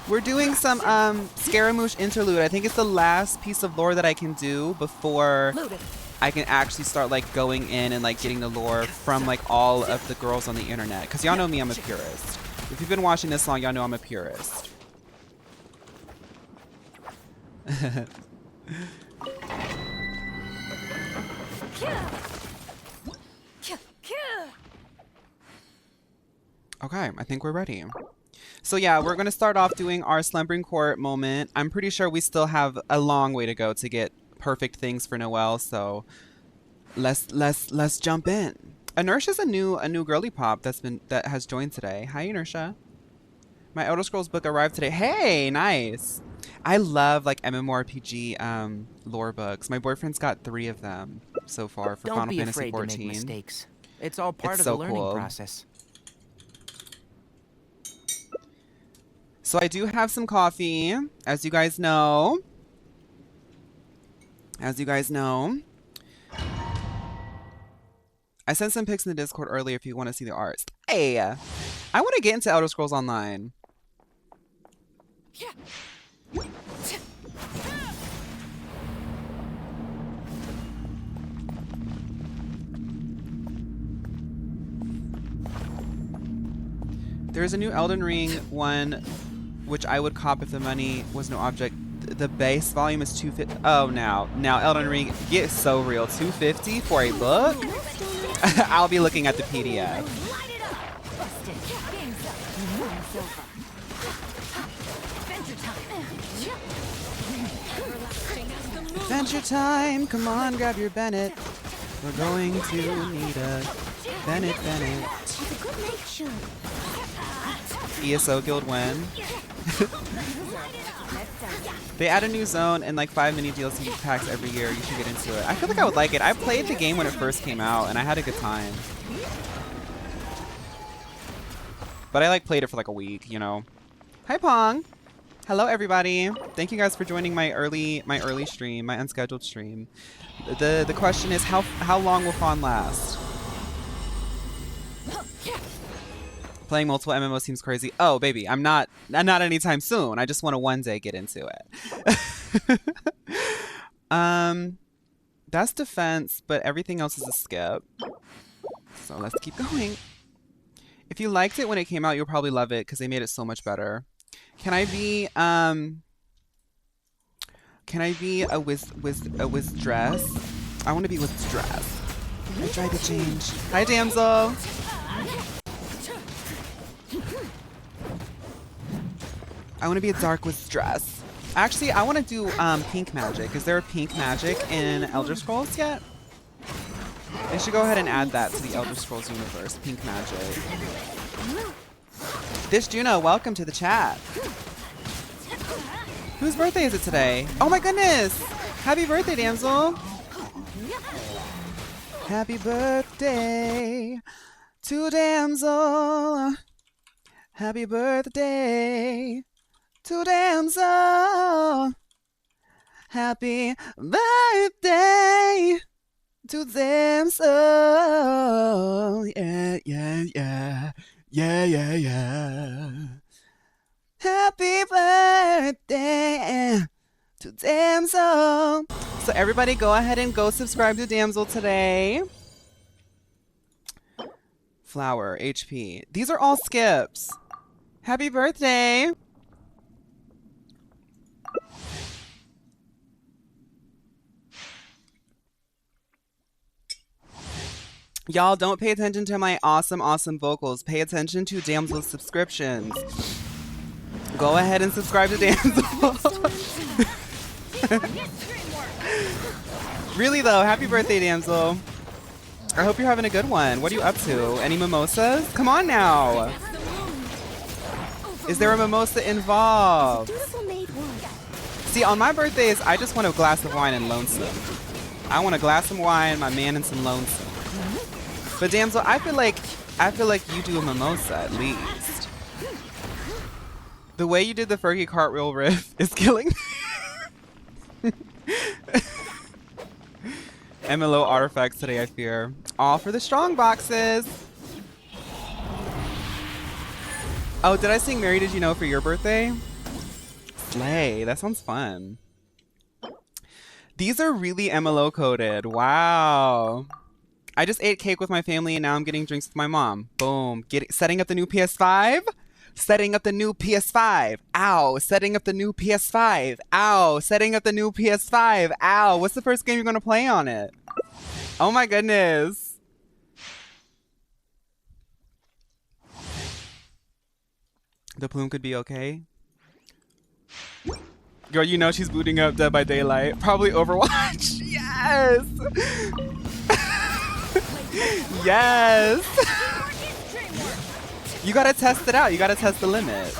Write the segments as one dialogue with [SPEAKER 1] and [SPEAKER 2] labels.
[SPEAKER 1] We're doing some Scaramouche interlude. I think it's the last piece of lore that I can do before I can actually start like going in and like getting the lore from like all of the girls on the internet. Because y'all know me, I'm a purist. If you've been watching this long, y'all know I'm a purist. Okay, I think we're ready. So yeah, we're gonna start off doing our slumbering court moment. I'm pretty sure we still have a long way to go to get perfect things for Noelle, so let's jump in. Inertia's a new girly pop that has joined today. Hi Inertia. My Elder Scrolls book arrived today. Hey, nice. I love like MMORPG lore books. My boyfriend's got 3 of them so far for Final Fantasy XIV.
[SPEAKER 2] Don't be afraid to make mistakes. It's all part of the learning process.
[SPEAKER 1] So I do have some coffee, as you guys know. As you guys know. I sent some pics in the Discord earlier if you want to see the arts. Hey! I want to get into Elder Scrolls Online. There's a new Elden Ring one, which I would cop if the money was no object. The base volume is $250. Oh, now Elden Ring, get so real. $250 for a book? I'll be looking at the PDF. Adventure time! Come on, grab your Bennett. We're going to need a Bennett. ESO Guild win. They add a new zone and like 5 mini DLC packs every year. You should get into it. I feel like I would like it. I played the game when it first came out and I had a good time. But I like played it for like a week, you know. Hi Pong. Hello everybody. Thank you guys for joining my early stream, my unscheduled stream. The question is how long will Fawn last? Playing multiple MMOs seems crazy. Oh, baby, I'm not anytime soon. I just want to one day get into it. That's defense, but everything else is a skip. So let's keep going. If you liked it when it came out, you'll probably love it because they made it so much better. Can I be a Wizdress? I want to be Wizdress. I tried to change. Hi, damsel. I want to be a dark Wizdress. Actually, I want to do pink magic. Is there a pink magic in Elder Scrolls yet? They should go ahead and add that to the Elder Scrolls universe. Pink magic. This Juno, welcome to the chat. Whose birthday is it today? Oh my goodness! Happy birthday, damsel! Happy birthday to damsel. Happy birthday to damsel. Happy birthday to damsel. Yeah. Happy birthday to damsel. So everybody go ahead and go subscribe to damsel today. Flower, HP. These are all skips. Happy birthday. Y'all don't pay attention to my awesome vocals. Pay attention to damsel's subscriptions. Go ahead and subscribe to damsel. Really though, happy birthday, damsel. I hope you're having a good one. What are you up to? Any mimosas? Come on now. Is there a mimosa involved? See, on my birthdays, I just want a glass of wine and lonesome. I want a glass of wine, my man, and some lonesome. But damsel, I feel like you do a mimosa at least. The way you did the Fergie cartwheel riff is killing me. MLO artifacts today, I fear. All for the strong boxes. Oh, did I sing Mary Did You Know for your birthday? slay. That sounds fun. These are really MLO coded. Wow. I just ate cake with my family and now I'm getting drinks with my mom. Boom. Setting up the new PS5. Setting up the new PS5. Ow. Setting up the new PS5. Ow. Setting up the new PS5. Ow. What's the first game you're going to play on it? Oh my goodness. The plume could be okay. Girl, you know she's booting up Dead by Daylight. Probably Overwatch. Yes! Yes! You gotta test it out. You gotta test the limit.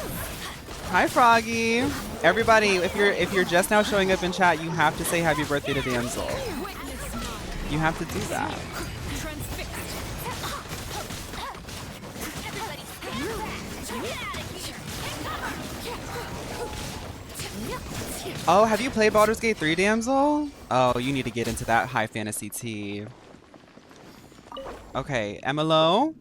[SPEAKER 1] Hi, Froggy. Everybody, if you're just now showing up in chat, you have to say happy birthday to Damsel. You have to do that. Oh, have you played Baldur's Gate 3, Damsel? Oh, you need to get into that high fantasy tea. Okay, MLO?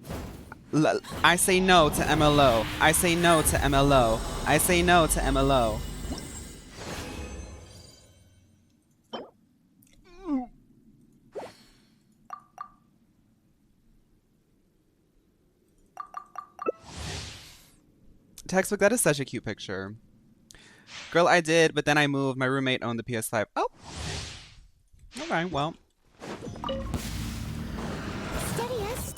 [SPEAKER 1] I say no to MLO. I say no to MLO. I say no to MLO. Textbook, that is such a cute picture. Girl, I did, but then I moved. My roommate owned the PS5. Oh. Okay, well.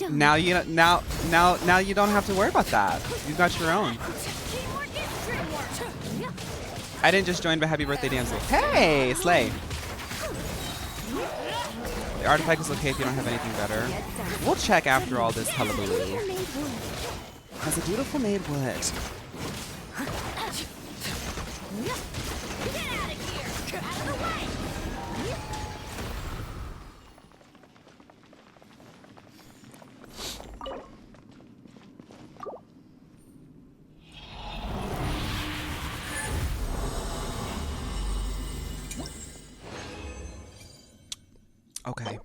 [SPEAKER 1] Now you don't have to worry about that. You've got your own. I didn't just join, but happy birthday, Damsel. Hey, slay. The artifact is okay if you don't have anything better. We'll check after all this hullabaloo. As a dutiful maid would. Okay.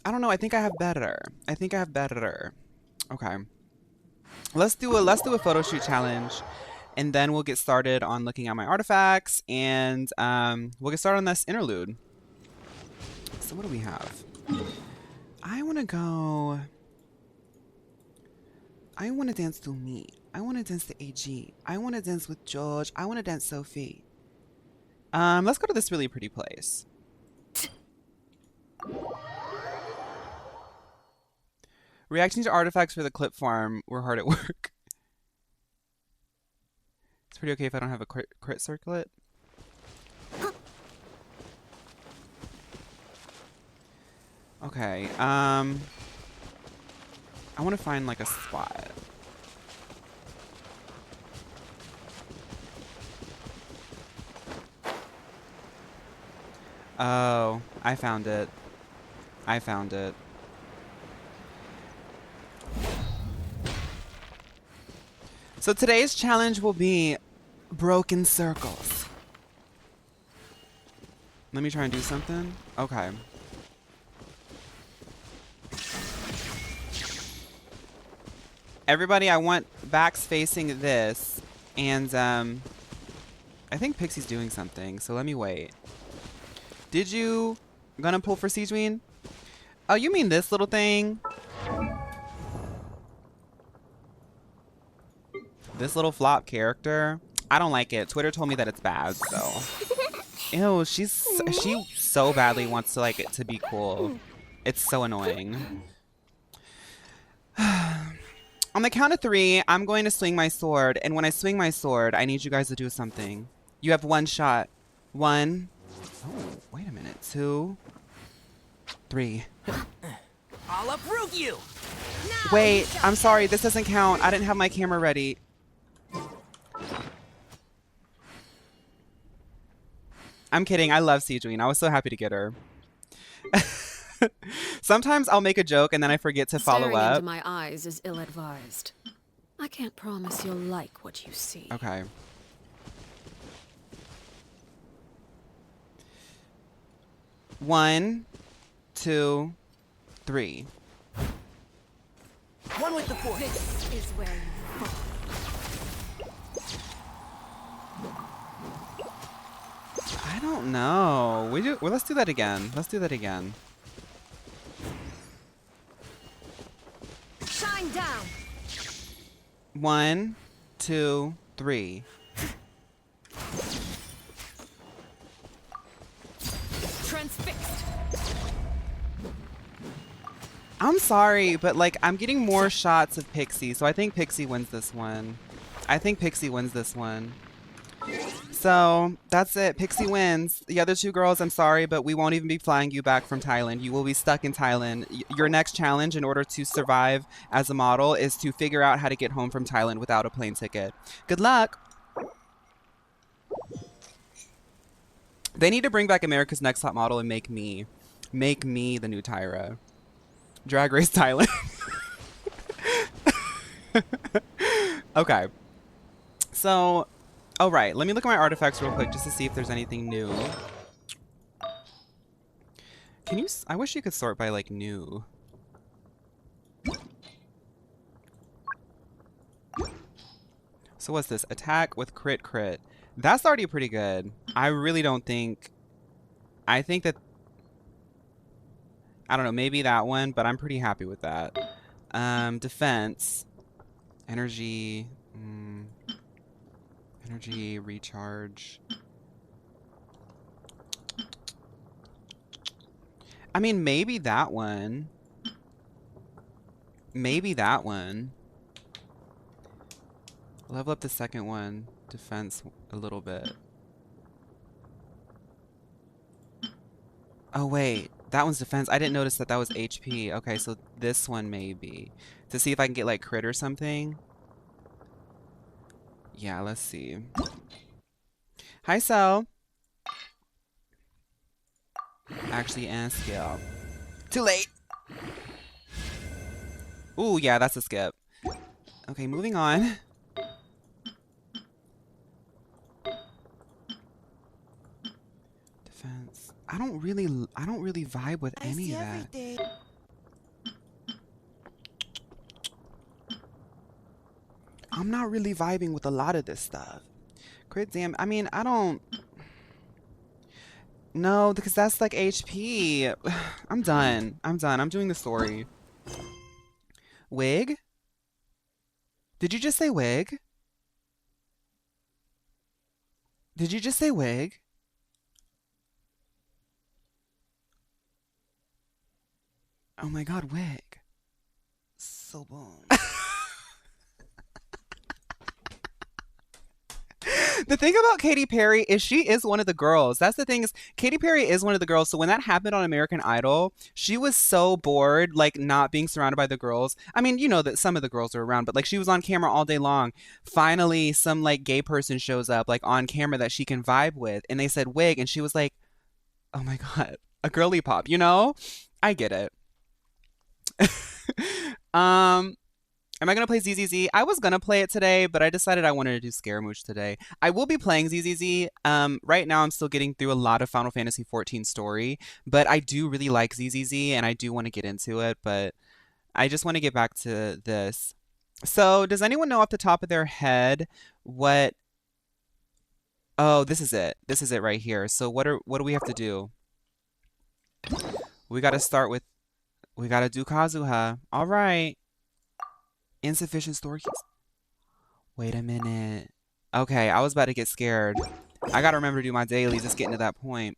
[SPEAKER 1] I don't know. I think I have better. I think I have better. Okay. Let's do a photo shoot challenge, and then we'll get started on looking at my artifacts, and we'll get started on this interlude. So what do we have? I want to go. I want to dance to me. I want to dance to AG. I want to dance with George. I want to dance Sophie. Let's go to this really pretty place. Reacting to artifacts for the clip farm were hard at work. It's pretty okay if I don't have a crit circlet. Okay, I want to find like a spot. Oh, I found it. I found it. So today's challenge will be broken circles. Let me try and do something. Okay. Everybody, I want backs facing this, and I think Pixie's doing something, so let me wait. Did you gonna pull for Siegeween? Oh, you mean this little thing? This little flop character? I don't like it. Twitter told me that it's bad, so. Ew, she so badly wants to like it to be cool. It's so annoying. On the count of 3, I'm going to swing my sword, and when I swing my sword, I need you guys to do something. You have 1 shot. 1. Oh, wait a minute. 2, 3.
[SPEAKER 2] I'll uproot you.
[SPEAKER 1] Wait, I'm sorry. This doesn't count. I didn't have my camera ready. I'm kidding. I love Siegeween. I was so happy to get her. Sometimes I'll make a joke and then I forget to follow
[SPEAKER 3] Staring
[SPEAKER 1] up.
[SPEAKER 3] into my eyes is ill-advised. I can't promise you'll like what you see.
[SPEAKER 1] Okay. One, 2, 3.
[SPEAKER 2] One with the force.
[SPEAKER 3] This is where you fall.
[SPEAKER 1] don't know. Well, let's do that again. Let's do that again.
[SPEAKER 3] Shine down.
[SPEAKER 1] 1, 2, 3.
[SPEAKER 3] Transfixed.
[SPEAKER 1] I'm sorry, but like I'm getting more shots of Pixie, so I think Pixie wins this one. So that's it. Pixie wins. The other two girls, I'm sorry, but we won't even be flying you back from Thailand. You will be stuck in Thailand. Your next challenge in order to survive as a model is to figure out how to get home from Thailand without a plane ticket. Good luck. They need to bring back America's Next Top Model and make me the new Tyra. Drag Race Thailand. Okay. So, all right. Let me look at my artifacts real quick just to see if there's anything new. Can you? I wish you could sort by like new. So what's this? Attack with crit. That's already pretty good. I really don't think. I think that. I don't know. Maybe that one, but I'm pretty happy with that. Defense, energy. Energy, recharge. I mean, maybe that one. Level up the second one. Defense a little bit. Oh, wait. That one's defense. I didn't notice that was HP. Okay, so this one maybe. To see if I can get, like, crit or something. Yeah, let's see. Hi, Cell. Actually, and skill. Too late. Ooh, yeah, that's a skip. Okay, moving on. Defense. I don't really vibe with any of that. I'm not really vibing with a lot of this stuff. Crit damn. I mean, I don't. No, because that's like HP. I'm done. I'm doing the story. Wig? Did you just say wig? Did you just say wig? Oh my god, wig. So boom. The thing about Katy Perry is she is one of the girls. That's the thing is Katy Perry is one of the girls. So when that happened on American Idol, she was so bored, like not being surrounded by the girls. I mean, you know that some of the girls are around, but like she was on camera all day long. Finally, some like gay person shows up like on camera that she can vibe with. And they said wig. And she was like, oh my God, a girly pop, you know? I get it. Am I going to play ZZZ? I was going to play it today, but I decided I wanted to do Scaramouche today. I will be playing ZZZ. Right now, I'm still getting through a lot of Final Fantasy XIV story, but I do really like ZZZ, and I do want to get into it, but I just want to get back to this. So, does anyone know off the top of their head what... Oh, this is it. This is it right here. So, what do we have to do? We got to start with... We got to do Kazuha. All right. Insufficient store keys. Wait a minute. Okay, I was about to get scared. I gotta remember to do my dailies. It's getting to that point.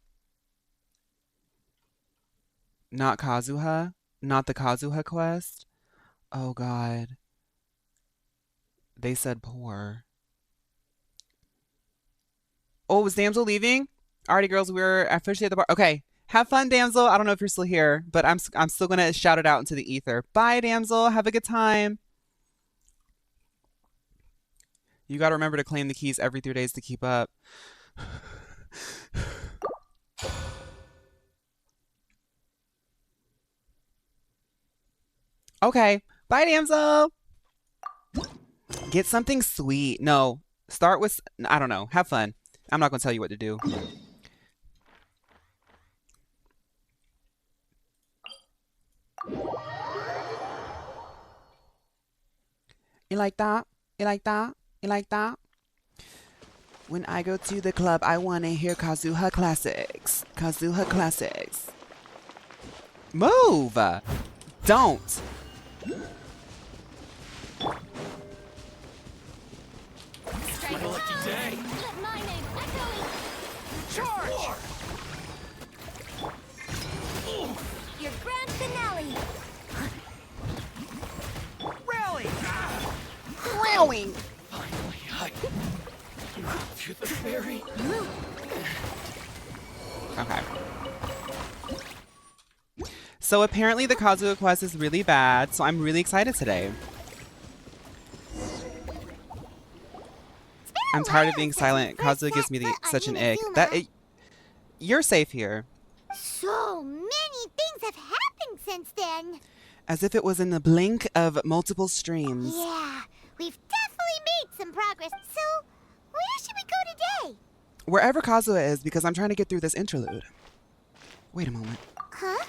[SPEAKER 1] Not Kazuha? Not the Kazuha quest? Oh god. They said poor. Oh, was Damsel leaving? Alrighty, girls, we're officially at the bar. Okay. Have fun, Damsel. I don't know if you're still here, but I'm still gonna shout it out into the ether. Bye, Damsel. Have a good time. You gotta remember to claim the keys every 3 days to keep up. Okay. Bye, Damsel. Get something sweet. No. Start with... I don't know. Have fun. I'm not gonna tell you what to do. You like that? You like that? You like that? When I go to the club, I want to hear Kazuha classics. Kazuha classics. Move! Don't!
[SPEAKER 2] My lucky day.
[SPEAKER 4] Let my name echoing.
[SPEAKER 2] Charge!
[SPEAKER 4] Your grand finale.
[SPEAKER 2] Rally!
[SPEAKER 1] Rowing!
[SPEAKER 2] Finally, you're the fairy.
[SPEAKER 1] Okay. So apparently the Kazuha quest is really bad, so I'm really excited today. I'm tired of being silent. Kazuha gives me such an ick. You're safe here.
[SPEAKER 4] So many things have happened since then.
[SPEAKER 1] As if it was in the blink of multiple streams.
[SPEAKER 4] Yeah, we've definitely made some progress. So, where should we go today?
[SPEAKER 1] Wherever Kazuha is, because I'm trying to get through this interlude. Wait a moment.
[SPEAKER 4] Huh?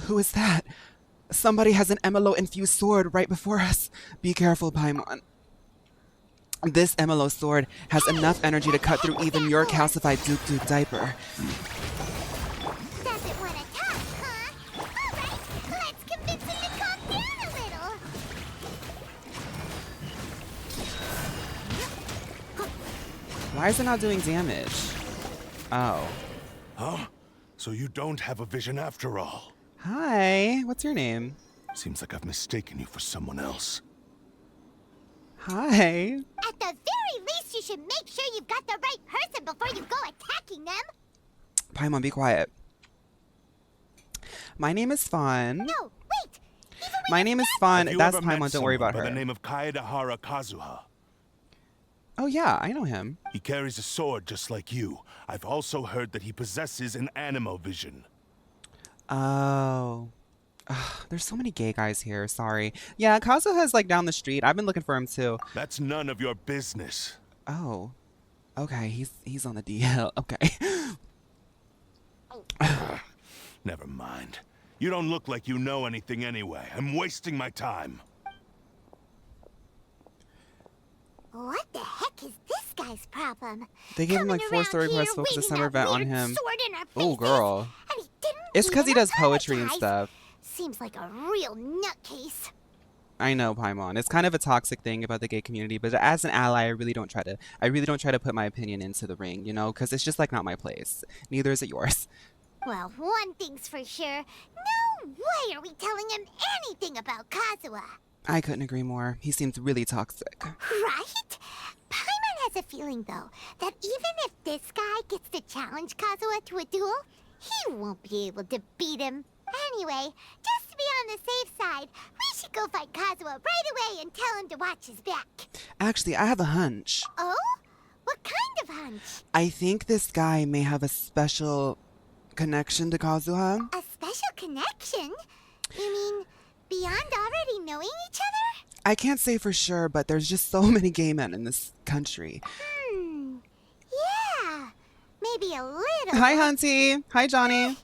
[SPEAKER 1] Who is that? Somebody has an Emilo-infused sword right before us. Be careful, Paimon. This Emilo sword has enough energy to cut through even your calcified Duke diaper.
[SPEAKER 4] Doesn't want to talk, huh? Alright, let's convince him to calm down a little.
[SPEAKER 1] Why is it not doing damage? Oh.
[SPEAKER 5] Huh? So you don't have a vision after all?
[SPEAKER 1] Hi, what's your name?
[SPEAKER 5] Seems like I've mistaken you for someone else.
[SPEAKER 1] Hi.
[SPEAKER 4] At the very least, you should make sure you've got the right person before you go attacking them.
[SPEAKER 1] Paimon, be quiet. My name is Fawn.
[SPEAKER 4] No, wait. Even when
[SPEAKER 1] My
[SPEAKER 4] you
[SPEAKER 1] name is
[SPEAKER 4] said-
[SPEAKER 1] Fawn.
[SPEAKER 5] Have you
[SPEAKER 1] That's
[SPEAKER 5] ever met
[SPEAKER 1] Paimon. Don't worry
[SPEAKER 5] someone
[SPEAKER 1] about
[SPEAKER 5] by the
[SPEAKER 1] her.
[SPEAKER 5] name of Kaedahara Kazuha?
[SPEAKER 1] Oh yeah, I know him.
[SPEAKER 5] He carries a sword just like you. I've also heard that he possesses an animo vision.
[SPEAKER 1] Oh. Ugh, there's so many gay guys here. Sorry. Yeah, Kazuha's like down the street. I've been looking for him too.
[SPEAKER 5] That's none of your business.
[SPEAKER 1] Oh. Okay, he's on the DL. Okay.
[SPEAKER 5] Never mind. You don't look like you know anything anyway. I'm wasting my time.
[SPEAKER 4] What the heck is this guy's problem?
[SPEAKER 1] They gave him like
[SPEAKER 4] Coming
[SPEAKER 1] 4
[SPEAKER 4] around
[SPEAKER 1] story
[SPEAKER 4] here
[SPEAKER 1] quests, focus a
[SPEAKER 4] waving
[SPEAKER 1] summer
[SPEAKER 4] that
[SPEAKER 1] event on
[SPEAKER 4] weird
[SPEAKER 1] him.
[SPEAKER 4] sword in our
[SPEAKER 1] Oh,
[SPEAKER 4] faces,
[SPEAKER 1] girl.
[SPEAKER 4] and he didn't
[SPEAKER 1] It's because he
[SPEAKER 4] even
[SPEAKER 1] does poetry and
[SPEAKER 4] apologize.
[SPEAKER 1] stuff.
[SPEAKER 4] Seems like a real nutcase.
[SPEAKER 1] I know, Paimon. It's kind of a toxic thing about the gay community, but as an ally, I really don't try to put my opinion into the ring, you know, because it's just like not my place. Neither is it yours.
[SPEAKER 4] Well, one thing's for sure. No way are we telling him anything about Kazuha.
[SPEAKER 1] I couldn't agree more. He seems really toxic.
[SPEAKER 4] Right? Paimon has a feeling, though, that even if this guy gets to challenge Kazuha to a duel, he won't be able to beat him. Anyway, just to be on the safe side, we should go find Kazuha right away and tell him to watch his back.
[SPEAKER 1] Actually, I have a hunch.
[SPEAKER 4] Oh? What kind of hunch?
[SPEAKER 1] I think this guy may have a special connection to Kazuha.
[SPEAKER 4] A special connection? You mean beyond already knowing each other?
[SPEAKER 1] I can't say for sure, but there's just so many gay men in this country.
[SPEAKER 4] Yeah. Maybe a little.
[SPEAKER 1] Hi, Hunty. Hi, Johnny.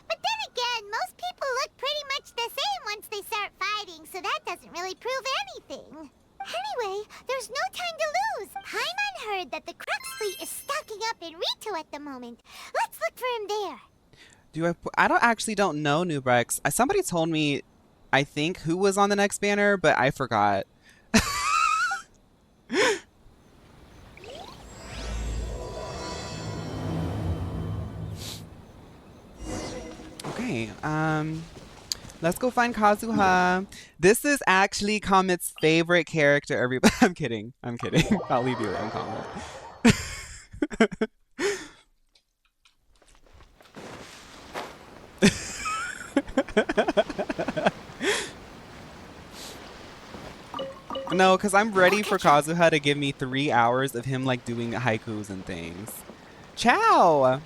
[SPEAKER 4] But then again, most people look pretty much the same once they start fighting, so that doesn't really prove anything. Anyway, there's no time to lose. Paimon heard that the Crux fleet is stocking up in Rito at the moment. Let's look for him there.
[SPEAKER 1] I don't know, Nubrex. Somebody told me, I think, who was on the next banner, but I forgot. Okay, let's go find Kazuha. This is actually Comet's favorite character. Everybody, I'm kidding. I'll leave you alone, Comet. No, because I'm ready for Kazuha to give me 3 hours of him like doing haikus and things. Ciao!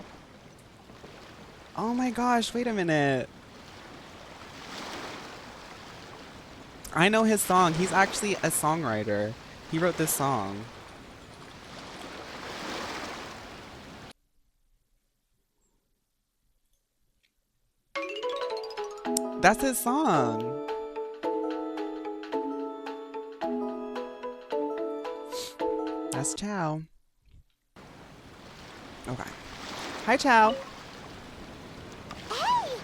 [SPEAKER 1] Oh my gosh, wait a minute. I know his song. He's actually a songwriter. He wrote this song. That's his song. That's Chow. Okay. Hi, Chow.
[SPEAKER 4] Hey!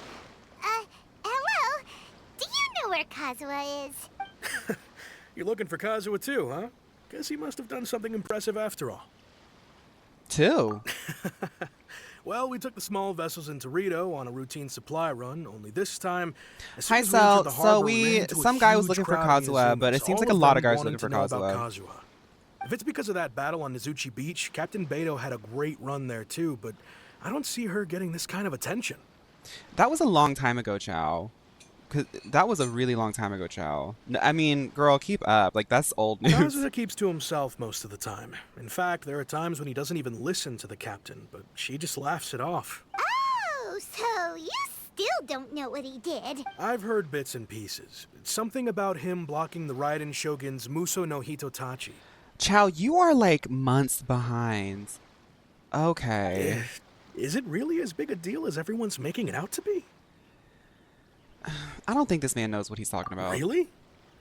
[SPEAKER 4] Hello? Do you know where Kazuha is?
[SPEAKER 6] You're looking for Kazuha too, huh? Guess he must have done something impressive after all.
[SPEAKER 1] Two.
[SPEAKER 6] Well, we took the small vessels into Rito on a routine supply run, only this time, as soon
[SPEAKER 1] Hi,
[SPEAKER 6] as we entered the
[SPEAKER 1] so
[SPEAKER 6] harbor, we ran into a
[SPEAKER 1] some guy was
[SPEAKER 6] huge
[SPEAKER 1] looking for
[SPEAKER 6] crowd of
[SPEAKER 1] Kazuha, but it
[SPEAKER 6] Izumans.
[SPEAKER 1] seems like
[SPEAKER 6] All
[SPEAKER 1] a lot of
[SPEAKER 6] them
[SPEAKER 1] guys
[SPEAKER 6] wanting
[SPEAKER 1] looking
[SPEAKER 6] to
[SPEAKER 1] for
[SPEAKER 6] know about
[SPEAKER 1] Kazuha.
[SPEAKER 6] Kazuha. If it's because of that battle on Nizuchi Beach, Captain Beto had a great run there too, but I don't see her getting this kind of attention.
[SPEAKER 1] That was a long time ago, Chow. 'Cause that was a really long time ago, Chow. I mean, girl, keep up. Like, that's old news.
[SPEAKER 6] Kazuha keeps to himself most of the time. In fact, there are times when he doesn't even listen to the captain, but she just laughs it off.
[SPEAKER 4] Oh, so you still don't know what he did.
[SPEAKER 6] I've heard bits and pieces. Something about him blocking the Raiden Shogun's Muso no Hitotachi.
[SPEAKER 1] Chow, you are like months behind. Okay.
[SPEAKER 6] Is it really as big a deal as everyone's making it out to be?
[SPEAKER 1] I don't think this man knows what he's talking about.
[SPEAKER 6] Really?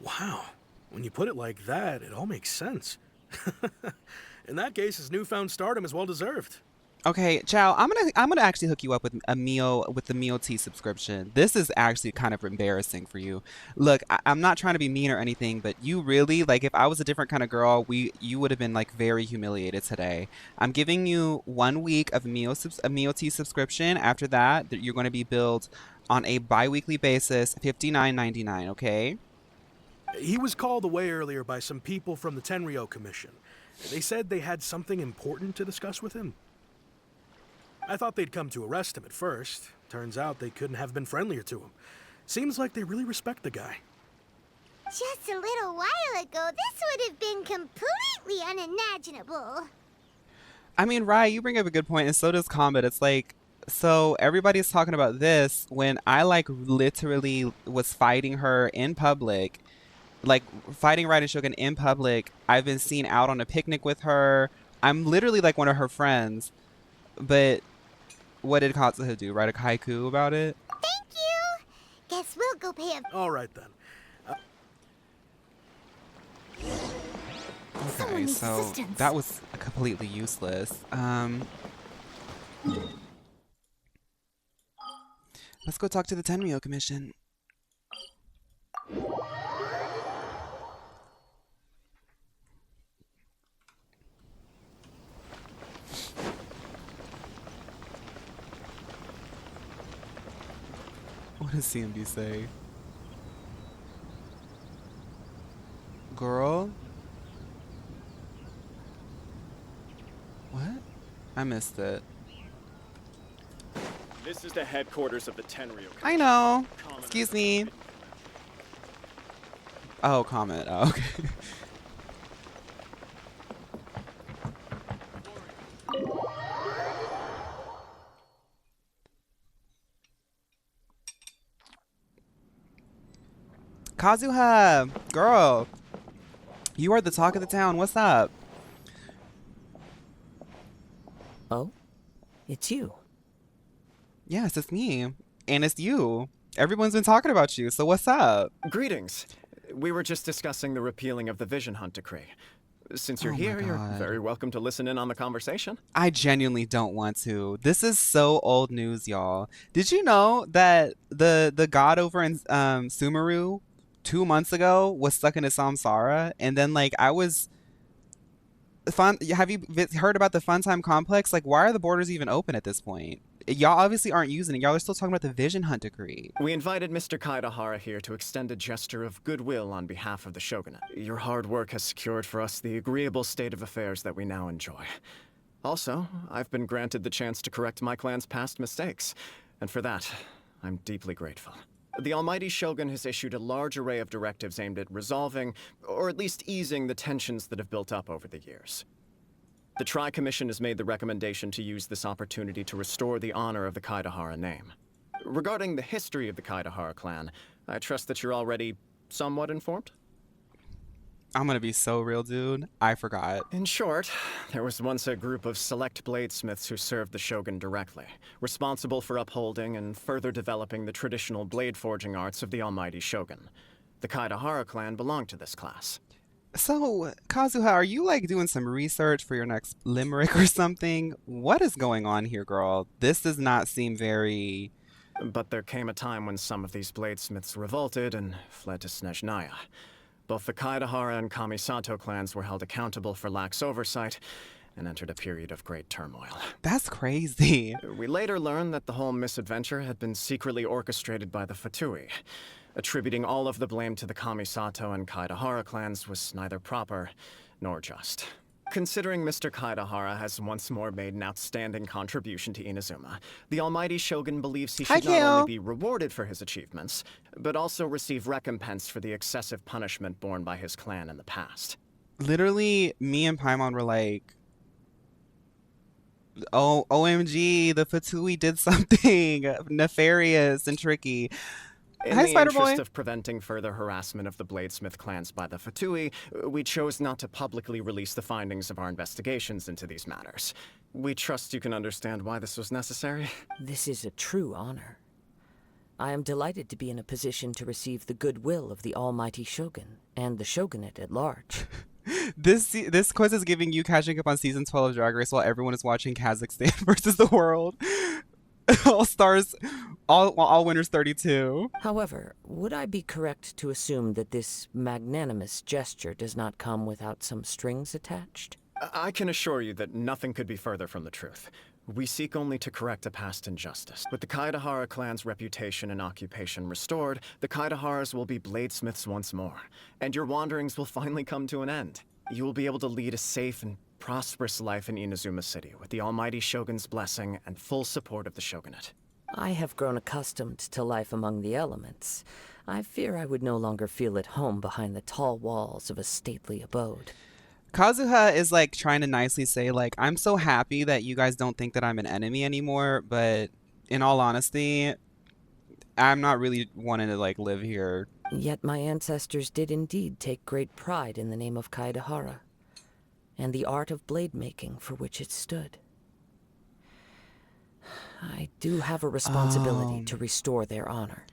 [SPEAKER 6] Wow. When you put it like that, it all makes sense. In that case, his newfound stardom is well deserved.
[SPEAKER 1] Okay, Chow, I'm gonna actually hook you up with the Meal Tea subscription. This is actually kind of embarrassing for you. Look, I'm not trying to be mean or anything, but you really, like, if I was a different kind of girl, you would have been like very humiliated today. I'm giving you 1 week of a Meal Tea subscription. After that, you're going to be billed on a bi-weekly basis, $59.99. Okay?
[SPEAKER 6] He was called away earlier by some people from the Tenryou Commission. They said they had something important to discuss with him. I thought they'd come to arrest him at first. Turns out they couldn't have been friendlier to him. Seems like they really respect the guy.
[SPEAKER 4] Just a little while ago, this would have been completely unimaginable.
[SPEAKER 1] I mean, Rai, you bring up a good point, and so does Combat. It's like, so everybody's talking about this when I like literally was fighting her in public, like fighting Raiden Shogun in public. I've been seen out on a picnic with her. I'm literally like one of her friends. But what did Kazuha do? Write a haiku about it?
[SPEAKER 4] Thank you. Guess we'll go pay a...
[SPEAKER 6] All right, then.
[SPEAKER 1] Okay,
[SPEAKER 4] needs
[SPEAKER 1] so
[SPEAKER 4] assistance.
[SPEAKER 1] that was completely useless. Let's go talk to the Tenryou Commission. What does CMD say? Girl? What? I missed it.
[SPEAKER 7] This is the headquarters of the Tenryou.
[SPEAKER 1] I know. Excuse me. Oh, comment. Oh, okay. Kazuha, girl, you are the talk of the town. What's up?
[SPEAKER 2] Oh? It's you.
[SPEAKER 1] Yes, it's me. And it's you. Everyone's been talking about you, so what's up?
[SPEAKER 7] Greetings. We were just discussing the repealing of the Vision Hunt Decree. Since you're
[SPEAKER 1] Oh my
[SPEAKER 7] here, you're
[SPEAKER 1] God.
[SPEAKER 7] very welcome to listen in on the conversation.
[SPEAKER 1] I genuinely don't want to. This is so old news, y'all. Did you know that the god over in Sumeru 2 months ago was stuck in a samsara? And then like I was fun. Have you heard about the Funtime Complex? Like, why are the borders even open at this point? Y'all obviously aren't using it. Y'all are still talking about the Vision Hunt Decree.
[SPEAKER 7] We invited Mr. Kaidahara here to extend a gesture of goodwill on behalf of the shogunate. Your hard work has secured for us the agreeable state of affairs that we now enjoy. Also, I've been granted the chance to correct my clan's past mistakes, and for that, I'm deeply grateful. The Almighty Shogun has issued a large array of directives aimed at resolving, or at least easing, the tensions that have built up over the years. The Tri-Commission has made the recommendation to use this opportunity to restore the honor of the Kaidahara name. Regarding the history of the Kaidahara clan, I trust that you're already somewhat informed?
[SPEAKER 1] I'm gonna be so real, dude. I forgot.
[SPEAKER 7] In short, there was once a group of select bladesmiths who served the shogun directly, responsible for upholding and further developing the traditional blade forging arts of the Almighty Shogun. The Kaidahara clan belonged to this class.
[SPEAKER 1] So, Kazuha, are you like doing some research for your next limerick or something? What is going on here, girl? This does not seem very.
[SPEAKER 7] But there came a time when some of these bladesmiths revolted and fled to Snezhnaya. Both the Kaedahara and Kamisato clans were held accountable for lax oversight and entered a period of great turmoil.
[SPEAKER 1] That's crazy.
[SPEAKER 7] We later learned that the whole misadventure had been secretly orchestrated by the Fatui. Attributing all of the blame to the Kamisato and Kaedahara clans was neither proper nor just. Considering Mr. Kaedahara has once more made an outstanding contribution to Inazuma, the almighty shogun believes he should not only be rewarded for his achievements, but also receive recompense for the excessive punishment borne by his clan in the past.
[SPEAKER 1] Literally, me and Paimon were like, oh, OMG, the Fatui did something nefarious and tricky.
[SPEAKER 7] In the interest of preventing further harassment of the Bladesmith clans by the Fatui, we chose not to publicly release the findings of our investigations into these matters. We trust you can understand why this was necessary.
[SPEAKER 2] This is a true honor. I am delighted to be in a position to receive the goodwill of the almighty shogun and the shogunate at large.
[SPEAKER 1] This quiz is giving you catching up on season 12 of Drag Race while everyone is watching Kazakhstan versus the world. All stars, all winners 32.
[SPEAKER 2] However, would I be correct to assume that this magnanimous gesture does not come without some strings attached?
[SPEAKER 7] I can assure you that nothing could be further from the truth. We seek only to correct a past injustice. With the Kaedahara clan's reputation and occupation restored, the Kaedaharas will be bladesmiths once more, and your wanderings will finally come to an end. You will be able to lead a safe and prosperous life in Inazuma City, with the almighty shogun's blessing and full support of the shogunate.
[SPEAKER 2] I have grown accustomed to life among the elements. I fear I would no longer feel at home behind the tall walls of a stately abode.
[SPEAKER 1] Kazuha is like trying to nicely say like, I'm so happy that you guys don't think that I'm an enemy anymore, but in all honesty, I'm not really wanting to like live here.
[SPEAKER 2] Yet my ancestors did indeed take great pride in the name of Kaedahara and the art of blade making for which it stood. I do have a responsibility to restore their honor.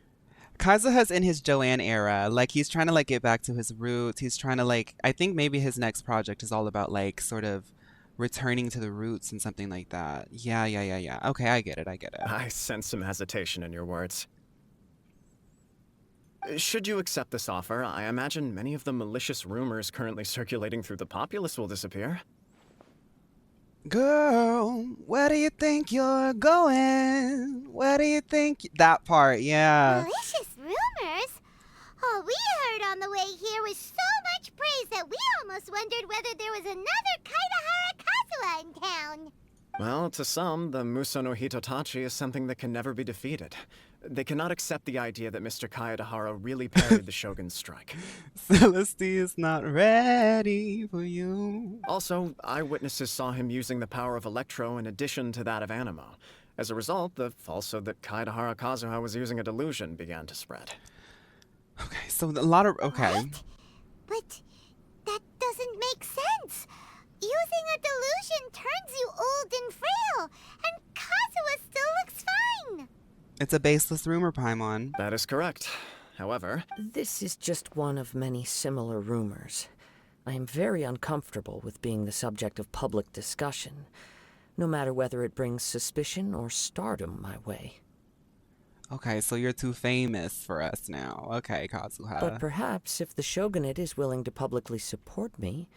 [SPEAKER 1] Kazuha's in his Joanne era. Like, he's trying to, like, get back to his roots. He's trying to, like, I think maybe his next project is all about, like, sort of returning to the roots and something like that. Yeah. Okay, I get it.
[SPEAKER 7] I sense some hesitation in your words. Should you accept this offer, I imagine many of the malicious rumors currently circulating through the populace will disappear.
[SPEAKER 1] Girl, where do you think you're going? Where do you think... That part, yeah.
[SPEAKER 4] Malicious rumors? All we heard on the way here was so much praise that we almost wondered whether there was another Kaedahara Kazuha in town.
[SPEAKER 7] Well, to some, the Muso no Hitotachi is something that can never be defeated. They cannot accept the idea that Mr. Kaedahara really parried the Shogun's strike.
[SPEAKER 1] Celeste is not ready for you.
[SPEAKER 7] Also, eyewitnesses saw him using the power of Electro in addition to that of Animo. As a result, the falsehood that Kaedahara Kazuha was using a delusion began to spread.
[SPEAKER 1] Okay, so a lot of... Okay.
[SPEAKER 4] What? But that doesn't make sense. Using a delusion turns you old and frail, and Kazuha still looks fine.
[SPEAKER 1] It's a baseless rumor, Paimon.
[SPEAKER 7] That is correct. However...
[SPEAKER 2] This is just one of many similar rumors. I am very uncomfortable with being the subject of public discussion, no matter whether it brings suspicion or stardom my way.
[SPEAKER 1] Okay, so you're too famous for us now. Okay, Kazuha.
[SPEAKER 2] But perhaps if the Shogunate is willing to publicly support me,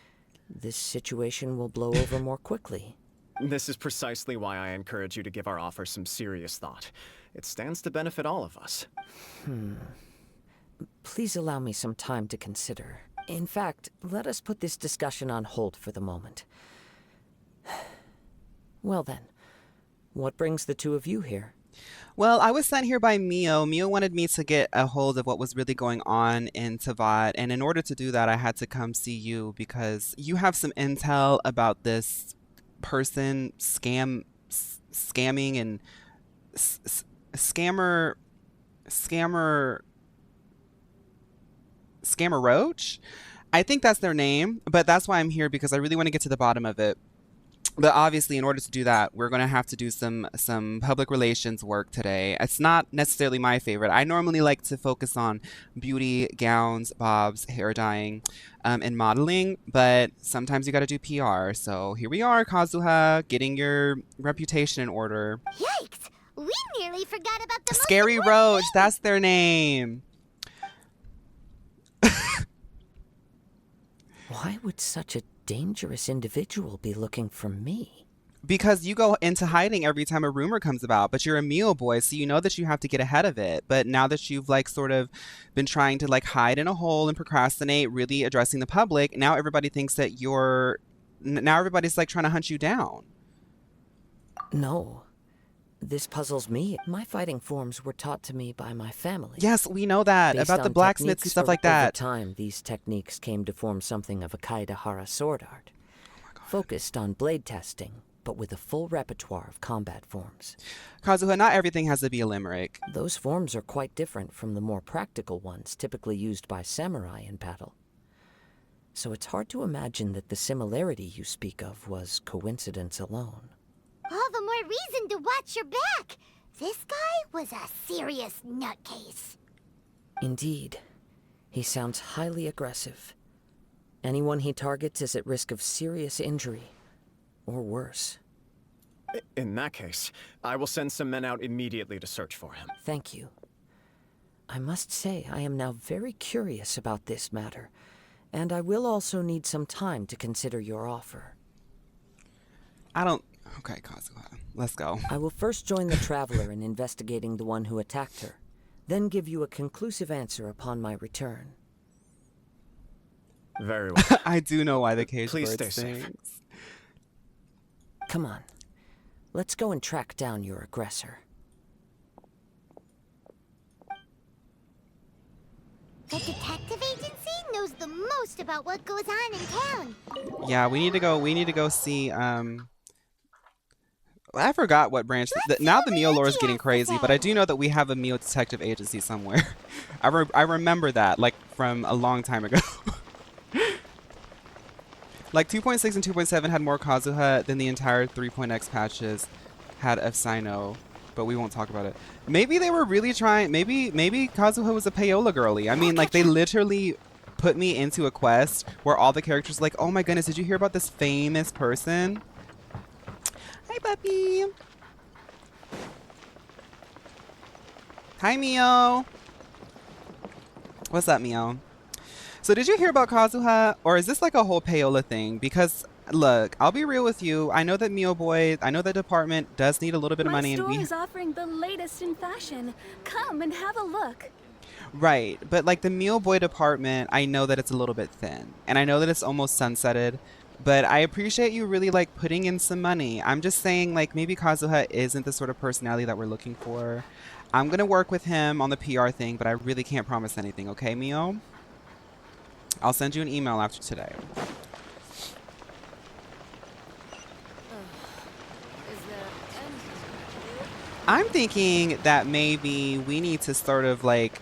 [SPEAKER 2] this situation will blow over more quickly.
[SPEAKER 7] This is precisely why I encourage you to give our offer some serious thought. It stands to benefit all of us.
[SPEAKER 2] Please allow me some time to consider. In fact, let us put this discussion on hold for the moment. Well then, what brings the two of you here?
[SPEAKER 1] Well, I was sent here by Mio. Mio wanted me to get a hold of what was really going on in Teyvat, and in order to do that, I had to come see you because you have some intel about this person scamming and scammer Roach. I think that's their name, but that's why I'm here because I really want to get to the bottom of it. But obviously, in order to do that, we're going to have to do some public relations work today. It's not necessarily my favorite. I normally like to focus on beauty, gowns, bobs, hair dyeing, and modeling. But sometimes you got to do PR. So here we are, Kazuha, getting your reputation in order.
[SPEAKER 4] Yikes! We nearly forgot about the most
[SPEAKER 1] Scary
[SPEAKER 4] important
[SPEAKER 1] Roach,
[SPEAKER 4] thing.
[SPEAKER 1] that's their name.
[SPEAKER 2] Why would such a dangerous individual be looking for me?
[SPEAKER 1] Because you go into hiding every time a rumor comes about, but you're a Mio boy, so you know that you have to get ahead of it. But now that you've like sort of been trying to like hide in a hole and procrastinate, really addressing the public, now everybody thinks that now everybody's like trying to hunt you down.
[SPEAKER 2] No. This puzzles me. My fighting forms were taught to me by my family.
[SPEAKER 1] Yes, we know that
[SPEAKER 2] Based
[SPEAKER 1] about the
[SPEAKER 2] on
[SPEAKER 1] blacksmiths and
[SPEAKER 2] techniques
[SPEAKER 1] stuff like
[SPEAKER 2] over
[SPEAKER 1] that.
[SPEAKER 2] time, these techniques came to form something of a Kaidahara sword art, focused on blade testing, but with a full repertoire of combat forms.
[SPEAKER 1] Kazuha, not everything has to be a limerick.
[SPEAKER 2] Those forms are quite different from the more practical ones typically used by samurai in battle. So it's hard to imagine that the similarity you speak of was coincidence alone.
[SPEAKER 4] All the more reason to watch your back. This guy was a serious nutcase.
[SPEAKER 2] Indeed. He sounds highly aggressive. Anyone he targets is at risk of serious injury, or worse.
[SPEAKER 7] In that case, I will send some men out immediately to search for him.
[SPEAKER 2] Thank you. I must say I am now very curious about this matter, and I will also need some time to consider your offer.
[SPEAKER 1] Okay, Kazuha, let's go.
[SPEAKER 2] I will first join the Traveler in investigating the one who attacked her, then give you a conclusive answer upon my return.
[SPEAKER 7] Very well.
[SPEAKER 1] I do know why the cage
[SPEAKER 7] Please
[SPEAKER 1] bird
[SPEAKER 7] stay safe.
[SPEAKER 1] sings.
[SPEAKER 2] Come on. Let's go and track down your aggressor.
[SPEAKER 4] The detective agency knows the most about what goes on in town.
[SPEAKER 1] Yeah, we need to go see I forgot what branch. Now the Mio lore is getting crazy, but I do know that we have a Mio detective agency somewhere. I remember that, like, from a long time ago. Like, 2.6 and 2.7 had more Kazuha than the entire 3.x patches had of Sino, but we won't talk about it. Maybe they were really trying, maybe Kazuha was a payola girly. I mean, like, they literally put me into a quest where all the characters like, oh my goodness, did you hear about this famous person? Hi, puppy. Hi, Mio. What's up, Mio? So did you hear about Kazuha? Or is this like a whole payola thing? Because, look, I'll be real with you. I know that Mio Boy, I know the department does need a little bit of money.
[SPEAKER 3] My store
[SPEAKER 1] and
[SPEAKER 3] is offering the latest in fashion. Come and have a look.
[SPEAKER 1] Right, but like the Mio Boy department, I know that it's a little bit thin. And I know that it's almost sunsetted. But I appreciate you really like putting in some money. I'm just saying like maybe Kazuha isn't the sort of personality that we're looking for. I'm going to work with him on the PR thing, but I really can't promise anything, okay, Mio? I'll send you an email after today. I'm thinking that maybe we need to sort of like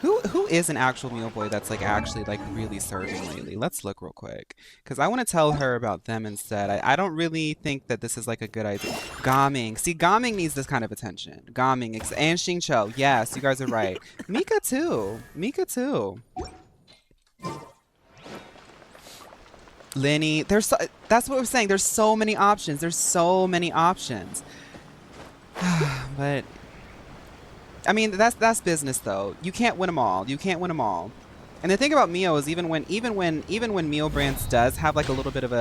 [SPEAKER 1] who is an actual Mio Boy that's like actually like really serving lately? Let's look real quick. Because I want to tell her about them instead. I don't really think that this is like a good idea. Gaming. See, Gaming needs this kind of attention. Gaming. And Xingqiu. Yes, you guys are right. Mika too. Mika too. Lenny. That's what we're saying. There's so many options. There's so many options. But I mean, that's business though. You can't win them all. You can't win them all. And the thing about Mio is even when Mio Brands does have like a little bit of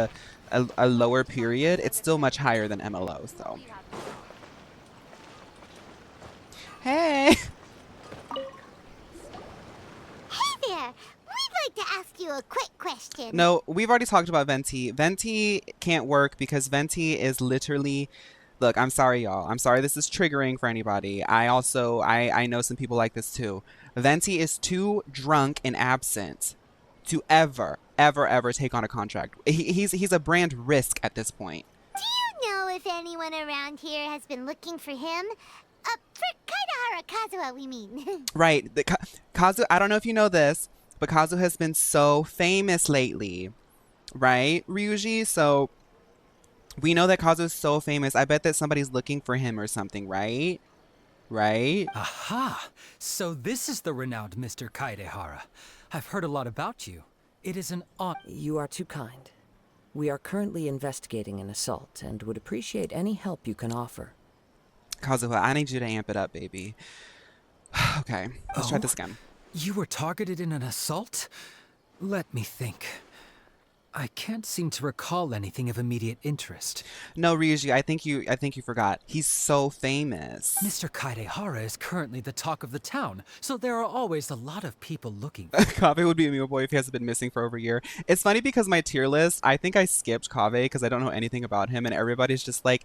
[SPEAKER 1] a lower period, it's still much higher than MLO. So hey.
[SPEAKER 4] Hey there! We'd like to ask you a quick question.
[SPEAKER 1] No, we've already talked about Venti. Venti can't work because Venti is literally. Look, I'm sorry, y'all. I'm sorry this is triggering for anybody. I know some people like this too. Venti is too drunk and absent to ever take on a contract. He's a brand risk at this point.
[SPEAKER 4] Do you know if anyone around here has been looking for him? For Kazuha, we mean.
[SPEAKER 1] Right. Kazu, I don't know if you know this, but Kazu has been so famous lately. Right, Ryuji? So We know that Kazu's so famous. I bet that somebody's looking for him or something, right? Right?
[SPEAKER 8] Aha! So this is the renowned Mr. Kaedehara. I've heard a lot about you. It is an honor.
[SPEAKER 2] You are too kind. We are currently investigating an assault and would appreciate any help you can offer.
[SPEAKER 1] Kazuha, I need you to amp it up, baby. Okay, let's try
[SPEAKER 8] Oh?
[SPEAKER 1] this again.
[SPEAKER 8] You were targeted in an assault? Let me think. I can't seem to recall anything of immediate interest.
[SPEAKER 1] No, Ryuji, I think you forgot. He's so famous.
[SPEAKER 8] Mr. Kaedehara is currently the talk of the town, so there are always a lot of people looking.
[SPEAKER 1] Kaveh would be a Mew boy if he hasn't been missing for over a year. It's funny because my tier list, I think I skipped Kaveh because I don't know anything about him, and everybody's like,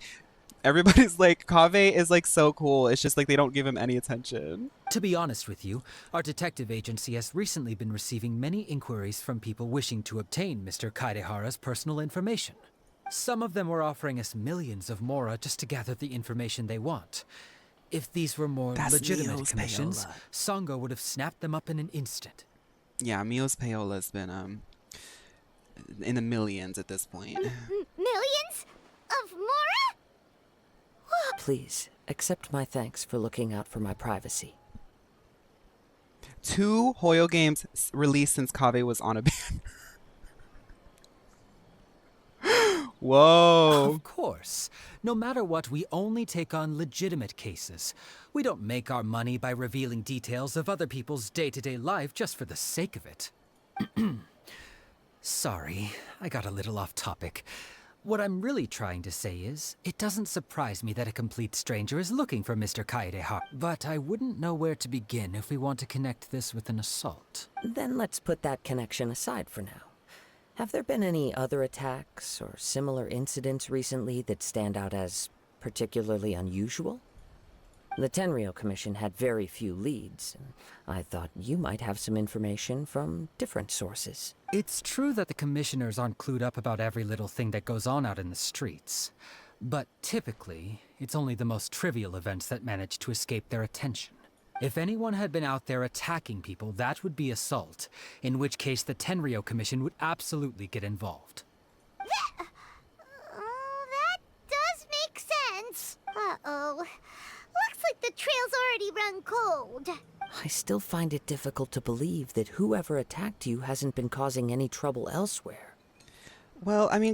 [SPEAKER 1] Kaveh is like so cool. It's just like they don't give him any attention.
[SPEAKER 8] To be honest with you, our detective agency has recently been receiving many inquiries from people wishing to obtain Mr. Kaedehara's personal information. Some of them were offering us millions of mora just to gather the information they want. If these were more
[SPEAKER 1] That's
[SPEAKER 8] legitimate
[SPEAKER 1] Mio's
[SPEAKER 8] commissions,
[SPEAKER 1] payola.
[SPEAKER 8] Sango would have snapped them up in an instant.
[SPEAKER 1] Yeah, Mio's payola's been in the millions at this point.
[SPEAKER 4] Millions of mora?
[SPEAKER 2] Please, accept my thanks for looking out for my privacy.
[SPEAKER 1] 2 Hoyo games released since Kaveh was on a banner. Whoa.
[SPEAKER 8] Of course. No matter what, we only take on legitimate cases. We don't make our money by revealing details of other people's day-to-day life just for the sake of it. Sorry, I got a little off topic. What I'm really trying to say is, it doesn't surprise me that a complete stranger is looking for Mr. Kaedehara, but I wouldn't know where to begin if we want to connect this with an assault.
[SPEAKER 2] Then let's put that connection aside for now. Have there been any other attacks or similar incidents recently that stand out as particularly unusual? The Tenryou Commission had very few leads, and I thought you might have some information from different sources.
[SPEAKER 8] It's true that the commissioners aren't clued up about every little thing that goes on out in the streets. But typically, it's only the most trivial events that manage to escape their attention. If anyone had been out there attacking people, that would be assault, in which case the Tenryou Commission would absolutely get involved.
[SPEAKER 4] That does make sense. Uh-oh. Looks like the trail's already run cold.
[SPEAKER 2] I still find it difficult to believe that whoever attacked you hasn't been causing any trouble elsewhere.
[SPEAKER 1] Well, I mean,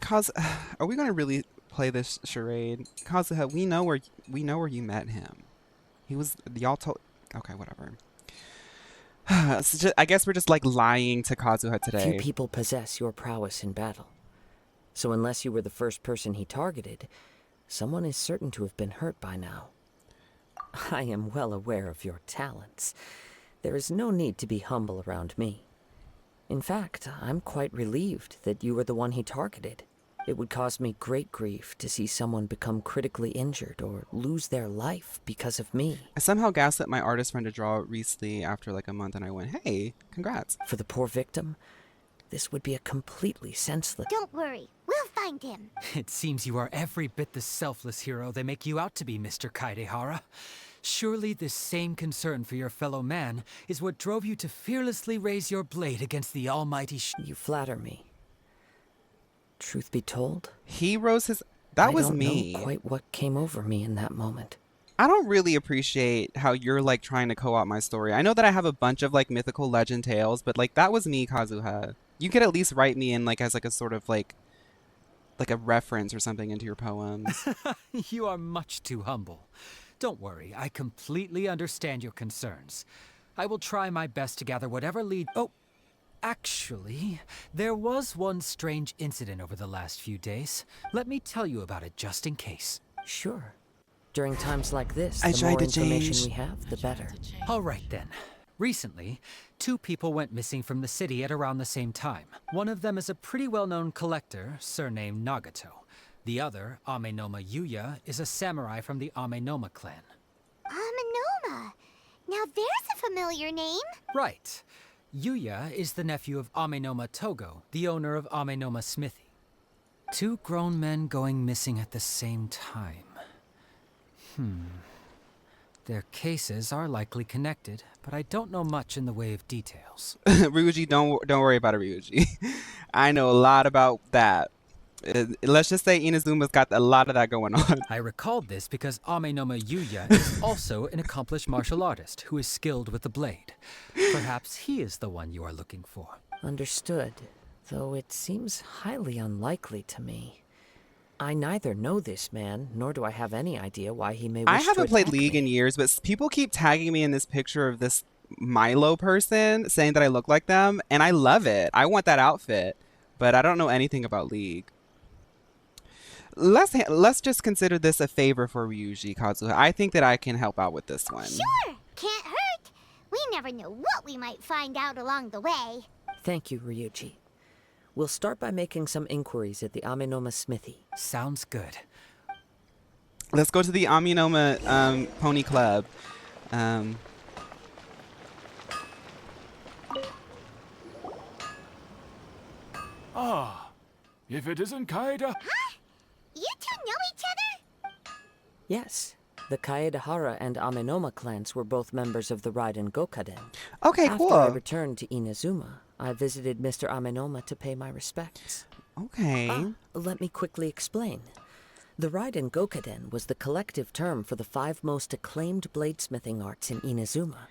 [SPEAKER 1] are we gonna really play this charade? Kazuha, we know where you met him. He was y'all told. Okay, whatever. I guess we're just like lying to Kazuha today.
[SPEAKER 2] Few people possess your prowess in battle. So unless you were the first person he targeted, someone is certain to have been hurt by now. I am well aware of your talents. There is no need to be humble around me. In fact, I'm quite relieved that you were the one he targeted. It would cause me great grief to see someone become critically injured or lose their life because of me.
[SPEAKER 1] I somehow gaslit my artist friend to draw recently after like a month, and I went, "Hey, congrats."
[SPEAKER 2] For the poor victim, this would be a completely senseless...
[SPEAKER 4] Don't worry, we'll find him.
[SPEAKER 8] It seems you are every bit the selfless hero they make you out to be, Mr. Kaedehara. Surely this same concern for your fellow man is what drove you to fearlessly raise your blade against the almighty
[SPEAKER 2] You flatter me. Truth be told,
[SPEAKER 1] He rose his. That was
[SPEAKER 2] I don't
[SPEAKER 1] me.
[SPEAKER 2] know quite what came over me in that moment.
[SPEAKER 1] I don't really appreciate how you're like trying to co-opt my story. I know that I have a bunch of like mythical legend tales, but like that was me, Kazuha. You could at least write me in like as like a sort of like a reference or something into your poems.
[SPEAKER 8] You are much too humble. Don't worry, I completely understand your concerns. I will try my best to gather whatever lead... Oh, actually, there was one strange incident over the last few days. Let me tell you about it just in case.
[SPEAKER 2] Sure. During times like this,
[SPEAKER 1] I
[SPEAKER 2] the
[SPEAKER 1] tried
[SPEAKER 2] more
[SPEAKER 1] to
[SPEAKER 2] information
[SPEAKER 1] change.
[SPEAKER 2] we have, the better.
[SPEAKER 8] All right then. Recently, 2 people went missing from the city at around the same time. One of them is a pretty well-known collector, surnamed Nagato. The other, Amenoma Yuya, is a samurai from the Amenoma clan.
[SPEAKER 4] Amenoma. Now there's a familiar name.
[SPEAKER 8] Right. Yuya is the nephew of Amenoma Togo, the owner of Amenoma Smithy. 2 grown men going missing at the same time. Their cases are likely connected, but I don't know much in the way of details.
[SPEAKER 1] Ryuji, don't worry about it, Ryuji. I know a lot about that. Let's just say Inazuma's got a lot of that going on.
[SPEAKER 8] I recalled this because Amenoma Yuya is also an accomplished martial artist who is skilled with the blade. Perhaps he is the one you are looking for.
[SPEAKER 2] Understood, though it seems highly unlikely to me. I neither know this man, nor do I have any idea why he may wish
[SPEAKER 1] I
[SPEAKER 2] to
[SPEAKER 1] haven't played
[SPEAKER 2] attack
[SPEAKER 1] League
[SPEAKER 2] me.
[SPEAKER 1] in years, but people keep tagging me in this picture of this Milo person saying that I look like them, and I love it. I want that outfit, but I don't know anything about League. Let's just consider this a favor for Ryuji, Kazuha. I think that I can help out with this one.
[SPEAKER 4] Sure, can't hurt. We never know what we might find out along the way.
[SPEAKER 2] Thank you, Ryuji. We'll start by making some inquiries at the Amenoma smithy.
[SPEAKER 8] Sounds good.
[SPEAKER 1] Let's go to the Aminoma Pony Club.
[SPEAKER 5] Ah, if it isn't Kaeda.
[SPEAKER 4] You two know each other?
[SPEAKER 2] Yes, the Kaedahara and Amenoma clans were both members of the Raiden Gokaden.
[SPEAKER 1] Okay,
[SPEAKER 2] After I
[SPEAKER 1] cool.
[SPEAKER 2] returned to Inazuma, I visited Mr. Amenoma to pay my respects.
[SPEAKER 1] Okay.
[SPEAKER 2] Let me quickly explain. The Raiden Gokaden was the collective term for the 5 most acclaimed bladesmithing arts in Inazuma.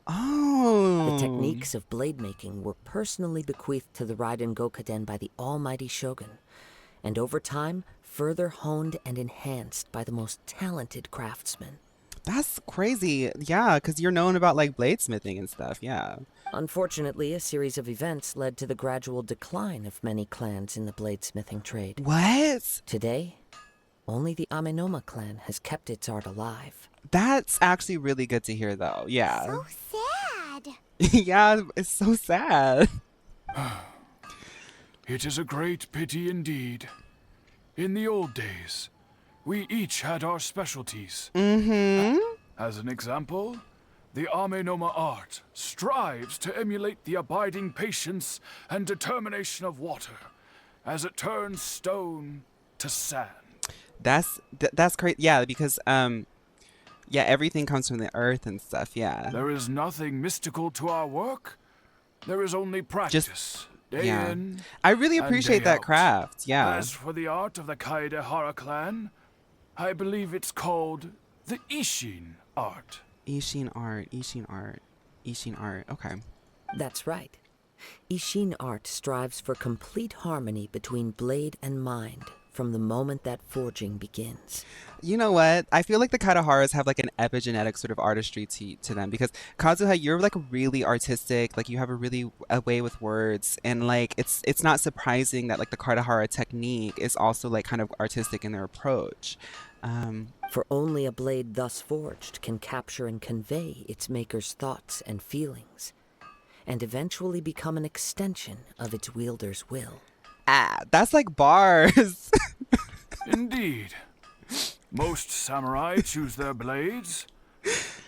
[SPEAKER 1] Oh.
[SPEAKER 2] The techniques of blade making were personally bequeathed to the Raiden Gokaden by the almighty Shogun, and over time, further honed and enhanced by the most talented craftsmen.
[SPEAKER 1] That's crazy. Yeah, because you're known about like bladesmithing and stuff. Yeah.
[SPEAKER 2] Unfortunately, a series of events led to the gradual decline of many clans in the bladesmithing trade.
[SPEAKER 1] What?
[SPEAKER 2] Today, only the Amenoma clan has kept its art alive.
[SPEAKER 1] That's actually really good to hear, though. Yeah.
[SPEAKER 4] So sad.
[SPEAKER 1] Yeah, it's so sad.
[SPEAKER 5] It is a great pity indeed. In the old days, we each had our specialties.
[SPEAKER 1] Mm-hmm.
[SPEAKER 5] As an example, the Amenoma art strives to emulate the abiding patience and determination of water as it turns stone to sand.
[SPEAKER 1] That's great. Yeah, because yeah, everything comes from the earth and stuff. Yeah.
[SPEAKER 5] There is nothing mystical to our work. There is only practice. Day
[SPEAKER 1] Yeah.
[SPEAKER 5] in
[SPEAKER 1] I really
[SPEAKER 5] and
[SPEAKER 1] appreciate
[SPEAKER 5] day
[SPEAKER 1] that
[SPEAKER 5] out.
[SPEAKER 1] craft. Yeah.
[SPEAKER 5] As for the art of the Kaedahara clan, I believe it's called the Ishin art.
[SPEAKER 1] Ishin art. Ishin art. Ishin art. Okay.
[SPEAKER 2] That's right. Ishin art strives for complete harmony between blade and mind from the moment that forging begins.
[SPEAKER 1] You know what? I feel like the Kataharas have like an epigenetic sort of artistry to them because Kazuha, you're like really artistic. Like you have a way with words, and like it's not surprising that like the Katahara technique is also like kind of artistic in their approach.
[SPEAKER 2] For only a blade thus forged can capture and convey its maker's thoughts and feelings, and eventually become an extension of its wielder's will.
[SPEAKER 1] That's like bars.
[SPEAKER 5] Indeed. Most samurai choose their blades,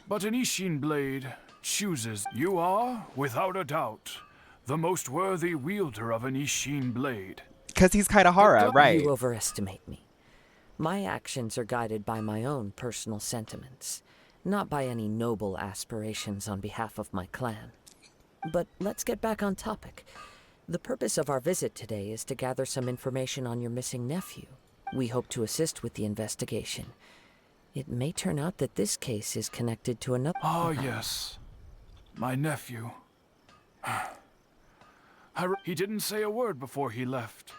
[SPEAKER 5] but an Ishin blade chooses. You are, without a doubt, the most worthy wielder of an Ishin blade.
[SPEAKER 1] Because he's Kaitahara, right?
[SPEAKER 2] You overestimate me. My actions are guided by my own personal sentiments, not by any noble aspirations on behalf of my clan. But let's get back on topic. The purpose of our visit today is to gather some information on your missing nephew. We hope to assist with the investigation. It may turn out that this case is connected to another...
[SPEAKER 5] Ah, yes. My nephew. He didn't say a word before he left,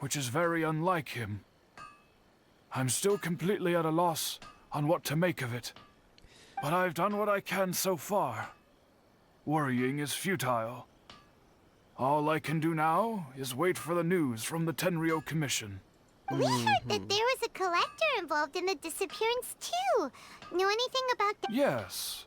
[SPEAKER 5] which is very unlike him. I'm still completely at a loss on what to make of it, but I've done what I can so far. Worrying is futile. All I can do now is wait for the news from the Tenryou Commission.
[SPEAKER 4] We heard that there was a collector involved in the disappearance too. Know anything about that?
[SPEAKER 5] Yes.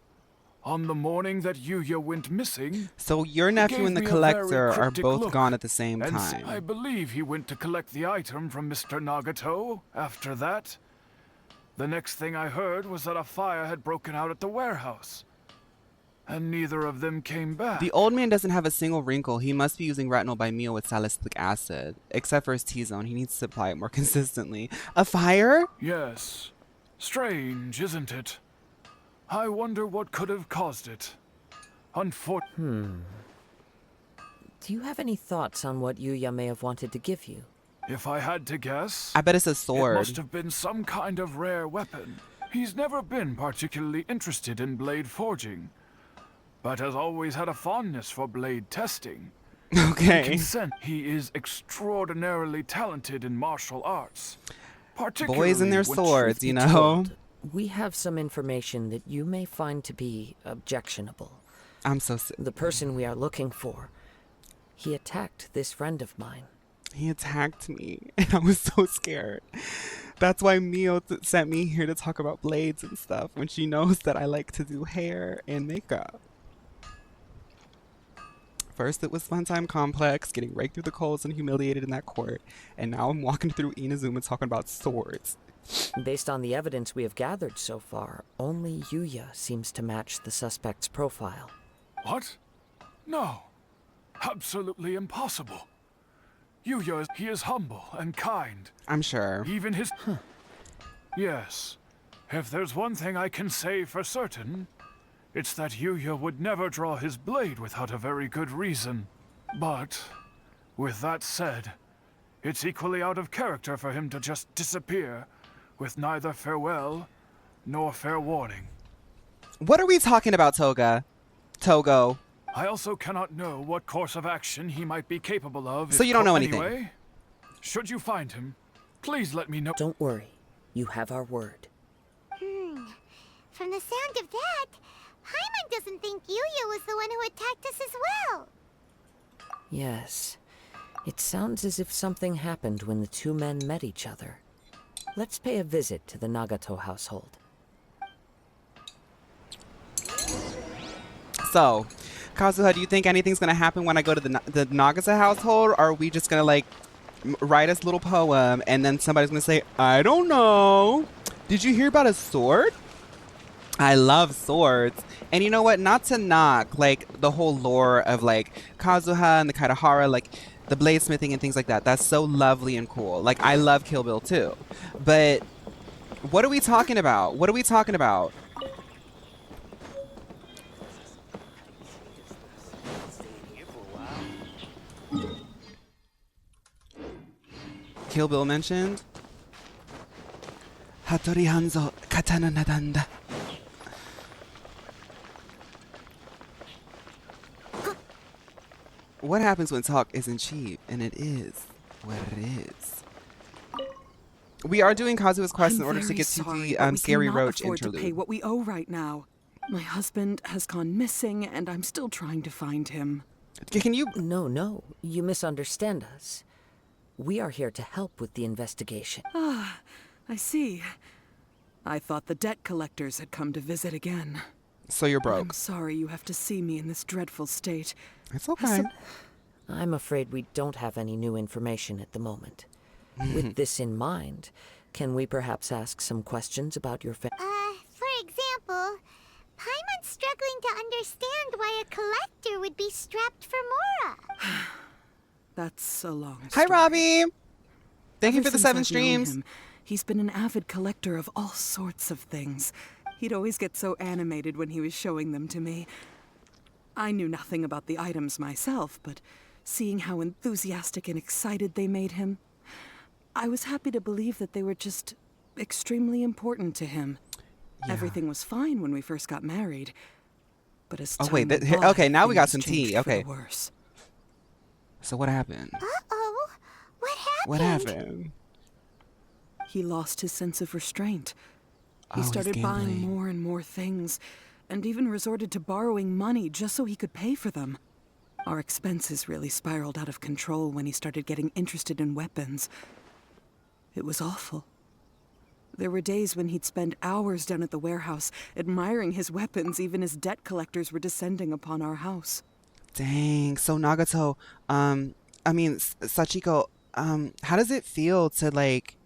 [SPEAKER 5] On the morning that Yuya went missing...
[SPEAKER 1] So your
[SPEAKER 5] he
[SPEAKER 1] nephew
[SPEAKER 5] gave
[SPEAKER 1] and the
[SPEAKER 5] me a
[SPEAKER 1] collector
[SPEAKER 5] very
[SPEAKER 1] are
[SPEAKER 5] cryptic
[SPEAKER 1] both
[SPEAKER 5] look,
[SPEAKER 1] gone at the same
[SPEAKER 5] and
[SPEAKER 1] time.
[SPEAKER 5] I believe he went to collect the item from Mr. Nagato after that. The next thing I heard was that a fire had broken out at the warehouse. And neither of them came back.
[SPEAKER 1] The old man doesn't have a single wrinkle. He must be using retinol by meal with salicylic acid. Except for his T-zone. He needs to supply it more consistently. A fire?
[SPEAKER 5] Yes. Strange, isn't it? I wonder what could have caused it.
[SPEAKER 2] Do you have any thoughts on what Yuya may have wanted to give you?
[SPEAKER 5] If I had to guess,
[SPEAKER 1] I bet it's a
[SPEAKER 5] it
[SPEAKER 1] sword.
[SPEAKER 5] must have been some kind of rare weapon. He's never been particularly interested in blade forging, but has always had a fondness for blade testing. I
[SPEAKER 1] Okay.
[SPEAKER 5] can sense he is extraordinarily talented in martial arts. Particularly
[SPEAKER 1] Boys and their
[SPEAKER 5] when
[SPEAKER 1] swords,
[SPEAKER 2] Truth
[SPEAKER 1] you
[SPEAKER 2] be
[SPEAKER 1] know?
[SPEAKER 2] told, we have some information that you may find to be objectionable.
[SPEAKER 1] I'm so sick.
[SPEAKER 2] The person we are looking for, he attacked this friend of mine.
[SPEAKER 1] He attacked me, and I was so scared. That's why Mio sent me here to talk about blades and stuff, when she knows that I like to do hair and makeup. First it was Funtime Complex, getting raked through the coals and humiliated in that court, and now I'm walking through Inazuma talking about swords.
[SPEAKER 2] Based on the evidence we have gathered so far, only Yuya seems to match the suspect's profile.
[SPEAKER 5] What? No. Absolutely impossible. Yuya, he is humble and kind.
[SPEAKER 1] I'm sure.
[SPEAKER 5] Even his... Yes. If there's one thing I can say for certain, it's that Yuya would never draw his blade without a very good reason. But, with that said, it's equally out of character for him to just disappear, with neither farewell nor fair warning.
[SPEAKER 1] What are we talking about, Togo?
[SPEAKER 5] I also cannot know what course of action he might be capable of.
[SPEAKER 1] So
[SPEAKER 5] if
[SPEAKER 1] you don't know
[SPEAKER 5] caught
[SPEAKER 1] anything?
[SPEAKER 5] Anyway, should you find him, please let me know.
[SPEAKER 2] Don't worry, you have our word.
[SPEAKER 4] From the sound of that, Paimon doesn't think Yuya was the one who attacked us as well.
[SPEAKER 2] Yes, it sounds as if something happened when the two men met each other. Let's pay a visit to the Nagato household.
[SPEAKER 1] So, Kazuha, do you think anything's gonna happen when I go to the Nagata household, or are we just gonna like write us a little poem and then somebody's gonna say, I don't know. Did you hear about a sword? I love swords. And you know what? Not to knock like the whole lore of like Kazuha and the Kaitahara, like the bladesmithing and things like that. That's so lovely and cool. Like I love Kill Bill too. But what are we talking about? What are we talking about? Kill Bill mentioned. Hattori Hanzo Katana Nadanda. What happens when talk isn't cheap? And it is what it is. We are doing Kazuha's quest in order to get to the Scary Roach
[SPEAKER 9] afford to pay
[SPEAKER 1] interlude.
[SPEAKER 9] what we owe right now. My husband has gone missing, and I'm still trying to find him.
[SPEAKER 1] Can you?
[SPEAKER 2] No, you misunderstand us. We are here to help with the investigation.
[SPEAKER 9] Ah, I see. I thought the debt collectors had come to visit again.
[SPEAKER 1] So you're
[SPEAKER 9] I'm
[SPEAKER 1] broke.
[SPEAKER 9] sorry you have to see me in this dreadful state.
[SPEAKER 1] It's okay.
[SPEAKER 2] I'm afraid we don't have any new information at the moment. With this in mind, can we perhaps ask some questions about your
[SPEAKER 4] For example, Paimon's struggling to understand why a collector would be strapped for Mora.
[SPEAKER 9] That's a long
[SPEAKER 1] Hi,
[SPEAKER 9] story.
[SPEAKER 1] Robbie. Thank you
[SPEAKER 9] Ever
[SPEAKER 1] for the
[SPEAKER 9] since
[SPEAKER 1] 7
[SPEAKER 9] I've known
[SPEAKER 1] streams.
[SPEAKER 9] him, he's been an avid collector of all sorts of things. He'd always get so animated when he was showing them to me. I knew nothing about the items myself, but seeing how enthusiastic and excited they made him, I was happy to believe that they were just extremely important to him.
[SPEAKER 1] Yeah.
[SPEAKER 9] Everything was fine when we first got married, but as time
[SPEAKER 1] Oh, wait,
[SPEAKER 9] went by,
[SPEAKER 1] okay, now we got
[SPEAKER 9] things
[SPEAKER 1] some tea,
[SPEAKER 9] changed for the
[SPEAKER 1] okay.
[SPEAKER 9] worse.
[SPEAKER 1] So what happened?
[SPEAKER 4] Uh-oh. What happened?
[SPEAKER 1] What happened?
[SPEAKER 9] He lost his sense of restraint.
[SPEAKER 1] Oh,
[SPEAKER 9] He
[SPEAKER 1] he's
[SPEAKER 9] started buying
[SPEAKER 1] gambling.
[SPEAKER 9] more and more things, and even resorted to borrowing money just so he could pay for them. Our expenses really spiraled out of control when he started getting interested in weapons. It was awful. There were days when he'd spend hours down at the warehouse, admiring his weapons even as debt collectors were descending upon our house.
[SPEAKER 1] Dang. So Nagato, Sachiko, how does it feel to like,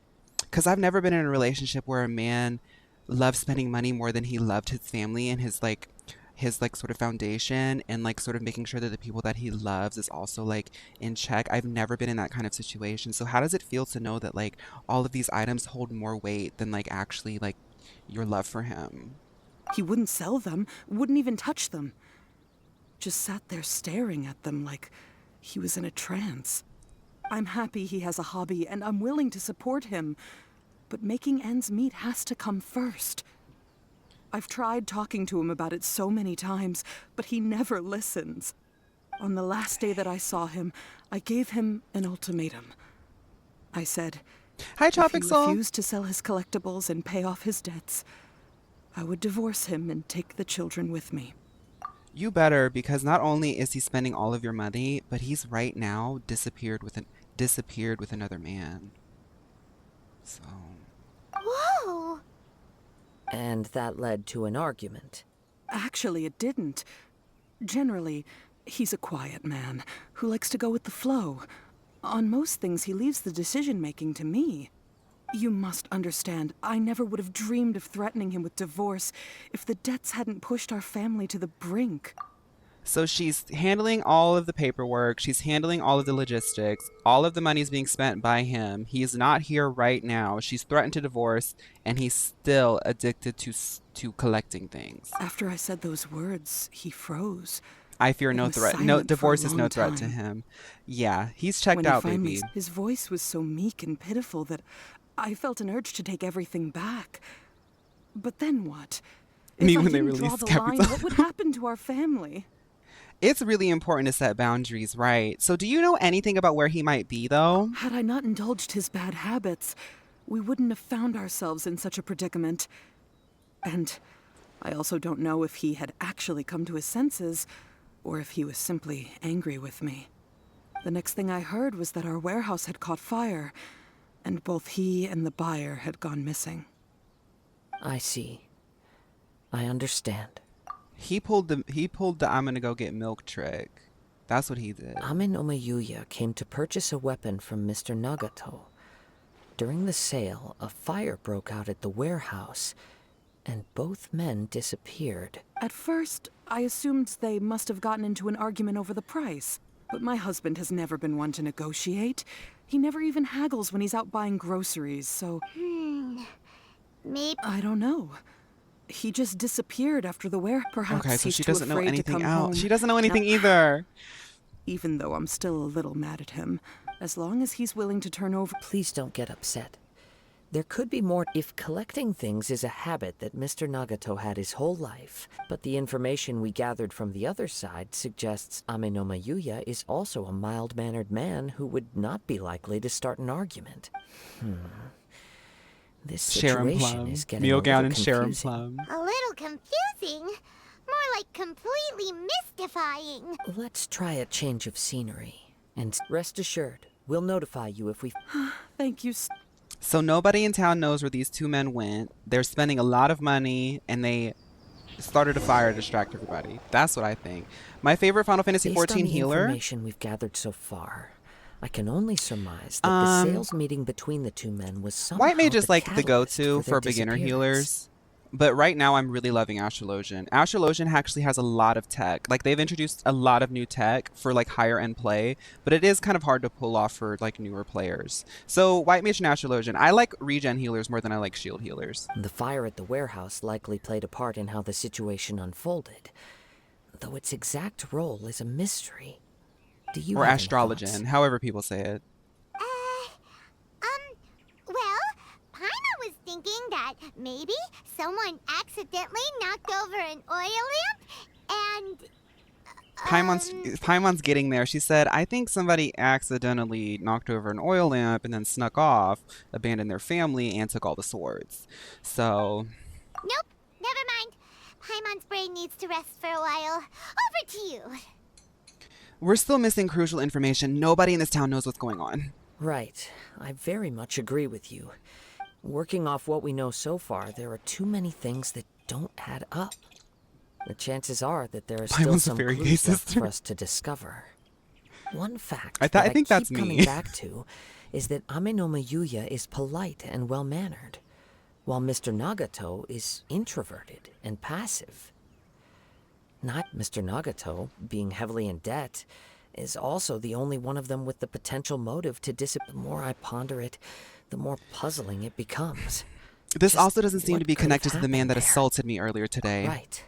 [SPEAKER 1] because I've never been in a relationship where a man loved spending money more than he loved his family and his sort of foundation, and like sort of making sure that the people that he loves is also like in check. I've never been in that kind of situation. So how does it feel to know that like all of these items hold more weight than like actually like your love for him?
[SPEAKER 9] He wouldn't sell them, wouldn't even touch them. Just sat there staring at them like he was in a trance. I'm happy he has a hobby, and I'm willing to support him. But making ends meet has to come first. I've tried talking to him about it so many times, but he never listens. On the last day that I saw him, I gave him an ultimatum. I said,
[SPEAKER 1] Hi,
[SPEAKER 9] if
[SPEAKER 1] Tropic
[SPEAKER 9] he
[SPEAKER 1] Soul.
[SPEAKER 9] refused to sell his collectibles and pay off his debts, I would divorce him and take the children with me.
[SPEAKER 1] You better, because not only is he spending all of your money, but he's right now disappeared with another man. So.
[SPEAKER 4] Whoa!
[SPEAKER 2] And that led to an argument.
[SPEAKER 9] Actually, it didn't. Generally, he's a quiet man who likes to go with the flow. On most things, he leaves the decision-making to me. You must understand, I never would have dreamed of threatening him with divorce if the debts hadn't pushed our family to the brink.
[SPEAKER 1] So she's handling all of the paperwork. She's handling all of the logistics. All of the money's being spent by him. He's not here right now. She's threatened to divorce, and he's still addicted to collecting things.
[SPEAKER 9] After I said those words, he froze.
[SPEAKER 1] I fear
[SPEAKER 9] and
[SPEAKER 1] no
[SPEAKER 9] was
[SPEAKER 1] threat.
[SPEAKER 9] silent
[SPEAKER 1] No
[SPEAKER 9] for a
[SPEAKER 1] divorce is no
[SPEAKER 9] long
[SPEAKER 1] threat to
[SPEAKER 9] time.
[SPEAKER 1] him. Yeah, he's checked
[SPEAKER 9] When
[SPEAKER 1] out,
[SPEAKER 9] he finally,
[SPEAKER 1] baby.
[SPEAKER 9] his voice was so meek and pitiful that I felt an urge to take everything back. But then what?
[SPEAKER 1] Me
[SPEAKER 9] If I
[SPEAKER 1] when they
[SPEAKER 9] didn't draw
[SPEAKER 1] released
[SPEAKER 9] the line,
[SPEAKER 1] Capricorn.
[SPEAKER 9] what would happen to our family?
[SPEAKER 1] It's really important to set boundaries, right? So do you know anything about where he might be, though?
[SPEAKER 9] Had I not indulged his bad habits, we wouldn't have found ourselves in such a predicament. And I also don't know if he had actually come to his senses, or if he was simply angry with me. The next thing I heard was that our warehouse had caught fire, and both he and the buyer had gone missing.
[SPEAKER 2] I see. I understand.
[SPEAKER 1] He pulled the I'm gonna go get milk trick. That's what he did.
[SPEAKER 2] Ame no Mayuya came to purchase a weapon from Mr. Nagato. During the sale, a fire broke out at the warehouse, and both men disappeared.
[SPEAKER 9] At first, I assumed they must have gotten into an argument over the price. But my husband has never been one to negotiate. He never even haggles when he's out buying groceries, so
[SPEAKER 4] Maybe.
[SPEAKER 9] I don't know. He just disappeared after the wear. Perhaps
[SPEAKER 1] Okay, so
[SPEAKER 9] he's
[SPEAKER 1] she
[SPEAKER 9] too
[SPEAKER 1] doesn't know
[SPEAKER 9] afraid to
[SPEAKER 1] anything
[SPEAKER 9] come
[SPEAKER 1] else.
[SPEAKER 9] home.
[SPEAKER 1] She doesn't know anything
[SPEAKER 9] Now,
[SPEAKER 1] either.
[SPEAKER 9] even though I'm still a little mad at him, as long as he's willing to turn over.
[SPEAKER 2] Please don't get upset. There could be more if collecting things is a habit that Mr. Nagato had his whole life, but the information we gathered from the other side suggests Ame no Mayuya is also a mild-mannered man who would not be likely to start an argument. This
[SPEAKER 1] Sharon
[SPEAKER 2] situation
[SPEAKER 1] Plum.
[SPEAKER 2] is getting
[SPEAKER 1] Meal
[SPEAKER 2] a
[SPEAKER 1] gown
[SPEAKER 2] little
[SPEAKER 1] and Sharon
[SPEAKER 2] confusing.
[SPEAKER 1] Plum.
[SPEAKER 4] A little confusing. More like completely mystifying.
[SPEAKER 2] Let's try a change of scenery, and rest assured, we'll notify you if we...
[SPEAKER 9] Thank you.
[SPEAKER 1] So nobody in town knows where these two men went. They're spending a lot of money, and they started a fire to distract everybody. That's what I think. My favorite Final Fantasy
[SPEAKER 2] Based on
[SPEAKER 1] XIV
[SPEAKER 2] the
[SPEAKER 1] healer.
[SPEAKER 2] information we've gathered so far, I can only surmise that the sales meeting between the two men was somehow
[SPEAKER 1] White Mage is
[SPEAKER 2] the
[SPEAKER 1] like the
[SPEAKER 2] catalyst
[SPEAKER 1] go-to
[SPEAKER 2] for
[SPEAKER 1] for
[SPEAKER 2] their
[SPEAKER 1] beginner
[SPEAKER 2] disappearance.
[SPEAKER 1] healers. But right now, I'm really loving Astrologian. Astrologian actually has a lot of tech. Like, they've introduced a lot of new tech for, like, higher-end play. But it is kind of hard to pull off for, like, newer players. So, White Mage and Astrologian. I like regen healers more than I like shield healers.
[SPEAKER 2] The fire at the warehouse likely played a part in how the situation unfolded, though its exact role is a mystery. Do you
[SPEAKER 1] Or
[SPEAKER 2] have any
[SPEAKER 1] Astrologian,
[SPEAKER 2] thoughts?
[SPEAKER 1] however people say it.
[SPEAKER 4] Well, Paima was thinking that maybe someone accidentally knocked over an oil lamp and...
[SPEAKER 1] Paimon's getting there. She said, I think somebody accidentally knocked over an oil lamp and then snuck off, abandoned their family, and took all the swords. So...
[SPEAKER 4] Nope, never mind. Paimon's brain needs to rest for a while. Over to you.
[SPEAKER 1] We're still missing crucial information. Nobody in this town knows what's going on.
[SPEAKER 2] Right. I very much agree with you. Working off what we know so far, there are too many things that don't add up. The chances are that there are still
[SPEAKER 1] Paimon's a
[SPEAKER 2] some
[SPEAKER 1] fairy gay
[SPEAKER 2] clues left
[SPEAKER 1] sister.
[SPEAKER 2] for us to discover. One fact
[SPEAKER 1] I
[SPEAKER 2] that I
[SPEAKER 1] think
[SPEAKER 2] keep
[SPEAKER 1] that's
[SPEAKER 2] coming
[SPEAKER 1] me.
[SPEAKER 2] back to is that Ame no Mayuya is polite and well-mannered, while Mr. Nagato is introverted and passive. Not Mr. Nagato, being heavily in debt, is also the only one of them with the potential motive to disappear. The more I ponder it, the more puzzling it becomes.
[SPEAKER 1] This
[SPEAKER 2] Just
[SPEAKER 1] also doesn't seem
[SPEAKER 2] what
[SPEAKER 1] to be
[SPEAKER 2] could have
[SPEAKER 1] connected to the man that
[SPEAKER 2] happened there?
[SPEAKER 1] assaulted me earlier today.
[SPEAKER 2] Right.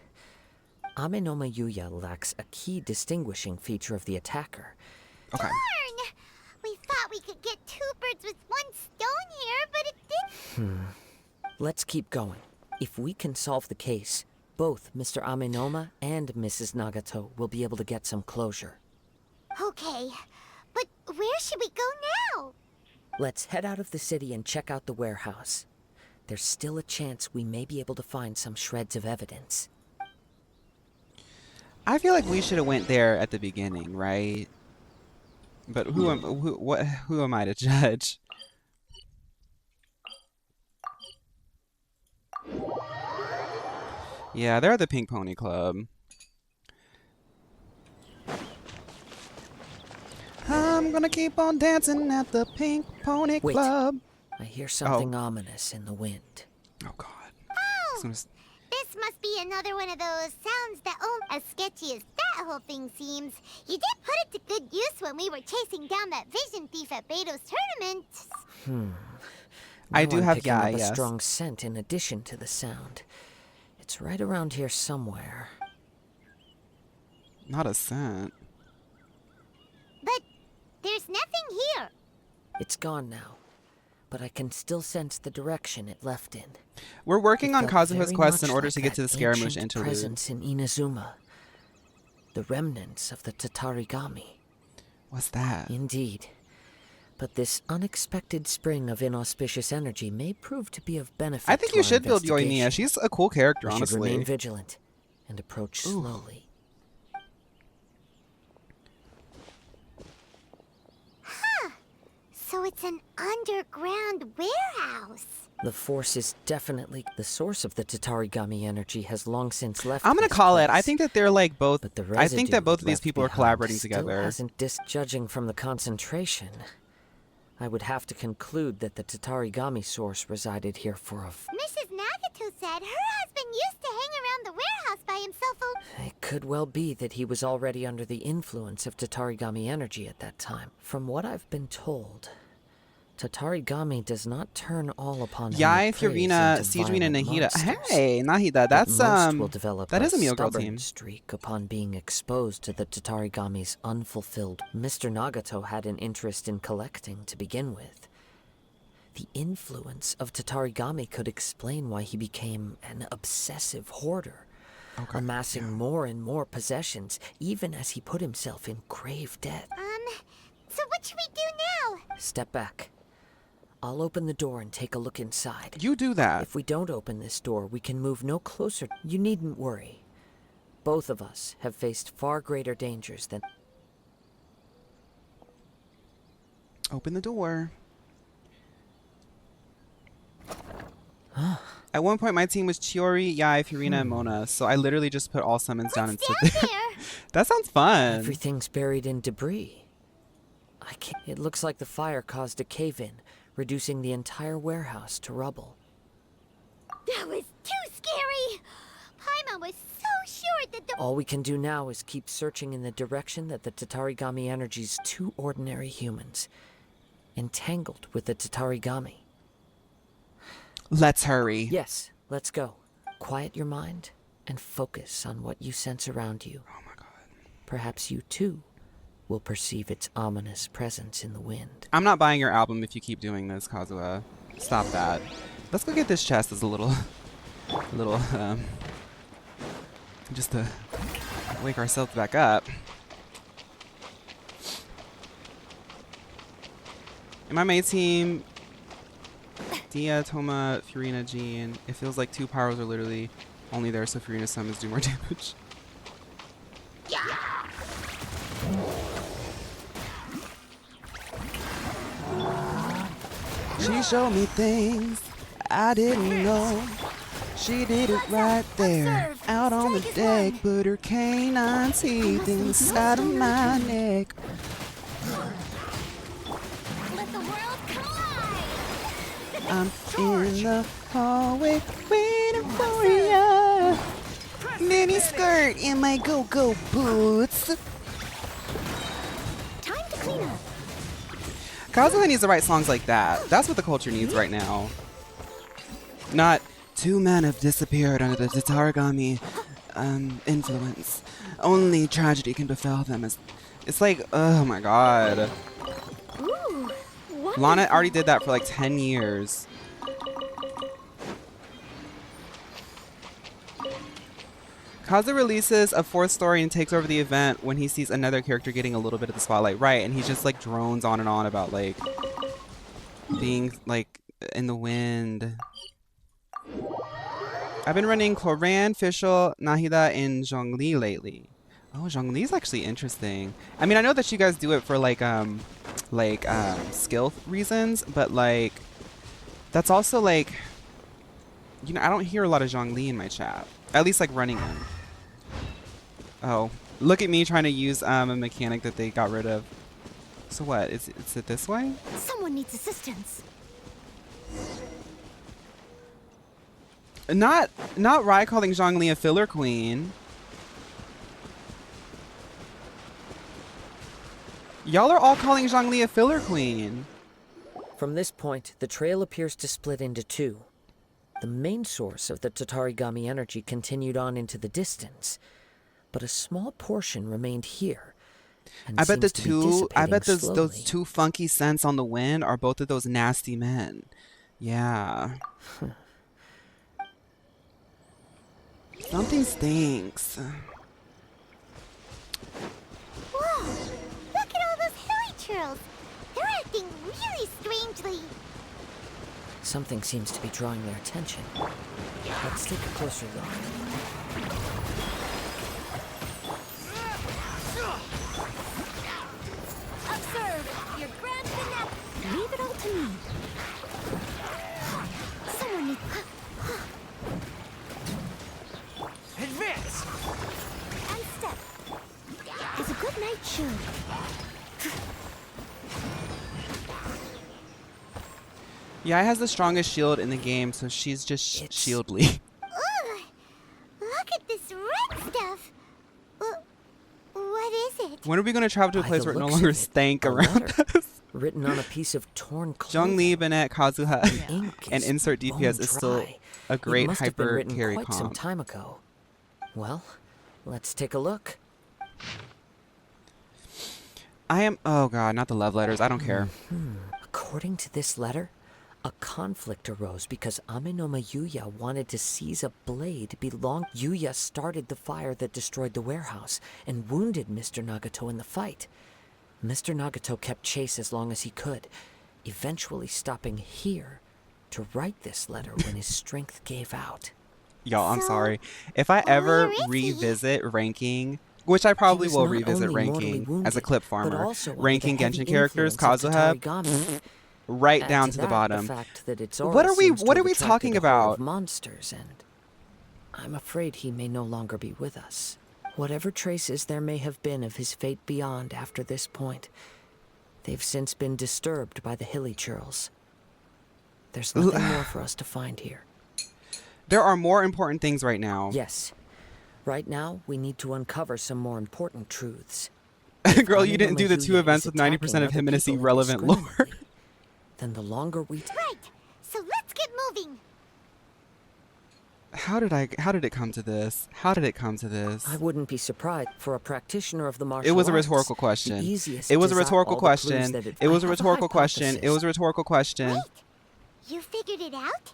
[SPEAKER 2] Ame no Mayuya lacks a key distinguishing feature of the attacker.
[SPEAKER 1] Okay.
[SPEAKER 4] Darn! We thought we
[SPEAKER 2] Let's keep going. If we can solve the case, both Mr. Amenoma and Mrs. Nagato will be able to get some closure.
[SPEAKER 4] Okay, but where should we go now?
[SPEAKER 2] Let's head out of the city and check out the warehouse. There's still a chance we may be able to find some shreds of evidence.
[SPEAKER 1] I feel like we should have went there at the beginning, right? But who am I to judge? Yeah, they're the Pink Pony Club. I'm gonna keep on dancing at the Pink Pony
[SPEAKER 2] Wait.
[SPEAKER 1] Club.
[SPEAKER 2] I hear something ominous in the wind.
[SPEAKER 1] Oh God.
[SPEAKER 4] Oh, this must be another one of those sounds that as sketchy as that whole thing seems. You did put it to good use when we were chasing down that vision thief at Beto's tournament.
[SPEAKER 1] I
[SPEAKER 2] Now
[SPEAKER 1] do
[SPEAKER 2] I'm
[SPEAKER 1] have
[SPEAKER 2] picking up a
[SPEAKER 1] yes.
[SPEAKER 2] strong scent in addition to the sound. It's right around here somewhere.
[SPEAKER 1] Not a scent.
[SPEAKER 4] But there's nothing here.
[SPEAKER 2] It's gone now, but I can still sense the direction it left in.
[SPEAKER 1] We're working
[SPEAKER 2] It
[SPEAKER 1] on
[SPEAKER 2] felt
[SPEAKER 1] Kazuha's
[SPEAKER 2] very
[SPEAKER 1] quest in
[SPEAKER 2] much
[SPEAKER 1] order
[SPEAKER 2] like
[SPEAKER 1] to get to the
[SPEAKER 2] that
[SPEAKER 1] Scaramouche
[SPEAKER 2] ancient
[SPEAKER 1] interlude.
[SPEAKER 2] presence in Inazuma. The remnants of the Tatarigami.
[SPEAKER 1] What's that?
[SPEAKER 2] Indeed. But this unexpected spring of inauspicious energy may prove to be of benefit.
[SPEAKER 1] I think
[SPEAKER 2] to
[SPEAKER 1] you
[SPEAKER 2] our
[SPEAKER 1] should build Yoimiya.
[SPEAKER 2] investigation.
[SPEAKER 1] She's a cool character,
[SPEAKER 2] We should remain
[SPEAKER 1] honestly.
[SPEAKER 2] vigilant and approach slowly.
[SPEAKER 4] So it's an underground warehouse.
[SPEAKER 2] The force is definitely the source of the Tatarigami energy has long since left.
[SPEAKER 1] I'm gonna
[SPEAKER 2] this
[SPEAKER 1] call it. I
[SPEAKER 2] place.
[SPEAKER 1] think that they're like both.
[SPEAKER 2] But the
[SPEAKER 1] I think that
[SPEAKER 2] residue
[SPEAKER 1] both of these
[SPEAKER 2] left
[SPEAKER 1] people are
[SPEAKER 2] behind
[SPEAKER 1] collaborating
[SPEAKER 2] still
[SPEAKER 1] together.
[SPEAKER 2] Hasn't judging from the concentration, I would have to conclude that the Tatarigami source resided here for a.
[SPEAKER 4] Mrs. Nagato said her husband used to hang around the warehouse by himself.
[SPEAKER 2] It could well be that he was already under the influence of Tatarigami energy at that time. From what I've been told, Tatarigami does not turn all upon him.
[SPEAKER 1] Yai, Furina, Sejuin, and Nahida. Hey, Nahida, that's
[SPEAKER 2] will develop
[SPEAKER 1] that is a Meal Girl
[SPEAKER 2] stubborn
[SPEAKER 1] team.
[SPEAKER 2] streak upon being exposed to the Tatarigami's unfulfilled. Mr. Nagato had an interest in collecting to begin with. The influence of Tatarigami could explain why he became an obsessive hoarder, amassing more and more possessions, even as he put himself in grave debt.
[SPEAKER 4] So what should we do now?
[SPEAKER 2] Step back. I'll open the door and take a look inside.
[SPEAKER 1] You do that.
[SPEAKER 2] If we don't open this door, we can move no closer. You needn't worry. Both of us have faced far greater dangers than...
[SPEAKER 1] Open the door. At one point, my team was Chiori, Yai, Furina, and Mona, so I literally just put all summons down and stood there. That sounds fun.
[SPEAKER 2] Everything's buried in debris. I can't... It looks like the fire caused a cave-in, reducing the entire warehouse to rubble.
[SPEAKER 4] That was too scary. Paimon was so sure that the...
[SPEAKER 2] All we can do now is keep searching in the direction that the Tatarigami energy's two ordinary humans, entangled with the Tatarigami.
[SPEAKER 1] Let's hurry.
[SPEAKER 2] Yes, let's go. Quiet your mind and focus on what you sense around you.
[SPEAKER 1] Oh my God.
[SPEAKER 2] Perhaps you too will perceive its ominous presence in the wind.
[SPEAKER 1] I'm not buying your album if you keep doing this, Kazuha. Stop that. Let's go get this chest as a little, just to wake ourselves back up. In my main team, Dia, Toma, Furina, Jean. It feels like two powers are literally only there so Furina's summons do more damage. She showed me things I didn't know. She did it right there, out on the deck. Put her canine teeth inside of my neck.
[SPEAKER 4] Let the world collide.
[SPEAKER 1] I'm in the hallway waiting for ya. Mini skirt in my go-go boots.
[SPEAKER 4] Time to clean up.
[SPEAKER 1] Kazuha needs to write songs like that. That's what the culture needs right now. Not two men have disappeared under the Tatarigami influence. Only tragedy can befell them. It's like, oh my god.
[SPEAKER 4] Ooh, what
[SPEAKER 1] Lana already did that for like 10 years. Kazuha releases a fourth story and takes over the event when he sees another character getting a little bit of the spotlight. Right, and he just like drones on and on about like being like in the wind. I've been running Cloran, Fischl, Nahida, and Zhongli lately. Oh, Zhongli's actually interesting. I mean, I know that you guys do it for like skill reasons, but like that's also like, you know, I don't hear a lot of Zhongli in my chat. At least like running in. Oh, look at me trying to use a mechanic that they got rid of. So what? Is it this way?
[SPEAKER 4] Someone needs assistance.
[SPEAKER 1] Not Rai calling Zhongli a filler queen. Y'all are all calling Zhongli a filler queen.
[SPEAKER 2] From this point, the trail appears to split into two. The main source of the Tatarigami energy continued on into the distance, but a small portion remained here. And
[SPEAKER 1] I bet
[SPEAKER 2] seems to be dissipating
[SPEAKER 1] those
[SPEAKER 2] slowly.
[SPEAKER 1] two funky scents on the wind are both of those nasty men. Yeah. Something stinks.
[SPEAKER 4] Whoa! Look at all those hilly churls. They're acting really strangely.
[SPEAKER 2] Something seems to be drawing their attention. Let's take a closer look.
[SPEAKER 4] Observe your grand finale. Leave it all to me. Someone needs...
[SPEAKER 10] Advance!
[SPEAKER 4] And step. As a good knight should.
[SPEAKER 1] Yeah, it has the strongest shield in the game, so she's just shieldly.
[SPEAKER 4] Ugh! Look at this red stuff. What is it?
[SPEAKER 1] When are we going to travel to a
[SPEAKER 2] By
[SPEAKER 1] place
[SPEAKER 2] the
[SPEAKER 1] where it no
[SPEAKER 2] looks
[SPEAKER 1] longer
[SPEAKER 2] of it,
[SPEAKER 1] stank
[SPEAKER 2] a
[SPEAKER 1] around
[SPEAKER 2] letter
[SPEAKER 1] us?
[SPEAKER 2] written on a piece of torn clothing.
[SPEAKER 1] Zhongli, Bennett, Kazuha,
[SPEAKER 2] The ink
[SPEAKER 1] and
[SPEAKER 2] is
[SPEAKER 1] insert DPS
[SPEAKER 2] bone
[SPEAKER 1] is still
[SPEAKER 2] dry.
[SPEAKER 1] a great
[SPEAKER 2] It must have been
[SPEAKER 1] hyper
[SPEAKER 2] written
[SPEAKER 1] carry
[SPEAKER 2] quite some
[SPEAKER 1] comp.
[SPEAKER 2] time ago. Well, let's take a look.
[SPEAKER 1] Oh god, not the love letters. I don't care.
[SPEAKER 2] According to this letter, a conflict arose because Amenoma Yuya wanted to seize a blade belonging. Yuya started the fire that destroyed the warehouse and wounded Mr. Nagato in the fight. Mr. Nagato kept chase as long as he could, eventually stopping here to write this letter when his strength gave out.
[SPEAKER 1] Y'all, I'm
[SPEAKER 4] So,
[SPEAKER 1] sorry. If I ever
[SPEAKER 4] where is he?
[SPEAKER 1] revisit ranking, which I probably
[SPEAKER 2] He was
[SPEAKER 1] will
[SPEAKER 2] not
[SPEAKER 1] revisit
[SPEAKER 2] only mortally
[SPEAKER 1] ranking as a
[SPEAKER 2] wounded,
[SPEAKER 1] clip
[SPEAKER 2] but
[SPEAKER 1] farmer,
[SPEAKER 2] also under
[SPEAKER 1] ranking
[SPEAKER 2] the heavy
[SPEAKER 1] Genshin characters,
[SPEAKER 2] influence of
[SPEAKER 1] Kazuha,
[SPEAKER 2] Tatarigami.
[SPEAKER 1] right
[SPEAKER 2] Add
[SPEAKER 1] down to the
[SPEAKER 2] that
[SPEAKER 1] bottom.
[SPEAKER 2] fact that its
[SPEAKER 1] What
[SPEAKER 2] aura
[SPEAKER 1] are we-
[SPEAKER 2] seems to
[SPEAKER 1] what are
[SPEAKER 2] have
[SPEAKER 1] we
[SPEAKER 2] attracted
[SPEAKER 1] talking
[SPEAKER 2] a horde
[SPEAKER 1] about?
[SPEAKER 2] of monsters, and I'm afraid he may no longer be with us. Whatever traces there may have been of his fate beyond after this point, they've since been disturbed by the hilly churls. There's nothing more for us to find here.
[SPEAKER 1] There are more important things right now.
[SPEAKER 2] Yes. Right now, we need to uncover some more important truths.
[SPEAKER 1] Girl, you didn't do the two
[SPEAKER 2] Amenoma
[SPEAKER 1] events
[SPEAKER 2] Yuya
[SPEAKER 1] with 90%
[SPEAKER 2] is
[SPEAKER 1] of
[SPEAKER 2] attacking other
[SPEAKER 1] Himminessy
[SPEAKER 2] people
[SPEAKER 1] relevant lore.
[SPEAKER 2] indiscriminately, then the longer we...
[SPEAKER 4] Right. So let's get moving.
[SPEAKER 1] How did it come to this? How did it come to this?
[SPEAKER 2] I wouldn't be surprised for a practitioner of the martial
[SPEAKER 1] It was a
[SPEAKER 2] arts.
[SPEAKER 1] rhetorical
[SPEAKER 2] The
[SPEAKER 1] question.
[SPEAKER 2] easiest
[SPEAKER 1] It was a
[SPEAKER 2] is out
[SPEAKER 1] rhetorical
[SPEAKER 2] all the clues
[SPEAKER 1] question.
[SPEAKER 2] that
[SPEAKER 1] It was a
[SPEAKER 2] I have
[SPEAKER 1] rhetorical question. It
[SPEAKER 2] hypothesis.
[SPEAKER 1] was a rhetorical question.
[SPEAKER 4] Wait. You figured it out?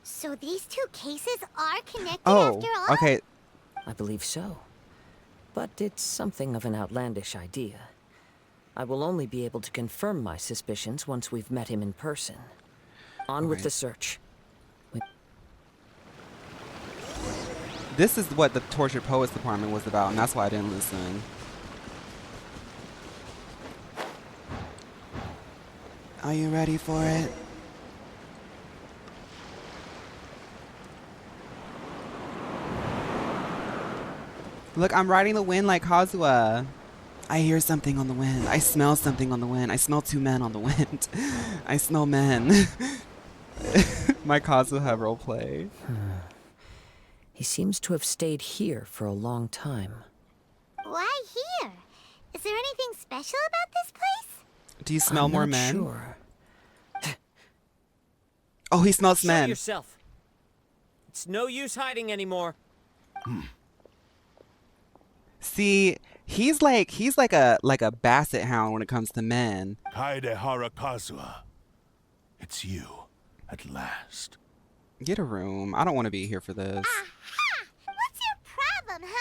[SPEAKER 4] So these two cases are connected
[SPEAKER 1] Oh,
[SPEAKER 4] after all?
[SPEAKER 1] okay.
[SPEAKER 2] I believe so. But it's something of an outlandish idea. I will only be able to confirm my suspicions once we've met him in person. On with
[SPEAKER 1] Alright.
[SPEAKER 2] the search.
[SPEAKER 1] This is what the Tortured Poets Department was about, and that's why I didn't listen. Are you ready for it? Look, I'm riding the wind like Kazuha. I hear something on the wind. I smell something on the wind. I smell two men on the wind. I smell men. My Kazuha roleplay.
[SPEAKER 2] He seems to have stayed here for a long time.
[SPEAKER 4] Why here? Is there anything special about this place?
[SPEAKER 1] Do you smell
[SPEAKER 2] I'm
[SPEAKER 1] more
[SPEAKER 2] not
[SPEAKER 1] men?
[SPEAKER 2] Sure.
[SPEAKER 1] Oh, he smells
[SPEAKER 10] Show
[SPEAKER 1] men.
[SPEAKER 10] yourself. It's no use hiding anymore.
[SPEAKER 1] See, he's like a basset hound when it comes to men.
[SPEAKER 11] Kaedehara Kazuha. It's you, at last.
[SPEAKER 1] Get a room. I don't want to be here for this.
[SPEAKER 4] Aha! What's your problem, huh?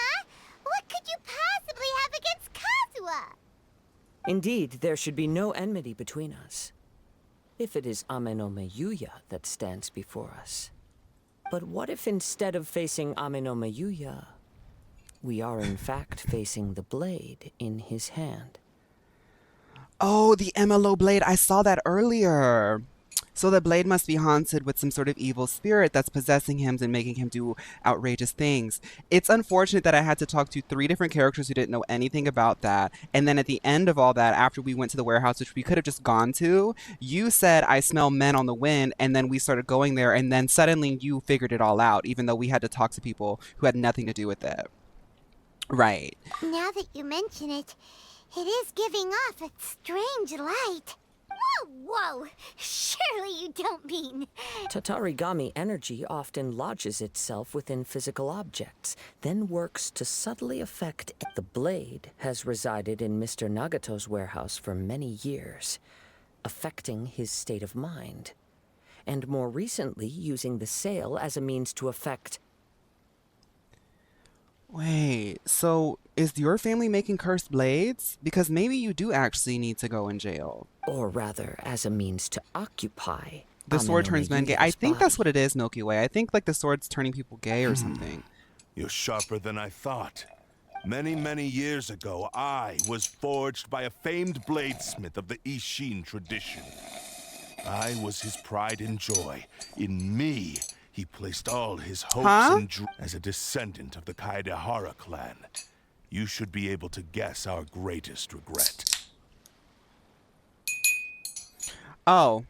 [SPEAKER 4] Kazuha.
[SPEAKER 2] Indeed, there should be no enmity between us. If it is Ame no Miyuya that stands before us. But what if instead of facing Ame no Miyuya, we are in fact facing the blade in his hand?
[SPEAKER 1] Oh, the MLO blade. I saw that earlier. So the blade must be haunted with some sort of evil spirit that's possessing him and making him do outrageous things. It's unfortunate that I had to talk to 3 different characters who didn't know anything about that. And then at the end of all that, after we went to the warehouse, which we could have just gone to, you said, I smell men on the wind. And then we started going there. And then suddenly you figured it all out, even though we had to talk to people who had nothing to do with it. Right.
[SPEAKER 4] Now that you mention it, it is giving off a strange light. Whoa! Surely you don't mean...
[SPEAKER 2] Tatarigami energy often lodges itself within physical objects, then works to subtly affect... The blade has resided in Mr. Nagato's warehouse for many years, affecting his state of mind, and more recently using the sale as a means to affect...
[SPEAKER 1] Wait, so is your family making cursed blades? Because maybe you do actually need to go in jail.
[SPEAKER 2] Or rather, as a means to occupy...
[SPEAKER 1] The sword
[SPEAKER 2] Ame no
[SPEAKER 1] turns men gay. I
[SPEAKER 2] Miyuya's
[SPEAKER 1] think that's
[SPEAKER 2] body.
[SPEAKER 1] what it is, Milky Way. I think like the sword's turning people gay or something.
[SPEAKER 11] You're sharper than I thought. Many, many years ago, I was forged by a famed bladesmith of the Ishin tradition. I was his pride and joy. In me, he placed all his hopes and dreams. As a descendant of the Kaidehara clan, you should be able to guess our greatest regret.
[SPEAKER 1] Oh.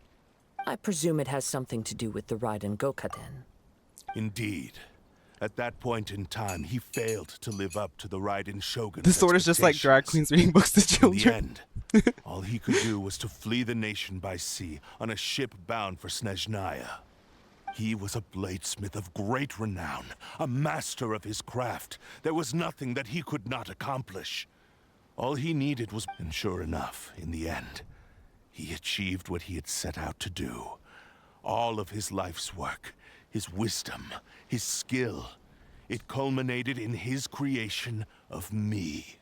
[SPEAKER 2] I presume it has something to do with the Raiden Gokaden.
[SPEAKER 11] Indeed. At that point in time, he failed to live up to the Raiden Shogun's
[SPEAKER 1] The sword is just like drag queens reading books to children.
[SPEAKER 11] In the end, all he could do was to flee the nation by sea on a ship bound for Snezhnaya. He was a bladesmith of great renown, a master of his craft. There was nothing that he could not accomplish. All he needed was... And sure enough, in the end, he achieved what he had set out to do. All of his life's work, his wisdom, his skill, it culminated in his creation of me.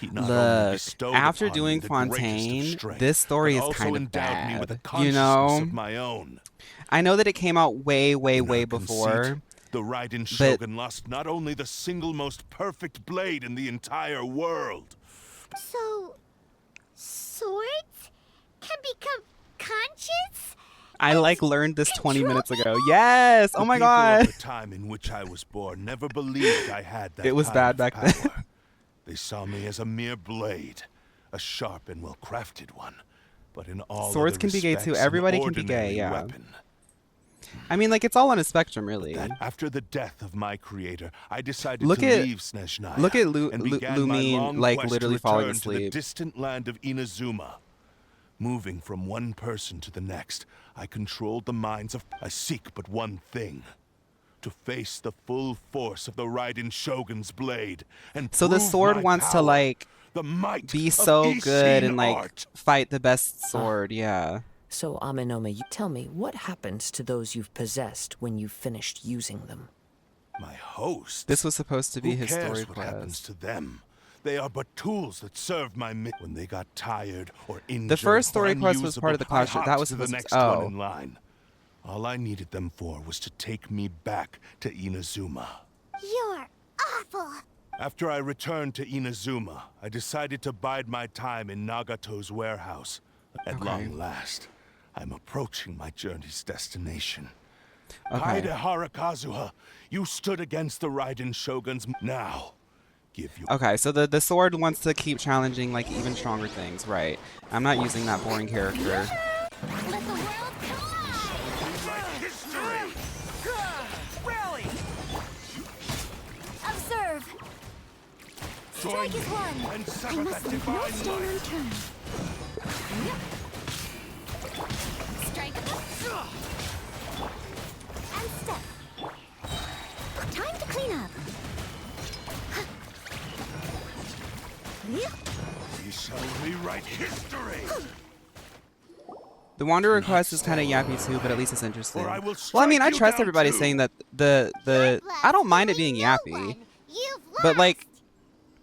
[SPEAKER 11] He not only
[SPEAKER 1] Look,
[SPEAKER 11] bestowed
[SPEAKER 1] after
[SPEAKER 11] upon me
[SPEAKER 1] doing
[SPEAKER 11] the greatest of
[SPEAKER 1] Fontaine,
[SPEAKER 11] strength,
[SPEAKER 1] this story
[SPEAKER 11] but
[SPEAKER 1] is
[SPEAKER 11] also
[SPEAKER 1] kind of
[SPEAKER 11] endowed me with a
[SPEAKER 1] bad. You
[SPEAKER 11] consciousness
[SPEAKER 1] know?
[SPEAKER 11] of my own.
[SPEAKER 1] I know that it came out way, way,
[SPEAKER 11] In
[SPEAKER 1] way
[SPEAKER 11] our
[SPEAKER 1] before.
[SPEAKER 11] conceit, the Raiden Shogun lost not only the single most perfect blade in the entire world.
[SPEAKER 4] So... swords can become conscious?
[SPEAKER 1] I like learned this 20 minutes ago. Yes! Oh my god!
[SPEAKER 11] The time in which I was born never believed I had that
[SPEAKER 1] It was
[SPEAKER 11] kind
[SPEAKER 1] bad
[SPEAKER 11] of
[SPEAKER 1] back then.
[SPEAKER 11] power. They saw me as a mere blade, a sharp and well-crafted one, but in all
[SPEAKER 1] Swords
[SPEAKER 11] other
[SPEAKER 1] can be gay too.
[SPEAKER 11] respects, an
[SPEAKER 1] Everybody can be gay,
[SPEAKER 11] ordinary
[SPEAKER 1] yeah.
[SPEAKER 11] weapon.
[SPEAKER 1] I mean, like, it's all on a spectrum, really.
[SPEAKER 11] That after the death of my creator, I decided
[SPEAKER 1] Look
[SPEAKER 11] to
[SPEAKER 1] at-
[SPEAKER 11] leave Snezhnaya
[SPEAKER 1] look at
[SPEAKER 11] and began my
[SPEAKER 1] Lumine,
[SPEAKER 11] long
[SPEAKER 1] like,
[SPEAKER 11] quest
[SPEAKER 1] literally
[SPEAKER 11] to
[SPEAKER 1] falling
[SPEAKER 11] return to the
[SPEAKER 1] asleep.
[SPEAKER 11] distant land of Inazuma. Moving from one person to the next, I controlled the minds of... I seek but one thing. To face the full force of the Raiden Shogun's blade and
[SPEAKER 1] So the
[SPEAKER 11] prove
[SPEAKER 1] sword
[SPEAKER 11] my
[SPEAKER 1] wants to,
[SPEAKER 11] power,
[SPEAKER 1] like,
[SPEAKER 11] the might
[SPEAKER 1] be
[SPEAKER 11] of
[SPEAKER 1] so
[SPEAKER 11] Ishin
[SPEAKER 1] good and, like,
[SPEAKER 11] art.
[SPEAKER 1] fight the best sword, yeah.
[SPEAKER 2] So, Amenome, you tell me, what happens to those you've possessed when you've finished using them?
[SPEAKER 11] My host.
[SPEAKER 1] This was supposed to be
[SPEAKER 11] Who
[SPEAKER 1] his
[SPEAKER 11] cares
[SPEAKER 1] story
[SPEAKER 11] what happens
[SPEAKER 1] quest.
[SPEAKER 11] to them? They are but tools that serve my mission. When they got tired or injured,
[SPEAKER 1] The first story
[SPEAKER 11] or
[SPEAKER 1] quest was part of the
[SPEAKER 11] unusable, I
[SPEAKER 1] clash. That
[SPEAKER 11] hopped
[SPEAKER 1] was
[SPEAKER 11] to the
[SPEAKER 1] supposed
[SPEAKER 11] next
[SPEAKER 1] to... Oh.
[SPEAKER 11] one in line. All I needed them for was to take me back to Inazuma.
[SPEAKER 4] You're awful.
[SPEAKER 11] After I returned to Inazuma, I decided to bide my time in Nagato's warehouse. At long last, I'm approaching my journey's destination.
[SPEAKER 1] Okay.
[SPEAKER 11] Kaidehara Kazuha, you stood against the Raiden Shoguns. Now, give your...
[SPEAKER 1] Okay, so the sword wants to keep challenging, like, even stronger things, right. I'm not using that boring character.
[SPEAKER 4] Let the world
[SPEAKER 10] Rally!
[SPEAKER 4] observe. Strike is one.
[SPEAKER 11] And
[SPEAKER 4] I
[SPEAKER 11] sever
[SPEAKER 4] must
[SPEAKER 11] that
[SPEAKER 4] leave no
[SPEAKER 11] divine
[SPEAKER 4] stone
[SPEAKER 11] light.
[SPEAKER 4] unturned. Strike. And step. Time to clean up.
[SPEAKER 11] We shall rewrite history.
[SPEAKER 1] The Wanderer quest is kind of yappy too, but at least it's interesting.
[SPEAKER 11] Or I will
[SPEAKER 1] Well, I mean, I
[SPEAKER 11] strike you
[SPEAKER 1] trust
[SPEAKER 11] down
[SPEAKER 1] everybody
[SPEAKER 11] too.
[SPEAKER 1] saying that the I don't mind it being yappy,
[SPEAKER 4] You've
[SPEAKER 1] but like,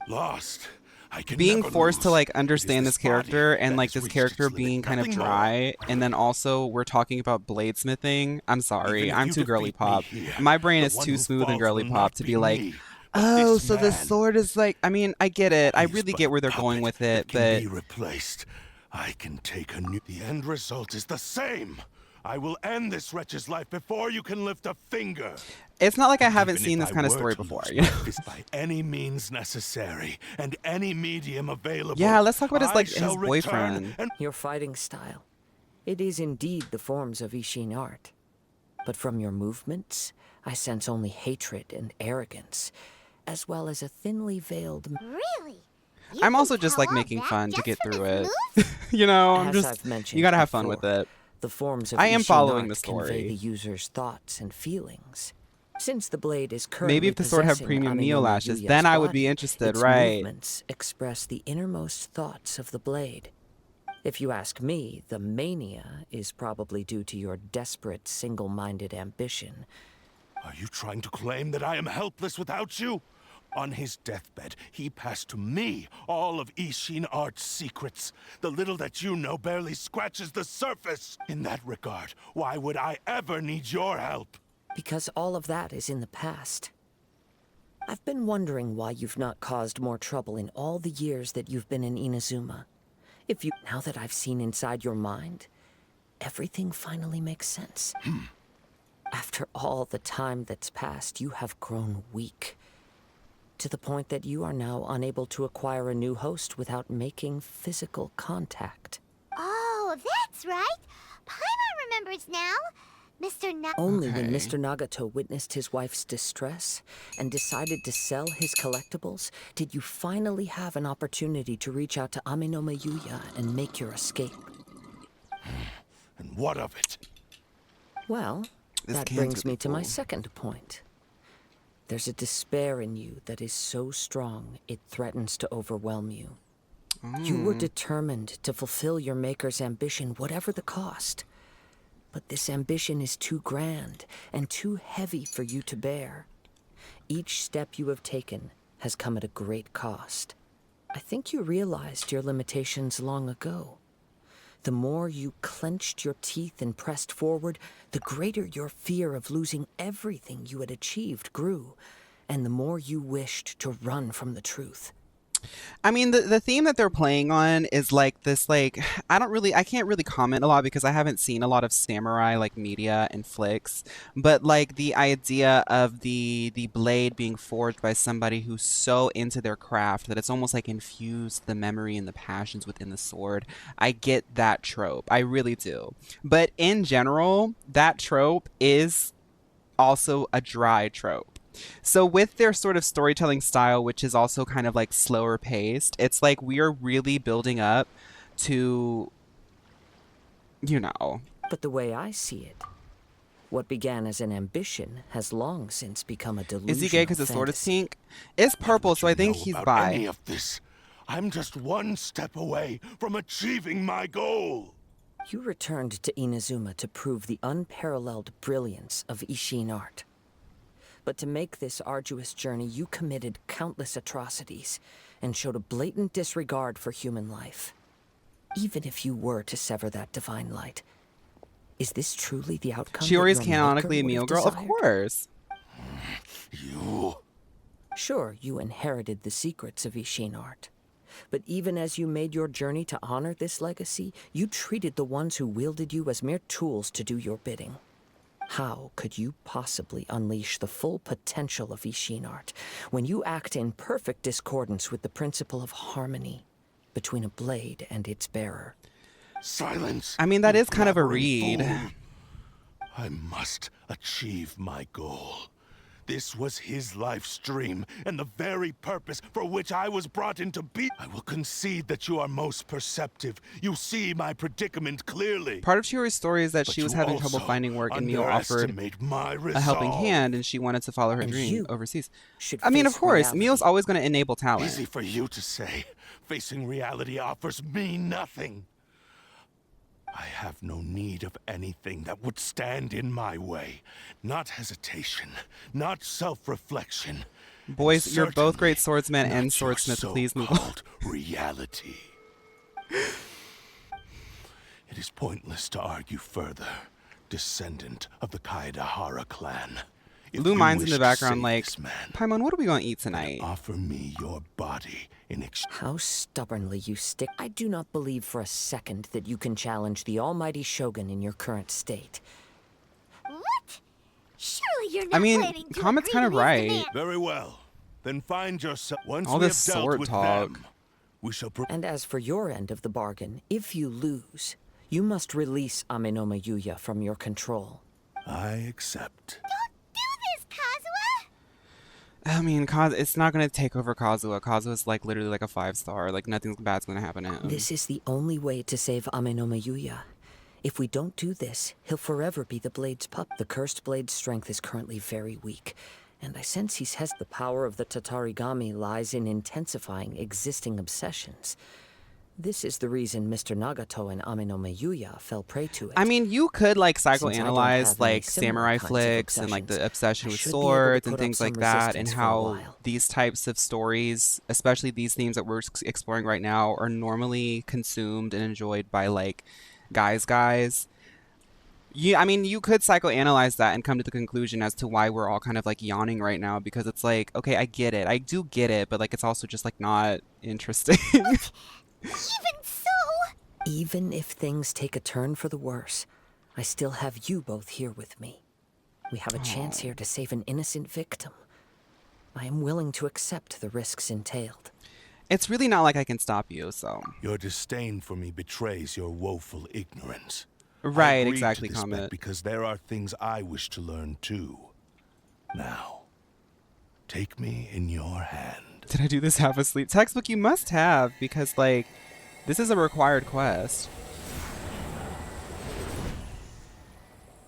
[SPEAKER 11] Lost. I can
[SPEAKER 1] being
[SPEAKER 11] never
[SPEAKER 1] forced to
[SPEAKER 11] lose.
[SPEAKER 1] like
[SPEAKER 11] It is
[SPEAKER 1] understand this
[SPEAKER 11] body
[SPEAKER 1] character and
[SPEAKER 11] that
[SPEAKER 1] like
[SPEAKER 11] has
[SPEAKER 1] this
[SPEAKER 11] reached
[SPEAKER 1] character
[SPEAKER 11] its limit,
[SPEAKER 1] being kind of
[SPEAKER 11] nothing more.
[SPEAKER 1] dry, and then also we're talking about bladesmithing. I'm sorry,
[SPEAKER 11] Even if
[SPEAKER 1] I'm
[SPEAKER 11] you
[SPEAKER 1] too girly
[SPEAKER 11] defeat me
[SPEAKER 1] pop.
[SPEAKER 11] here,
[SPEAKER 1] My brain
[SPEAKER 11] the
[SPEAKER 1] is
[SPEAKER 11] one
[SPEAKER 1] too
[SPEAKER 11] who
[SPEAKER 1] smooth and
[SPEAKER 11] falls
[SPEAKER 1] girly
[SPEAKER 11] will
[SPEAKER 1] pop
[SPEAKER 11] not
[SPEAKER 1] to
[SPEAKER 11] be
[SPEAKER 1] be like,
[SPEAKER 11] me, but
[SPEAKER 1] oh,
[SPEAKER 11] this
[SPEAKER 1] so the
[SPEAKER 11] man.
[SPEAKER 1] sword is like. I mean, I get it. I
[SPEAKER 11] He's
[SPEAKER 1] really
[SPEAKER 11] but
[SPEAKER 1] get
[SPEAKER 11] a
[SPEAKER 1] where they're going
[SPEAKER 11] puppet
[SPEAKER 1] with it,
[SPEAKER 11] that can
[SPEAKER 1] but
[SPEAKER 11] be replaced. I can take a new. The end result is the same. I will end this wretch's life before you can lift a finger.
[SPEAKER 1] it's not like I haven't
[SPEAKER 11] Even
[SPEAKER 1] seen
[SPEAKER 11] if
[SPEAKER 1] this
[SPEAKER 11] I
[SPEAKER 1] kind of
[SPEAKER 11] were
[SPEAKER 1] story
[SPEAKER 11] to
[SPEAKER 1] before.
[SPEAKER 11] lose
[SPEAKER 1] You
[SPEAKER 11] my
[SPEAKER 1] know?
[SPEAKER 11] fist by any means necessary and any medium available.
[SPEAKER 1] Yeah, let's talk about his
[SPEAKER 11] I
[SPEAKER 1] like
[SPEAKER 11] shall
[SPEAKER 1] his
[SPEAKER 11] return
[SPEAKER 1] boyfriend.
[SPEAKER 11] and
[SPEAKER 2] Your fighting style. It is indeed the forms of Ishin art. But from your movements, I sense only hatred and arrogance, as well as a thinly veiled...
[SPEAKER 4] Really? You
[SPEAKER 1] I'm
[SPEAKER 4] can
[SPEAKER 1] also just
[SPEAKER 4] tell
[SPEAKER 1] like
[SPEAKER 4] all
[SPEAKER 1] making
[SPEAKER 4] that
[SPEAKER 1] fun to
[SPEAKER 4] just
[SPEAKER 1] get
[SPEAKER 4] from
[SPEAKER 1] through
[SPEAKER 4] his
[SPEAKER 1] it.
[SPEAKER 4] moves?
[SPEAKER 1] You know, I'm
[SPEAKER 2] As
[SPEAKER 1] just
[SPEAKER 2] I've mentioned
[SPEAKER 1] you gotta have fun with
[SPEAKER 2] before,
[SPEAKER 1] it.
[SPEAKER 2] the forms of
[SPEAKER 1] I am
[SPEAKER 2] Ishin
[SPEAKER 1] following
[SPEAKER 2] art
[SPEAKER 1] the
[SPEAKER 2] convey
[SPEAKER 1] story.
[SPEAKER 2] the user's thoughts and feelings. Since the blade is currently
[SPEAKER 1] Maybe if the sword had
[SPEAKER 2] possessing
[SPEAKER 1] premium Neo
[SPEAKER 2] Aminome
[SPEAKER 1] lashes,
[SPEAKER 2] Yuya's
[SPEAKER 1] then I would be
[SPEAKER 2] body,
[SPEAKER 1] interested,
[SPEAKER 2] its
[SPEAKER 1] right?
[SPEAKER 2] movements express the innermost thoughts of the blade. If you ask me, the mania is probably due to your desperate, single-minded ambition.
[SPEAKER 11] Are you trying to claim that I am helpless without you? On his deathbed, he passed to me all of Ishin Art's secrets. The little that you know barely scratches the surface. In that regard, why would I ever need your help?
[SPEAKER 2] Because all of that is in the past. I've been wondering why you've not caused more trouble in all the years that you've been in Inazuma. Now that I've seen inside your mind, everything finally makes sense. After all the time that's passed, you have grown weak. To the point that you are now unable to acquire a new host without making physical contact.
[SPEAKER 4] Oh, that's right. Paimon remembers now.
[SPEAKER 2] Only when
[SPEAKER 1] Okay.
[SPEAKER 2] Mr. Nagato witnessed his wife's distress and decided to sell his collectibles, did you finally have an opportunity to reach out to Aminome Yuya and make your escape.
[SPEAKER 11] And what of it?
[SPEAKER 2] Well,
[SPEAKER 1] This
[SPEAKER 2] that
[SPEAKER 1] can's
[SPEAKER 2] brings
[SPEAKER 1] really
[SPEAKER 2] me to my
[SPEAKER 1] cool.
[SPEAKER 2] second point. There's a despair in you that is so strong it threatens to overwhelm you. You were determined to fulfill your maker's ambition, whatever the cost. But this ambition is too grand and too heavy for you to bear. Each step you have taken has come at a great cost. I think you realized your limitations long ago. The more you clenched your teeth and pressed forward, the greater your fear of losing everything you had achieved grew, and the more you wished to run from the truth.
[SPEAKER 1] I mean, the theme that they're playing on is like this, like, I can't really comment a lot because I haven't seen a lot of samurai, like, media and flicks, but, like, the idea of the blade being forged by somebody who's so into their craft that it's almost, like, infused the memory and the passions within the sword. I get that trope. I really do. But in general, that trope is also a dry trope. So with their sort of storytelling style, which is also kind of like slower paced, it's like we are really building up to, you know.
[SPEAKER 2] But the way I see it, what began as an ambition has long since become a delusion.
[SPEAKER 1] Is he gay because his sword is
[SPEAKER 2] fantasy.
[SPEAKER 1] pink? It's purple,
[SPEAKER 11] What
[SPEAKER 1] so
[SPEAKER 11] you
[SPEAKER 1] I think
[SPEAKER 11] know
[SPEAKER 1] he's
[SPEAKER 11] about any
[SPEAKER 1] bi.
[SPEAKER 11] of this? I'm just one step away from achieving my goal.
[SPEAKER 2] You returned to Inazuma to prove the unparalleled brilliance of Ishin art. But to make this arduous journey, you committed countless atrocities and showed a blatant disregard for human life. Even if you were to sever that divine light, is this truly the outcome?
[SPEAKER 1] Shiori's
[SPEAKER 2] that your
[SPEAKER 1] canonically a
[SPEAKER 2] maker would
[SPEAKER 1] meal
[SPEAKER 2] have
[SPEAKER 1] girl? Of
[SPEAKER 2] desired?
[SPEAKER 1] course.
[SPEAKER 11] You...
[SPEAKER 2] Sure, you inherited the secrets of Ishin art. But even as you made your journey to honor this legacy, you treated the ones who wielded you as mere tools to do your bidding. How could you possibly unleash the full potential of Ishin art when you act in perfect discordance with the principle of harmony between a blade and its bearer?
[SPEAKER 11] Silence!
[SPEAKER 1] I mean, that
[SPEAKER 11] you
[SPEAKER 1] is kind of a
[SPEAKER 11] blabbering
[SPEAKER 1] read.
[SPEAKER 11] fool. I must achieve my goal. This was his life's dream, and the very purpose for which I was brought into being. I will concede that you are most perceptive. You see my predicament clearly.
[SPEAKER 1] Part of Shiori's story is that
[SPEAKER 11] But
[SPEAKER 1] she was
[SPEAKER 11] you
[SPEAKER 1] having trouble
[SPEAKER 11] also
[SPEAKER 1] finding work, and Mio offered
[SPEAKER 11] underestimate my
[SPEAKER 1] a helping
[SPEAKER 11] resolve.
[SPEAKER 1] hand, and she wanted to follow her
[SPEAKER 2] And
[SPEAKER 1] dream
[SPEAKER 2] you
[SPEAKER 1] overseas.
[SPEAKER 2] should
[SPEAKER 1] I mean, of
[SPEAKER 2] face
[SPEAKER 1] course,
[SPEAKER 2] reality.
[SPEAKER 1] Mio's always going to enable talent.
[SPEAKER 11] Easy for you to say. Facing reality offers me nothing. I have no need of anything that would stand in my way. Not hesitation, not self-reflection.
[SPEAKER 1] Boys, you're both great swordsmen
[SPEAKER 11] not
[SPEAKER 1] and
[SPEAKER 11] your
[SPEAKER 1] swordsmiths. Please move on.
[SPEAKER 11] so-called reality. It is pointless to argue further, descendant of the Kaedahara clan. If
[SPEAKER 1] Blue
[SPEAKER 11] you
[SPEAKER 1] Mind's in
[SPEAKER 11] wish
[SPEAKER 1] the
[SPEAKER 11] to
[SPEAKER 1] background
[SPEAKER 11] save
[SPEAKER 1] like,
[SPEAKER 11] this man,
[SPEAKER 1] Paimon, what are we going to eat tonight?
[SPEAKER 11] offer me your body in exchange.
[SPEAKER 2] How stubbornly you stick. I do not believe for a second that you can challenge the almighty Shogun in your current state.
[SPEAKER 4] What? Surely you're not
[SPEAKER 1] I mean,
[SPEAKER 4] planning to
[SPEAKER 1] Comet's
[SPEAKER 4] agree
[SPEAKER 1] kind of
[SPEAKER 4] to his
[SPEAKER 1] right.
[SPEAKER 4] demand.
[SPEAKER 11] Very well. Then find yourself. Once
[SPEAKER 1] All
[SPEAKER 11] we
[SPEAKER 1] this
[SPEAKER 11] have dealt
[SPEAKER 1] sword
[SPEAKER 11] with
[SPEAKER 1] talk.
[SPEAKER 11] them, we shall.
[SPEAKER 2] And as for your end of the bargain, if you lose, you must release Amenoma Yuya from your control.
[SPEAKER 11] I accept.
[SPEAKER 4] Do this, Kazuha!
[SPEAKER 1] I mean, it's not going to take over Kazuha. Kazuha's like literally like a 5-star. Like nothing bad's going to happen to him.
[SPEAKER 2] This is the only way to save Amenoma Yuya. If we don't do this, he'll forever be the Blade's pup. The Cursed Blade's strength is currently very weak, and I sense he has the power of the Tatarigami lies in intensifying existing obsessions. This is the reason Mr. Nagato and Amenoma Yuya fell prey to it.
[SPEAKER 1] I mean, you could like
[SPEAKER 2] Since I don't
[SPEAKER 1] psychoanalyze
[SPEAKER 2] have any
[SPEAKER 1] like
[SPEAKER 2] similar
[SPEAKER 1] samurai
[SPEAKER 2] kinds of
[SPEAKER 1] flicks and like the
[SPEAKER 2] obsessions,
[SPEAKER 1] obsession
[SPEAKER 2] I
[SPEAKER 1] with
[SPEAKER 2] should be able to
[SPEAKER 1] swords and
[SPEAKER 2] put up
[SPEAKER 1] things
[SPEAKER 2] some
[SPEAKER 1] like that, and
[SPEAKER 2] resistance for a
[SPEAKER 1] how
[SPEAKER 2] while.
[SPEAKER 1] these types of stories, especially these themes that we're exploring right now, are normally consumed and enjoyed by like guys. Yeah, I mean, you could psychoanalyze that and come to the conclusion as to why we're all kind of like yawning right now, because it's like, okay, I get it. I do get it, but like it's also just like not interesting.
[SPEAKER 4] Even so...
[SPEAKER 2] Even if things take a turn for the worse, I still have you both here with me. We have a chance here to save an innocent victim. I am willing to accept the risks entailed.
[SPEAKER 1] It's really not like I can stop you, so.
[SPEAKER 11] Your disdain for me betrays your woeful ignorance. I
[SPEAKER 1] Right,
[SPEAKER 11] agreed
[SPEAKER 1] exactly,
[SPEAKER 11] to this bet
[SPEAKER 1] Comet.
[SPEAKER 11] because there are things I wish to learn too. Now, take me in your hand.
[SPEAKER 1] Did I do this half asleep? Textbook you must have, because like, this is a required quest.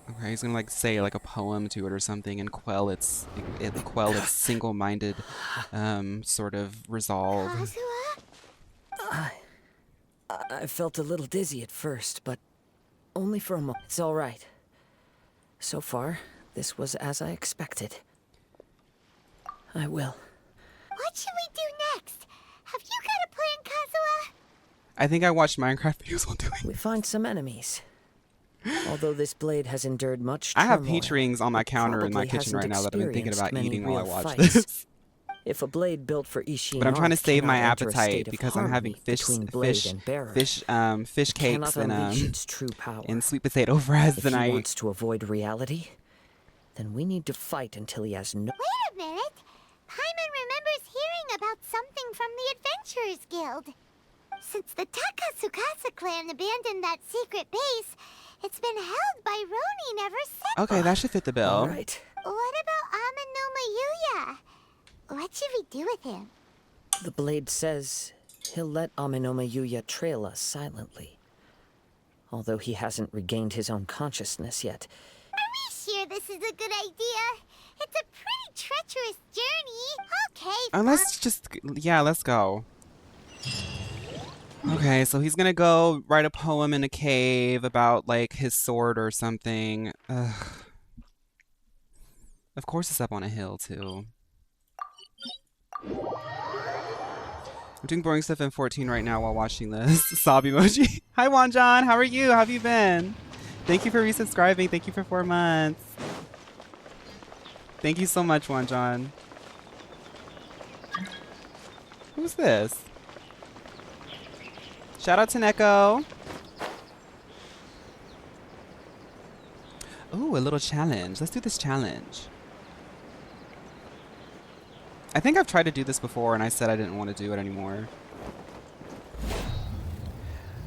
[SPEAKER 1] Okay, he's gonna like say like a poem to it or something and quell its single-minded sort of resolve.
[SPEAKER 4] Kazuha?
[SPEAKER 2] I felt a little dizzy at first, but only for a moment. It's all right. So far, this was as I expected. I will.
[SPEAKER 4] What should we do next? Have you got a plan, Kazuha?
[SPEAKER 1] I think I watched Minecraft videos while doing.
[SPEAKER 2] We find some enemies. Although this blade has endured much
[SPEAKER 1] I have
[SPEAKER 2] turmoil,
[SPEAKER 1] peach rings on my
[SPEAKER 2] it
[SPEAKER 1] counter in my
[SPEAKER 2] probably
[SPEAKER 1] kitchen right
[SPEAKER 2] hasn't
[SPEAKER 1] now that I've been thinking about
[SPEAKER 2] experienced
[SPEAKER 1] eating
[SPEAKER 2] many
[SPEAKER 1] while I
[SPEAKER 2] real
[SPEAKER 1] watch
[SPEAKER 2] fights.
[SPEAKER 1] this.
[SPEAKER 2] If a blade built for Ishin
[SPEAKER 1] But I'm trying to
[SPEAKER 2] art
[SPEAKER 1] save my
[SPEAKER 2] cannot enter a
[SPEAKER 1] appetite
[SPEAKER 2] state of
[SPEAKER 1] because I'm having
[SPEAKER 2] harmony
[SPEAKER 1] fish
[SPEAKER 2] between blade and bearer,
[SPEAKER 1] fish
[SPEAKER 2] it
[SPEAKER 1] cakes
[SPEAKER 2] cannot unleash its true power.
[SPEAKER 1] and sweet potato fries
[SPEAKER 2] If he
[SPEAKER 1] tonight.
[SPEAKER 2] wants to avoid reality, then we need to fight until he has no...
[SPEAKER 4] Wait a minute. Paimon remembers hearing about something from the Adventurers Guild. Since the Tatarasuna clan abandoned that secret base, it's been held by Ronin ever since.
[SPEAKER 1] Okay, that should fit the bill.
[SPEAKER 2] All right.
[SPEAKER 4] What about Amenoma Yuya? What should we do with him?
[SPEAKER 2] The blade says he'll let Amenoma Yuya trail us silently. Although he hasn't regained his own consciousness yet.
[SPEAKER 4] Are we sure this is a good idea? It's a pretty treacherous journey. Okay,
[SPEAKER 1] Let's just, yeah, let's go. Okay, so he's gonna go write a poem in a cave about like his sword or something. Ugh. Of course it's up on a hill too. I'm doing boring stuff in 14 right now while watching this. Sob emoji. Hi Wanjon, how are you? How have you been? Thank you for resubscribing. Thank you for 4 months. Thank you so much, Wanjon. Who's this? Shout out to Neko. Ooh, a little challenge. Let's do this challenge. I think I've tried to do this before and I said I didn't want to do it anymore.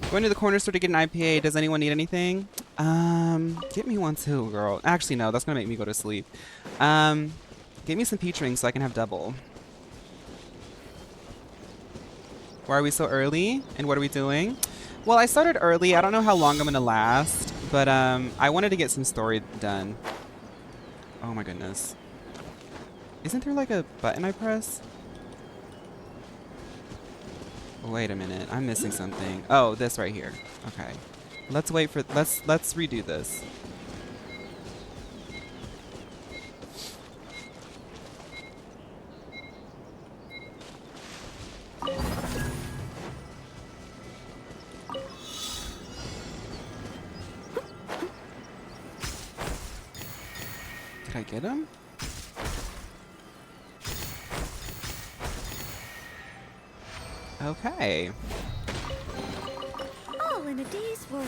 [SPEAKER 1] Going to the corner store to get an IPA. Does anyone need anything? Get me one too, girl. Actually, no, that's gonna make me go to sleep. Get me some peach rings so I can have double. Why are we so early? And what are we doing? Well, I started early. I don't know how long I'm gonna last, but I wanted to get some story done. Oh my goodness. Isn't there like a button I press? Wait a minute, I'm missing something. Oh, this right here. Okay. Let's wait for, let's redo this. Did I get him? Okay.
[SPEAKER 4] All in a day's work.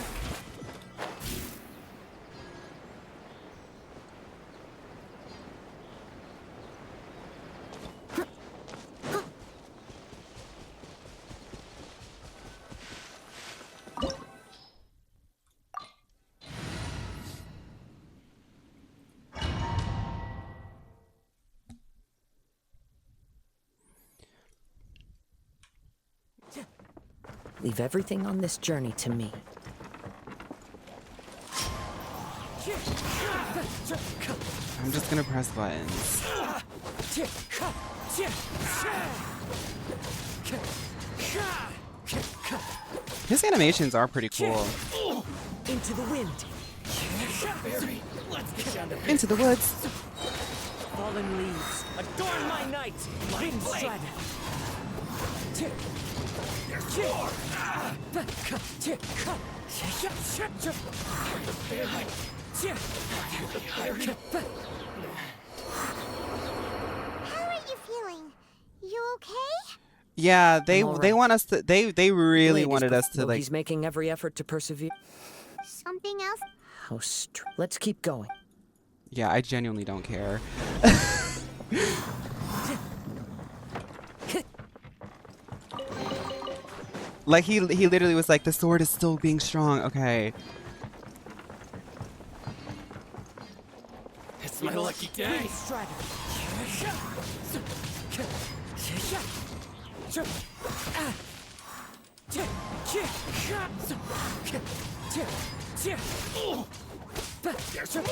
[SPEAKER 2] Leave everything on this journey to me.
[SPEAKER 1] I'm just gonna press buttons. His animations are pretty cool.
[SPEAKER 10] Into the wind.
[SPEAKER 1] Into the woods.
[SPEAKER 10] Fallen leaves. Adorn my night. Wind stride.
[SPEAKER 4] How are you feeling? You okay?
[SPEAKER 1] Yeah, they
[SPEAKER 2] all
[SPEAKER 1] they
[SPEAKER 2] right.
[SPEAKER 1] want us to they really
[SPEAKER 2] Blade is
[SPEAKER 1] wanted us to
[SPEAKER 2] though
[SPEAKER 1] like
[SPEAKER 2] He's making every effort to persevere.
[SPEAKER 4] Something else?
[SPEAKER 2] How Let's keep going.
[SPEAKER 1] yeah, I genuinely don't care. Like he literally was like the sword is still being strong. Okay.
[SPEAKER 10] It's my lucky day.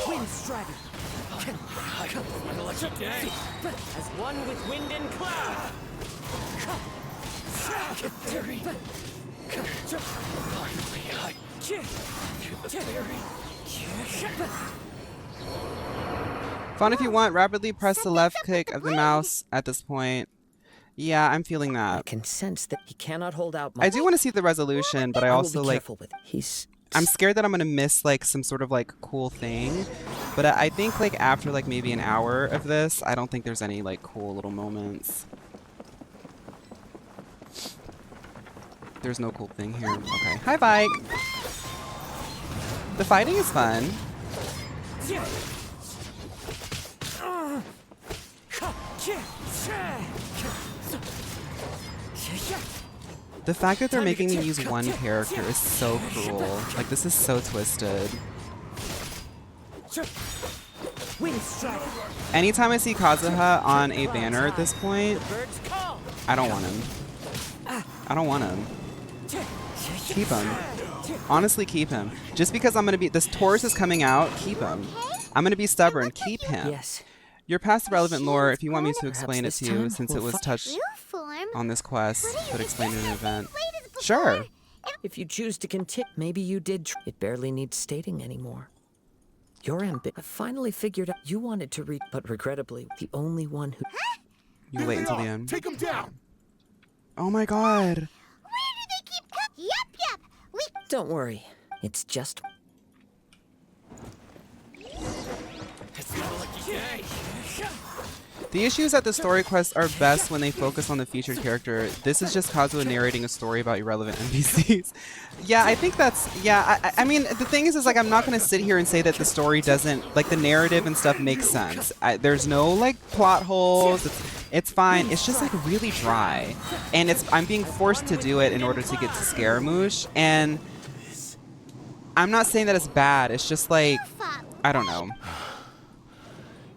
[SPEAKER 10] Wind strider. As one with wind and cloud.
[SPEAKER 1] Fun if you want. Rapidly press the left click of the mouse at this point. Yeah, I'm feeling
[SPEAKER 2] I
[SPEAKER 1] that.
[SPEAKER 2] can sense that he cannot hold out much.
[SPEAKER 1] I do want to see the resolution, but I
[SPEAKER 2] will
[SPEAKER 1] also
[SPEAKER 2] be
[SPEAKER 1] like
[SPEAKER 2] careful with it. He's
[SPEAKER 1] I'm scared that I'm gonna miss like some sort of like cool thing. But I think like after like maybe an hour of this, I don't think there's any like cool little moments. There's no cool thing here. Okay. Hi, bike. The fighting is fun. The fact that they're making me use one character is so cruel. Like, this is so twisted. Anytime I see Kazuha on a banner at this point, I don't want him. I don't want him. Keep him. Honestly, keep him. Just because I'm gonna be— this Taurus is coming out, keep him. I'm gonna be stubborn, keep him.
[SPEAKER 2] yes.
[SPEAKER 1] You're past the relevant lore if you want me to
[SPEAKER 2] Perhaps
[SPEAKER 1] explain it
[SPEAKER 2] this
[SPEAKER 1] to you,
[SPEAKER 2] time
[SPEAKER 1] since
[SPEAKER 2] we'll
[SPEAKER 1] it was
[SPEAKER 2] fi-
[SPEAKER 1] touched
[SPEAKER 4] Real form?
[SPEAKER 1] on this quest, but explained in an event.
[SPEAKER 4] Played it before.
[SPEAKER 1] Sure.
[SPEAKER 2] If you choose to continue, maybe you did. It barely needs stating anymore. Your I finally figured out you wanted to read, but regrettably, the only one who.
[SPEAKER 1] You wait until the end.
[SPEAKER 11] Take him down!
[SPEAKER 1] Oh my god.
[SPEAKER 4] Where do they keep Yep. We
[SPEAKER 2] Don't worry. It's just.
[SPEAKER 10] It's my lucky day.
[SPEAKER 1] The issue is that the story quests are best when they focus on the featured character. This is just Kazuha narrating a story about irrelevant NPCs. Yeah, I think that's— yeah, I mean, the thing is like, I'm not going to sit here and say that the story doesn't— like, the narrative and stuff makes sense. There's no, like, plot holes. It's fine. It's just, like, really dry. And I'm being forced to do it in order to get to Scaramouche. And I'm not saying that it's bad. It's just, like, I don't know.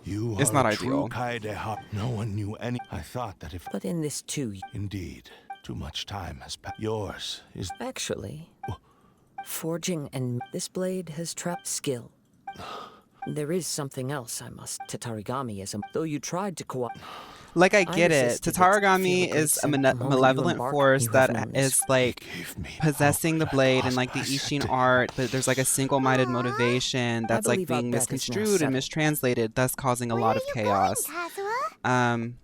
[SPEAKER 11] You
[SPEAKER 1] It's
[SPEAKER 11] are
[SPEAKER 1] not
[SPEAKER 11] a
[SPEAKER 1] ideal.
[SPEAKER 11] true Kaede. No one knew any. I thought that if.
[SPEAKER 2] But in this too,
[SPEAKER 11] Indeed, too much time has passed. Yours is.
[SPEAKER 2] actually, forging and this blade has trapped skill. There is something else I must. Tatarigami is a. Though you tried to co-op.
[SPEAKER 1] Like, I get it.
[SPEAKER 2] resisted it.
[SPEAKER 1] Tatarigami
[SPEAKER 2] Feel
[SPEAKER 1] is a
[SPEAKER 2] good the moment you
[SPEAKER 1] malevolent
[SPEAKER 2] embark,
[SPEAKER 1] force
[SPEAKER 2] you have
[SPEAKER 1] that
[SPEAKER 2] no
[SPEAKER 1] is, like,
[SPEAKER 11] Gave me
[SPEAKER 1] possessing the
[SPEAKER 11] hope.
[SPEAKER 1] blade
[SPEAKER 11] I
[SPEAKER 1] and, like, the
[SPEAKER 11] lost my
[SPEAKER 1] Ishin
[SPEAKER 11] sister.
[SPEAKER 1] art, but there's, like, a single-minded motivation that's, like,
[SPEAKER 2] believe our
[SPEAKER 1] being
[SPEAKER 2] bet is now
[SPEAKER 1] misconstrued and
[SPEAKER 2] settled.
[SPEAKER 1] mistranslated, thus causing a
[SPEAKER 4] Where
[SPEAKER 1] lot
[SPEAKER 4] are
[SPEAKER 1] of
[SPEAKER 4] you
[SPEAKER 1] chaos.
[SPEAKER 4] going, Kazuha?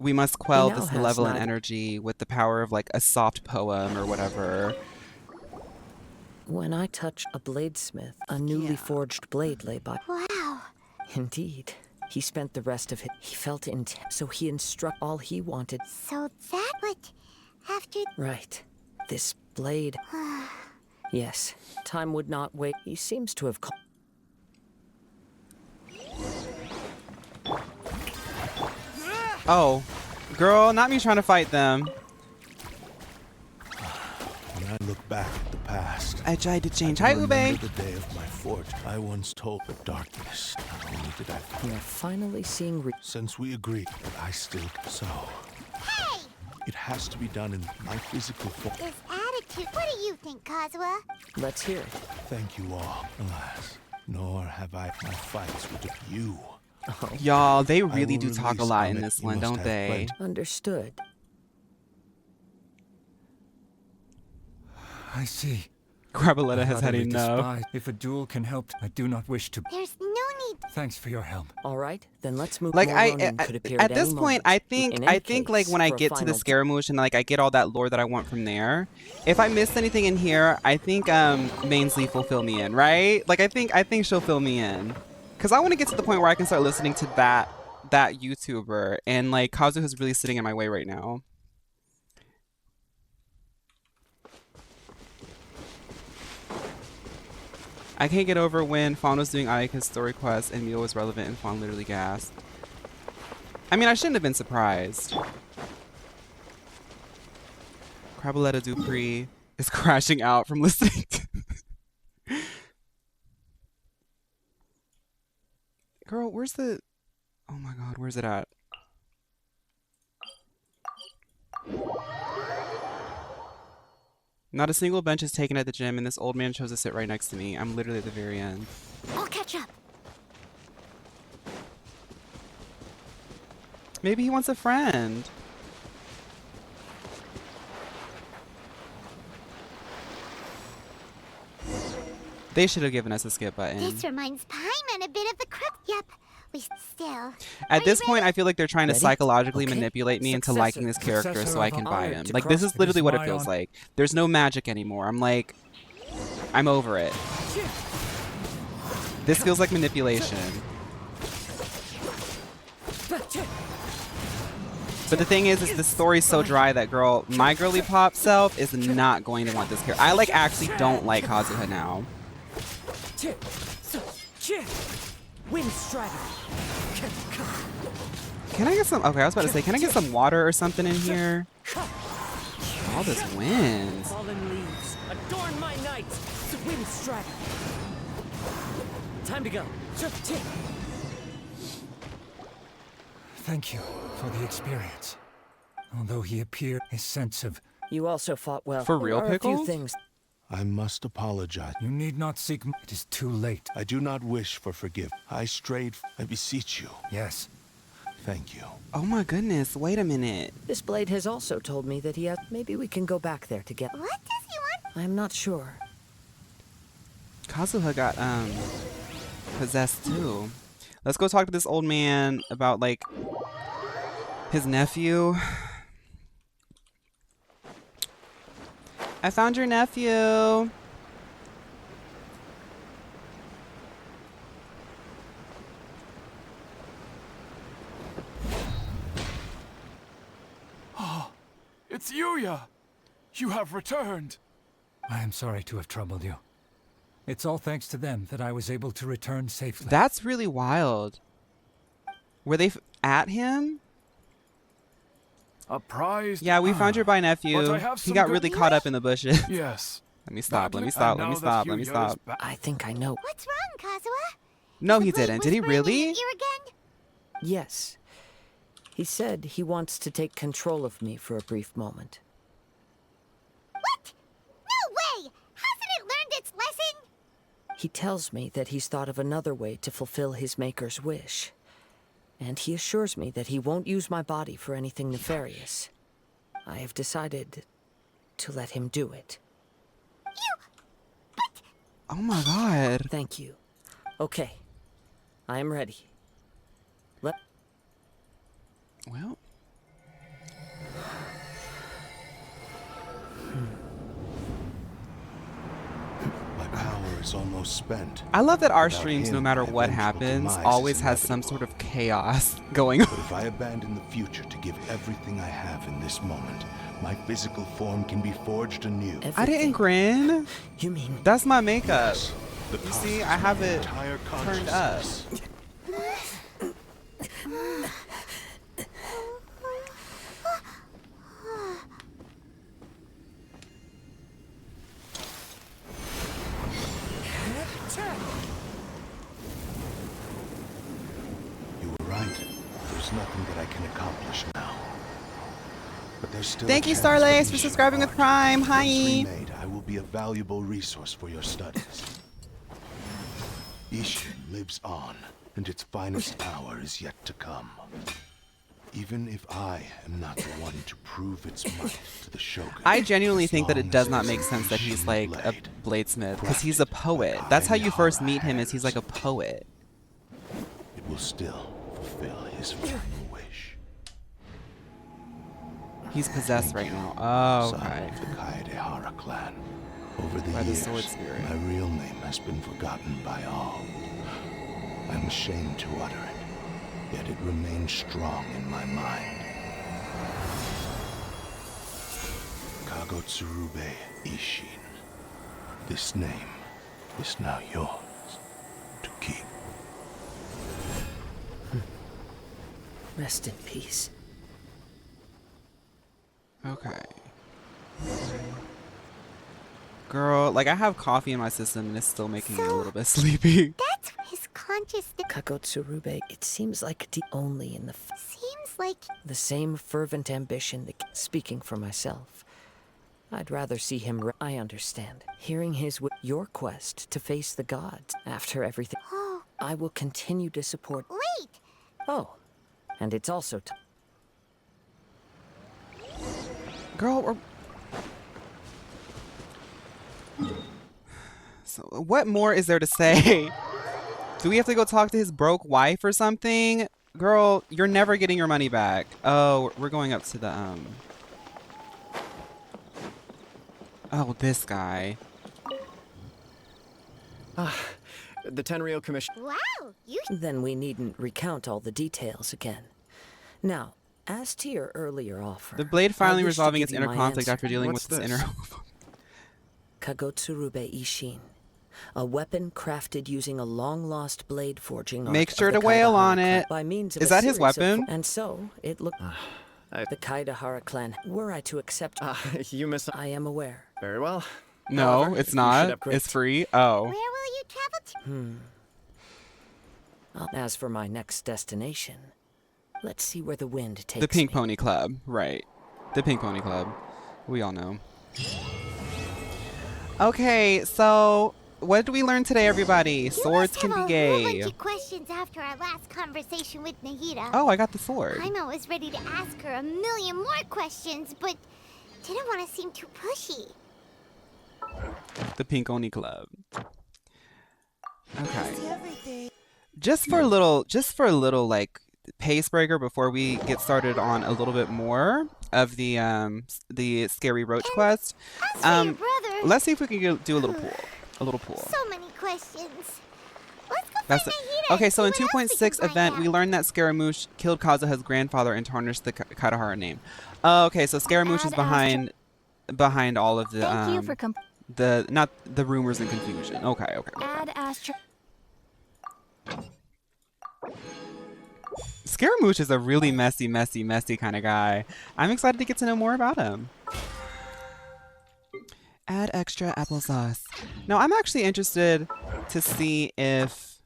[SPEAKER 1] We must quell
[SPEAKER 2] now
[SPEAKER 1] this
[SPEAKER 2] has
[SPEAKER 1] malevolent
[SPEAKER 2] neither.
[SPEAKER 1] energy with the power of, like, a soft poem or whatever.
[SPEAKER 2] When I touch a bladesmith, a newly forged blade lay by.
[SPEAKER 4] Wow.
[SPEAKER 2] Indeed. He spent the rest of it. He felt intent, so he instruct all he wanted.
[SPEAKER 4] So that what after
[SPEAKER 2] Right. This blade. Yes. Time would not wait. He seems to have
[SPEAKER 1] Oh, girl, not me trying to fight them.
[SPEAKER 11] When I look back at the past,
[SPEAKER 1] I tried to change.
[SPEAKER 11] I
[SPEAKER 1] Hi,
[SPEAKER 11] can
[SPEAKER 1] Ube.
[SPEAKER 11] remember the day of my fort. I once told the darkness. Not only did I
[SPEAKER 2] We are finally seeing
[SPEAKER 11] since we agreed, but I still so.
[SPEAKER 4] Hey!
[SPEAKER 11] It has to be done in my physical form.
[SPEAKER 4] This attitude. What do you think, Kazuha?
[SPEAKER 2] Let's hear it.
[SPEAKER 11] Thank you all. Alas, nor have I my fights with you.
[SPEAKER 1] Y'all, they
[SPEAKER 11] I
[SPEAKER 1] really
[SPEAKER 11] will
[SPEAKER 1] do talk a
[SPEAKER 11] release
[SPEAKER 1] lot in
[SPEAKER 11] Amit.
[SPEAKER 1] this
[SPEAKER 11] You
[SPEAKER 1] one,
[SPEAKER 11] must
[SPEAKER 1] don't
[SPEAKER 11] have
[SPEAKER 1] they?
[SPEAKER 11] plenty.
[SPEAKER 2] Understood.
[SPEAKER 8] I see.
[SPEAKER 1] Graboletta has had
[SPEAKER 8] Utterly
[SPEAKER 1] enough.
[SPEAKER 8] despise. If a duel can help, I do not wish to.
[SPEAKER 4] There's no need.
[SPEAKER 8] Thanks for your help.
[SPEAKER 2] All right, then let's move.
[SPEAKER 1] Like
[SPEAKER 2] more
[SPEAKER 1] I,
[SPEAKER 2] on and could appear
[SPEAKER 1] at
[SPEAKER 2] at
[SPEAKER 1] this
[SPEAKER 2] any
[SPEAKER 1] point,
[SPEAKER 2] moment.
[SPEAKER 1] I think
[SPEAKER 2] In any
[SPEAKER 1] like
[SPEAKER 2] case,
[SPEAKER 1] when I
[SPEAKER 2] for a
[SPEAKER 1] get to the
[SPEAKER 2] final
[SPEAKER 1] Scaramouche and like I get all that lore that I want from there, if I missed anything in here, I think Mainsley will fill me in, right? Like I think she'll fill me in, cause I want to get to the point where I can start listening to that YouTuber, and like Kazuha's really sitting in my way right now. I can't get over when Fawn was doing Ayaka's story quest and Mio was relevant and Fawn literally gasped. I mean, I shouldn't have been surprised. Craboletta Dupree is crashing out from listening to... Girl, where's the... Oh my god, where's it at? Not a single bench is taken at the gym, and this old man chose to sit right next to me. I'm literally at the very end.
[SPEAKER 4] I'll catch up.
[SPEAKER 1] Maybe he wants a friend. They should have given us a skip button.
[SPEAKER 4] This reminds Paimon a bit of the crook. Yep. We still.
[SPEAKER 1] At this point, I feel like they're trying to
[SPEAKER 2] Ready?
[SPEAKER 1] psychologically
[SPEAKER 2] Okay.
[SPEAKER 1] manipulate me into
[SPEAKER 2] Successor.
[SPEAKER 1] liking this character
[SPEAKER 8] Successor
[SPEAKER 1] so I
[SPEAKER 8] of
[SPEAKER 1] can buy
[SPEAKER 2] honored
[SPEAKER 1] him.
[SPEAKER 2] to
[SPEAKER 1] Like, this
[SPEAKER 2] cross-
[SPEAKER 1] is literally
[SPEAKER 8] It is
[SPEAKER 1] what it
[SPEAKER 8] my
[SPEAKER 1] feels
[SPEAKER 8] honor.
[SPEAKER 1] like. There's no magic anymore. I'm like, I'm over it. This feels like manipulation. But the thing is the story's so dry that, girl, my girly pop self is not going to want this character. I, like, actually don't like Kazuha now.
[SPEAKER 10] Wind Strider.
[SPEAKER 1] Can I get some... Okay, I was about to say, can I get some water or something in here? All this wind.
[SPEAKER 10] Fallen leaves. Adorn my night. Wind Strider. Time to go.
[SPEAKER 8] Thank you for the experience. Although he appeared a sense of...
[SPEAKER 2] You also fought well.
[SPEAKER 1] For real,
[SPEAKER 2] There are a few
[SPEAKER 1] Pickles?
[SPEAKER 2] things.
[SPEAKER 11] I must apologize.
[SPEAKER 8] You need not seek... It is too late.
[SPEAKER 11] I do not wish for forgiveness. I strayed. I beseech you.
[SPEAKER 8] Yes.
[SPEAKER 11] Thank you.
[SPEAKER 1] Oh my goodness, wait a minute.
[SPEAKER 2] This blade has also told me that he has. Maybe we can go back there together.
[SPEAKER 4] What does he want?
[SPEAKER 2] I'm not sure.
[SPEAKER 1] Kazuha got, possessed too. Let's go talk to this old man about, like, his nephew. I found your nephew.
[SPEAKER 5] It's Yuya! You have returned!
[SPEAKER 8] I am sorry to have troubled you. It's all thanks to them that I was able to return safely.
[SPEAKER 1] That's really wild. Were they at him?
[SPEAKER 5] A prize?
[SPEAKER 1] Yeah, we found your by nephew.
[SPEAKER 5] But I have
[SPEAKER 1] He
[SPEAKER 5] some
[SPEAKER 1] got
[SPEAKER 5] good
[SPEAKER 1] really
[SPEAKER 5] news.
[SPEAKER 1] caught up in the bushes.
[SPEAKER 5] Yes.
[SPEAKER 1] Let me stop, let me
[SPEAKER 5] And
[SPEAKER 1] stop, let
[SPEAKER 5] now
[SPEAKER 1] me
[SPEAKER 5] that
[SPEAKER 1] stop, let me
[SPEAKER 5] Yuya is
[SPEAKER 1] stop.
[SPEAKER 5] back-
[SPEAKER 2] I think I know.
[SPEAKER 4] What's wrong, Kazuha?
[SPEAKER 1] No,
[SPEAKER 4] The
[SPEAKER 1] he
[SPEAKER 4] blade
[SPEAKER 1] didn't. Did he
[SPEAKER 4] whispering in
[SPEAKER 1] really?
[SPEAKER 4] your ear again?
[SPEAKER 2] Yes. He said he wants to take control of me for a brief moment.
[SPEAKER 4] What? No way! Hasn't it learned its lesson?
[SPEAKER 2] He tells me that he's thought of another way to fulfill his maker's wish. And he assures me that he won't use my body for anything nefarious. I have decided to let him do it.
[SPEAKER 1] Oh my god.
[SPEAKER 2] Thank you. Okay. I am ready.
[SPEAKER 1] Well.
[SPEAKER 11] My power is strength's almost spent.
[SPEAKER 1] I love that our
[SPEAKER 11] Without
[SPEAKER 1] streams,
[SPEAKER 11] him,
[SPEAKER 1] no matter
[SPEAKER 11] my
[SPEAKER 1] what
[SPEAKER 11] eventual
[SPEAKER 1] happens,
[SPEAKER 11] demise
[SPEAKER 1] always
[SPEAKER 11] is
[SPEAKER 1] has some
[SPEAKER 11] inevitable.
[SPEAKER 1] sort of chaos going on.
[SPEAKER 11] But if I abandon the future to give everything I have in this moment, my physical form can be forged anew.
[SPEAKER 1] I didn't grin.
[SPEAKER 2] You mean
[SPEAKER 1] That's my makeup.
[SPEAKER 11] Yes, the
[SPEAKER 1] You see,
[SPEAKER 11] causes
[SPEAKER 1] I
[SPEAKER 11] of
[SPEAKER 1] have
[SPEAKER 11] my
[SPEAKER 1] it
[SPEAKER 11] entire
[SPEAKER 1] turned up.
[SPEAKER 11] consciousness. You were right. There's nothing that I can accomplish now. But there's still
[SPEAKER 1] Thank
[SPEAKER 11] a
[SPEAKER 1] you,
[SPEAKER 11] chance
[SPEAKER 1] Starlace,
[SPEAKER 11] that
[SPEAKER 1] for
[SPEAKER 11] Ishin
[SPEAKER 1] subscribing with
[SPEAKER 11] art,
[SPEAKER 1] Prime.
[SPEAKER 11] once
[SPEAKER 1] Hi.
[SPEAKER 11] remade, I will be a valuable resource for your studies. Ishin lives on, and its finest hour is yet to come. Even if I am not the one to prove its might to the Shogun.
[SPEAKER 1] I genuinely
[SPEAKER 11] as
[SPEAKER 1] think that it
[SPEAKER 11] long
[SPEAKER 1] does
[SPEAKER 11] as
[SPEAKER 1] not
[SPEAKER 11] there
[SPEAKER 1] make
[SPEAKER 11] is
[SPEAKER 1] sense that he's
[SPEAKER 11] Ishin
[SPEAKER 1] like a
[SPEAKER 11] blade,
[SPEAKER 1] bladesmith, because he's a poet. That's how you first meet him, is he's like a poet.
[SPEAKER 11] It will still fulfill his final wish.
[SPEAKER 1] He's possessed right now. Oh,
[SPEAKER 11] Son
[SPEAKER 1] okay.
[SPEAKER 11] of the Kaedehara clan. Over the
[SPEAKER 1] By the
[SPEAKER 11] years,
[SPEAKER 1] sword spirit.
[SPEAKER 11] my real name has been forgotten by all. I'm ashamed to utter it, yet it remains strong in my mind. Kagotsurube Ishin. This name is now yours to keep.
[SPEAKER 2] rest in peace?
[SPEAKER 1] Okay. Girl, like I have coffee in my system and it's still making me a little bit sleepy.
[SPEAKER 4] That's his consciousness.
[SPEAKER 2] Kagotsurube, it seems like only in the
[SPEAKER 4] Seems like
[SPEAKER 2] the same fervent ambition that speaking for myself. I'd rather see him I understand. Hearing your quest to face the gods after everything.
[SPEAKER 4] Oh,
[SPEAKER 2] I will continue to support.
[SPEAKER 4] wait!
[SPEAKER 2] Oh, and it's also
[SPEAKER 1] Girl, so what more is there to say? Do we have to go talk to his broke wife or something? Girl, you're never getting your money back. Oh, we're going up to the Oh, this guy.
[SPEAKER 7] The Tenryou Commission.
[SPEAKER 4] Wow, you
[SPEAKER 2] Then we needn't recount all the details again. Now, as to your earlier offer,
[SPEAKER 1] The blade
[SPEAKER 2] I
[SPEAKER 1] finally
[SPEAKER 2] wish to
[SPEAKER 1] resolving
[SPEAKER 2] give
[SPEAKER 1] its
[SPEAKER 2] you
[SPEAKER 1] inner
[SPEAKER 2] my
[SPEAKER 1] conflict
[SPEAKER 2] answer.
[SPEAKER 1] after dealing
[SPEAKER 7] What's
[SPEAKER 1] with its
[SPEAKER 7] this?
[SPEAKER 1] inner
[SPEAKER 2] Kagotsurube Ishin, a weapon crafted using a long-lost blade forging art
[SPEAKER 1] Make
[SPEAKER 2] of
[SPEAKER 1] sure
[SPEAKER 2] the
[SPEAKER 1] to wail
[SPEAKER 2] Kaedehara
[SPEAKER 1] on
[SPEAKER 2] clan
[SPEAKER 1] it.
[SPEAKER 2] By means of
[SPEAKER 1] Is
[SPEAKER 2] a
[SPEAKER 1] that his
[SPEAKER 2] series of
[SPEAKER 1] weapon?
[SPEAKER 2] and so it looked. The Kaedehara clan. Were I to accept,
[SPEAKER 7] You miss.
[SPEAKER 2] I am aware.
[SPEAKER 7] Very well.
[SPEAKER 1] No,
[SPEAKER 7] However,
[SPEAKER 1] it's
[SPEAKER 7] you should
[SPEAKER 1] not.
[SPEAKER 7] have-
[SPEAKER 1] It's free. Oh.
[SPEAKER 4] Where will you travel to?
[SPEAKER 2] As for my next destination, let's see where the wind takes
[SPEAKER 1] The Pink
[SPEAKER 2] me.
[SPEAKER 1] Pony Club. Right. The Pink Pony Club. We all know. Okay, so what did we learn today, everybody? Swords
[SPEAKER 4] you
[SPEAKER 1] can
[SPEAKER 4] must
[SPEAKER 1] be
[SPEAKER 4] have a whole
[SPEAKER 1] gay.
[SPEAKER 4] bunch of questions after our last conversation with Nahida.
[SPEAKER 1] Oh, I got the sword.
[SPEAKER 4] I'm always ready to ask her a million more questions, but didn't want to seem too pushy.
[SPEAKER 1] The Pink Pony Club. Okay. Just for a little like pace breaker before we get started on a little bit more of the scary roach quest.
[SPEAKER 4] As for your brother,
[SPEAKER 1] Let's see if we can do a little pool. A little pool.
[SPEAKER 4] so many questions. Let's go
[SPEAKER 1] That's
[SPEAKER 4] find
[SPEAKER 1] it.
[SPEAKER 4] Nahida
[SPEAKER 1] Okay,
[SPEAKER 4] and
[SPEAKER 1] so in
[SPEAKER 4] see what else we can
[SPEAKER 1] 2.6
[SPEAKER 4] find
[SPEAKER 1] event, we
[SPEAKER 4] out.
[SPEAKER 1] learned that Scaramouche killed Kazuha's grandfather and tarnished the Kaedehara name. Oh, okay, so Scaramouche is behind all of the
[SPEAKER 12] Thank you for
[SPEAKER 1] not the rumors and confusion. Okay.
[SPEAKER 12] Add Astra.
[SPEAKER 1] Scaramouche is a really messy kind of guy. I'm excited to get to know more about him. Add extra applesauce. Now, I'm actually interested to see if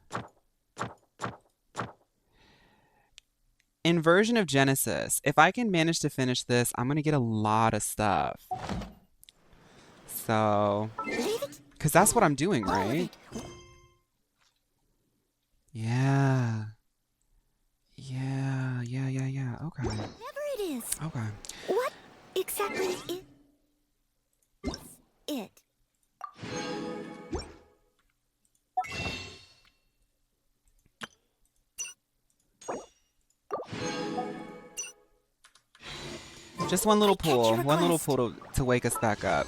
[SPEAKER 1] in version of Genesis, if I can manage to finish this, I'm going to get a lot of stuff. So, because that's what I'm doing, right? Yeah. Okay.
[SPEAKER 4] Whatever it is,
[SPEAKER 1] Okay.
[SPEAKER 4] what exactly is it?
[SPEAKER 1] Just one little pool.
[SPEAKER 4] your
[SPEAKER 1] One little
[SPEAKER 4] request.
[SPEAKER 1] pool to wake us back up.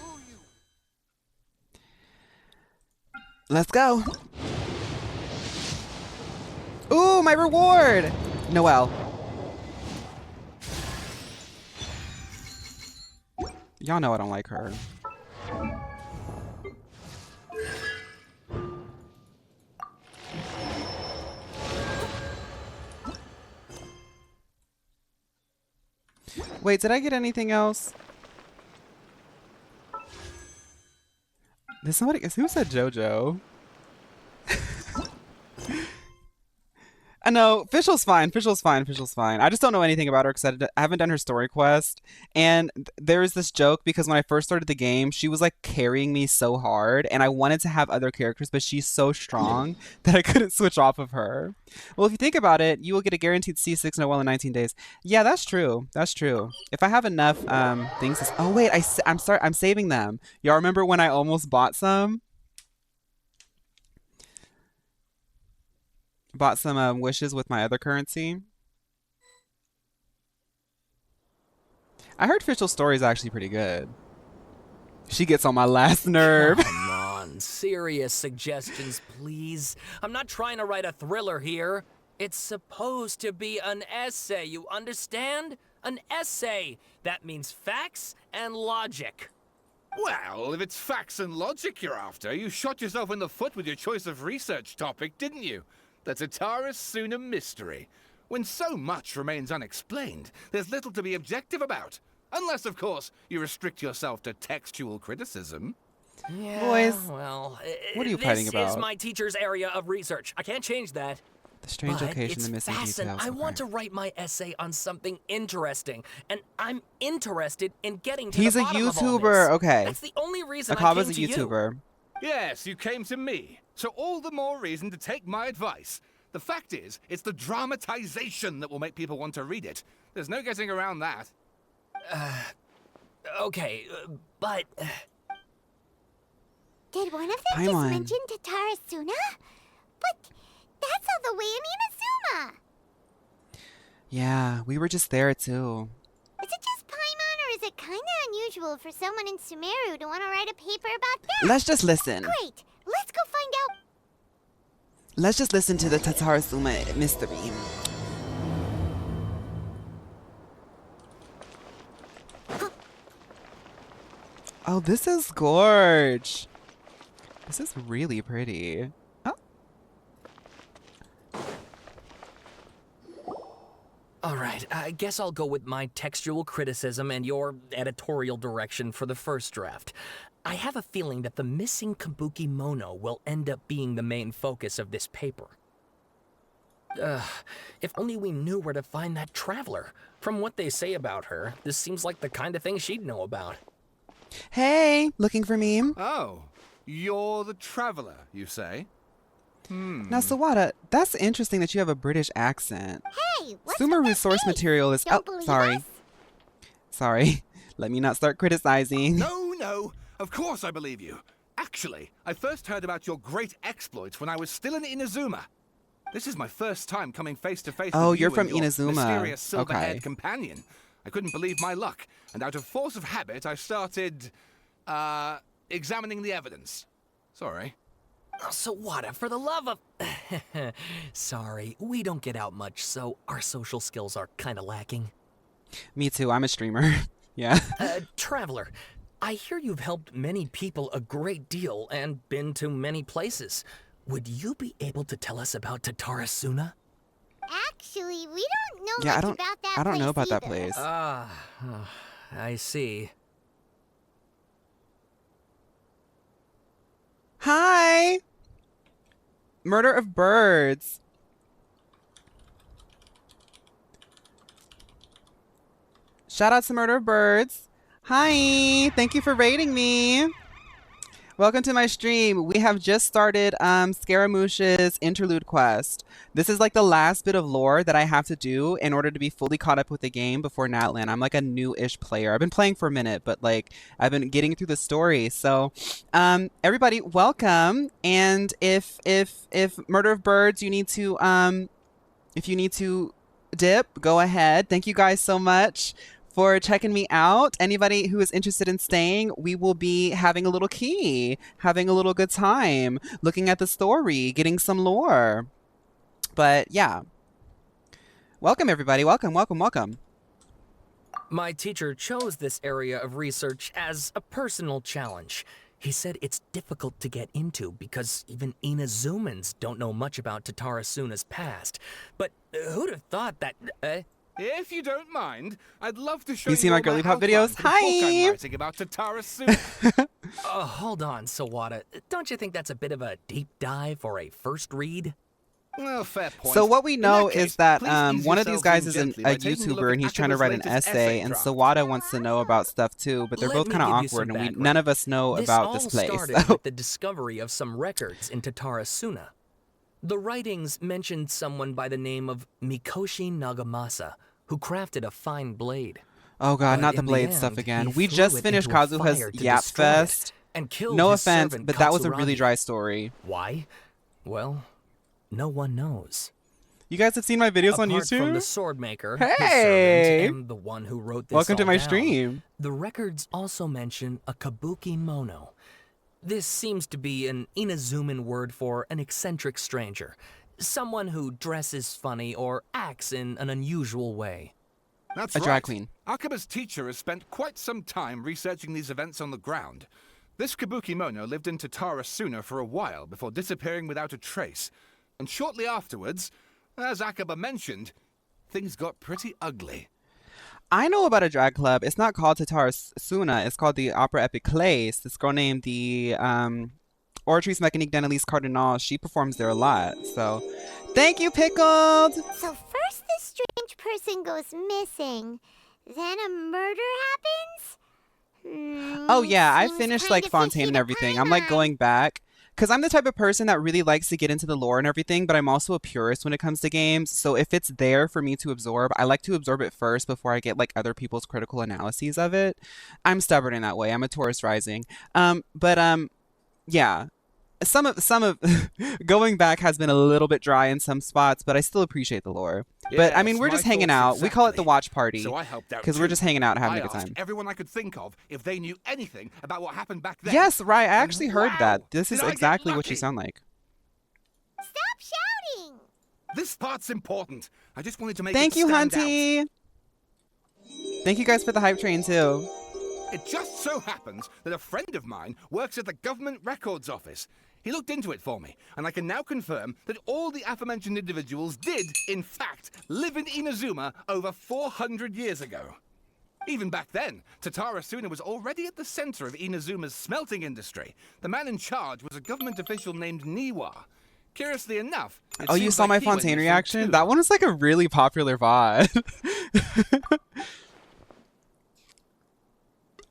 [SPEAKER 1] Let's go. Ooh, my reward! Noelle. Y'all know I don't like her. Wait, did I get anything else? Did somebody, who said JoJo? I know, Fischl's fine, Fischl's fine, Fischl's fine. I just don't know anything about her because I haven't done her story quest. And there's this joke because when I first started the game, she was like carrying me so hard and I wanted to have other characters, but she's so strong that I couldn't switch off of her. Well, if you think about it, you will get a guaranteed C6 Noelle in 19 days. Yeah, that's true. That's true. If I have enough things to... Oh, wait, I'm sorry, I'm saving them. Y'all remember when I almost bought some? Bought some wishes with my other currency. I heard Fischl's story is actually pretty good. She gets on my last nerve.
[SPEAKER 10] Come on, serious suggestions, please. I'm not trying to write a thriller here. It's supposed to be an essay, you understand? An essay. That means facts and logic.
[SPEAKER 12] Well, if it's facts and logic you're after, you shot yourself in the foot with your choice of research topic, didn't you? The Tatarasuna mystery. When so much remains unexplained, there's little to be objective about. Unless, of course, you restrict yourself to textual criticism.
[SPEAKER 10] Yeah,
[SPEAKER 1] Boys,
[SPEAKER 10] well,
[SPEAKER 1] what are you fighting about?
[SPEAKER 10] This is my teacher's area of research. I can't change that.
[SPEAKER 1] The strange
[SPEAKER 10] But
[SPEAKER 1] location,
[SPEAKER 10] it's
[SPEAKER 1] the missing
[SPEAKER 10] fascinating.
[SPEAKER 1] details.
[SPEAKER 10] I want to write my essay on something interesting, and I'm interested in getting to
[SPEAKER 1] He's
[SPEAKER 10] the
[SPEAKER 1] a
[SPEAKER 10] bottom of all
[SPEAKER 1] YouTuber,
[SPEAKER 10] this.
[SPEAKER 1] okay.
[SPEAKER 10] That's the only reason I
[SPEAKER 1] Akaba's
[SPEAKER 10] came
[SPEAKER 1] a
[SPEAKER 10] to you.
[SPEAKER 1] YouTuber.
[SPEAKER 12] Yes, you came to me. So all the more reason to take my advice. The fact is, it's the dramatization that will make people want to read it. There's no getting around that.
[SPEAKER 10] Okay, but...
[SPEAKER 4] Did one of them just mention Tatarasuna? But that's all the way in Inazuma.
[SPEAKER 1] Yeah, we were just there too.
[SPEAKER 4] Is it just Paimon, or is it kind of unusual for someone in Sumeru to want to write a paper about that?
[SPEAKER 1] Let's just listen.
[SPEAKER 4] Great, let's go find out.
[SPEAKER 1] Let's just listen to the Tatarasuna mystery. Oh, this is gorge. This is really pretty. Oh.
[SPEAKER 10] All right, I guess I'll go with my textual criticism and your editorial direction for the first draft. I have a feeling that the missing Kabuki Mono will end up being the main focus of this paper. If only we knew where to find that traveler. From what they say about her, this seems like the kind of thing she'd know about.
[SPEAKER 1] Hey, looking for me?
[SPEAKER 12] Oh, you're the traveler, you say?
[SPEAKER 1] Now, Sawada, that's interesting that you have a British accent.
[SPEAKER 4] Hey, what's
[SPEAKER 1] Sumeru's resource material is...
[SPEAKER 4] Don't
[SPEAKER 1] Oh,
[SPEAKER 4] believe
[SPEAKER 1] sorry.
[SPEAKER 4] us?
[SPEAKER 1] Sorry. Let me not start criticizing.
[SPEAKER 12] No, of course I believe you. Actually, I first heard about your great exploits when I was still in Inazuma. This is my first time coming face to face with you.
[SPEAKER 1] Oh, you're from
[SPEAKER 12] and your
[SPEAKER 1] Inazuma.
[SPEAKER 12] mysterious silver-haired
[SPEAKER 1] Okay.
[SPEAKER 12] companion. I couldn't believe my luck, and out of force of habit, I started, examining the evidence. Sorry.
[SPEAKER 10] Oh, so what? For the love of... Sorry, we don't get out much, so our social skills are kind of lacking.
[SPEAKER 1] Me too. I'm a streamer. Yeah.
[SPEAKER 10] Traveler, I hear you've helped many people a great deal and been to many places. Would you be able to tell us about Tatarasuna?
[SPEAKER 4] Actually, we don't know
[SPEAKER 1] Yeah,
[SPEAKER 4] much about that
[SPEAKER 1] I don't know about that
[SPEAKER 4] either.
[SPEAKER 1] place.
[SPEAKER 10] I see.
[SPEAKER 1] Hi! Murder of birds. Shout out to Murder of Birds. Hi! Thank you for rating me. Welcome to my stream. We have just started Scaramouche's interlude quest. This is like the last bit of lore that I have to do in order to be fully caught up with the game before Natlan. I'm like a new-ish player. I've been playing for a minute, but like I've been getting through the story. So everybody, welcome. And if Murder of Birds, you need to if you need to dip, go ahead. Thank you guys so much for checking me out. Anybody who is interested in staying, we will be having a little key, having a little good time, looking at the story, getting some lore. But yeah. Welcome, everybody. Welcome, welcome, welcome.
[SPEAKER 10] My teacher chose this area of research as a personal challenge. He said it's difficult to get into because even Inazumans don't know much about Tatarasuna's past. But who'd have thought that...
[SPEAKER 12] If you don't mind, I'd love to show
[SPEAKER 1] You see my
[SPEAKER 12] all
[SPEAKER 1] girly pop
[SPEAKER 12] outline
[SPEAKER 1] videos?
[SPEAKER 12] for the book I'm
[SPEAKER 1] Hi!
[SPEAKER 12] writing about Tatarasuna.
[SPEAKER 10] Hold on, Sawada. Don't you think that's a bit of a deep dive or a first read?
[SPEAKER 12] Well, fair point.
[SPEAKER 1] So what we
[SPEAKER 12] In
[SPEAKER 1] know
[SPEAKER 12] that case,
[SPEAKER 1] is that
[SPEAKER 12] please ease
[SPEAKER 1] one of these
[SPEAKER 12] yourselves
[SPEAKER 1] guys
[SPEAKER 12] in
[SPEAKER 1] is
[SPEAKER 12] gently
[SPEAKER 1] a
[SPEAKER 12] by taking a look
[SPEAKER 1] YouTuber
[SPEAKER 12] at
[SPEAKER 1] and he's trying to
[SPEAKER 12] Akaba's
[SPEAKER 1] write an
[SPEAKER 12] latest
[SPEAKER 1] essay, and
[SPEAKER 12] draft.
[SPEAKER 1] Sawada wants to know about stuff too, but they're
[SPEAKER 10] Let
[SPEAKER 1] both
[SPEAKER 10] me
[SPEAKER 1] kind of
[SPEAKER 10] give you some
[SPEAKER 1] awkward, and
[SPEAKER 10] background.
[SPEAKER 1] none of us know
[SPEAKER 10] This
[SPEAKER 1] about
[SPEAKER 10] all
[SPEAKER 1] this place.
[SPEAKER 10] started
[SPEAKER 1] So.
[SPEAKER 10] with the discovery of some records in Tatarasuna. The writings mentioned someone by the name of Mikoshi Nagamasa, who crafted a fine blade.
[SPEAKER 1] Oh god,
[SPEAKER 10] But
[SPEAKER 1] not the
[SPEAKER 10] in
[SPEAKER 1] blade
[SPEAKER 10] end,
[SPEAKER 1] stuff again.
[SPEAKER 10] he
[SPEAKER 1] We
[SPEAKER 10] threw
[SPEAKER 1] just
[SPEAKER 10] it
[SPEAKER 1] finished
[SPEAKER 10] into a
[SPEAKER 1] Kazuha's
[SPEAKER 10] fire to
[SPEAKER 1] Yap
[SPEAKER 10] destroy it
[SPEAKER 1] Fest.
[SPEAKER 10] and killed
[SPEAKER 1] No
[SPEAKER 10] his
[SPEAKER 1] offense,
[SPEAKER 10] servant
[SPEAKER 1] but that was a really
[SPEAKER 10] Katsuragi.
[SPEAKER 1] dry story.
[SPEAKER 10] Why? Well, no one knows.
[SPEAKER 1] You guys have seen my videos on
[SPEAKER 10] Apart from
[SPEAKER 1] YouTube?
[SPEAKER 10] the sword maker,
[SPEAKER 1] Hey!
[SPEAKER 10] his servant, and the one who wrote this
[SPEAKER 1] Welcome to
[SPEAKER 10] all
[SPEAKER 1] my
[SPEAKER 10] down,
[SPEAKER 1] stream.
[SPEAKER 10] the records also mention a kabuki mono. This seems to be an Inazuman word for an eccentric stranger, someone who dresses funny or acts in an unusual way.
[SPEAKER 12] That's
[SPEAKER 1] A
[SPEAKER 12] right.
[SPEAKER 1] drag queen.
[SPEAKER 12] Akaba's teacher has spent quite some time researching these events on the ground. This kabuki mono lived in Tatarasuna for a while before disappearing without a trace. And shortly afterwards, as Akaba mentioned, things got pretty ugly.
[SPEAKER 1] I know about a drag club. It's not called Tatarasuna. It's called the Opera Epiclese. This girl named the Oratrice Mécanique d'Annelise Cardinal, she performs there a lot. So, thank you, Pickled!
[SPEAKER 4] So first this strange person goes missing, then a murder happens?
[SPEAKER 1] Oh yeah, I
[SPEAKER 4] Seems
[SPEAKER 1] finished
[SPEAKER 4] kinda
[SPEAKER 1] like Fontaine
[SPEAKER 4] fishy
[SPEAKER 1] and
[SPEAKER 4] to
[SPEAKER 1] everything. I'm like
[SPEAKER 4] Paimon.
[SPEAKER 1] going back. Because I'm the type of person that really likes to get into the lore and everything, but I'm also a purist when it comes to games. So if it's there for me to absorb, I like to absorb it first before I get like other people's critical analyses of it. I'm stubborn in that way. I'm a Taurus rising. Yeah. Some of going back has been a little bit dry in some spots, but I still appreciate the lore. But I mean,
[SPEAKER 12] Yes,
[SPEAKER 1] we're
[SPEAKER 12] my
[SPEAKER 1] just hanging
[SPEAKER 12] thoughts
[SPEAKER 1] out. We call it the
[SPEAKER 12] exactly.
[SPEAKER 1] watch party.
[SPEAKER 12] So I helped out
[SPEAKER 1] because we're
[SPEAKER 12] too.
[SPEAKER 1] just hanging out, having
[SPEAKER 12] I
[SPEAKER 1] a good
[SPEAKER 12] asked
[SPEAKER 1] time.
[SPEAKER 12] everyone I could think of if they knew anything about what happened back then.
[SPEAKER 1] Yes, right. I
[SPEAKER 12] And
[SPEAKER 1] actually heard that.
[SPEAKER 12] wow,
[SPEAKER 1] This is
[SPEAKER 12] did I get
[SPEAKER 1] exactly what you
[SPEAKER 12] lucky.
[SPEAKER 1] sound like.
[SPEAKER 4] Stop shouting!
[SPEAKER 12] This part's important. I just wanted to make
[SPEAKER 1] Thank
[SPEAKER 12] it
[SPEAKER 1] you,
[SPEAKER 12] stand out.
[SPEAKER 1] Hunty. Thank you guys for the hype train too.
[SPEAKER 12] It just so happens that a friend of mine works at the government records office. He looked into it for me, and I can now confirm that all the aforementioned individuals did, in fact, live in Inazuma over 400 years ago. Even back then, Tatarasuna was already at the center of Inazuma's smelting industry. The man in charge was a government official named Niwa. Curiously enough, it
[SPEAKER 1] Oh, you
[SPEAKER 12] seems
[SPEAKER 1] saw
[SPEAKER 12] like
[SPEAKER 1] my
[SPEAKER 12] he went
[SPEAKER 1] Fontaine
[SPEAKER 12] missing
[SPEAKER 1] reaction?
[SPEAKER 12] too.
[SPEAKER 1] That one was like a really popular VOD.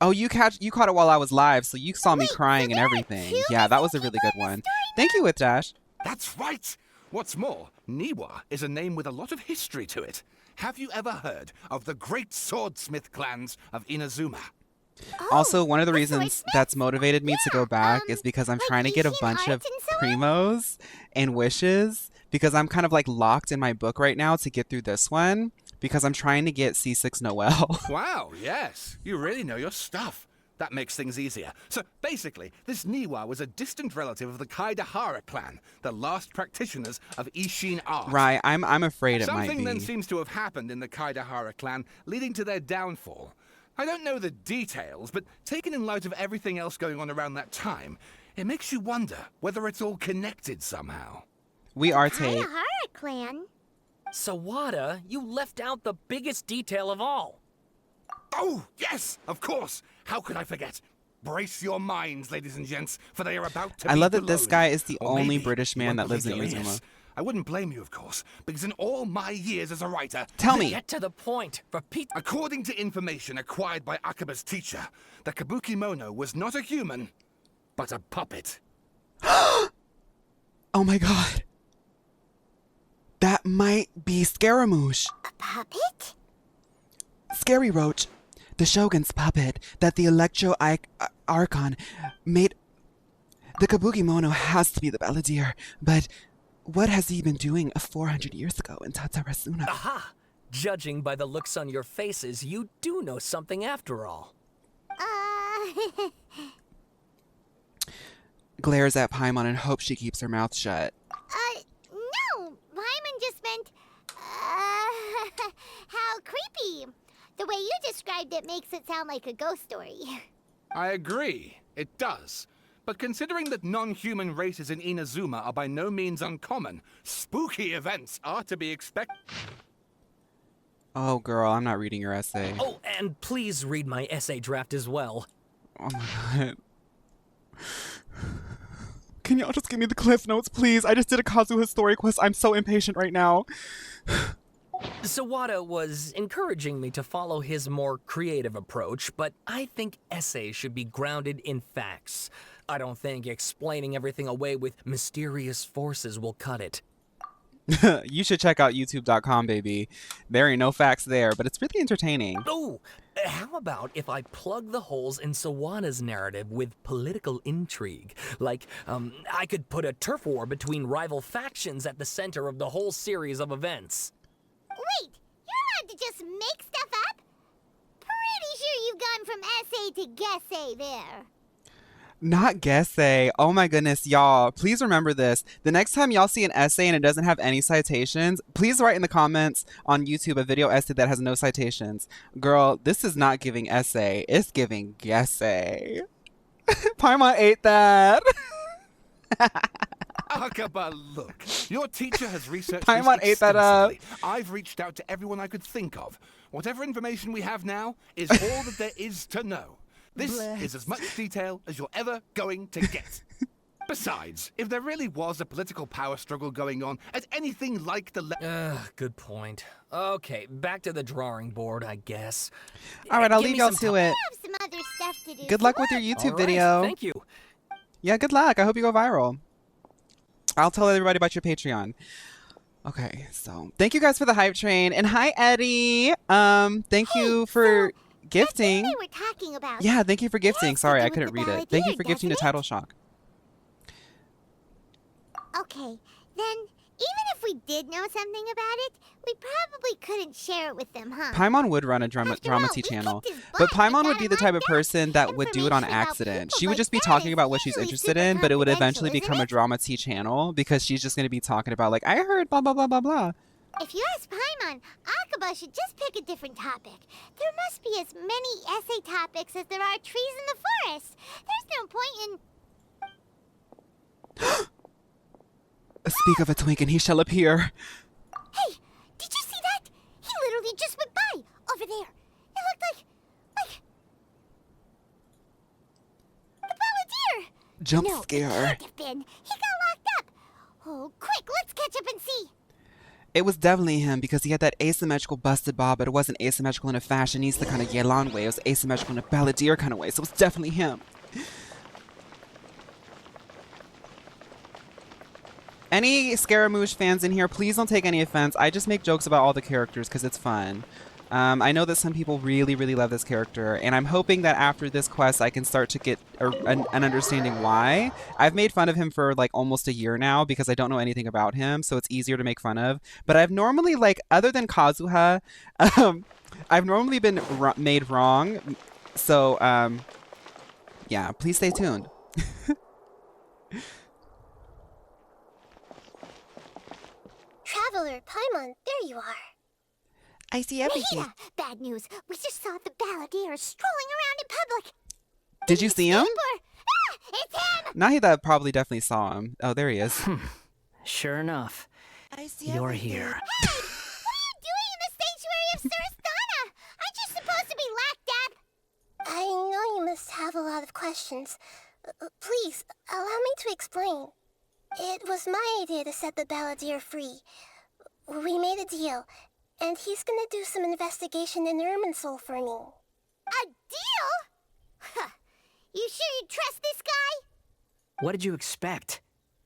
[SPEAKER 1] Oh, you caught it while I was live, so you saw me crying and everything. Yeah, that was a really good one. Thank you, With Dash.
[SPEAKER 12] That's right! What's more, Niwa is a name with a lot of history to it. Have you ever heard of the great swordsmith clans of Inazuma?
[SPEAKER 1] Also, one of the
[SPEAKER 4] the
[SPEAKER 1] reasons
[SPEAKER 4] swordsmiths?
[SPEAKER 1] that's motivated me to go back is because I'm
[SPEAKER 4] like
[SPEAKER 1] trying to get a
[SPEAKER 4] Ishin
[SPEAKER 1] bunch of
[SPEAKER 4] Arts and so on?
[SPEAKER 1] primos and wishes because I'm kind of like locked in my book right now to get through this one because I'm trying to get C6 Noel.
[SPEAKER 12] Wow, yes. You really know your stuff. That makes things easier. So basically, this Niwa was a distant relative of the Kaidahara clan, the last practitioners of Ishin art.
[SPEAKER 1] Right, I'm afraid it might
[SPEAKER 12] Something then
[SPEAKER 1] be.
[SPEAKER 12] seems to have happened in the Kaidahara clan, leading to their downfall. I don't know the details, but taken in light of everything else going on around that time, it makes you wonder whether it's all connected somehow.
[SPEAKER 1] We are Tate.
[SPEAKER 4] Kaidahara clan?
[SPEAKER 10] Sawada, you left out the biggest detail of all.
[SPEAKER 12] Oh, yes, of course. How could I forget? Brace your minds, ladies and gents, for they are about to
[SPEAKER 1] I
[SPEAKER 12] be
[SPEAKER 1] love that this
[SPEAKER 12] blown.
[SPEAKER 1] guy is the
[SPEAKER 12] Or
[SPEAKER 1] only
[SPEAKER 12] maybe
[SPEAKER 1] British
[SPEAKER 12] you
[SPEAKER 1] man
[SPEAKER 12] won't
[SPEAKER 1] that lives in
[SPEAKER 12] believe your
[SPEAKER 1] Inazuma.
[SPEAKER 12] ears. I wouldn't blame you, of course, because in all my years as a writer,
[SPEAKER 1] Tell me.
[SPEAKER 10] Get to the point. For Pete.
[SPEAKER 12] according to information acquired by Akaba's teacher, the Kabuki Mono was not a human, but a puppet.
[SPEAKER 1] Oh my god. That might be Scaramouche.
[SPEAKER 4] A puppet?
[SPEAKER 1] Scary Roach, the Shogun's puppet that the Electro Archon made. The Kabuki Mono has to be the Balladeer, but what has he been doing 400 years ago in Tatarasuna?
[SPEAKER 10] Aha! Judging by the looks on your faces, you do know something after all.
[SPEAKER 1] Glares at Paimon and hopes she keeps her mouth shut.
[SPEAKER 4] No. Paimon just meant, how creepy. The way you described it makes it sound like a ghost story.
[SPEAKER 12] I agree, it does. But considering that non-human races in Inazuma are by no means uncommon, spooky events are to be expected.
[SPEAKER 1] Oh, girl, I'm not reading your essay.
[SPEAKER 10] Oh, and please read my essay draft as well.
[SPEAKER 1] Oh my god. Can y'all just give me the cliff notes, please? I just did a Kazuha story quest. I'm so impatient right now.
[SPEAKER 10] Sawada was encouraging me to follow his more creative approach, but I think essays should be grounded in facts. I don't think explaining everything away with mysterious forces will cut it.
[SPEAKER 1] You should check out youtube.com, baby. There ain't no facts there, but it's really entertaining.
[SPEAKER 10] Oh, how about if I plug the holes in Sawada's narrative with political intrigue? Like, I could put a turf war between rival factions at the center of the whole series of events.
[SPEAKER 4] Wait, you're allowed to just make stuff up? Pretty sure you've gone from essay to guessay there.
[SPEAKER 1] Not guessay. Oh my goodness, y'all. Please remember this. The next time y'all see an essay and it doesn't have any citations, please write in the comments on YouTube a video essay that has no citations. Girl, this is not giving essay. It's giving guessay. Paimon ate that.
[SPEAKER 12] Akaba, look. Your teacher has researched
[SPEAKER 1] Paimon
[SPEAKER 12] this
[SPEAKER 1] ate that up.
[SPEAKER 12] extensively. I've reached out to everyone I could think of. Whatever information we have now is all that there is to know. This is as much detail as you're ever going to get. Besides, if there really was a political power struggle going on at anything like the
[SPEAKER 10] Good point. Okay, back to the drawing board, I guess.
[SPEAKER 1] All right, I'll
[SPEAKER 10] Give
[SPEAKER 1] leave
[SPEAKER 10] me
[SPEAKER 1] y'all
[SPEAKER 10] some
[SPEAKER 1] to it.
[SPEAKER 4] I have some other stuff to do.
[SPEAKER 1] Good luck with your
[SPEAKER 10] All
[SPEAKER 1] YouTube
[SPEAKER 10] right,
[SPEAKER 1] video.
[SPEAKER 10] Thank you.
[SPEAKER 1] Yeah, good luck. I hope you go viral. I'll tell everybody about your Patreon. Okay, so thank you guys for the hype train. And hi, Eddie. Thank you for gifting.
[SPEAKER 4] That's what we were talking about.
[SPEAKER 1] Yeah, thank you for gifting.
[SPEAKER 4] Yes,
[SPEAKER 1] Sorry, I
[SPEAKER 4] something
[SPEAKER 1] couldn't
[SPEAKER 4] with
[SPEAKER 1] read
[SPEAKER 4] the
[SPEAKER 1] it. Thank you
[SPEAKER 4] balladeer,
[SPEAKER 1] for gifting the
[SPEAKER 4] doesn't
[SPEAKER 1] title
[SPEAKER 4] it?
[SPEAKER 1] shock.
[SPEAKER 4] Okay, then even if we did know something about it, we probably couldn't share it with them, huh?
[SPEAKER 1] Paimon would run a drama
[SPEAKER 4] After all,
[SPEAKER 1] T
[SPEAKER 4] we
[SPEAKER 1] channel,
[SPEAKER 4] kicked his
[SPEAKER 1] but
[SPEAKER 4] butt and
[SPEAKER 1] Paimon
[SPEAKER 4] got
[SPEAKER 1] would be
[SPEAKER 4] him
[SPEAKER 1] the type of
[SPEAKER 4] locked up.
[SPEAKER 1] person that would do it on
[SPEAKER 4] Information about
[SPEAKER 1] accident.
[SPEAKER 4] people
[SPEAKER 1] She would
[SPEAKER 4] like
[SPEAKER 1] just be
[SPEAKER 4] that
[SPEAKER 1] talking
[SPEAKER 4] is
[SPEAKER 1] about what she's
[SPEAKER 4] usually
[SPEAKER 1] interested
[SPEAKER 4] super
[SPEAKER 1] in, but it would eventually
[SPEAKER 4] confidential,
[SPEAKER 1] become a
[SPEAKER 4] isn't it?
[SPEAKER 1] drama T channel because she's just going to be talking about like, I heard blah, blah, blah, blah, blah.
[SPEAKER 4] If you ask Paimon, Akaba should just pick a different topic. There must be as many essay topics as there are trees in the forest. There's no point in...
[SPEAKER 1] Speak of a twink and he shall appear.
[SPEAKER 4] Hey, did you see that? He literally just went by, over there. It looked like the balladeer.
[SPEAKER 1] Jump
[SPEAKER 4] No, it
[SPEAKER 1] scare.
[SPEAKER 4] can't have been. He got locked up. Oh, quick, let's catch up and see.
[SPEAKER 1] It was definitely him because he had that asymmetrical busted bob, but it wasn't asymmetrical in a fashionista kind of Yelan way. It was asymmetrical in a balladeer kind of way, so it's definitely him. Any Scaramouche fans in here, please don't take any offense. I just make jokes about all the characters because it's fun. I know that some people really, really love this character, and I'm hoping that after this quest I can start to get an understanding why. I've made fun of him for like almost a year now because I don't know anything about him, so it's easier to make fun of. But I've normally, like, other than Kazuha, I've normally been made wrong. So, yeah, please stay tuned.
[SPEAKER 4] Traveler, Paimon, there you are.
[SPEAKER 1] I see everything.
[SPEAKER 4] Nahida, bad news. We just saw the balladeer strolling around in public.
[SPEAKER 1] Did you see him?
[SPEAKER 4] It's him!
[SPEAKER 1] Nahida probably definitely saw him. Oh, there he is.
[SPEAKER 2] Sure enough,
[SPEAKER 4] I see
[SPEAKER 2] you're
[SPEAKER 4] everything.
[SPEAKER 2] here.
[SPEAKER 4] Hey, what are you doing in the sanctuary of Surasthana? Aren't you supposed to be locked up? I know you must have a lot of questions. Please, allow me to explain. It was my idea to set the balladeer free. We made a deal, and he's gonna do some investigation in Irminsul for me. A deal? Huh. You sure you trust this guy?
[SPEAKER 2] What did you expect?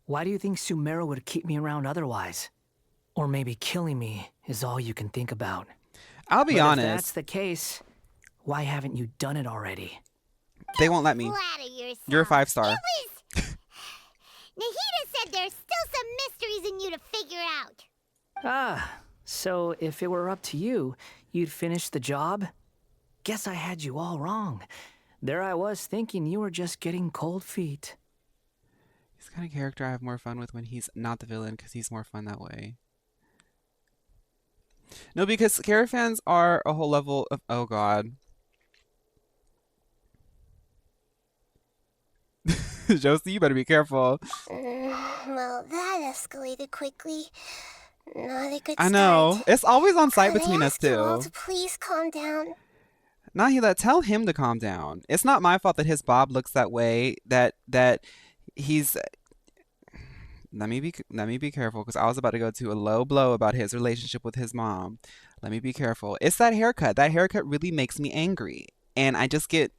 [SPEAKER 2] Why do you think Sumeru would keep me around otherwise? Or maybe killing me is all you can think about.
[SPEAKER 1] I'll be
[SPEAKER 2] But
[SPEAKER 1] honest.
[SPEAKER 2] if that's the case, why haven't you done it already?
[SPEAKER 1] They won't let me.
[SPEAKER 4] Flatter yourself.
[SPEAKER 1] You're a 5-star.
[SPEAKER 4] Nahida said there's still some mysteries in you to figure out.
[SPEAKER 2] Ah, So if it were up to you, you'd finish the job? Guess I had you all wrong. There I was thinking you were just getting cold feet.
[SPEAKER 1] He's the kind of character I have more fun with when he's not the villain, because he's more fun that way. No, because caravans are a whole level of... Oh, God. Josie, you better be careful.
[SPEAKER 4] Well, that escalated quickly. Not a good
[SPEAKER 1] I know.
[SPEAKER 4] start.
[SPEAKER 1] It's always on site
[SPEAKER 4] Could
[SPEAKER 1] between
[SPEAKER 4] I
[SPEAKER 1] us
[SPEAKER 4] ask you all
[SPEAKER 1] two.
[SPEAKER 4] to please calm down?
[SPEAKER 1] Nahila, tell him to calm down. It's not my fault that his Bob looks that way. That he's... Let me be careful, because I was about to go to a low blow about his relationship with his mom. Let me be careful. It's that haircut. That haircut really makes me angry. And I just get...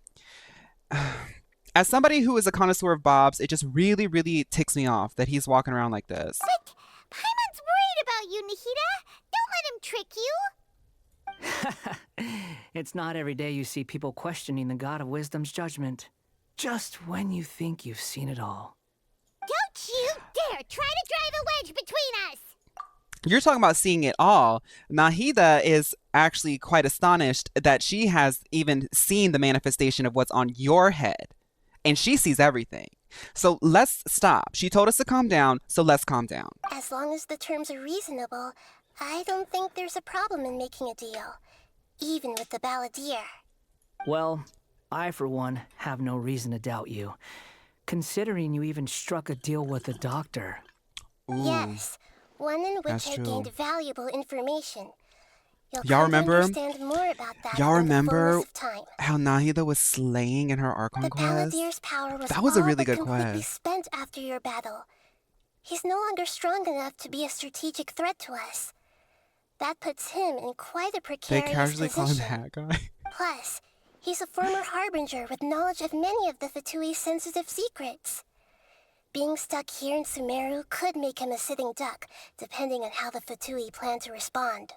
[SPEAKER 1] As somebody who is a connoisseur of bobs, it just really, really ticks me off that he's walking around like this.
[SPEAKER 4] But Paimon's worried about you, Nahida. Don't let him trick you.
[SPEAKER 2] It's not every day you see people questioning the God of Wisdom's judgment. Just when you think you've seen it all.
[SPEAKER 4] Don't you dare try to drive a wedge between us!
[SPEAKER 1] You're talking about seeing it all. Nahida is actually quite astonished that she has even seen the manifestation of what's on your head. And she sees everything. So let's stop. She told us to calm down, so let's calm down.
[SPEAKER 4] As long as the terms are reasonable, I don't think there's a problem in making a deal. Even with the balladeer.
[SPEAKER 2] Well, I, for one, have no reason to doubt you. Considering you even struck a deal with the doctor.
[SPEAKER 1] Ooh,
[SPEAKER 4] yes, one in which
[SPEAKER 1] that's
[SPEAKER 4] I
[SPEAKER 1] true.
[SPEAKER 4] gained valuable information. You'll
[SPEAKER 1] Y'all
[SPEAKER 4] come to
[SPEAKER 1] remember?
[SPEAKER 4] understand more about that
[SPEAKER 1] Y'all
[SPEAKER 4] in the
[SPEAKER 1] remember
[SPEAKER 4] fullness of time.
[SPEAKER 1] how Nahida was slaying in her Archon
[SPEAKER 4] The
[SPEAKER 1] quest?
[SPEAKER 4] balladeer's power was
[SPEAKER 1] That was a
[SPEAKER 4] all
[SPEAKER 1] really
[SPEAKER 4] but
[SPEAKER 1] good
[SPEAKER 4] completely
[SPEAKER 1] quest.
[SPEAKER 4] spent after your battle. He's no longer strong enough to be a strategic threat to us. That puts him in quite a
[SPEAKER 1] They
[SPEAKER 4] precarious
[SPEAKER 1] casually call him
[SPEAKER 4] position.
[SPEAKER 1] that guy.
[SPEAKER 4] Plus, he's a former harbinger with knowledge of many of the Fatui's sensitive secrets. Being stuck here in Sumeru could make him a sitting duck, depending on how the Fatui plan to respond.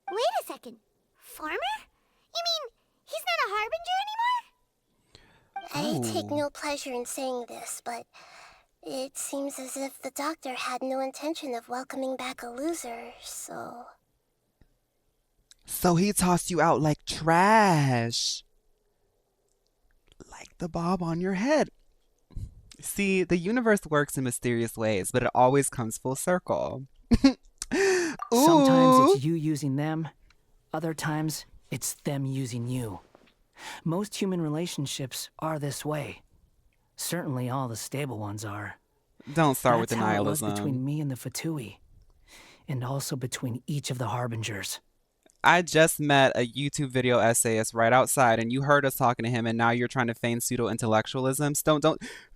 [SPEAKER 4] Wait a second. Former? You mean he's not a harbinger anymore? I take
[SPEAKER 1] Ooh.
[SPEAKER 4] no pleasure in saying this, but it seems as if the doctor had no intention of welcoming back a loser, so...
[SPEAKER 1] So he tossed you out like trash. Like the bob on your head. See, the universe works in mysterious ways, but it always comes full circle.
[SPEAKER 2] Sometimes
[SPEAKER 1] Ooh.
[SPEAKER 2] it's you using them, other times it's them using you. Most human relationships are this way. Certainly all the stable ones are.
[SPEAKER 1] Don't start with
[SPEAKER 2] That's how it was
[SPEAKER 1] denialism.
[SPEAKER 2] between me and the Fatui. And also between each of the Harbingers.
[SPEAKER 1] I just met a YouTube video essayist right outside, and you heard us talking to him, and now you're trying to feign pseudo-intellectualisms. Don't.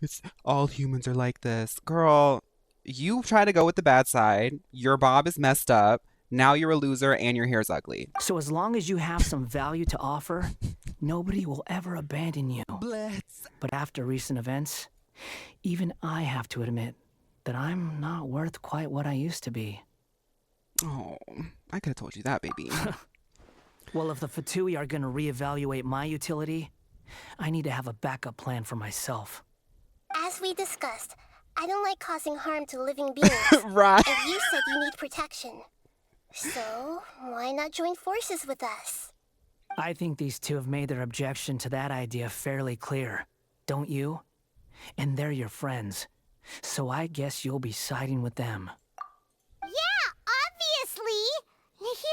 [SPEAKER 1] It's all humans are like this, girl. You try to go with the bad side. Your bob is messed up. Now you're a loser, and your hair's ugly.
[SPEAKER 2] So as long as you have some value to offer, nobody will ever abandon you.
[SPEAKER 1] Blitz.
[SPEAKER 2] But after recent events, even I have to admit that I'm not worth quite what I used to be.
[SPEAKER 1] Oh, I could have told you that, baby.
[SPEAKER 2] Well, if the Fatui are gonna reevaluate my utility, I need to have a backup plan for myself.
[SPEAKER 4] As we discussed, I don't like causing harm to living beings.
[SPEAKER 1] Right.
[SPEAKER 4] And you said you need protection. So, why not join forces with us?
[SPEAKER 2] I think these two have made their objection to that idea fairly clear, don't you? And they're your friends, so I guess you'll be siding with them.
[SPEAKER 4] Yeah, obviously!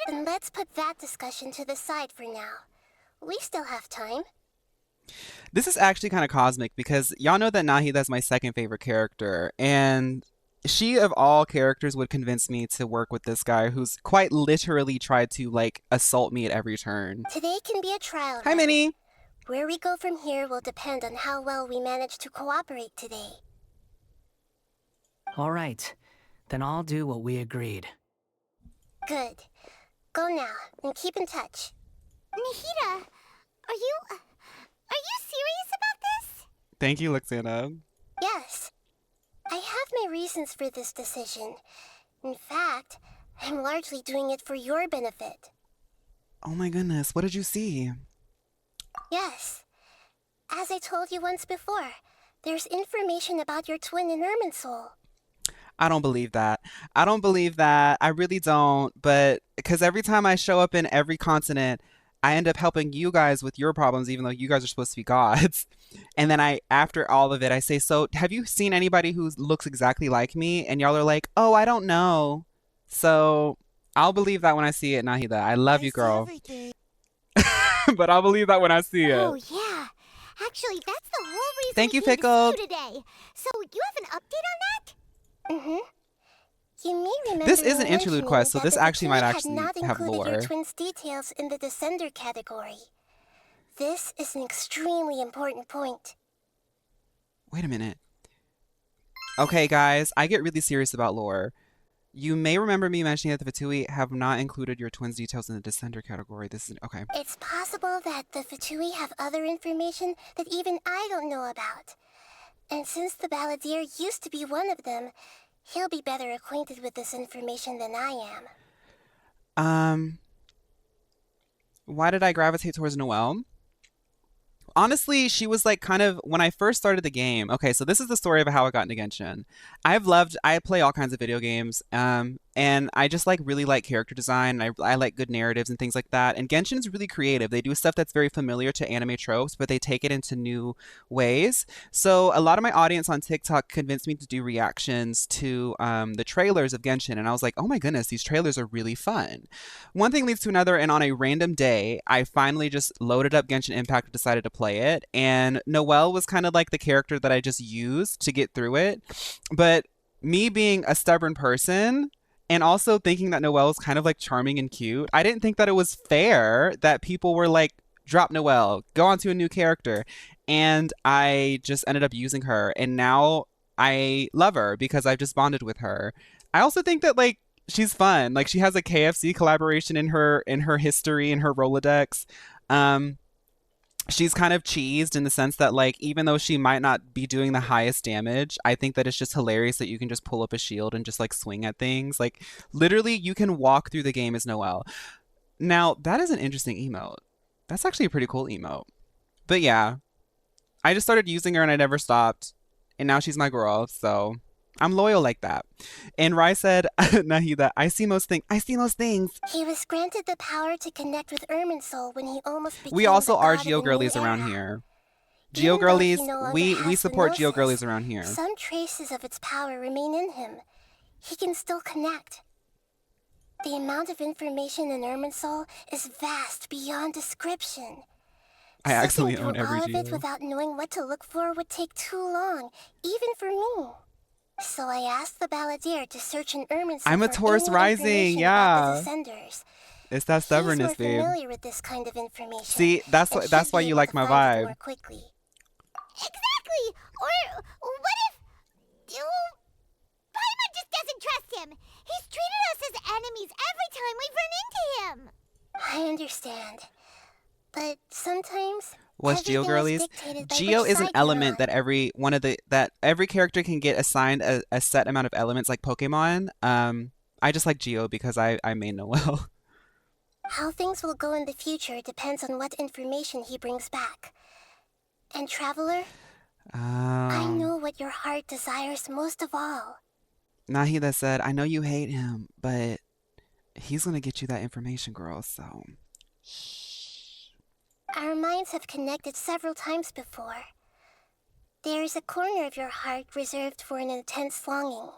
[SPEAKER 4] Then let's put that discussion to the side for now. We still have time.
[SPEAKER 1] This is actually kind of cosmic because y'all know that Nahida's my second favorite character, and she of all characters would convince me to work with this guy who's quite literally tried to like assault me at every turn.
[SPEAKER 4] Today can be a trial.
[SPEAKER 1] Hi,
[SPEAKER 4] run.
[SPEAKER 1] Minnie.
[SPEAKER 4] Where we go from here will depend on how well we manage to cooperate today.
[SPEAKER 2] All right, then I'll do what we agreed.
[SPEAKER 4] Good. Go now, and keep in touch. Nahida, are you serious about this?
[SPEAKER 1] Thank you, Luxana.
[SPEAKER 4] Yes. I have my reasons for this decision. In fact, I'm largely doing it for your benefit.
[SPEAKER 1] Oh my goodness, what did you see?
[SPEAKER 4] Yes. As I told you once before, there's information about your twin in Irminsul.
[SPEAKER 1] I don't believe that. I don't believe that. I really don't. But because every time I show up in every continent, I end up helping you guys with your problems, even though you guys are supposed to be gods. And then after all of it, I say, so have you seen anybody who looks exactly like me? And y'all are like, oh, I don't know. So I'll believe that when I see it, Nahida. I love you, girl. But I'll believe that when I see it.
[SPEAKER 4] Oh, yeah. Actually, that's the whole reason
[SPEAKER 1] Thank you,
[SPEAKER 4] we came to see
[SPEAKER 1] Pickled.
[SPEAKER 4] you today. So, you have an update on that? Mm-hmm. You may remember
[SPEAKER 1] This is an
[SPEAKER 4] me
[SPEAKER 1] interlude
[SPEAKER 4] mentioning
[SPEAKER 1] quest, so
[SPEAKER 4] that
[SPEAKER 1] this
[SPEAKER 4] the
[SPEAKER 1] actually might
[SPEAKER 4] Fatui
[SPEAKER 1] actually
[SPEAKER 4] had not
[SPEAKER 1] have
[SPEAKER 4] included your
[SPEAKER 1] lore.
[SPEAKER 4] twins' details in the Descender category. This is an extremely important point.
[SPEAKER 1] Wait a minute. Okay, guys, I get really serious about lore. You may remember me mentioning that the Fatui have not included your twins' details in the Descender category. This is okay.
[SPEAKER 4] It's possible that the Fatui have other information that even I don't know about. And since the Balladeer used to be one of them, he'll be better acquainted with this information than I am.
[SPEAKER 1] Why did I gravitate towards Noelle? Honestly, she was like kind of when I first started the game. Okay, so this is the story of how I got into Genshin. I play all kinds of video games, and I just like really like character design. And I like good narratives and things like that. And Genshin is really creative. They do stuff that's very familiar to anime tropes, but they take it into new ways. So a lot of my audience on TikTok convinced me to do reactions to the trailers of Genshin, and I was like, oh my goodness, these trailers are really fun. One thing leads to another, and on a random day, I finally just loaded up Genshin Impact and decided to play it. And Noelle was kind of like the character that I just used to get through it. But me being a stubborn person and also thinking that Noelle was kind of like charming and cute, I didn't think that it was fair that people were like, drop Noelle, go on to a new character. And I just ended up using her. And now I love her because I've just bonded with her. I also think that like she's fun. Like she has a KFC collaboration in her history, in her Rolodex. She's kind of cheesed in the sense that like even though she might not be doing the highest damage, I think that it's just hilarious that you can just pull up a shield and just like swing at things. Like literally you can walk through the game as Noelle. Now, that is an interesting emote. That's actually a pretty cool emote. But yeah, I just started using her and I never stopped. And now she's my girl, so I'm loyal like that. And Rai said, Nahida, I see most things.
[SPEAKER 4] He was granted the power to connect with Irminsul when he almost became
[SPEAKER 1] We also
[SPEAKER 4] the
[SPEAKER 1] are
[SPEAKER 4] god of
[SPEAKER 1] Geo
[SPEAKER 4] a new
[SPEAKER 1] Girlies around
[SPEAKER 4] era.
[SPEAKER 1] here.
[SPEAKER 4] Even
[SPEAKER 1] Geo
[SPEAKER 4] though
[SPEAKER 1] Girlies,
[SPEAKER 4] he no longer
[SPEAKER 1] we
[SPEAKER 4] has
[SPEAKER 1] support Geo
[SPEAKER 4] Gnosis,
[SPEAKER 1] Girlies around here.
[SPEAKER 4] Some traces of its power remain in him. He can still connect. The amount of information in Irminsul is vast beyond description.
[SPEAKER 1] I actually
[SPEAKER 4] Sifting
[SPEAKER 1] own
[SPEAKER 4] through
[SPEAKER 1] every
[SPEAKER 4] all of it
[SPEAKER 1] Geo.
[SPEAKER 4] without knowing what to look for would take too long, even for me. So I asked the Balladeer to search in Irminsul
[SPEAKER 1] I'm a
[SPEAKER 4] for
[SPEAKER 1] Taurus
[SPEAKER 4] any
[SPEAKER 1] rising,
[SPEAKER 4] information
[SPEAKER 1] yeah.
[SPEAKER 4] about the Descenders.
[SPEAKER 1] It's that stubbornness,
[SPEAKER 4] He's more
[SPEAKER 1] babe.
[SPEAKER 4] familiar with this kind of information.
[SPEAKER 1] See, that's
[SPEAKER 4] and
[SPEAKER 1] that's
[SPEAKER 4] should
[SPEAKER 1] why
[SPEAKER 4] be
[SPEAKER 1] you
[SPEAKER 4] able
[SPEAKER 1] like
[SPEAKER 4] to
[SPEAKER 1] my
[SPEAKER 4] find it
[SPEAKER 1] vibe.
[SPEAKER 4] more quickly. Exactly! Or what if... Paimon just doesn't trust him! He's treated us as enemies every time we've run into him! I understand. But sometimes...
[SPEAKER 1] What's Geo Girlies? Geo is an element that every character can get assigned a set amount of elements like Pokemon. I just like Geo because I main Noelle.
[SPEAKER 4] How things will go in the future depends on what information he brings back. And Traveler, I know what your heart desires most of all.
[SPEAKER 1] Nahida said, I know you hate him, but he's gonna get you that information, girl, so...
[SPEAKER 4] Our minds have connected several times before. There is a corner of your heart reserved for an intense longing.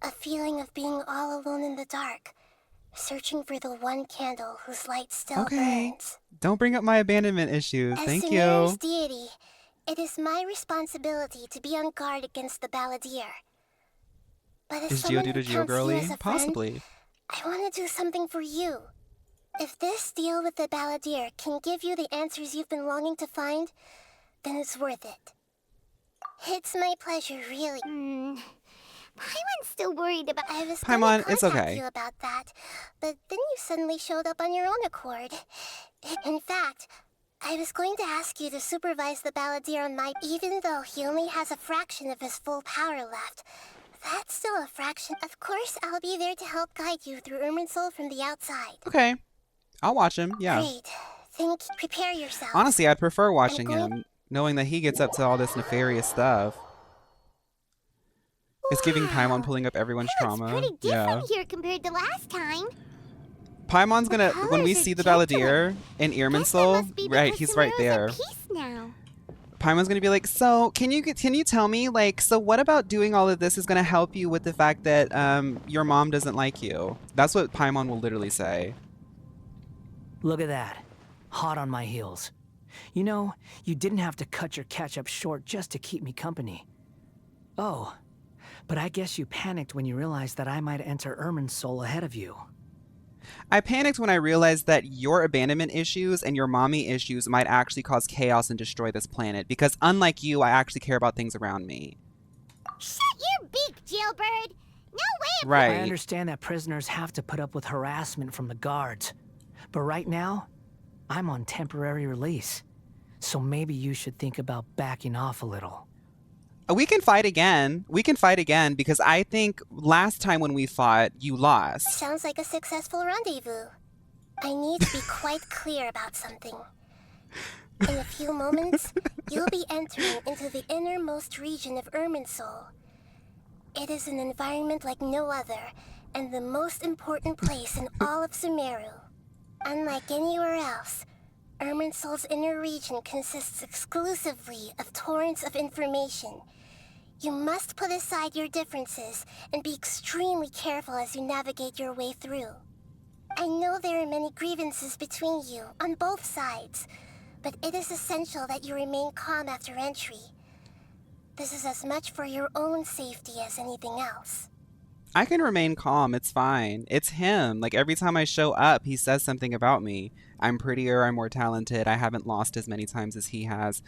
[SPEAKER 4] A feeling of being all alone in the dark, searching for the one candle whose light still burns.
[SPEAKER 1] Don't bring up my abandonment issues. Thank you.
[SPEAKER 4] As deity, it is my responsibility to be on guard against the Balladeer. But as
[SPEAKER 1] Is
[SPEAKER 4] someone
[SPEAKER 1] Geodude
[SPEAKER 4] who
[SPEAKER 1] a Geo
[SPEAKER 4] counts you
[SPEAKER 1] girly?
[SPEAKER 4] as a friend,
[SPEAKER 1] Possibly.
[SPEAKER 4] I want to do something for you. If this deal with the Balladeer can give you the answers you've been longing to find, then it's worth it. It's my pleasure, really. Paimon's still worried about... I was going
[SPEAKER 1] Paimon,
[SPEAKER 4] to
[SPEAKER 1] it's
[SPEAKER 4] contact
[SPEAKER 1] okay.
[SPEAKER 4] you about that, but then you suddenly showed up on your own accord. In fact, I was going to ask you to supervise the Balladeer on my... Even though he only has a fraction of his full power left, that's still a fraction. Of course, I'll be there to help guide you through Irminsul from the outside.
[SPEAKER 1] Okay. I'll watch him, yeah.
[SPEAKER 4] Great. Prepare yourself.
[SPEAKER 1] Honestly, I'd prefer watching him, knowing that he gets up to all this nefarious stuff. It's giving Paimon pulling up everyone's
[SPEAKER 4] It looks
[SPEAKER 1] trauma.
[SPEAKER 4] pretty different
[SPEAKER 1] Yeah.
[SPEAKER 4] here compared to last time.
[SPEAKER 1] Paimon's gonna,
[SPEAKER 4] The
[SPEAKER 1] when we
[SPEAKER 4] colors
[SPEAKER 1] see
[SPEAKER 4] are
[SPEAKER 1] the
[SPEAKER 4] gentler.
[SPEAKER 1] Balladeer in
[SPEAKER 4] Guess that
[SPEAKER 1] Irminsul,
[SPEAKER 4] must be
[SPEAKER 1] right,
[SPEAKER 4] because
[SPEAKER 1] he's right
[SPEAKER 4] Sumeru's
[SPEAKER 1] there.
[SPEAKER 4] at peace now.
[SPEAKER 1] Paimon's gonna be like, so can you tell me, like, so what about doing all of this is gonna help you with the fact that your mom doesn't like you? That's what Paimon will literally say.
[SPEAKER 13] Look at that. Hot on my heels. You know, you didn't have to cut your catch-up short just to keep me company. Oh, but I guess you panicked when you realized that I might enter Irminsul ahead of you.
[SPEAKER 1] I panicked when I realized that your abandonment issues and your mommy issues might actually cause chaos and destroy this planet, because unlike you, I actually care about things around me.
[SPEAKER 4] Shut your beak, jailbird. No way.
[SPEAKER 1] Right.
[SPEAKER 13] I understand that prisoners have to put up with harassment from the guards. But right now, I'm on temporary release. So maybe you should think about backing off a little.
[SPEAKER 1] We can fight again. We can fight again, because I think last time when we fought, you lost.
[SPEAKER 14] Sounds like a successful rendezvous. I need to be quite clear about something. In a few moments, you'll be entering into the innermost region of Irminsul. It is an environment like no other, and the most important place in all of Sumeru. Unlike anywhere else, Irminsul's inner region consists exclusively of torrents of information. You must put aside your differences and be extremely careful as you navigate your way through. I know there are many grievances between you on both sides, but it is essential that you remain calm after entry. This is as much for your own safety as anything else.
[SPEAKER 1] I can remain calm. It's fine. It's him. Like, every time I show up, he says something about me. I'm prettier. I'm more talented. I haven't lost as many times as he has.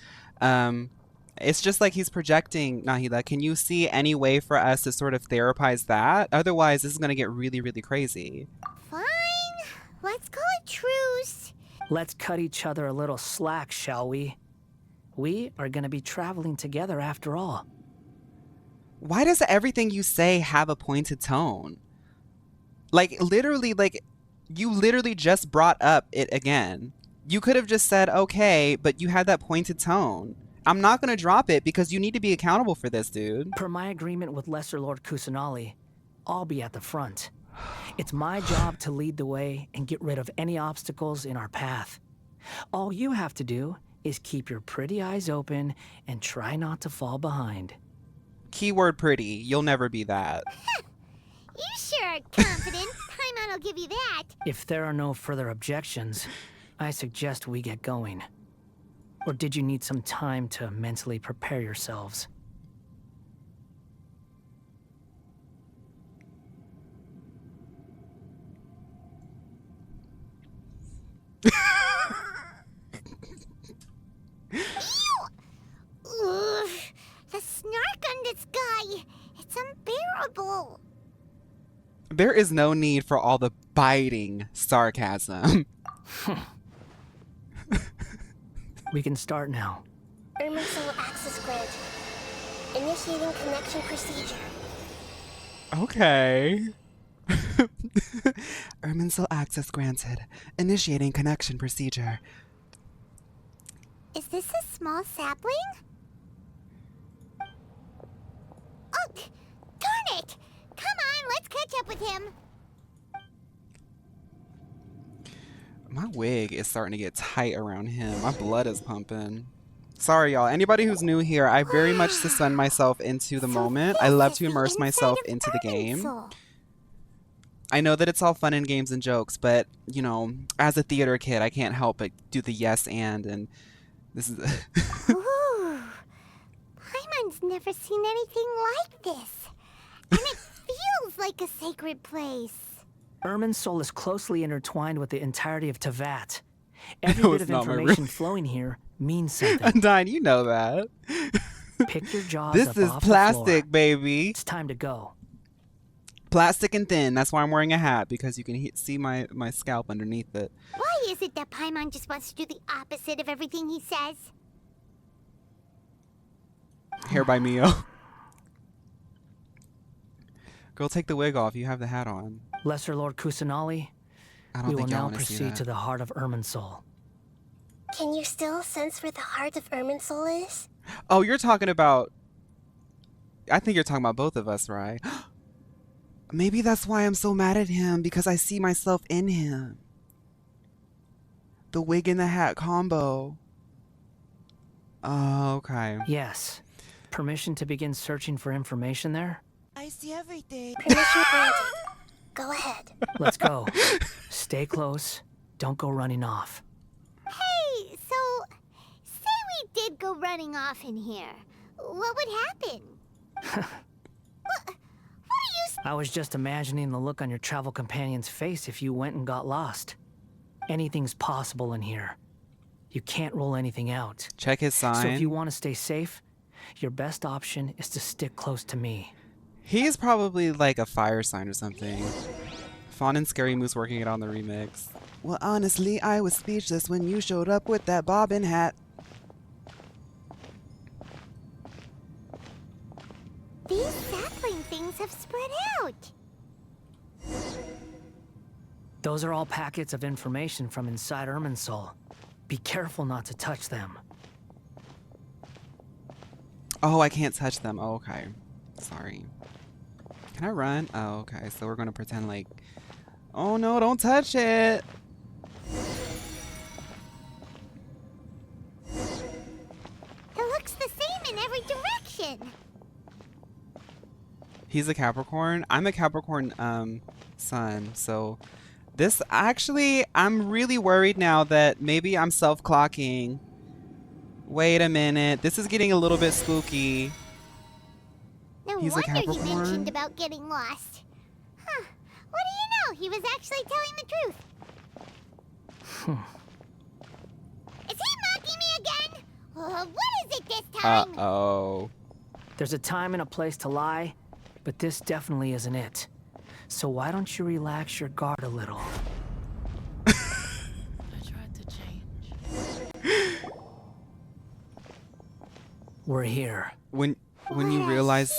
[SPEAKER 1] It's just like he's projecting. Nahida, can you see any way for us to sort of therapize that? Otherwise, this is going to get really, really crazy.
[SPEAKER 4] Fine. Let's call it truce.
[SPEAKER 13] Let's cut each other a little slack, shall we? We are going to be traveling together after all.
[SPEAKER 1] Why does everything you say have a pointed tone? Like, literally, like, you literally just brought up it again. You could have just said, okay, but you had that pointed tone. I'm not going to drop it because you need to be accountable for this, dude.
[SPEAKER 13] Per my agreement with Lesser Lord Kusanali, I'll be at the front. It's my job to lead the way and get rid of any obstacles in our path. All you have to do is keep your pretty eyes open and try not to fall behind.
[SPEAKER 1] Keyword pretty. You'll never be that.
[SPEAKER 4] You sure are confident. Paimon will give you that.
[SPEAKER 13] If there are no further objections, I suggest we get going. Or did you need some time to mentally prepare yourselves?
[SPEAKER 4] Ugh, the snark on this guy. It's unbearable.
[SPEAKER 1] There is no need for all the biting sarcasm.
[SPEAKER 13] We can start now.
[SPEAKER 14] Irminsul access granted. Initiating connection procedure.
[SPEAKER 1] Okay. Irminsul access granted. Initiating connection procedure.
[SPEAKER 4] Is this a small sapling? Oh, darn it! Come on, let's catch up with him.
[SPEAKER 1] My wig is starting to get tight around him. My blood is pumping. Sorry, y'all. Anybody who's new here, I very much suspend myself into the moment. I love to immerse myself into the game. I know that it's all fun and games and jokes, but, you know, as a theater kid, I can't help but do the yes and this is...
[SPEAKER 4] Ooh, Paimon's never seen anything like this. And it feels like a sacred place.
[SPEAKER 13] Irminsul is closely intertwined with the entirety of Tevat. Every bit of information flowing here means something.
[SPEAKER 1] Undyne, you know that.
[SPEAKER 13] Pick your jaws
[SPEAKER 1] This
[SPEAKER 13] up
[SPEAKER 1] is
[SPEAKER 13] off the
[SPEAKER 1] plastic,
[SPEAKER 13] floor.
[SPEAKER 1] baby.
[SPEAKER 13] It's time to go.
[SPEAKER 1] Plastic and thin. That's why I'm wearing a hat, because you can see my scalp underneath it.
[SPEAKER 4] Why is it that Paimon just wants to do the opposite of everything he says?
[SPEAKER 1] Hair by Mio. Girl, take the wig off. You have the hat on.
[SPEAKER 13] Lesser Lord Kusanali,
[SPEAKER 1] I don't
[SPEAKER 13] we will
[SPEAKER 1] think y'all
[SPEAKER 13] now
[SPEAKER 1] want to see
[SPEAKER 13] proceed
[SPEAKER 1] that.
[SPEAKER 13] to the heart of Irminsul.
[SPEAKER 14] Can you still sense where the heart of Irminsul is?
[SPEAKER 1] Oh, you're talking about... I think you're talking about both of us, right? Maybe that's why I'm so mad at him, because I see myself in him. The wig and the hat combo. Oh, okay.
[SPEAKER 13] Yes. Permission to begin searching for information there?
[SPEAKER 15] I see everything.
[SPEAKER 14] Permission granted. Go ahead.
[SPEAKER 13] Let's go. Stay close. Don't go running off.
[SPEAKER 4] Hey, so say we did go running off in here. What would happen? what are you?
[SPEAKER 13] I was just imagining the look on your travel companion's face if you went and got lost. Anything's possible in here. You can't rule anything out.
[SPEAKER 1] Check his sign.
[SPEAKER 13] So if you want to stay safe, your best option is to stick close to me.
[SPEAKER 1] He's probably like a fire sign or something. Fawn and Scary Moose working it on the remix. Well, honestly, I was speechless when you showed up with that bobbin hat.
[SPEAKER 4] These sapling things have spread out.
[SPEAKER 13] Those are all packets of information from inside Irminsul. Be careful not to touch them.
[SPEAKER 1] Oh, I can't touch them. Oh, okay. Sorry. Can I run? Oh, okay. So we're going to pretend like... Oh, no, don't touch it.
[SPEAKER 4] It looks the same in every direction.
[SPEAKER 1] He's a Capricorn. I'm a Capricorn sun. So this actually, I'm really worried now that maybe I'm self-clocking. Wait a minute. This is getting a little bit spooky.
[SPEAKER 4] No
[SPEAKER 1] He's a
[SPEAKER 4] wonder he
[SPEAKER 1] Capricorn?
[SPEAKER 4] mentioned about getting lost. Huh. What do you know? He was actually telling the truth. Is he mocking me again? What is it this time?
[SPEAKER 1] Uh-oh.
[SPEAKER 13] There's a time and a place to lie, but this definitely isn't it. So why don't you relax your guard a little?
[SPEAKER 15] I tried to change.
[SPEAKER 13] We're here.
[SPEAKER 1] When you realize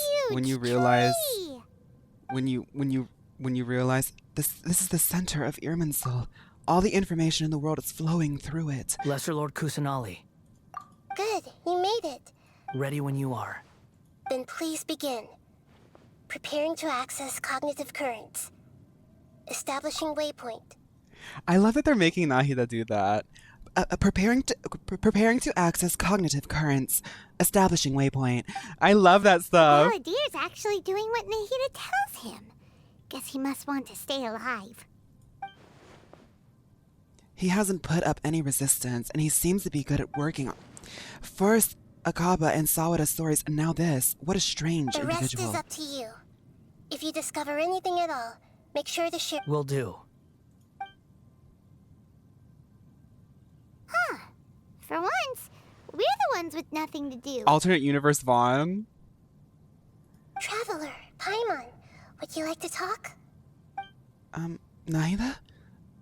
[SPEAKER 1] this is the center of Irminsul. All the information in the world is flowing through it.
[SPEAKER 13] Lesser Lord Kusanali,
[SPEAKER 14] Good, you made it.
[SPEAKER 13] ready when you are.
[SPEAKER 14] Then please begin. Preparing to access cognitive currents. Establishing waypoint.
[SPEAKER 1] I love that they're making Nahida do that. Preparing to access cognitive currents. Establishing waypoint. I love that stuff.
[SPEAKER 4] Baladier's actually doing what Nahida tells him. Guess he must want to stay alive.
[SPEAKER 1] He hasn't put up any resistance, and he seems to be good at working on. First Akaba and Sawada's stories, and now this. What a strange
[SPEAKER 14] The rest
[SPEAKER 1] individual.
[SPEAKER 14] is up to you. If you discover anything at all, make sure to share.
[SPEAKER 13] Will do.
[SPEAKER 4] Huh. For once, we're the ones with nothing to do.
[SPEAKER 1] Alternate universe Vaughn.
[SPEAKER 14] Traveler, Paimon, would you like to talk?
[SPEAKER 1] Nahida?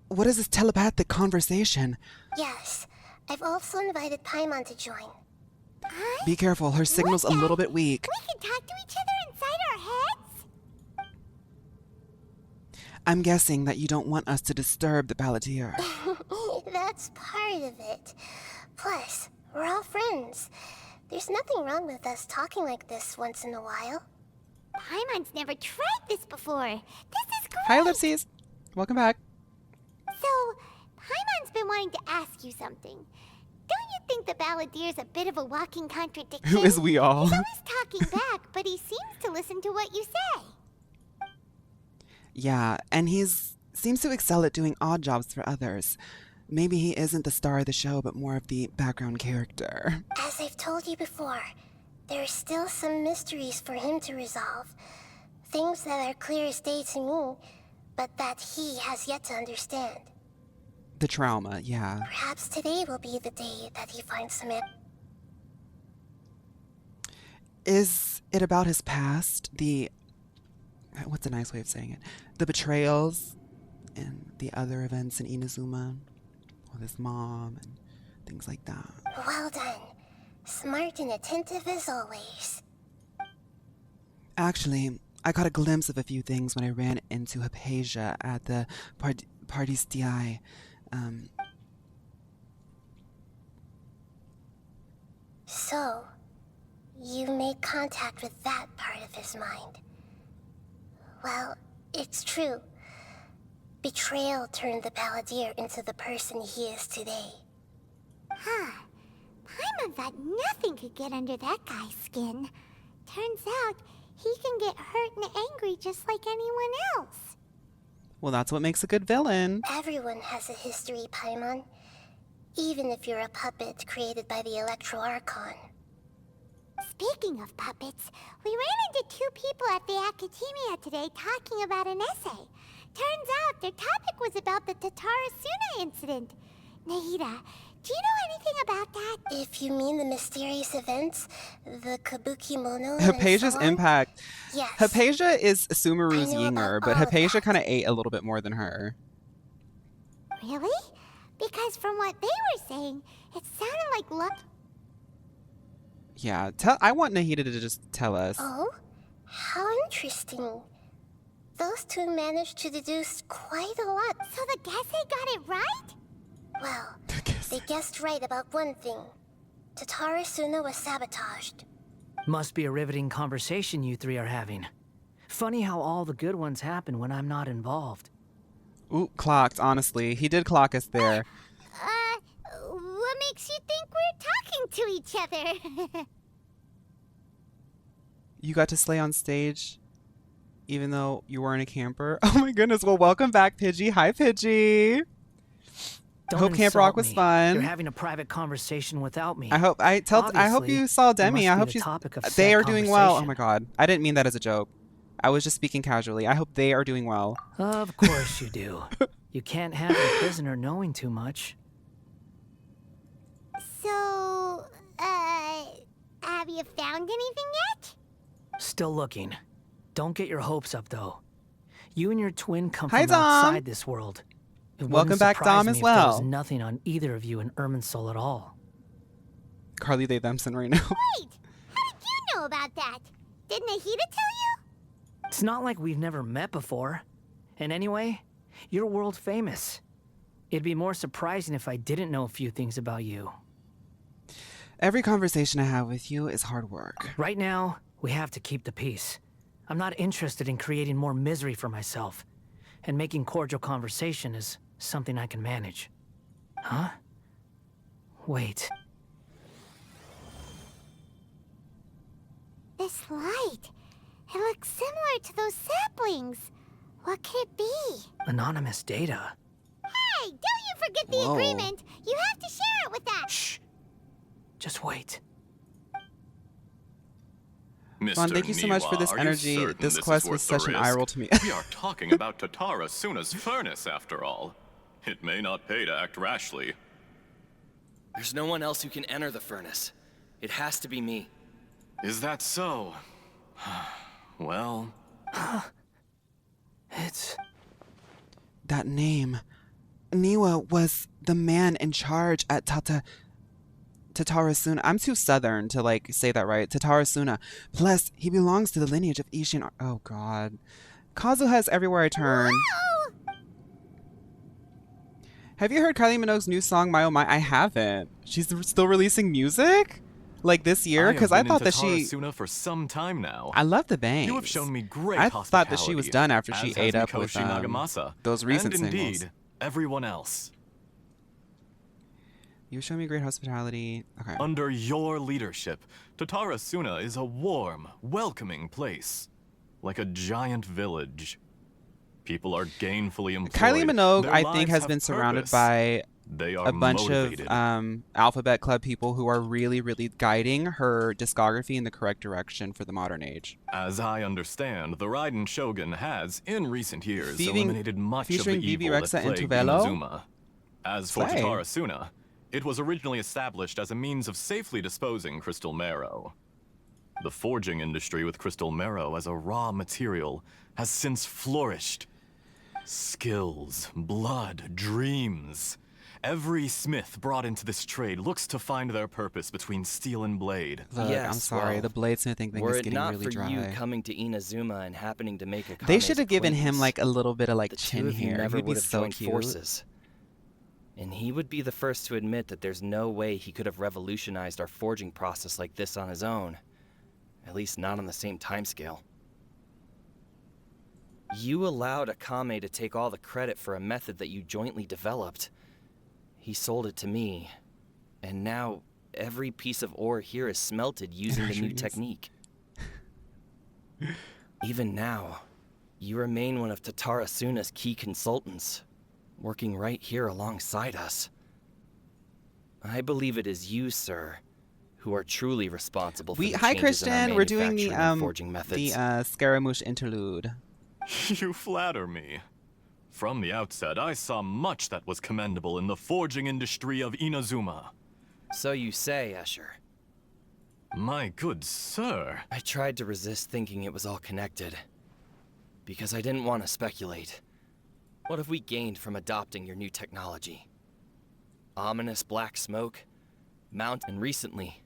[SPEAKER 1] What is this telepathic conversation?
[SPEAKER 14] Yes. I've also invited Paimon to join.
[SPEAKER 1] Be careful, her signal's a little bit weak.
[SPEAKER 4] We can talk to each other inside our heads?
[SPEAKER 1] I'm guessing that you don't want us to disturb the Balladeer.
[SPEAKER 14] That's part of it. Plus, we're all friends. There's nothing wrong with us talking like this once in a while.
[SPEAKER 4] Paimon's never tried this before. This is great.
[SPEAKER 1] Hi, Ellipses. Welcome back.
[SPEAKER 4] So, Paimon's been wanting to ask you something. Don't you think the Balladier's a bit of a walking contradiction?
[SPEAKER 1] Who is we all?
[SPEAKER 4] He's always talking back, but he seems to listen to what you say.
[SPEAKER 1] Yeah, and seems to excel at doing odd jobs for others. Maybe he isn't the star of the show, but more of the background character.
[SPEAKER 14] As I've told you before, there are still some mysteries for him to resolve. Things that are clear as day to me, but that he has yet to understand.
[SPEAKER 1] The trauma, yeah.
[SPEAKER 14] Perhaps today will be the day that he finds some
[SPEAKER 1] Is it about his past? What's a nice way of saying it? The betrayals and the other events in Inazuma with his mom and things like that.
[SPEAKER 14] Well done. Smart and attentive as always.
[SPEAKER 1] Actually, I caught a glimpse of a few things when I ran into Hypatia at the Pardistiae.
[SPEAKER 14] So, You made contact with that part of his mind. Well, it's true. Betrayal turned the Balladeer into the person he is today.
[SPEAKER 4] Huh. Paimon thought nothing could get under that guy's skin. Turns out, he can get hurt and angry just like anyone else.
[SPEAKER 1] Well, that's what makes a good villain.
[SPEAKER 14] Everyone has a history, Paimon. Even if you're a puppet created by the Electro Archon.
[SPEAKER 4] Speaking of puppets, we ran into two people at the Academia today talking about an essay. Turns out their topic was about the Tatarasuna incident. Nahida, do you know anything about that?
[SPEAKER 14] If you mean the mysterious events, the Kabuki Mono and
[SPEAKER 1] Hypatia's
[SPEAKER 14] so on?
[SPEAKER 1] impact.
[SPEAKER 14] Yes.
[SPEAKER 1] Hypatia is Sumeru's
[SPEAKER 14] I know
[SPEAKER 1] yinger,
[SPEAKER 14] about
[SPEAKER 1] but
[SPEAKER 14] all of
[SPEAKER 1] Hypatia kind of ate a little bit more than her.
[SPEAKER 4] Really? Because from what they were saying, it sounded like luck.
[SPEAKER 1] Yeah, I want Nahida to just tell us.
[SPEAKER 14] Oh? How interesting. Those two managed to deduce quite a lot.
[SPEAKER 4] So the Gese got it right?
[SPEAKER 14] Well, they guessed right about one thing. Tatarasuna was sabotaged.
[SPEAKER 13] Must be a riveting conversation you three are having. Funny how all the good ones happen when I'm not involved.
[SPEAKER 1] Ooh, clocked, honestly. He did clock us there.
[SPEAKER 4] What makes you think we're talking to each other?
[SPEAKER 1] You got to slay on stage, even though you weren't a camper. Oh my goodness. Well, welcome back, Pidgey. Hi, Pidgey.
[SPEAKER 13] Don't
[SPEAKER 1] Hope Camp Rock was
[SPEAKER 13] insult me.
[SPEAKER 1] fun.
[SPEAKER 13] You're having a private conversation without me.
[SPEAKER 1] I hope
[SPEAKER 13] Obviously,
[SPEAKER 1] you saw
[SPEAKER 13] it
[SPEAKER 1] Demi.
[SPEAKER 13] must
[SPEAKER 1] I
[SPEAKER 13] be
[SPEAKER 1] hope
[SPEAKER 13] the
[SPEAKER 1] she's
[SPEAKER 13] topic of
[SPEAKER 1] they
[SPEAKER 13] said
[SPEAKER 1] are doing well. Oh
[SPEAKER 13] conversation.
[SPEAKER 1] my god. I didn't mean that as a joke. I was just speaking casually. I hope they are doing well.
[SPEAKER 13] Of course you do. You can't have a prisoner knowing too much.
[SPEAKER 4] So, have you found anything yet?
[SPEAKER 13] Still looking. Don't get your hopes up, though. You and your twin come
[SPEAKER 1] Hi,
[SPEAKER 13] from
[SPEAKER 1] Dom.
[SPEAKER 13] outside this world. It
[SPEAKER 1] Welcome
[SPEAKER 13] wouldn't
[SPEAKER 1] back,
[SPEAKER 13] surprise
[SPEAKER 1] Dom,
[SPEAKER 13] me
[SPEAKER 1] as
[SPEAKER 13] if there was
[SPEAKER 1] well.
[SPEAKER 13] nothing on either of you in Irminsul at all.
[SPEAKER 1] Carly they themson right now.
[SPEAKER 4] Wait! How did you know about that? Did Nahida tell you?
[SPEAKER 13] It's not like we've never met before. And anyway, you're world famous. It'd be more surprising if I didn't know a few things about you.
[SPEAKER 1] Every conversation I have with you is hard work.
[SPEAKER 13] Right now, we have to keep the peace. I'm not interested in creating more misery for myself. And making cordial conversation is something I can manage. Huh? Wait.
[SPEAKER 4] This light. It looks similar to those saplings. What could it be?
[SPEAKER 13] Anonymous data.
[SPEAKER 4] Hey, don't you forget the
[SPEAKER 1] Whoa.
[SPEAKER 4] agreement. You have to share it with us.
[SPEAKER 13] Shh. Just wait.
[SPEAKER 1] Vaughn, thank you so much for this energy. This quest was such an eye roll to me.
[SPEAKER 16] We are talking about Tatarasuna's furnace, after all. It may not pay to act rashly.
[SPEAKER 17] There's no one else who can enter the furnace. It has to be me.
[SPEAKER 16] Is that so? Well...
[SPEAKER 13] It's...
[SPEAKER 1] That name. Niwa was the man in charge at Tatarasuna. I'm too southern to like say that right. Tatarasuna. Plus, he belongs to the lineage of Ishin. Oh god. Kazuha is everywhere I turn.
[SPEAKER 4] Whoa!
[SPEAKER 1] Have you heard Kylie Minogue's new song My Oh My? I haven't. She's still releasing music? Like this year? Because I thought that she...
[SPEAKER 16] Tatarasuna for some time now.
[SPEAKER 1] I love the bangs.
[SPEAKER 16] You have shown me great
[SPEAKER 1] I
[SPEAKER 16] hospitality.
[SPEAKER 1] thought that she was done after she
[SPEAKER 16] as
[SPEAKER 1] ate
[SPEAKER 16] has
[SPEAKER 1] up with
[SPEAKER 16] Mikoshi Nagamasa,
[SPEAKER 1] those recent
[SPEAKER 16] and indeed,
[SPEAKER 1] singles.
[SPEAKER 16] everyone else.
[SPEAKER 1] You show me great hospitality. Okay.
[SPEAKER 16] Under your leadership, Tatarasuna is a warm, welcoming place. Like a giant village. People are gainfully employed.
[SPEAKER 1] Kylie Minogue,
[SPEAKER 16] Their
[SPEAKER 1] I think,
[SPEAKER 16] lives
[SPEAKER 1] has
[SPEAKER 16] have
[SPEAKER 1] been surrounded
[SPEAKER 16] purpose.
[SPEAKER 1] by
[SPEAKER 16] They are
[SPEAKER 1] a bunch
[SPEAKER 16] motivated.
[SPEAKER 1] of Alphabet Club people who are really, really guiding her discography in the correct direction for the modern age.
[SPEAKER 16] As I understand, the Raiden Shogun has, in recent years,
[SPEAKER 1] Featuring-
[SPEAKER 16] eliminated much of the
[SPEAKER 1] featuring Vivi
[SPEAKER 16] evil
[SPEAKER 1] Rexa
[SPEAKER 16] that
[SPEAKER 1] and
[SPEAKER 16] plagued
[SPEAKER 1] Tuvelo?
[SPEAKER 16] Inazuma. As for
[SPEAKER 1] Slay.
[SPEAKER 16] Tatarasuna, it was originally established as a means of safely disposing crystal marrow. The forging industry with crystal marrow as a raw material has since flourished. Skills, blood, dreams. Every smith brought into this trade looks to find their purpose between steel and blade.
[SPEAKER 1] Look, I'm
[SPEAKER 17] Yes,
[SPEAKER 1] sorry,
[SPEAKER 17] well,
[SPEAKER 1] the bladesmithing thing
[SPEAKER 17] Were
[SPEAKER 1] is
[SPEAKER 17] it
[SPEAKER 1] getting
[SPEAKER 17] not
[SPEAKER 1] really
[SPEAKER 17] for
[SPEAKER 1] dry.
[SPEAKER 17] you coming to Inazuma and happening to make a
[SPEAKER 1] They should have given him like a little bit of like
[SPEAKER 17] the
[SPEAKER 1] chin
[SPEAKER 17] two of you
[SPEAKER 1] hair.
[SPEAKER 17] never
[SPEAKER 1] He'd be
[SPEAKER 17] would have
[SPEAKER 1] so
[SPEAKER 17] joined
[SPEAKER 1] cute.
[SPEAKER 17] forces. And he would be the first to admit that there's no way he could have revolutionized our forging process like this on his own. At least not on the same timescale. You allowed Akame to take all the credit for a method that you jointly developed. He sold it to me, and now every piece of ore here is smelted using the new technique. Even now, you remain one of Tatarasuna's key consultants, working right here alongside us. I believe it is you, sir, who are truly responsible for the
[SPEAKER 1] Hi
[SPEAKER 17] changes in our
[SPEAKER 1] Christian, we're doing
[SPEAKER 17] manufacturing and forging methods.
[SPEAKER 1] the Scaramouche interlude.
[SPEAKER 16] You flatter me. From the outset, I saw much that was commendable in the forging industry of Inazuma.
[SPEAKER 17] So you say, Escher.
[SPEAKER 16] My good sir.
[SPEAKER 17] I tried to resist thinking it was all connected, because I didn't want to speculate. What have we gained from adopting your new technology? Ominous black smoke, and recently,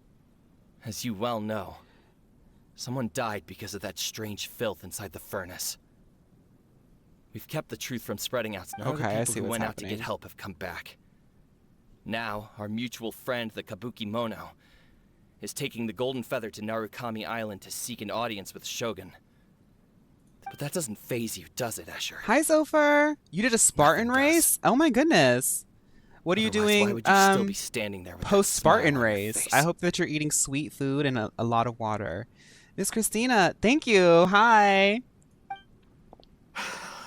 [SPEAKER 17] as you well know, someone died because of that strange filth inside the furnace. We've kept the truth from spreading out. None of the people who went out to get help have come back. Now, our mutual friend, the Kabuki Mono, is taking the Golden Feather to Narukami Island to seek an audience with Shogun. But that doesn't faze you, does it, Escher?
[SPEAKER 1] Hi, Zopher. You did a Spartan race? Oh my goodness. What are you doing?
[SPEAKER 17] Why would you still be standing there with
[SPEAKER 1] post Spartan
[SPEAKER 17] that smile on your
[SPEAKER 1] race.
[SPEAKER 17] face?
[SPEAKER 1] I hope that you're eating sweet food and a lot of water. Miss Christina, thank you. Hi.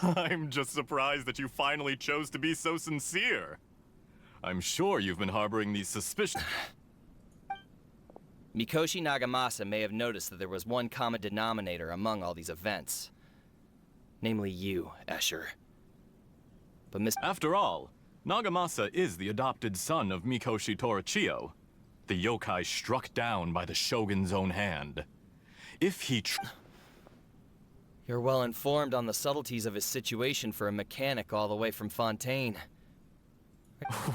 [SPEAKER 16] I'm just surprised that you finally chose to be so sincere. I'm sure you've been harboring these suspicions.
[SPEAKER 17] Mikoshi Nagamasa may have noticed that there was one common denominator among all these events. Namely you, Escher. But
[SPEAKER 16] After all, Nagamasa is the adopted son of Mikoshi Torichio, the yokai struck down by the Shogun's own hand. If he
[SPEAKER 17] You're well informed on the subtleties of his situation for a mechanic all the way from Fontaine.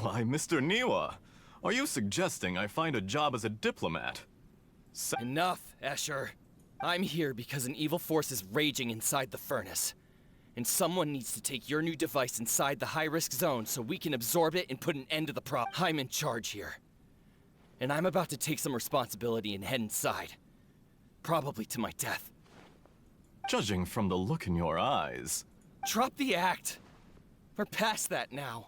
[SPEAKER 16] Why, Mr. Niwa, are you suggesting I find a job as a diplomat?
[SPEAKER 17] Enough, Escher. I'm here because an evil force is raging inside the furnace. And someone needs to take your new device inside the high-risk zone so we can absorb it and put an end to the problem. I'm in charge here. And I'm about to take some responsibility and head inside. Probably to my death.
[SPEAKER 16] Judging from the look in your eyes.
[SPEAKER 17] Drop the act. We're past that now.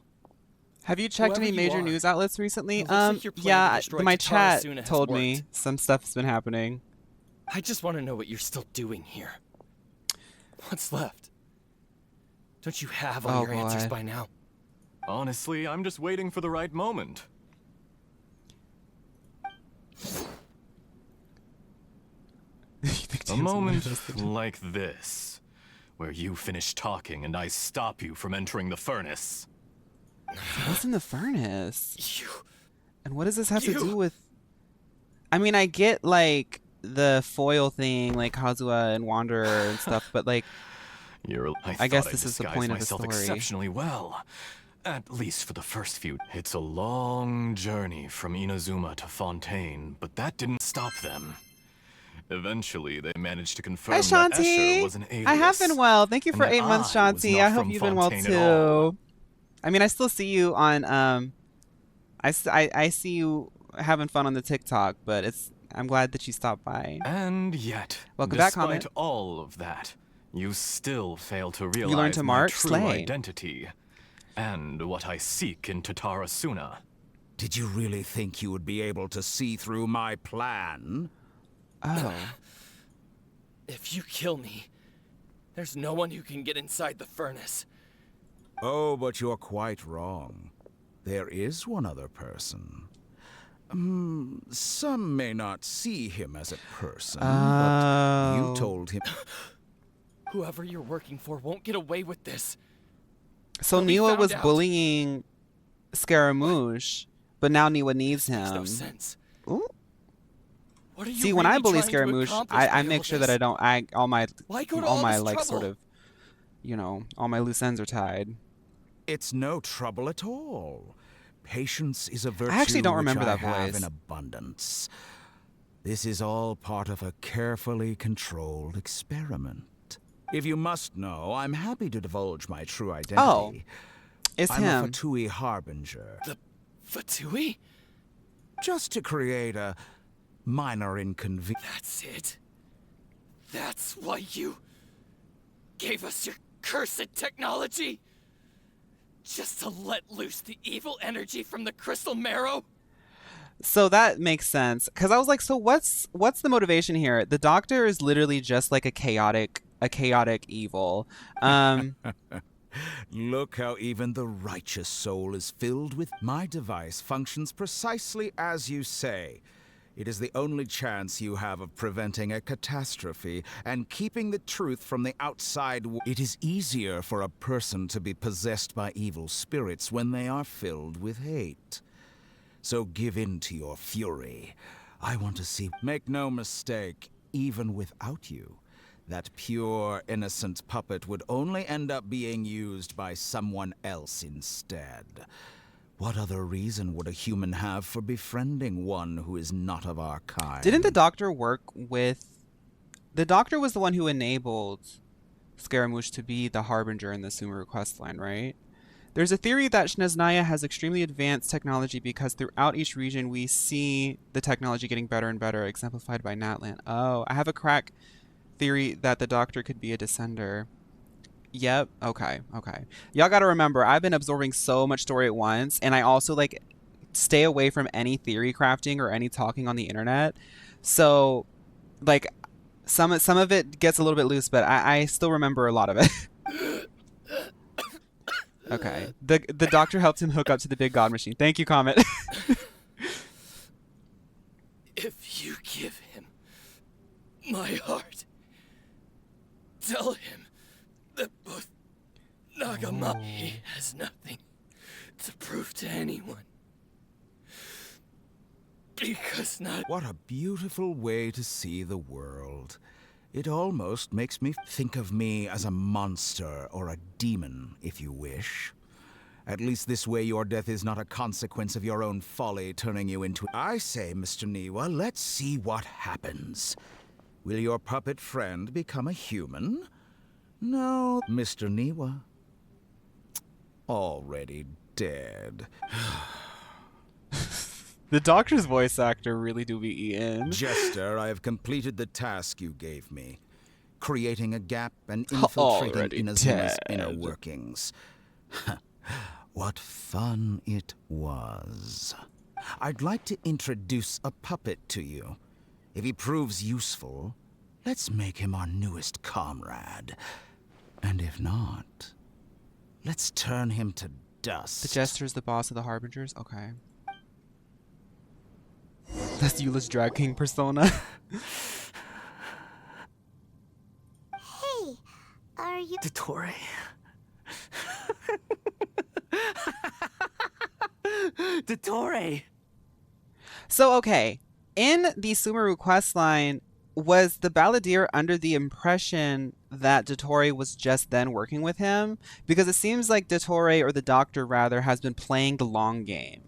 [SPEAKER 1] Have you checked
[SPEAKER 17] Whoever
[SPEAKER 1] any
[SPEAKER 17] you
[SPEAKER 1] major
[SPEAKER 17] are,
[SPEAKER 1] news outlets recently?
[SPEAKER 17] it looks like your plan to
[SPEAKER 1] Yeah,
[SPEAKER 17] destroy
[SPEAKER 1] my chat
[SPEAKER 17] Tatarasuna has
[SPEAKER 1] told me
[SPEAKER 17] worked.
[SPEAKER 1] some stuff's been happening.
[SPEAKER 17] I just want to know what you're still doing here. What's left? Don't you have all your answers by now?
[SPEAKER 16] Honestly, I'm just waiting for the right moment. A moment like this, where you finish talking and I stop you from entering the furnace.
[SPEAKER 1] What's in the furnace? And what does this have to do with... I mean, I get, like, the foil thing, like Kazuha and Wanderer and stuff, but, like... I guess this is the point of the story.
[SPEAKER 16] Exceptionally well. At least for the first few. It's a long journey from Inazuma to Fontaine, but that didn't stop them. Eventually, they managed to confirm
[SPEAKER 1] Hi,
[SPEAKER 16] that Escher
[SPEAKER 1] Shanti.
[SPEAKER 16] was an alias.
[SPEAKER 1] I have been well. Thank you
[SPEAKER 16] and
[SPEAKER 1] for
[SPEAKER 16] that
[SPEAKER 1] 8 months,
[SPEAKER 16] I was
[SPEAKER 1] Shanti.
[SPEAKER 16] not
[SPEAKER 1] I hope
[SPEAKER 16] from
[SPEAKER 1] you've been well
[SPEAKER 16] Fontaine at all.
[SPEAKER 1] too. I mean, I still see you on I see you having fun on the TikTok, but I'm glad that you stopped by.
[SPEAKER 16] And yet,
[SPEAKER 1] welcome back,
[SPEAKER 16] despite
[SPEAKER 1] Comment.
[SPEAKER 16] all of that, you still fail to realize
[SPEAKER 1] You learned to
[SPEAKER 16] my
[SPEAKER 1] march,
[SPEAKER 16] true
[SPEAKER 1] slay.
[SPEAKER 16] identity and what I seek in Tatarasuna.
[SPEAKER 18] Did you really think you would be able to see through my plan?
[SPEAKER 1] Oh.
[SPEAKER 17] If you kill me, there's no one who can get inside the furnace.
[SPEAKER 18] Oh, but you're quite wrong. There is one other person. Some may not see him as a person, but you told him...
[SPEAKER 17] Whoever you're working for won't get away with this.
[SPEAKER 1] So
[SPEAKER 17] They'll be
[SPEAKER 1] Niwa
[SPEAKER 17] found
[SPEAKER 1] was
[SPEAKER 17] out.
[SPEAKER 1] bullying Scaramouche, but now Niwa needs him.
[SPEAKER 17] Makes no sense.
[SPEAKER 1] Ooh.
[SPEAKER 17] What are you
[SPEAKER 1] See, when I
[SPEAKER 17] really
[SPEAKER 1] bully
[SPEAKER 17] trying to
[SPEAKER 1] Scaramouche,
[SPEAKER 17] accomplish
[SPEAKER 1] I
[SPEAKER 17] by
[SPEAKER 1] make
[SPEAKER 17] all
[SPEAKER 1] sure
[SPEAKER 17] this?
[SPEAKER 1] that I don't. All my like
[SPEAKER 17] trouble?
[SPEAKER 1] sort of, you know, all my loose ends are tied.
[SPEAKER 18] It's no trouble at all. Patience is a virtue
[SPEAKER 1] actually don't
[SPEAKER 18] which
[SPEAKER 1] remember
[SPEAKER 18] I
[SPEAKER 1] that
[SPEAKER 18] have
[SPEAKER 1] voice.
[SPEAKER 18] in abundance. This is all part of a carefully controlled experiment. If you must know, I'm happy to divulge my true identity.
[SPEAKER 1] Oh, it's
[SPEAKER 18] I'm
[SPEAKER 1] him.
[SPEAKER 18] a Fatui Harbinger.
[SPEAKER 17] The Fatui?
[SPEAKER 18] Just to create a minor inconvenience.
[SPEAKER 17] That's it. That's why you gave us your cursed technology? Just to let loose the evil energy from the crystal marrow?
[SPEAKER 1] So that makes sense, because I was like, so what's the motivation here? The Doctor is literally just like a chaotic evil.
[SPEAKER 18] Look how even the righteous soul is filled with. My device functions precisely as you say. It is the only chance you have of preventing a catastrophe and keeping the truth from the outside. It is easier for a person to be possessed by evil spirits when they are filled with hate. So give in to your fury. I want to see. Make no mistake, even without you, that pure, innocent puppet would only end up being used by someone else instead. What other reason would a human have for befriending one who is not of our kind?
[SPEAKER 1] Didn't the Doctor work with... The Doctor was the one who enabled Scaramouche to be the Harbinger in the Sumeru questline, right? There's a theory that Snezhnaya has extremely advanced technology because throughout each region we see the technology getting better and better, exemplified by Natlan. Oh, I have a crack theory that the Doctor could be a descender. Yep. Okay. Y'all gotta remember, I've been absorbing so much story at once, and I also like stay away from any theory crafting or any talking on the internet. So, like, some of it gets a little bit loose, but I still remember a lot of it. Okay. The Doctor helped him hook up to the big god machine. Thank you, Comet.
[SPEAKER 17] If you give him my heart, tell him that both Nagamaki has nothing to prove to anyone. Because not...
[SPEAKER 18] What a beautiful way to see the world. It almost makes me think of me as a monster or a demon, if you wish. At least this way your death is not a consequence of your own folly turning you into... I say, Mr. Niwa, let's see what happens. Will your puppet friend become a human? No, Mr. Niwa. Already dead.
[SPEAKER 1] The Doctor's voice actor really do be Ian.
[SPEAKER 18] Jester, I have completed the task you gave me. Creating a gap and infiltrating
[SPEAKER 1] Already
[SPEAKER 18] Inazuma's
[SPEAKER 1] dead.
[SPEAKER 18] inner workings. What fun it was. I'd like to introduce a puppet to you. If he proves useful, let's make him our newest comrade. And if not, let's turn him to dust.
[SPEAKER 1] The Jester's the boss of the Harbingers? Okay. That's Eula's Drag King persona.
[SPEAKER 4] Hey, are you...
[SPEAKER 13] Dottore. Dottore!
[SPEAKER 1] So, okay. In the Sumeru questline, was the Balladeer under the impression that Dottore was just then working with him? Because it seems like Dottore, or the Doctor rather, has been playing the long game.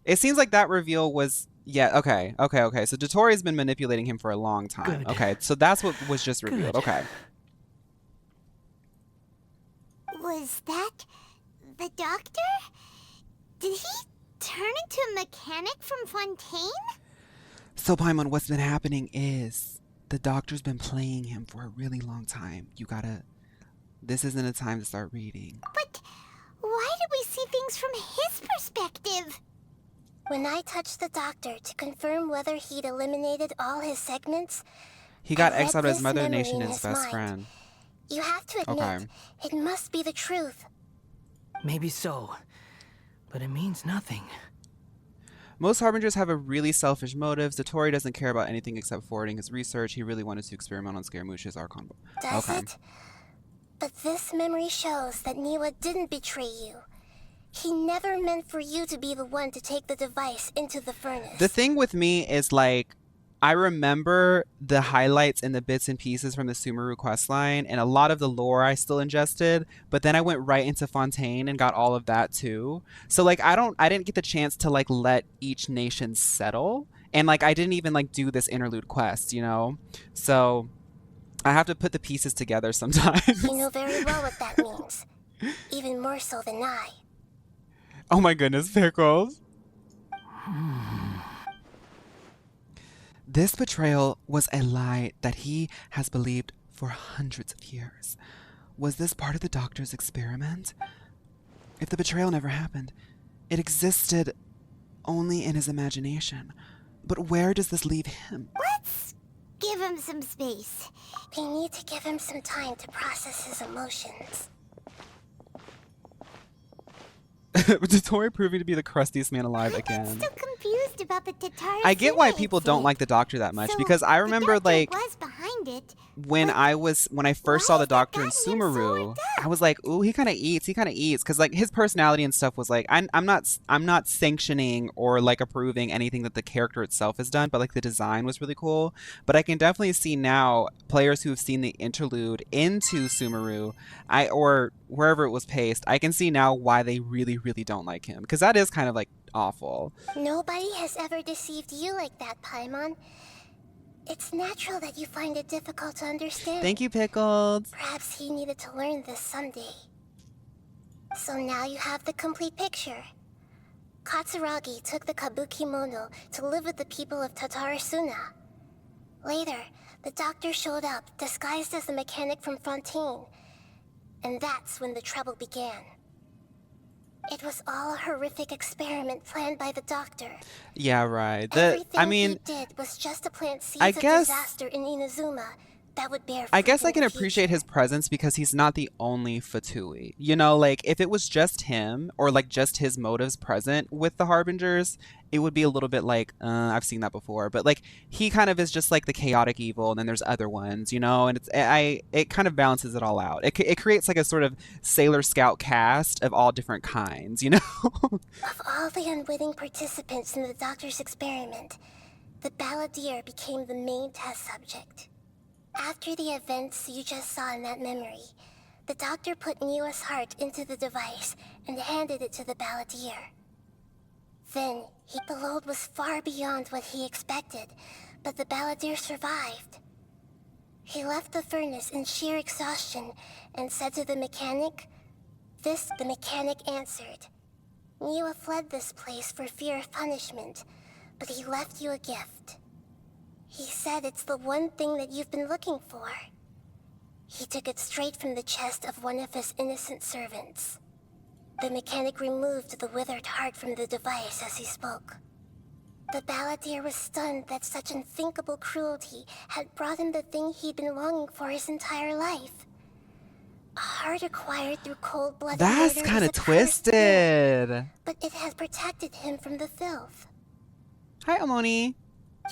[SPEAKER 1] It seems like that reveal was... Yeah, okay. So Dottore's been manipulating him for a long time.
[SPEAKER 13] Good.
[SPEAKER 1] Okay, so that's what was just revealed.
[SPEAKER 13] Good.
[SPEAKER 1] Okay.
[SPEAKER 4] Was that the Doctor? Did he turn into a mechanic from Fontaine?
[SPEAKER 1] So, Paimon, what's been happening is the Doctor's been playing him for a really long time. You gotta... This isn't a time to start reading.
[SPEAKER 4] But why did we see things from his perspective?
[SPEAKER 14] When I touched the Doctor to confirm whether he'd eliminated all his segments,
[SPEAKER 1] He got
[SPEAKER 14] I read
[SPEAKER 1] exiled as
[SPEAKER 14] this
[SPEAKER 1] Mother
[SPEAKER 14] memory
[SPEAKER 1] Nation
[SPEAKER 14] in
[SPEAKER 1] and his best
[SPEAKER 14] mind.
[SPEAKER 1] friend.
[SPEAKER 14] You have to admit,
[SPEAKER 1] Okay.
[SPEAKER 14] it must be the truth.
[SPEAKER 13] Maybe so, but it means nothing.
[SPEAKER 1] Most Harbingers have a really selfish motives. Dottore doesn't care about anything except forwarding his research. He really wanted to experiment on Scaramouche's Archon.
[SPEAKER 14] Does
[SPEAKER 1] Okay.
[SPEAKER 14] it? But this memory shows that Niwa didn't betray you. He never meant for you to be the one to take the device into the furnace.
[SPEAKER 1] The thing with me is, like, I remember the highlights and the bits and pieces from the Sumeru questline, and a lot of the lore I still ingested, but then I went right into Fontaine and got all of that too. So, like, I didn't get the chance to, like, let each nation settle, and, like, I didn't even, like, do this interlude quest, you know? So, I have to put the pieces together sometimes.
[SPEAKER 14] You know very well what that means. Even more so than I.
[SPEAKER 1] Oh my goodness, Pickles. This betrayal was a lie that he has believed for hundreds of years. Was this part of the doctor's experiment? If the betrayal never happened, it existed only in his imagination. But where does this leave him?
[SPEAKER 4] Let's give him some space.
[SPEAKER 14] We need to give him some time to process his emotions.
[SPEAKER 1] Dotori proving to be the crustiest man alive again.
[SPEAKER 4] I'm still confused about the Tatarasuna
[SPEAKER 1] I get why people don't like the doctor that much,
[SPEAKER 4] So,
[SPEAKER 1] because I remember
[SPEAKER 4] the
[SPEAKER 1] like
[SPEAKER 4] was behind it.
[SPEAKER 1] when I first saw the doctor in Sumeru, I was like, ooh, he kind of eats, because like his personality and stuff was like, I'm not sanctioning or like approving anything that the character itself has done, but like the design was really cool. But I can definitely see now players who have seen the interlude into Sumeru, or wherever it was paced, I can see now why they really don't like him, because that is kind of like awful.
[SPEAKER 14] Nobody has ever deceived you like that, Paimon. It's natural that you find it difficult to understand.
[SPEAKER 1] Thank you, Pickled.
[SPEAKER 14] Perhaps he needed to learn this someday. So now you have the complete picture. Katsuragi took the kabuki mono to live with the people of Tatarasuna. Later, the doctor showed up, disguised as the mechanic from Fontaine. And that's when the trouble began. It was all a horrific experiment planned by the doctor.
[SPEAKER 1] Yeah, right.
[SPEAKER 14] Everything he did was just to plant seeds of disaster in Inazuma that would bear fruit.
[SPEAKER 1] I guess I
[SPEAKER 14] in
[SPEAKER 1] can
[SPEAKER 14] the
[SPEAKER 1] appreciate his presence because he's not the only Fatui. You know, like if it was just him or like just his motives present with the Harbingers, it would be a little bit like, I've seen that before. But like he kind of is just like the chaotic evil, and then there's other ones, you know, and it kind of balances it all out. It creates like a sort of Sailor Scout cast of all different kinds, you know.
[SPEAKER 14] Of all the unwitting participants in the doctor's experiment, the balladeer became the main test subject. After the events you just saw in that memory, the doctor put Niwa's heart into the device and handed it to the balladeer. Then, the load was far beyond what he expected, but the balladeer survived. He left the furnace in sheer exhaustion and said to the mechanic, this the mechanic answered. Niwa fled this place for fear of punishment, but he left you a gift. He said it's the one thing that you've been looking for. He took it straight from the chest of one of his innocent servants. The mechanic removed the withered heart from the device as he spoke. The balladeer was stunned that such unthinkable cruelty had brought him the thing he'd been longing for his entire life. A heart acquired through cold-blooded murder.
[SPEAKER 1] That's kind of
[SPEAKER 14] is a cursed thing,
[SPEAKER 1] twisted.
[SPEAKER 14] but it has protected him from the filth.
[SPEAKER 1] Hi, Amoni.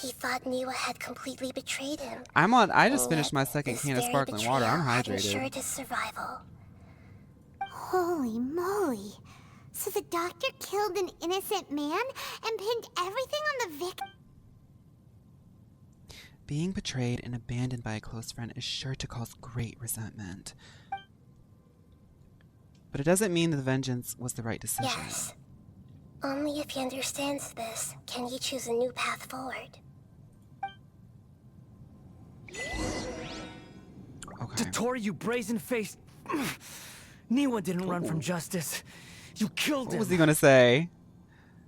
[SPEAKER 14] He thought Niwa had completely betrayed him.
[SPEAKER 1] I just finished my second can of
[SPEAKER 14] This
[SPEAKER 1] sparkling
[SPEAKER 14] very
[SPEAKER 1] water. I'm
[SPEAKER 14] betrayal had
[SPEAKER 1] hydrated.
[SPEAKER 14] ensured his survival.
[SPEAKER 4] Holy moly. So the doctor killed an innocent man and pinned everything on the victim?
[SPEAKER 1] Being betrayed and abandoned by a close friend is sure to cause great resentment. But it doesn't mean the vengeance was the right decision.
[SPEAKER 14] Yes. Only if he understands this can he choose a new path forward.
[SPEAKER 1] Okay.
[SPEAKER 13] Dotori, you brazen-faced... Niwa didn't run from justice. You killed him.
[SPEAKER 1] What was he gonna say?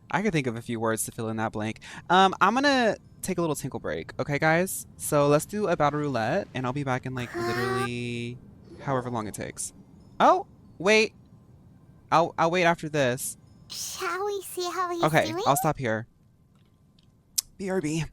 [SPEAKER 1] I could think of a few words to fill in that blank. I'm gonna take a little tinkle break, okay, guys? So let's do a battle roulette, and I'll be back in like literally however long it takes. Oh, wait. I'll wait after this.
[SPEAKER 4] Shall we see how he's
[SPEAKER 1] Okay,
[SPEAKER 4] doing?
[SPEAKER 1] I'll stop here. BRB.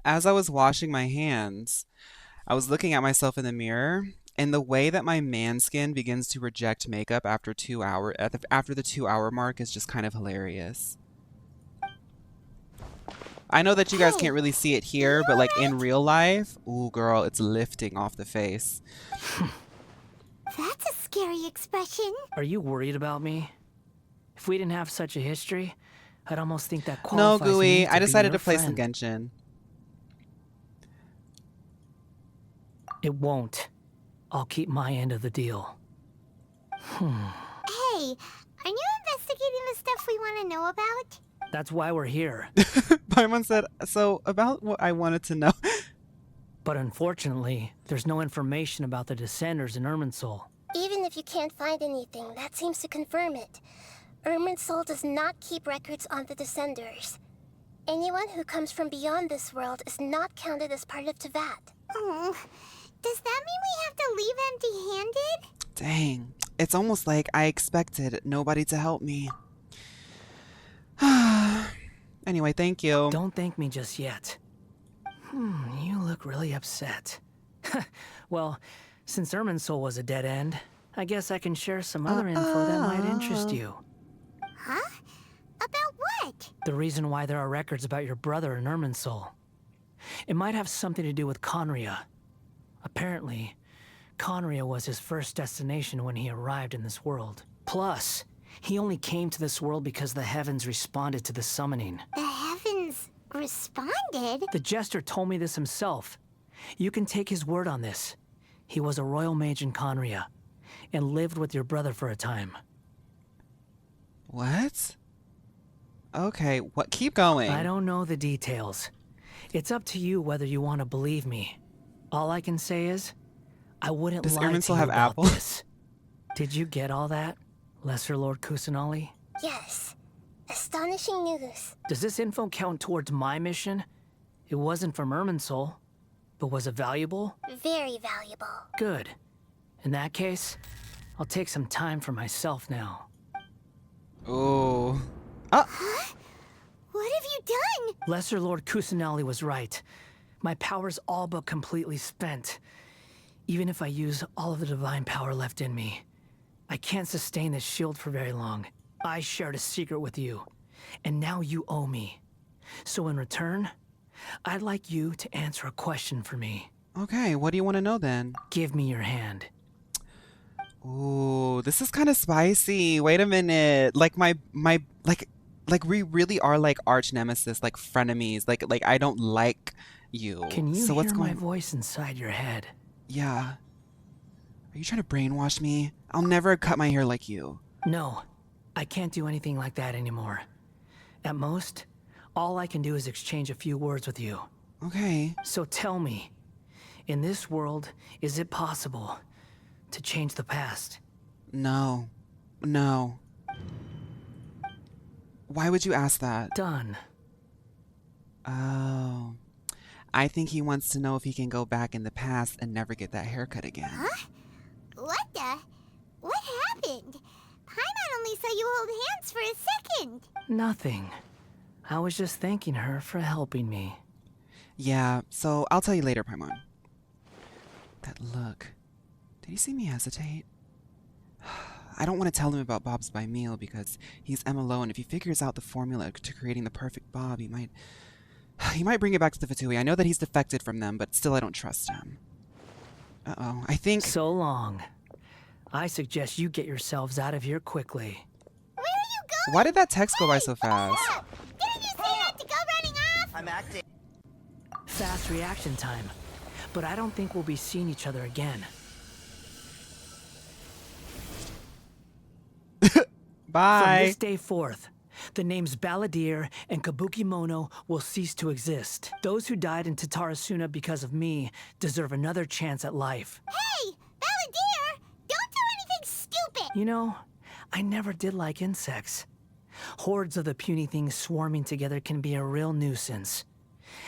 [SPEAKER 1] As I was washing my hands, I was looking at myself in the mirror, and the way that my man skin begins to reject makeup after after the 2 hour mark is just kind of hilarious. I know that you guys can't really see it here, but like in real life, ooh girl, it's lifting off the face.
[SPEAKER 4] That's a scary expression.
[SPEAKER 13] Are you worried about me? If we didn't have such a history, I'd almost think that
[SPEAKER 1] No,
[SPEAKER 13] qualifies me
[SPEAKER 1] Gooey,
[SPEAKER 13] to
[SPEAKER 1] I
[SPEAKER 13] be
[SPEAKER 1] decided
[SPEAKER 13] your
[SPEAKER 1] to play some
[SPEAKER 13] friend.
[SPEAKER 1] Genshin.
[SPEAKER 13] It won't. I'll keep my end of the deal.
[SPEAKER 4] Hey, are you investigating the stuff we want to know about?
[SPEAKER 13] That's why we're here.
[SPEAKER 1] Paimon said, so about what I wanted to know.
[SPEAKER 13] But unfortunately, there's no information about the Descenders in Irminsul.
[SPEAKER 14] Even if you can't find anything, that seems to confirm it. Irminsul does not keep records on the Descenders. Anyone who comes from beyond this world is not counted as part of Tevat.
[SPEAKER 4] Oh, does that mean we have to leave empty-handed?
[SPEAKER 1] Dang, it's almost like I expected nobody to help me. Anyway, thank you.
[SPEAKER 13] Don't thank me just yet. You look really upset. Well, since Irminsul was a dead end, I guess I can share some other info that might interest you.
[SPEAKER 4] Huh? About what?
[SPEAKER 13] The reason why there are records about your brother in Irminsul. It might have something to do with Conria. Apparently, Conria was his first destination when he arrived in this world. Plus, he only came to this world because the heavens responded to the summoning.
[SPEAKER 4] The heavens responded?
[SPEAKER 13] The jester told me this himself. You can take his word on this. He was a royal mage in Conria, and lived with your brother for a time.
[SPEAKER 1] What? Okay, what? Keep going.
[SPEAKER 13] I don't know the details. It's up to you whether you want to believe me. All I can say is, I wouldn't
[SPEAKER 1] Does
[SPEAKER 13] lie to
[SPEAKER 1] Irminsul
[SPEAKER 13] you
[SPEAKER 1] have
[SPEAKER 13] about
[SPEAKER 1] apple?
[SPEAKER 13] this. Did you get all that, Lesser Lord Kusanali?
[SPEAKER 14] Yes. Astonishing news.
[SPEAKER 13] Does this info count towards my mission? It wasn't from Irminsul, but was it valuable?
[SPEAKER 14] Very valuable.
[SPEAKER 13] Good. In that case, I'll take some time for myself now.
[SPEAKER 1] Oh.
[SPEAKER 4] Huh? What have you done?
[SPEAKER 13] Lesser Lord Kusanali was right. My power's all but completely spent. Even if I use all of the divine power left in me, I can't sustain this shield for very long. I shared a secret with you, and now you owe me. So in return, I'd like you to answer a question for me.
[SPEAKER 1] Okay, what do you want to know then?
[SPEAKER 13] Give me your hand.
[SPEAKER 1] Ooh, this is kind of spicy. Wait a minute. Like like we really are like arch nemesis, like frenemies. Like I don't like you.
[SPEAKER 13] Can you
[SPEAKER 1] so what's
[SPEAKER 13] hear
[SPEAKER 1] going
[SPEAKER 13] my voice inside your head?
[SPEAKER 1] Yeah. Are you trying to brainwash me? I'll never cut my hair like you.
[SPEAKER 13] No, I can't do anything like that anymore. At most, all I can do is exchange a few words with you.
[SPEAKER 1] Okay.
[SPEAKER 13] So tell me, in this world, is it possible to change the past?
[SPEAKER 1] No. No. Why would you ask that?
[SPEAKER 13] Done.
[SPEAKER 1] Oh. I think he wants to know if he can go back in the past and never get that haircut again.
[SPEAKER 4] Huh? What happened? Paimon only saw you hold hands for a second.
[SPEAKER 13] Nothing. I was just thanking her for helping me.
[SPEAKER 1] Yeah, so I'll tell you later, Paimon. That look. Did you see me hesitate? I don't want to tell him about Bob's by meal because he's MLO, and if he figures out the formula to creating the perfect Bob, he might bring it back to the Fatui. I know that he's defected from them, but still I don't trust him. Uh-oh, I think...
[SPEAKER 13] So long. I suggest you get yourselves out of here quickly.
[SPEAKER 4] Where are you going?
[SPEAKER 1] Why did that text go by so fast?
[SPEAKER 4] Didn't you say not to go running off?
[SPEAKER 19] I'm acting.
[SPEAKER 13] Fast reaction time. But I don't think we'll be seeing each other again.
[SPEAKER 1] Bye.
[SPEAKER 13] From this day forth, the names Balladeer and Kabukimono will cease to exist. Those who died in Tatarasuna because of me deserve another chance at life.
[SPEAKER 4] Hey, Balladeer! Don't do anything stupid!
[SPEAKER 13] You know, I never did like insects. Hordes of the puny things swarming together can be a real nuisance.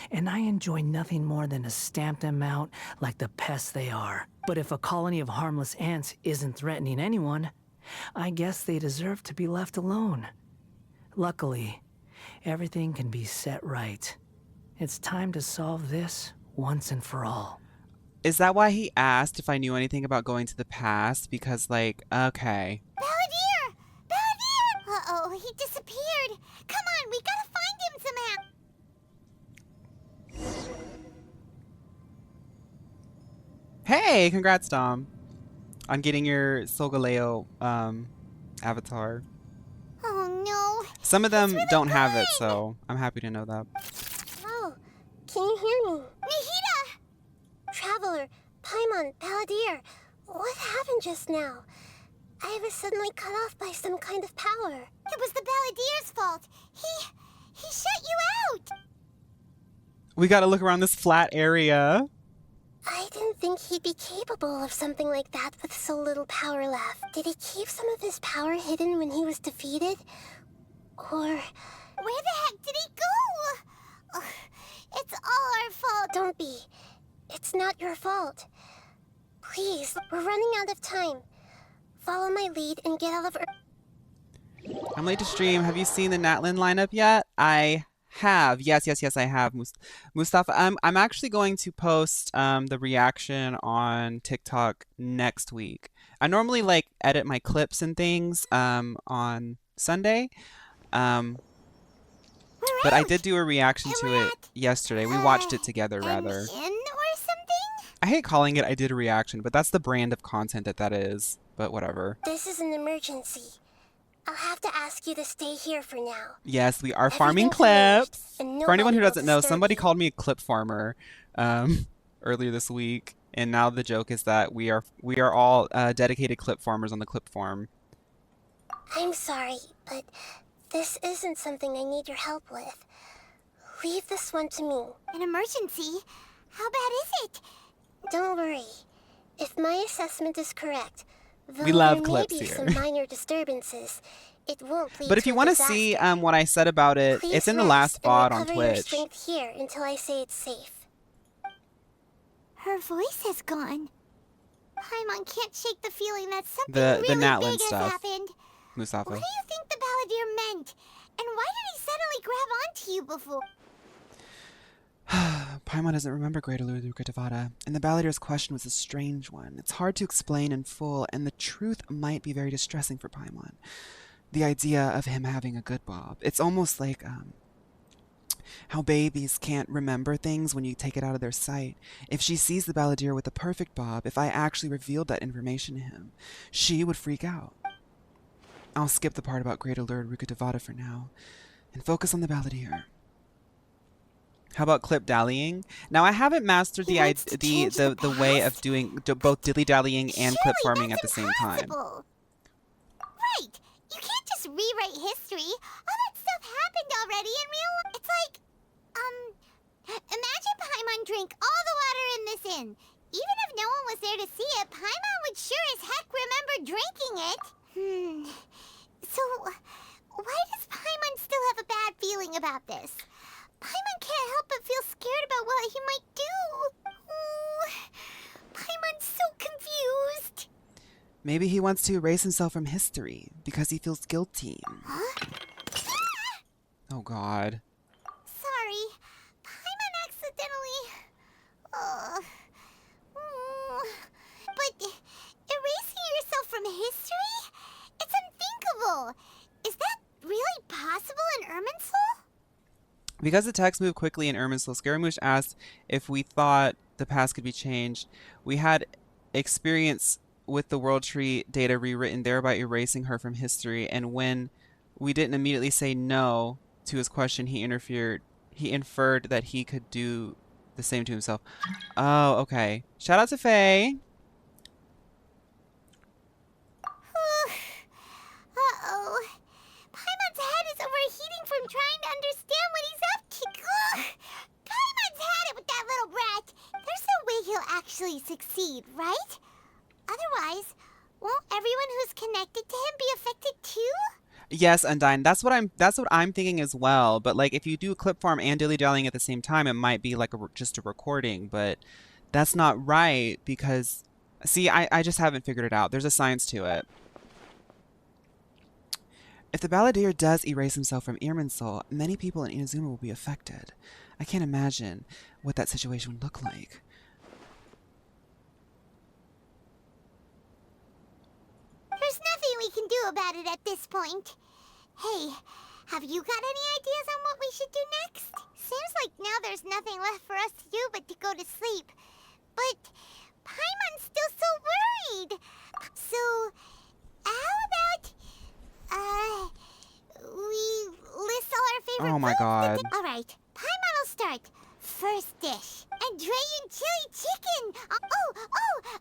[SPEAKER 13] And I enjoy nothing more than to stamp them out like the pests they are. But if a colony of harmless ants isn't threatening anyone, I guess they deserve to be left alone. Luckily, everything can be set right. It's time to solve this once and for all.
[SPEAKER 1] Is that why he asked if I knew anything about going to the past? Because, like, okay.
[SPEAKER 4] Balladeer! Balladeer! Uh-oh, he disappeared. Come on, we gotta find him somehow.
[SPEAKER 1] Hey, congrats, Dom, on getting your Solgaleo avatar.
[SPEAKER 4] Oh no.
[SPEAKER 1] Some of them don't have it, so I'm happy to know that.
[SPEAKER 14] Oh, can you hear me?
[SPEAKER 4] Nihida!
[SPEAKER 14] Traveler, Paimon, Balladeer, what happened just now? I was suddenly cut off by some kind of power.
[SPEAKER 4] It was the Balladier's fault. He shut you out.
[SPEAKER 1] We gotta look around this flat area.
[SPEAKER 14] I didn't think he'd be capable of something like that with so little power left. Did he keep some of his power hidden when he was defeated? Or...
[SPEAKER 4] Where the heck did he go? Ugh, it's all our fault.
[SPEAKER 14] Don't be. It's not your fault. Please, we're running out of time. Follow my lead and get out of...
[SPEAKER 1] I'm late to stream. Have you seen the Natlin lineup yet? I have. Yes, I have. Mustafa, I'm actually going to post the reaction on TikTok next week. I normally like edit my clips and things on Sunday. But I did do a reaction to it yesterday. We watched it together, rather.
[SPEAKER 4] In or something?
[SPEAKER 1] I hate calling it I did a reaction, but that's the brand of content that is. But whatever.
[SPEAKER 14] This is an emergency. I'll have to ask you to stay here for now.
[SPEAKER 1] Yes, we are farming clips.
[SPEAKER 14] And
[SPEAKER 1] For anyone who
[SPEAKER 14] nobody will
[SPEAKER 1] doesn't know,
[SPEAKER 14] disturb
[SPEAKER 1] somebody
[SPEAKER 14] you.
[SPEAKER 1] called me a clip farmer earlier this week, and now the joke is that we are all dedicated clip farmers on the clip farm.
[SPEAKER 14] I'm sorry, but this isn't something I need your help with. Leave this one to me.
[SPEAKER 4] An emergency? How bad is it?
[SPEAKER 14] Don't worry. If my assessment is correct, though
[SPEAKER 1] We love
[SPEAKER 14] there
[SPEAKER 1] clips
[SPEAKER 14] may be
[SPEAKER 1] here.
[SPEAKER 14] some minor disturbances, it won't lead
[SPEAKER 1] But if
[SPEAKER 14] to
[SPEAKER 1] you
[SPEAKER 14] a
[SPEAKER 1] want to
[SPEAKER 14] disaster.
[SPEAKER 1] see what I said about it,
[SPEAKER 14] Please
[SPEAKER 1] it's in the
[SPEAKER 14] rest
[SPEAKER 1] last
[SPEAKER 14] and
[SPEAKER 1] VOD on
[SPEAKER 14] recover your
[SPEAKER 1] Twitch.
[SPEAKER 14] strength here until I say it's safe.
[SPEAKER 4] Her voice has gone. Paimon can't shake the feeling that something
[SPEAKER 1] The
[SPEAKER 4] really
[SPEAKER 1] Natlin
[SPEAKER 4] big
[SPEAKER 1] stuff.
[SPEAKER 4] has happened.
[SPEAKER 1] Mustafa.
[SPEAKER 4] What do you think the Balladeer meant? And why did he suddenly grab onto you before?
[SPEAKER 1] Paimon doesn't remember Great Aludrukatavada, and the Balladier's question was a strange one. It's hard to explain in full, and the truth might be very distressing for Paimon. The idea of him having a good bob. It's almost like how babies can't remember things when you take it out of their sight. If she sees the Balladeer with the perfect bob, if I actually revealed that information to him, she would freak out. I'll skip the part about Great Aludrukatavada for now, and focus on the Balladeer. How about clip dallying? Now I haven't mastered the way of doing both dilly dallying and clip farming at the same time.
[SPEAKER 4] Right. You can't just rewrite history. All that stuff happened already in real life. It's like, imagine Paimon drank all the water in this inn. Even if no one was there to see it, Paimon would sure as heck remember drinking it. So, why does Paimon still have a bad feeling about this? Paimon can't help but feel scared about what he might do. Ooh, Paimon's so confused.
[SPEAKER 1] Maybe he wants to erase himself from history because he feels guilty.
[SPEAKER 4] Huh?
[SPEAKER 1] Oh God.
[SPEAKER 4] Sorry. Paimon accidentally... But erasing yourself from history? It's unthinkable. Is that really possible in Irminsul?
[SPEAKER 1] Because the text moved quickly in Irminsul, Scaramouche asked if we thought the past could be changed. We had experience with the World Tree data rewritten, thereby erasing her from history. And when we didn't immediately say no to his question, he inferred that he could do the same to himself. Oh, okay. Shout out to Faye.
[SPEAKER 4] Uh-oh. Paimon's head is overheating from trying to understand what he's up to. Ugh. Paimon's had it with that little brat. There's no way he'll actually succeed, right? Otherwise, won't everyone who's connected to him be affected too?
[SPEAKER 1] Yes, Undyne. That's what I'm thinking as well. But like, if you do clip farm and dilly dallying at the same time, it might be like just a recording. But that's not right because, see, I just haven't figured it out. There's a science to it. If the Balladeer does erase himself from Irminsul, many people in Inazuma will be affected. I can't imagine what that situation would look like.
[SPEAKER 4] There's nothing we can do about it at this point. Hey, have you got any ideas on what we should do next? Seems like now there's nothing left for us to do but to go to sleep. But Paimon's still so worried. So, how about, we list all our favorite
[SPEAKER 1] Oh my
[SPEAKER 4] foods
[SPEAKER 1] God.
[SPEAKER 4] All right, Paimon will start. First dish, Andrean chili chicken.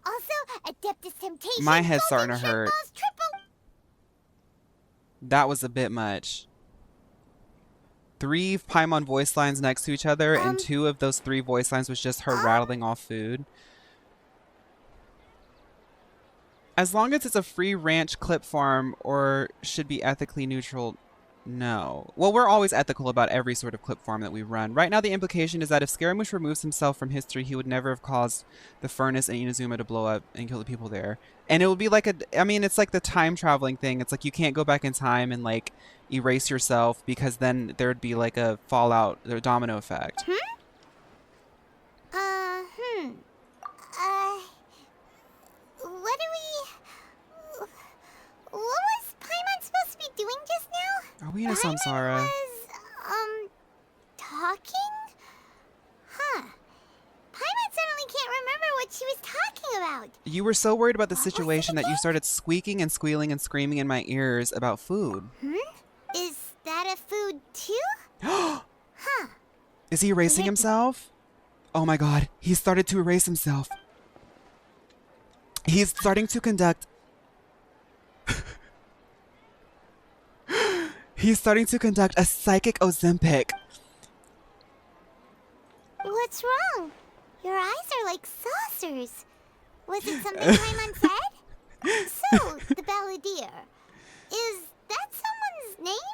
[SPEAKER 4] Also, Adeptus Temptation.
[SPEAKER 1] My head's
[SPEAKER 4] golden
[SPEAKER 1] starting to hurt.
[SPEAKER 4] shrimp balls, triple.
[SPEAKER 1] That was a bit much. 3 Paimon voice lines next to each other, and 2 of those 3 voice lines was just her rattling off food. As long as it's a free ranch clip farm or should be ethically neutral, no. Well, we're always ethical about every sort of clip farm that we run. Right now, the implication is that if Scaramouche removes himself from history, he would never have caused the furnace in Inazuma to blow up and kill the people there. And it would be like I mean, it's like the time traveling thing. It's like you can't go back in time and like erase yourself because then there'd be like a fallout, or domino effect.
[SPEAKER 4] What was Paimon supposed to be doing just now?
[SPEAKER 1] Are we in a samsara?
[SPEAKER 4] Was, talking? Huh. Paimon suddenly can't remember what she was talking about.
[SPEAKER 1] You were so worried about the situation that you started squeaking and squealing and screaming in my ears about food.
[SPEAKER 4] Is that a food too? Huh.
[SPEAKER 1] Is he erasing himself? Oh my God, he started to erase himself. He's starting to conduct... He's starting to conduct a psychic Ozempic.
[SPEAKER 4] What's wrong? Your eyes are like saucers. Was it something Paimon said? So, the balladeer. Is that someone's name?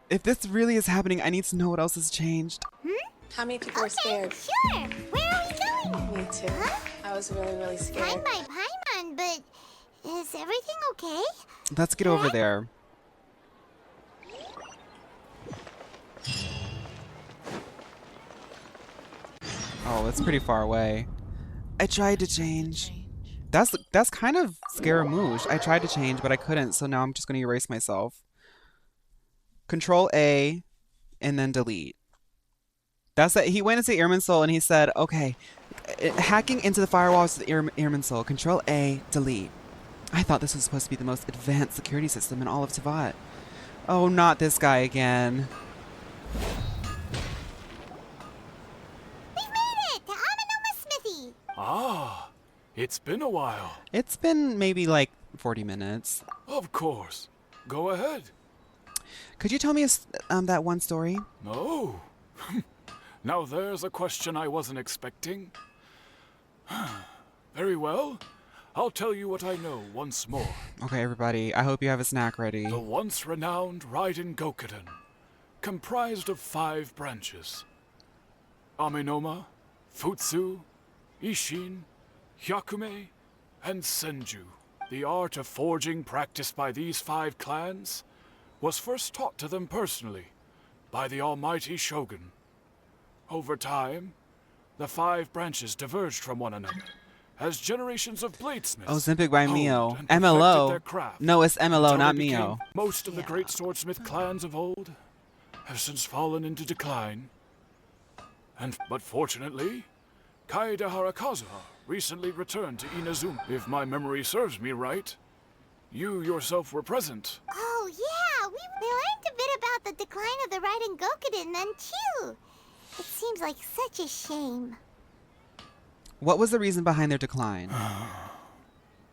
[SPEAKER 1] If this really is happening, I need to know what else has changed.
[SPEAKER 19] How many people were scared?
[SPEAKER 4] Sure. Where are we going?
[SPEAKER 19] Me too. I was really scared.
[SPEAKER 4] Fine by Paimon, but is everything okay?
[SPEAKER 1] Let's get over there. Oh, it's pretty far away. I tried to change. That's kind of Scaramouche. I tried to change, but I couldn't, so now I'm just going to erase myself. Control A, and then delete. That's it. He went into Irminsul and he said, okay, hacking into the firewalls of Irminsul. Control A, delete. I thought this was supposed to be the most advanced security system in all of Teyvat. Oh, not this guy again.
[SPEAKER 4] We've made it to Amanoma Smithy.
[SPEAKER 5] Ah, it's been a while.
[SPEAKER 1] It's been maybe like 40 minutes.
[SPEAKER 5] Of course. Go ahead.
[SPEAKER 1] Could you tell me that one story?
[SPEAKER 5] No. Now there's a question I wasn't expecting. Very well. I'll tell you what I know once more.
[SPEAKER 1] Okay, everybody. I hope you have a snack ready.
[SPEAKER 5] The once renowned Raiden Gokuden, comprised of 5 branches. Amenoma, Futsu, Ishin, Hyakume, and Senju. The art of forging practiced by these 5 clans was first taught to them personally by the almighty Shogun. Over time, the 5 branches diverged from one another as generations of bladesmiths
[SPEAKER 1] Ozempic by
[SPEAKER 5] honed
[SPEAKER 1] Mio.
[SPEAKER 5] and perfected
[SPEAKER 1] MLO.
[SPEAKER 5] their craft
[SPEAKER 1] No, it's MLO,
[SPEAKER 5] until
[SPEAKER 1] not
[SPEAKER 5] they became
[SPEAKER 1] Mio.
[SPEAKER 5] Most of the great swordsmith clans of old have since fallen into decline. But fortunately, Kaedehara Kazuha recently returned to Inazuma. If my memory serves me right, you yourself were present.
[SPEAKER 4] Oh, yeah. We learned a bit about the decline of the Raiden Gokuden then, too. It seems like such a shame.
[SPEAKER 1] What was the reason behind their decline?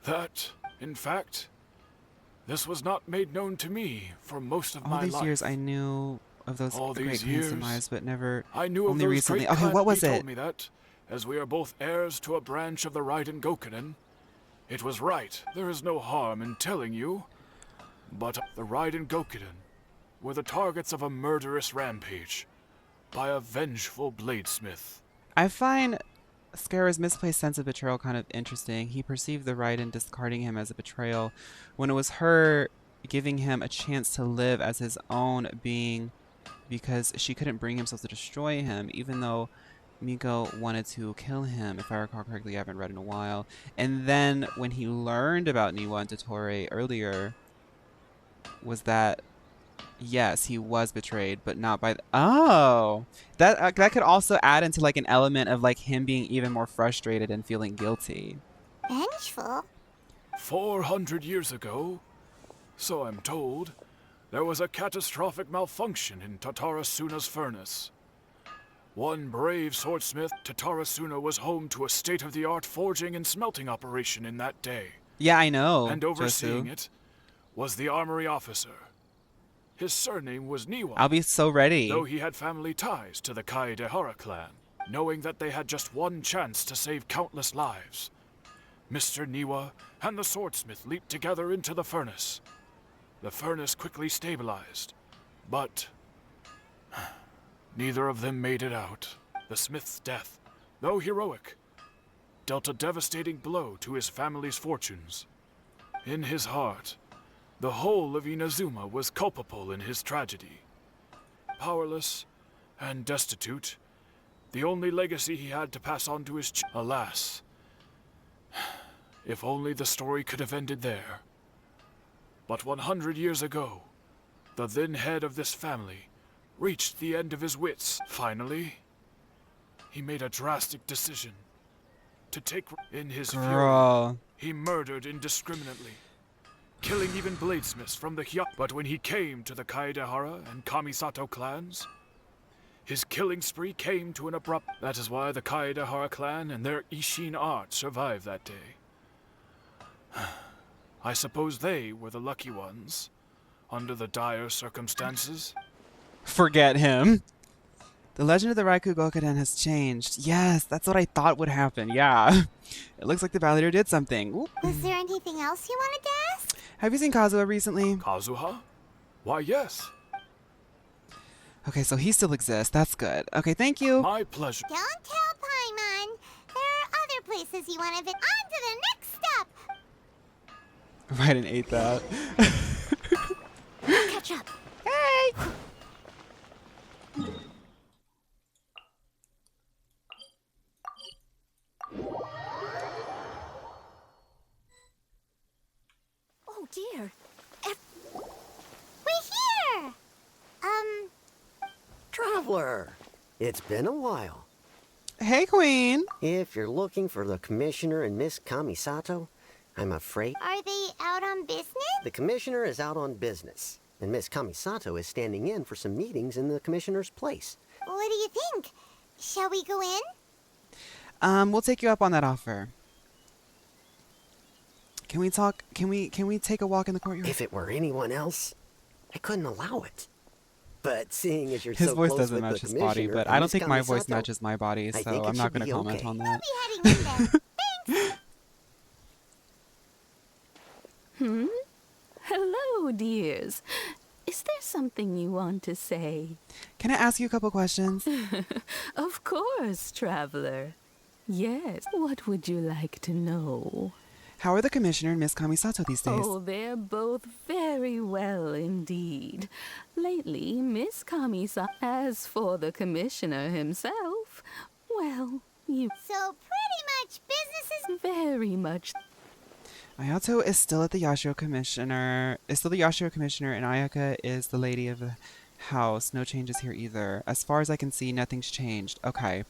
[SPEAKER 5] That, in fact, this was not made known to me for most of
[SPEAKER 1] All
[SPEAKER 5] my
[SPEAKER 1] these
[SPEAKER 5] life.
[SPEAKER 1] years I knew of those
[SPEAKER 5] All
[SPEAKER 1] great
[SPEAKER 5] these
[SPEAKER 1] handsome
[SPEAKER 5] years,
[SPEAKER 1] eyes, but never
[SPEAKER 5] I knew of
[SPEAKER 1] only
[SPEAKER 5] those
[SPEAKER 1] recently.
[SPEAKER 5] great
[SPEAKER 1] Okay, what was
[SPEAKER 5] he
[SPEAKER 1] it?
[SPEAKER 5] told me that, as we are both heirs to a branch of the Raiden Gokuden, it was right. There is no harm in telling you. But the Raiden Gokuden were the targets of a murderous rampage by a vengeful bladesmith.
[SPEAKER 1] I find Scarra's misplaced sense of betrayal kind of interesting. He perceived the Raiden discarding him as a betrayal when it was her giving him a chance to live as his own being because she couldn't bring himself to destroy him, even though Miko wanted to kill him, if I recall correctly. I haven't read in a while. And then when he learned about Niwa and Totore earlier, was that yes, he was betrayed, but not by oh, that that could also add into like an element of like him being even more frustrated and feeling guilty.
[SPEAKER 4] Vengeful?
[SPEAKER 5] 400 years ago, so I'm told, there was a catastrophic malfunction in Tatarasuna's furnace. One brave swordsmith, Tatarasuna was home to a state-of-the-art forging and smelting operation in that day.
[SPEAKER 1] Yeah, I know.
[SPEAKER 5] And overseeing
[SPEAKER 1] Josu.
[SPEAKER 5] it was the armory officer. His surname was Niwa.
[SPEAKER 1] I'll be so ready.
[SPEAKER 5] Though he had family ties to the Kaedehara clan, knowing that they had just one chance to save countless lives, Mr. Niwa and the swordsmith leaped together into the furnace. The furnace quickly stabilized, but neither of them made it out. The smith's death, though heroic, dealt a devastating blow to his family's fortunes. In his heart, the whole of Inazuma was culpable in his tragedy. Powerless and destitute, the only legacy he had to pass on to his alas, if only the story could have ended there. But 100 years ago, the then head of this family reached the end of his wits. Finally, he made a drastic decision to take in his
[SPEAKER 1] Girl.
[SPEAKER 5] fury. He murdered indiscriminately, killing even bladesmiths from the Hya. But when he came to the Kaedehara and Kamisato clans, his killing spree came to an abrupt. That is why the Kaedehara clan and their Ishin art survived that day. I suppose they were the lucky ones, under the dire circumstances.
[SPEAKER 1] Forget him. The legend of the Raikou Gokuden has changed. Yes, that's what I thought would happen. Yeah. It looks like the Ballad did something. Ooh.
[SPEAKER 4] Was there anything else you wanted to ask?
[SPEAKER 1] Have you seen Kazuha recently?
[SPEAKER 5] Kazuha? Why, yes.
[SPEAKER 1] Okay, so he still exists. That's good. Okay, thank you.
[SPEAKER 5] My pleasure.
[SPEAKER 4] Don't tell Paimon. There are other places you want to visit. On to the next step.
[SPEAKER 1] Right, and ate that.
[SPEAKER 4] Catch up.
[SPEAKER 1] Hey!
[SPEAKER 3] Oh dear.
[SPEAKER 4] We're here.
[SPEAKER 20] Traveler, it's been a while.
[SPEAKER 1] Hey, Queen.
[SPEAKER 20] If you're looking for the Commissioner and Miss Kamisato, I'm afraid
[SPEAKER 4] Are they out on business?
[SPEAKER 20] the Commissioner is out on business, and Miss Kamisato is standing in for some meetings in the Commissioner's place.
[SPEAKER 4] What do you think? Shall we go in?
[SPEAKER 1] We'll take you up on that offer. Can we talk? Can we take a walk in the courtyard?
[SPEAKER 20] If it were anyone else, I couldn't allow it. But seeing as you're
[SPEAKER 1] His
[SPEAKER 20] so
[SPEAKER 1] voice
[SPEAKER 20] close
[SPEAKER 1] doesn't
[SPEAKER 20] with
[SPEAKER 1] match
[SPEAKER 20] the
[SPEAKER 1] his body,
[SPEAKER 20] Commissioner
[SPEAKER 1] but
[SPEAKER 20] and
[SPEAKER 1] I don't
[SPEAKER 20] Miss
[SPEAKER 1] think my voice
[SPEAKER 20] Kamisato,
[SPEAKER 1] matches my body,
[SPEAKER 20] I
[SPEAKER 1] so
[SPEAKER 20] think it
[SPEAKER 1] I'm not
[SPEAKER 20] should
[SPEAKER 1] going to
[SPEAKER 20] be
[SPEAKER 1] comment
[SPEAKER 20] okay.
[SPEAKER 1] on that.
[SPEAKER 4] We'll be heading in then.
[SPEAKER 21] Hello, dears. Is there something you want to say?
[SPEAKER 1] Can I ask you a couple questions?
[SPEAKER 21] Of course, traveler. Yes, what would you like to know?
[SPEAKER 1] How are the Commissioner and Miss Kamisato these days?
[SPEAKER 21] Oh, they're both very well indeed. Lately, Miss Kamisa. As for the Commissioner himself, well, you...
[SPEAKER 4] So pretty much business is...
[SPEAKER 21] Very much.
[SPEAKER 1] Ayato is still at the Yashiro Commissioner. Is still the Yashiro Commissioner, and Ayaka is the lady of the house. No changes here either. As far as I can see, nothing's changed. Okay.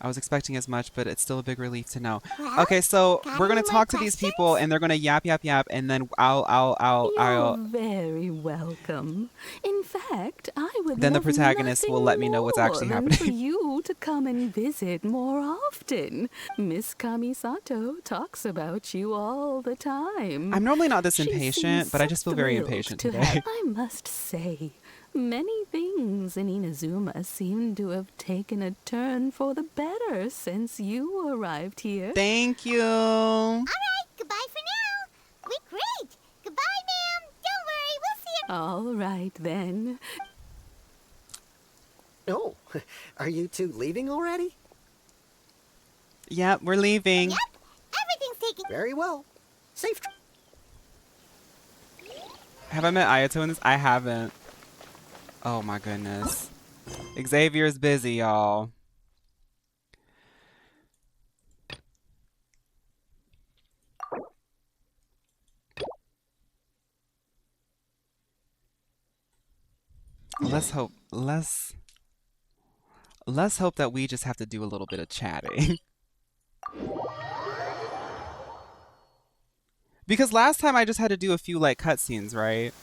[SPEAKER 1] I was expecting as much, but it's still a big relief to know.
[SPEAKER 4] Well,
[SPEAKER 1] Okay, so
[SPEAKER 4] got
[SPEAKER 1] we're gonna
[SPEAKER 4] any more
[SPEAKER 1] talk to these people, and they're gonna yap, and then
[SPEAKER 21] You're
[SPEAKER 1] I'll.
[SPEAKER 21] very welcome. In fact, I would
[SPEAKER 1] Then the
[SPEAKER 21] love
[SPEAKER 1] protagonist will
[SPEAKER 21] nothing
[SPEAKER 1] let me know what's actually
[SPEAKER 21] more than for
[SPEAKER 1] happening.
[SPEAKER 21] you to come and visit more often. Miss Kamisato talks about you all the time.
[SPEAKER 1] I'm normally not this
[SPEAKER 21] She
[SPEAKER 1] impatient,
[SPEAKER 21] seems
[SPEAKER 1] but I
[SPEAKER 21] so
[SPEAKER 1] just feel very
[SPEAKER 21] thrilled
[SPEAKER 1] impatient
[SPEAKER 21] to
[SPEAKER 1] today.
[SPEAKER 21] have- I must say, many things in Inazuma seem to have taken a turn for the better since you arrived here.
[SPEAKER 1] Thank you.
[SPEAKER 4] All right, goodbye for now. We're great. Goodbye, ma'am. Don't worry, we'll see you.
[SPEAKER 21] All right, then.
[SPEAKER 20] Oh, are you two leaving already?
[SPEAKER 1] Yep, we're leaving.
[SPEAKER 4] Everything's taken...
[SPEAKER 20] Very well. Safe
[SPEAKER 1] Have I met Ayato in this? I haven't. Oh my goodness. Xavier's busy, y'all. Let's hope that we just have to do a little bit of chatting. Because last time I just had to do a few like cutscenes, right?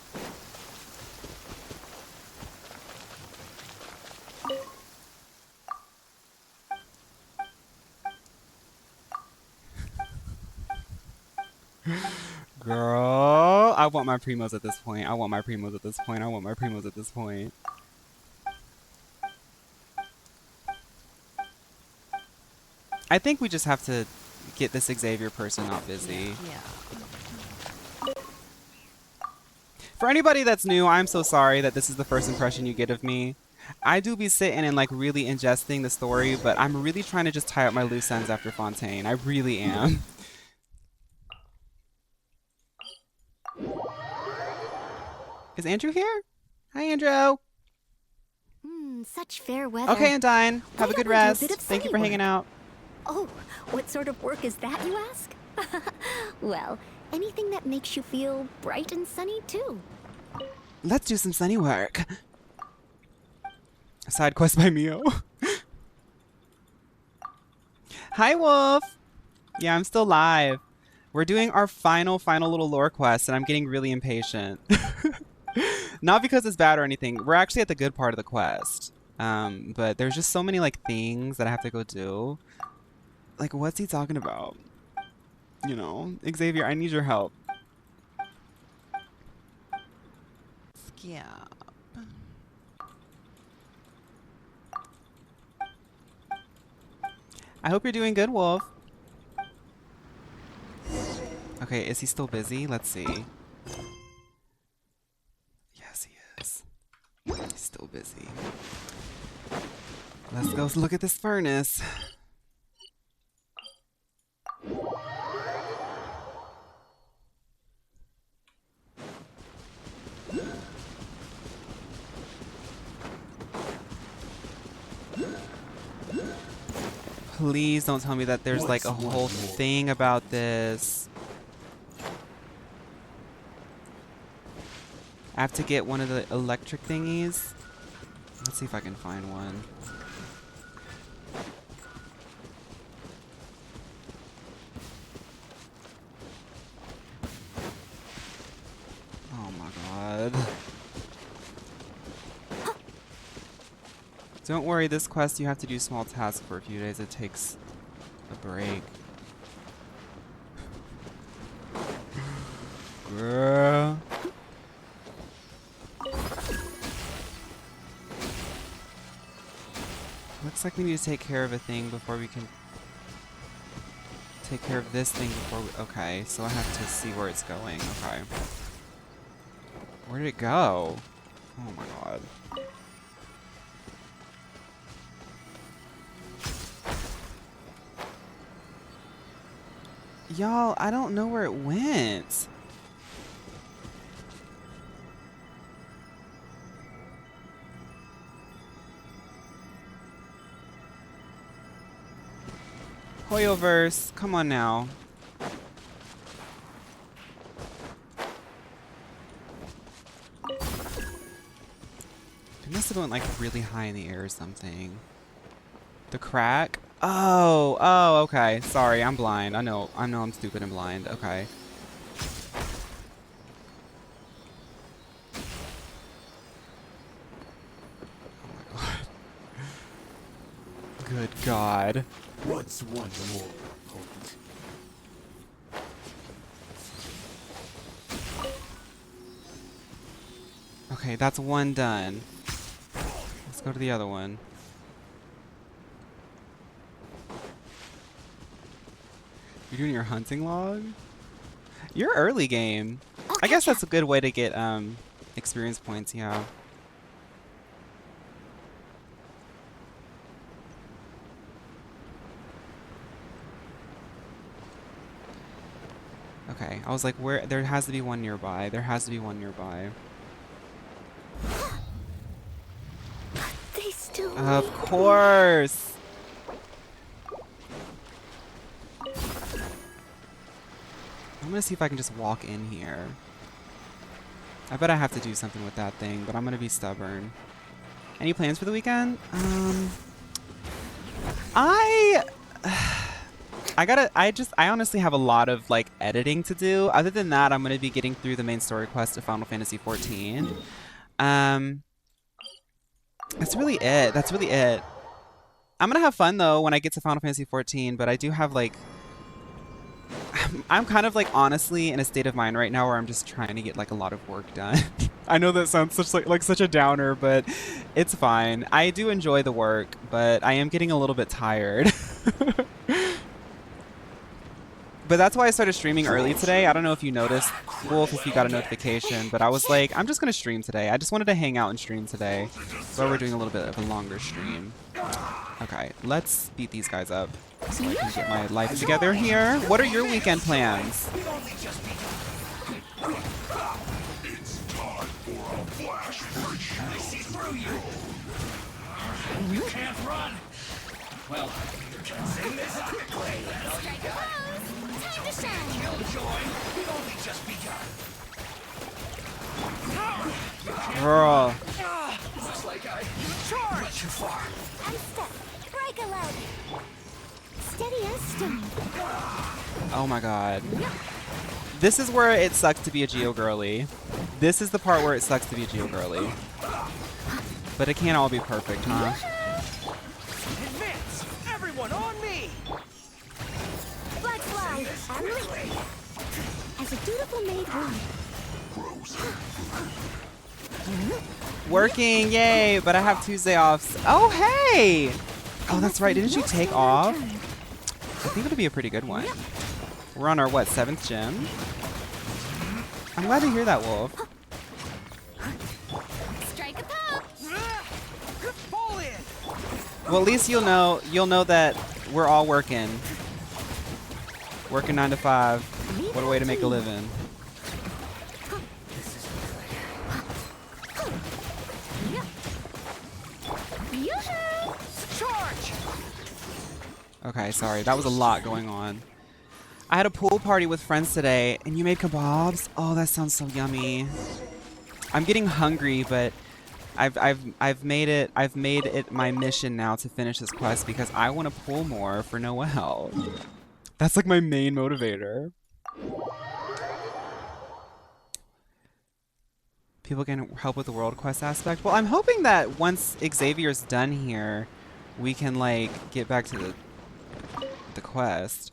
[SPEAKER 1] Girl, I want my primos at this point. I want my primos at this point. I want my primos at this point. I think we just have to get this Xavier person not busy.
[SPEAKER 21] Yeah.
[SPEAKER 1] For anybody that's new, I'm so sorry that this is the first impression you get of me. I do be sitting and like really ingesting the story, but I'm really trying to just tie up my loose ends after Fontaine. I really am. Is Andrew here? Hi, Andrew.
[SPEAKER 6] Such fair weather.
[SPEAKER 1] Okay, Undyne. Have a good rest.
[SPEAKER 6] bit of
[SPEAKER 1] Thank you
[SPEAKER 6] sunny
[SPEAKER 1] for hanging
[SPEAKER 6] work.
[SPEAKER 1] out.
[SPEAKER 6] Oh, what sort of work is that, you ask? Well, anything that makes you feel bright and sunny, too.
[SPEAKER 1] Let's do some sunny work. Side quest by Mio. Hi, Wolf. Yeah, I'm still live. We're doing our final little lore quest, and I'm getting really impatient. Not because it's bad or anything. We're actually at the good part of the quest. But there's just so many like things that I have to go do. Like, what's he talking about? You know, Xavier, I need your help. Yeah. I hope you're doing good, Wolf. Okay, is he still busy? Let's see. Yes, he is. He's still busy. Let's go look at this furnace. Please don't tell me that there's like a whole thing about this. I have to get one of the electric thingies. Let's see if I can find one. Oh my god. Don't worry, this quest you have to do small tasks for a few days. It takes a break. Girl. Looks like we need to take care of a thing before we can take care of this thing before we... Okay, so I have to see where it's going. Okay. Where did it go? Oh my god. Y'all, I don't know where it went. Hoyoverse, come on now. It must have went like really high in the air or something. The crack? Oh, okay. Sorry, I'm blind. I know I'm stupid and blind. Okay. Oh my god. Good god.
[SPEAKER 22] What's one more point?
[SPEAKER 1] Okay, that's one done. Let's go to the other one. You're doing your hunting log? You're early game. I guess that's a good way to get experience points, yeah. Okay, I was like, where? There has to be one nearby. There has to be one nearby.
[SPEAKER 6] They still.
[SPEAKER 1] Of course. I'm gonna see if I can just walk in here. I bet I have to do something with that thing, but I'm gonna be stubborn. Any plans for the weekend? I honestly have a lot of like editing to do. Other than that, I'm gonna be getting through the main story quest of Final Fantasy XIV. That's really it. That's really it. I'm gonna have fun though when I get to Final Fantasy XIV, but I do have like I'm kind of like honestly in a state of mind right now where I'm just trying to get like a lot of work done. I know that sounds like such a downer, but it's fine. I do enjoy the work, but I am getting a little bit tired. But that's why I started streaming early today. I don't know if you noticed, Wolf, if you got a notification, but I was like, I'm just gonna stream today. I just wanted to hang out and stream today. So we're doing a little bit of a longer stream. Okay, let's beat these guys up so I can get my life together here. What are your weekend plans?
[SPEAKER 10] You can't run! Well, you can sing this quickly.
[SPEAKER 4] Strike a pose! Time to shine!
[SPEAKER 10] Killjoy, we've only just begun.
[SPEAKER 1] Girl.
[SPEAKER 10] Looks like I went too far.
[SPEAKER 4] Unstep! Break a leg! Steady as stone!
[SPEAKER 1] Oh my god. This is where it sucks to be a Geo girly. This is the part where it sucks to be a Geo girly. But it can't all be perfect, huh?
[SPEAKER 10] Advance! Everyone on me!
[SPEAKER 4] Blood fly! I'm leap! As a dutiful maid would.
[SPEAKER 1] Working, yay! But I have Tuesday offs. Oh, hey! Oh, that's right. Didn't you take off? I think it'll be a pretty good one. We're on our, what, 7th gym? I'm glad to hear that, Wolf.
[SPEAKER 4] Strike a pop!
[SPEAKER 10] Fall in!
[SPEAKER 1] Well, at least you'll know that we're all working. Working 9 to 5. What a way to make a living.
[SPEAKER 10] Charge!
[SPEAKER 1] Okay, sorry. That was a lot going on. I had a pool party with friends today, and you made kebabs? Oh, that sounds so yummy. I'm getting hungry, but I've made it my mission now to finish this quest because I want to pull more for Noelle. That's like my main motivator. People can help with the world quest aspect. Well, I'm hoping that once Xavier's done here, we can like get back to the quest.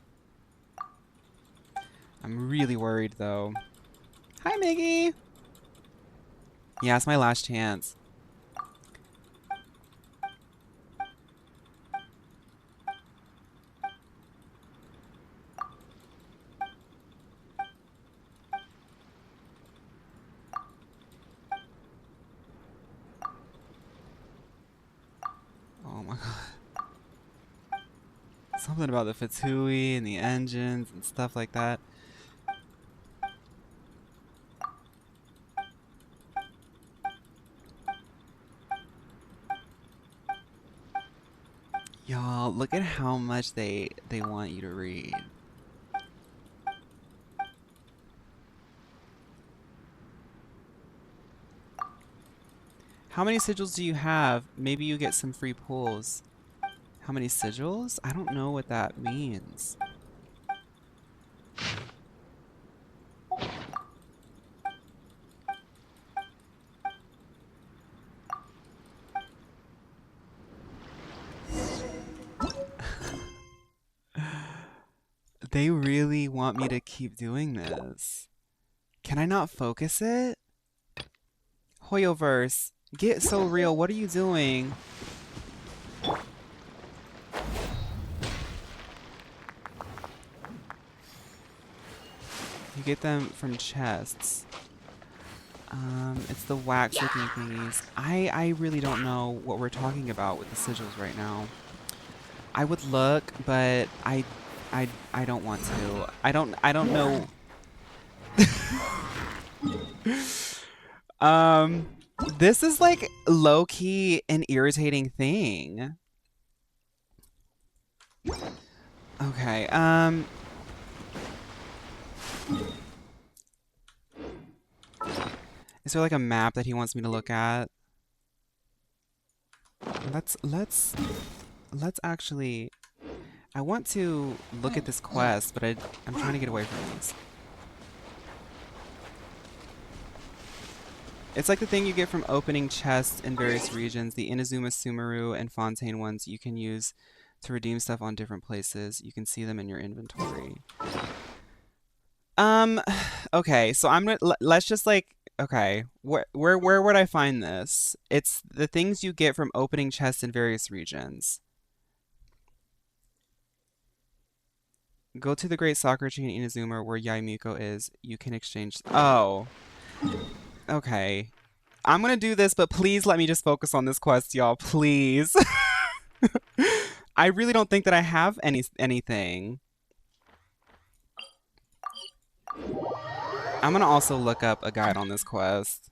[SPEAKER 1] I'm really worried though. Hi, Miggy. Yeah, it's my last chance. Oh my god. Something about the Fatui and the engines and stuff like that. Y'all, look at how much they want you to read. How many sigils do you have? Maybe you get some free pulls. How many sigils? I don't know what that means. They really want me to keep doing this. Can I not focus it? Hoyoverse, get so real. What are you doing? You get them from chests. It's the wax looking thingies. I really don't know what we're talking about with the sigils right now. I would look, but I don't want to. I don't know. This is like low-key an irritating thing. Okay, is there like a map that he wants me to look at? Let's actually, I want to look at this quest, but I'm trying to get away from these. It's like the thing you get from opening chests in various regions. The Inazuma Sumeru and Fontaine ones you can use to redeem stuff on different places. You can see them in your inventory. Okay, so let's just like, okay, where would I find this? It's the things you get from opening chests in various regions. Go to the Great Sakura Tree in Inazuma where Yaimiko is. You can exchange. Oh. Okay. I'm gonna do this, but please let me just focus on this quest, y'all. Please. I really don't think that I have anything. I'm gonna also look up a guide on this quest.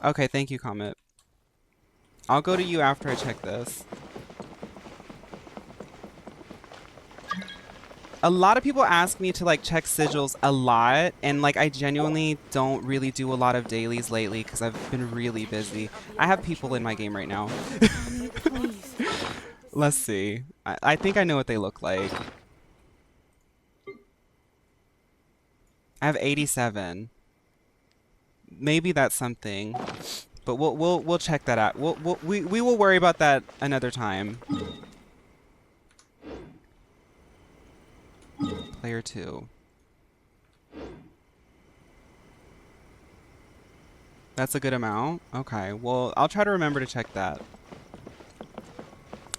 [SPEAKER 1] Okay, thank you, Comet. I'll go to you after I check this. A lot of people ask me to like check sigils a lot, and like I genuinely don't really do a lot of dailies lately because I've been really busy. I have people in my game right now. Let's see. I think I know what they look like. I have 87. Maybe that's something, but we'll check that out. We will worry about that another time. Player 2. That's a good amount? Okay, well, I'll try to remember to check that.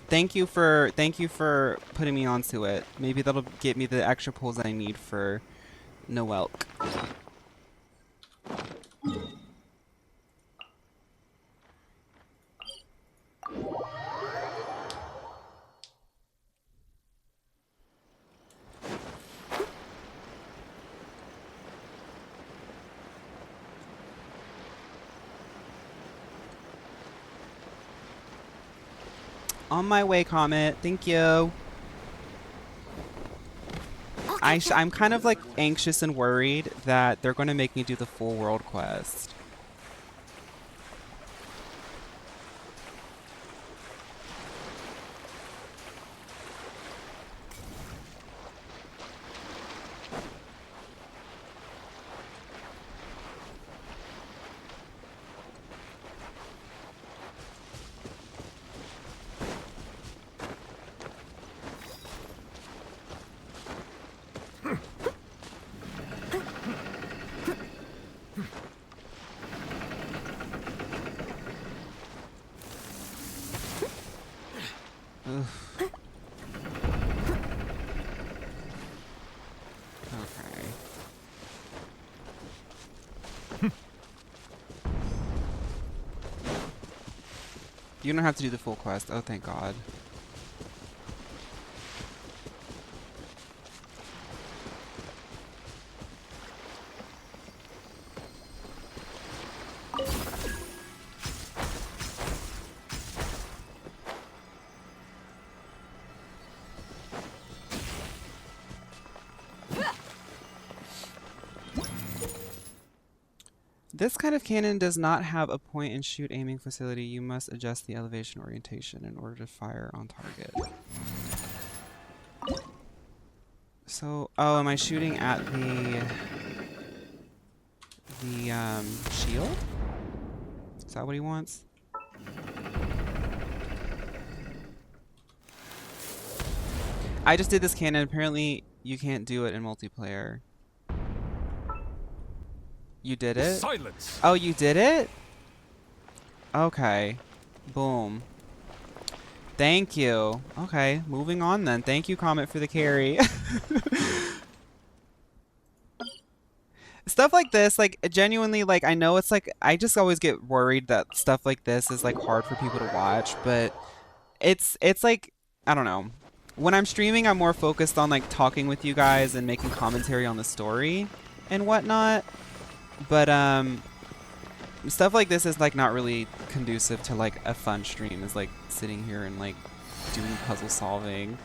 [SPEAKER 1] Thank you for putting me onto it. Maybe that'll get me the extra pulls that I need for Noelk. On my way, Comet. Thank you. I'm kind of like anxious and worried that they're going to make me do the full world quest. You don't have to do the full quest. Oh, thank God. This kind of cannon does not have a point and shoot aiming facility. You must adjust the elevation orientation in order to fire on target. So, oh, am I shooting at the shield? Is that what he wants? I just did this cannon. Apparently, you can't do it in multiplayer. You did it?
[SPEAKER 5] Silence!
[SPEAKER 1] Oh, you did it? Okay. Boom. Thank you. Okay, moving on then. Thank you, Comet, for the carry. Stuff like this, like, genuinely, like, I know it's like, I just always get worried that stuff like this is, like, hard for people to watch, but it's like, I don't know. When I'm streaming, I'm more focused on like talking with you guys and making commentary on the story and whatnot. But stuff like this is like not really conducive to like a fun stream. Is like sitting here and like doing puzzle solving.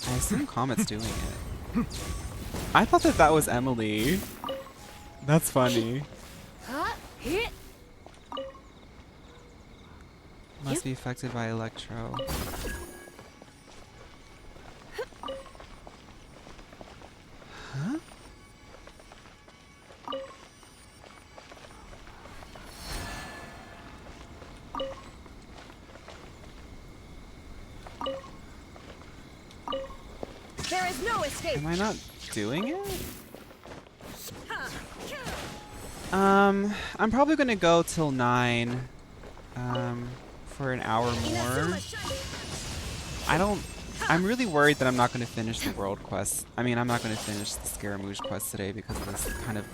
[SPEAKER 1] I assume Comet's doing it. I thought that was Emily. That's funny. Must be affected by Electro. Huh?
[SPEAKER 8] There is no escape.
[SPEAKER 1] Am I not doing it? I'm probably gonna go till 9. For an hour more. I'm really worried that I'm not gonna finish the world quest. I mean, I'm not gonna finish the Scaramouche quest today because of this kind of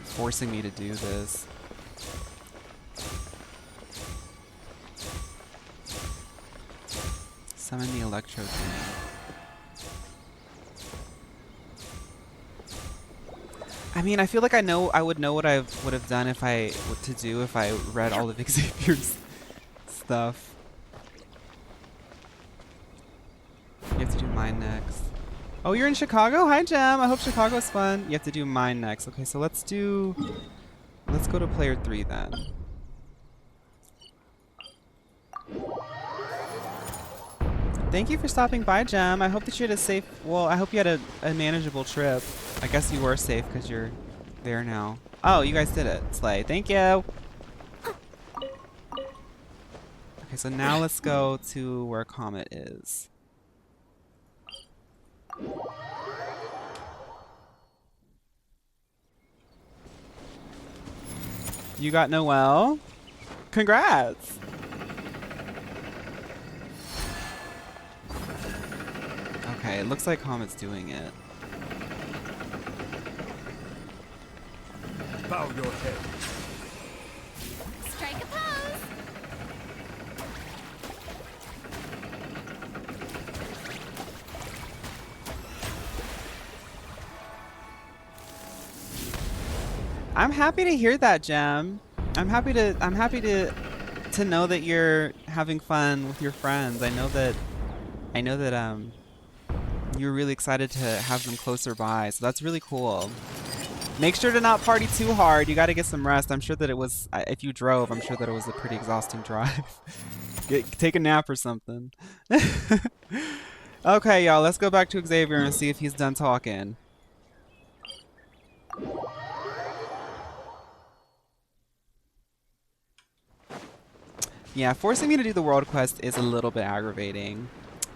[SPEAKER 1] forcing me to do this. Summon the Electro thing. I mean, I feel like I would know what I would have done if I read all of Xavier's stuff. You have to do mine next. Oh, you're in Chicago? Hi, Jem. I hope Chicago's fun. You have to do mine next. Okay, so let's go to player 3 then. Thank you for stopping by, Jem. I hope that you had a safe, well, I hope you had a manageable trip. I guess you were safe because you're there now. Oh, you guys did it. Slay. Thank you. Okay, so now let's go to where Comet is. You got Noelle? Congrats! Okay, it looks like Comet's doing it.
[SPEAKER 22] Bow your head.
[SPEAKER 8] Strike a pose.
[SPEAKER 1] I'm happy to hear that, Jem. I'm happy to know that you're having fun with your friends. I know that you're really excited to have them closer by, so that's really cool. Make sure to not party too hard. You got to get some rest. I'm sure that it was, if you drove, I'm sure that it was a pretty exhausting drive. Take a nap or something. Okay, y'all, let's go back to Xavier and see if he's done talking. Yeah, forcing me to do the world quest is a little bit aggravating,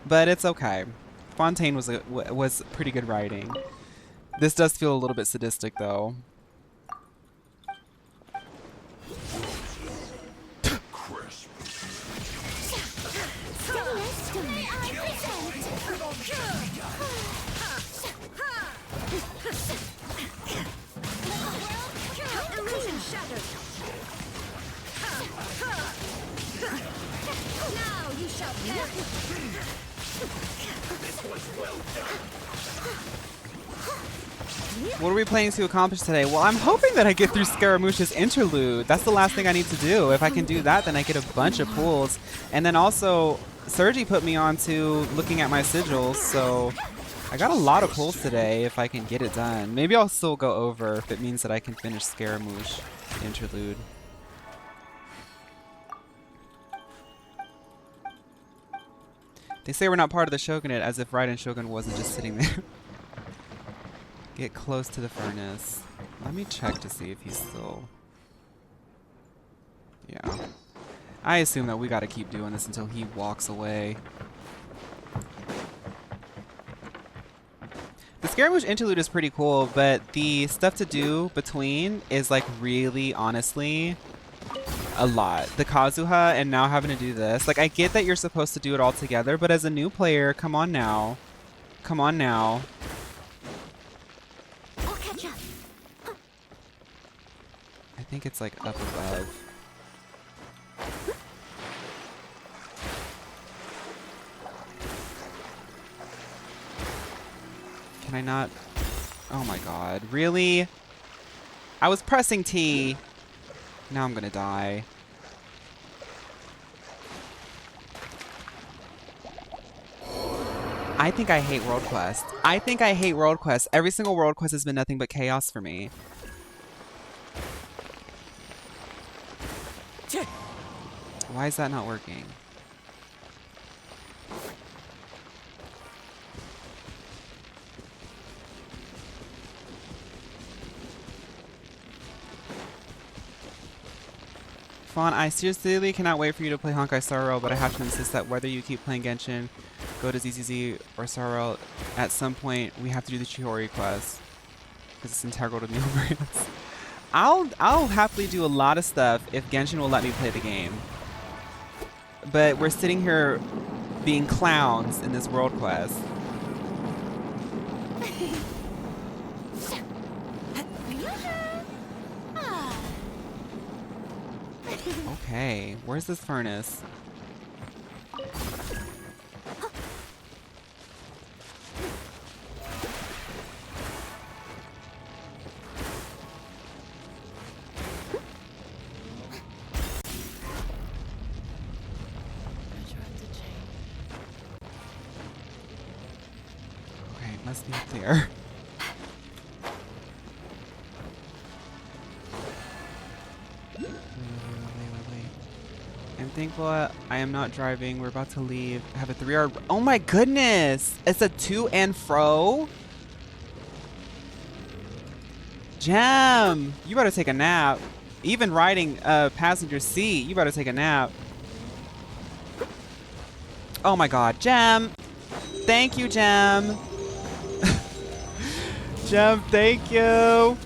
[SPEAKER 1] but it's okay. Fontaine was pretty good writing. This does feel a little bit sadistic, though.
[SPEAKER 8] Illusion shattered. Now you shall perish.
[SPEAKER 1] What are we planning to accomplish today? Well, I'm hoping that I get through Scaramouche's interlude. That's the last thing I need to do. If I can do that, then I get a bunch of pulls. And then also, Sergi put me on to looking at my sigils, so I got a lot of pulls today if I can get it done. Maybe I'll still go over if it means that I can finish Scaramouche interlude. They say we're not part of the Shogunate, as if Raiden Shogun wasn't just sitting there. Get close to the furnace. Let me check to see if he's still... Yeah. I assume that we gotta keep doing this until he walks away. The Scaramouche interlude is pretty cool, but the stuff to do between is like really, honestly, a lot. The Kazuha and now having to do this. Like, I get that you're supposed to do it all together, but as a new player, come on now. Come on now.
[SPEAKER 8] I'll catch up.
[SPEAKER 1] I think it's like up above. Can I not? Oh my god. Really? I was pressing T. Now I'm gonna die. I think I hate World Quest. I think I hate World Quest. Every single World Quest has been nothing but chaos for me. Why is that not working? Fawn, I sincerely cannot wait for you to play Honkai Star Rail, but I have to insist that whether you keep playing Genshin, go to ZZZ, or Star Rail, at some point we have to do the Chihori quest. Because it's integral to the experience. I'll happily do a lot of stuff if Genshin will let me play the game. But we're sitting here being clowns in this world quest. Okay, where's this furnace? Okay, it must be up there. I'm thankful I am not driving. We're about to leave. I have a 3-hour. Oh my goodness! It's a to and fro? Jam! You better take a nap. Even riding a passenger seat, you better take a nap. Oh my god, Jam! Thank you, Jam! Jam, thank you!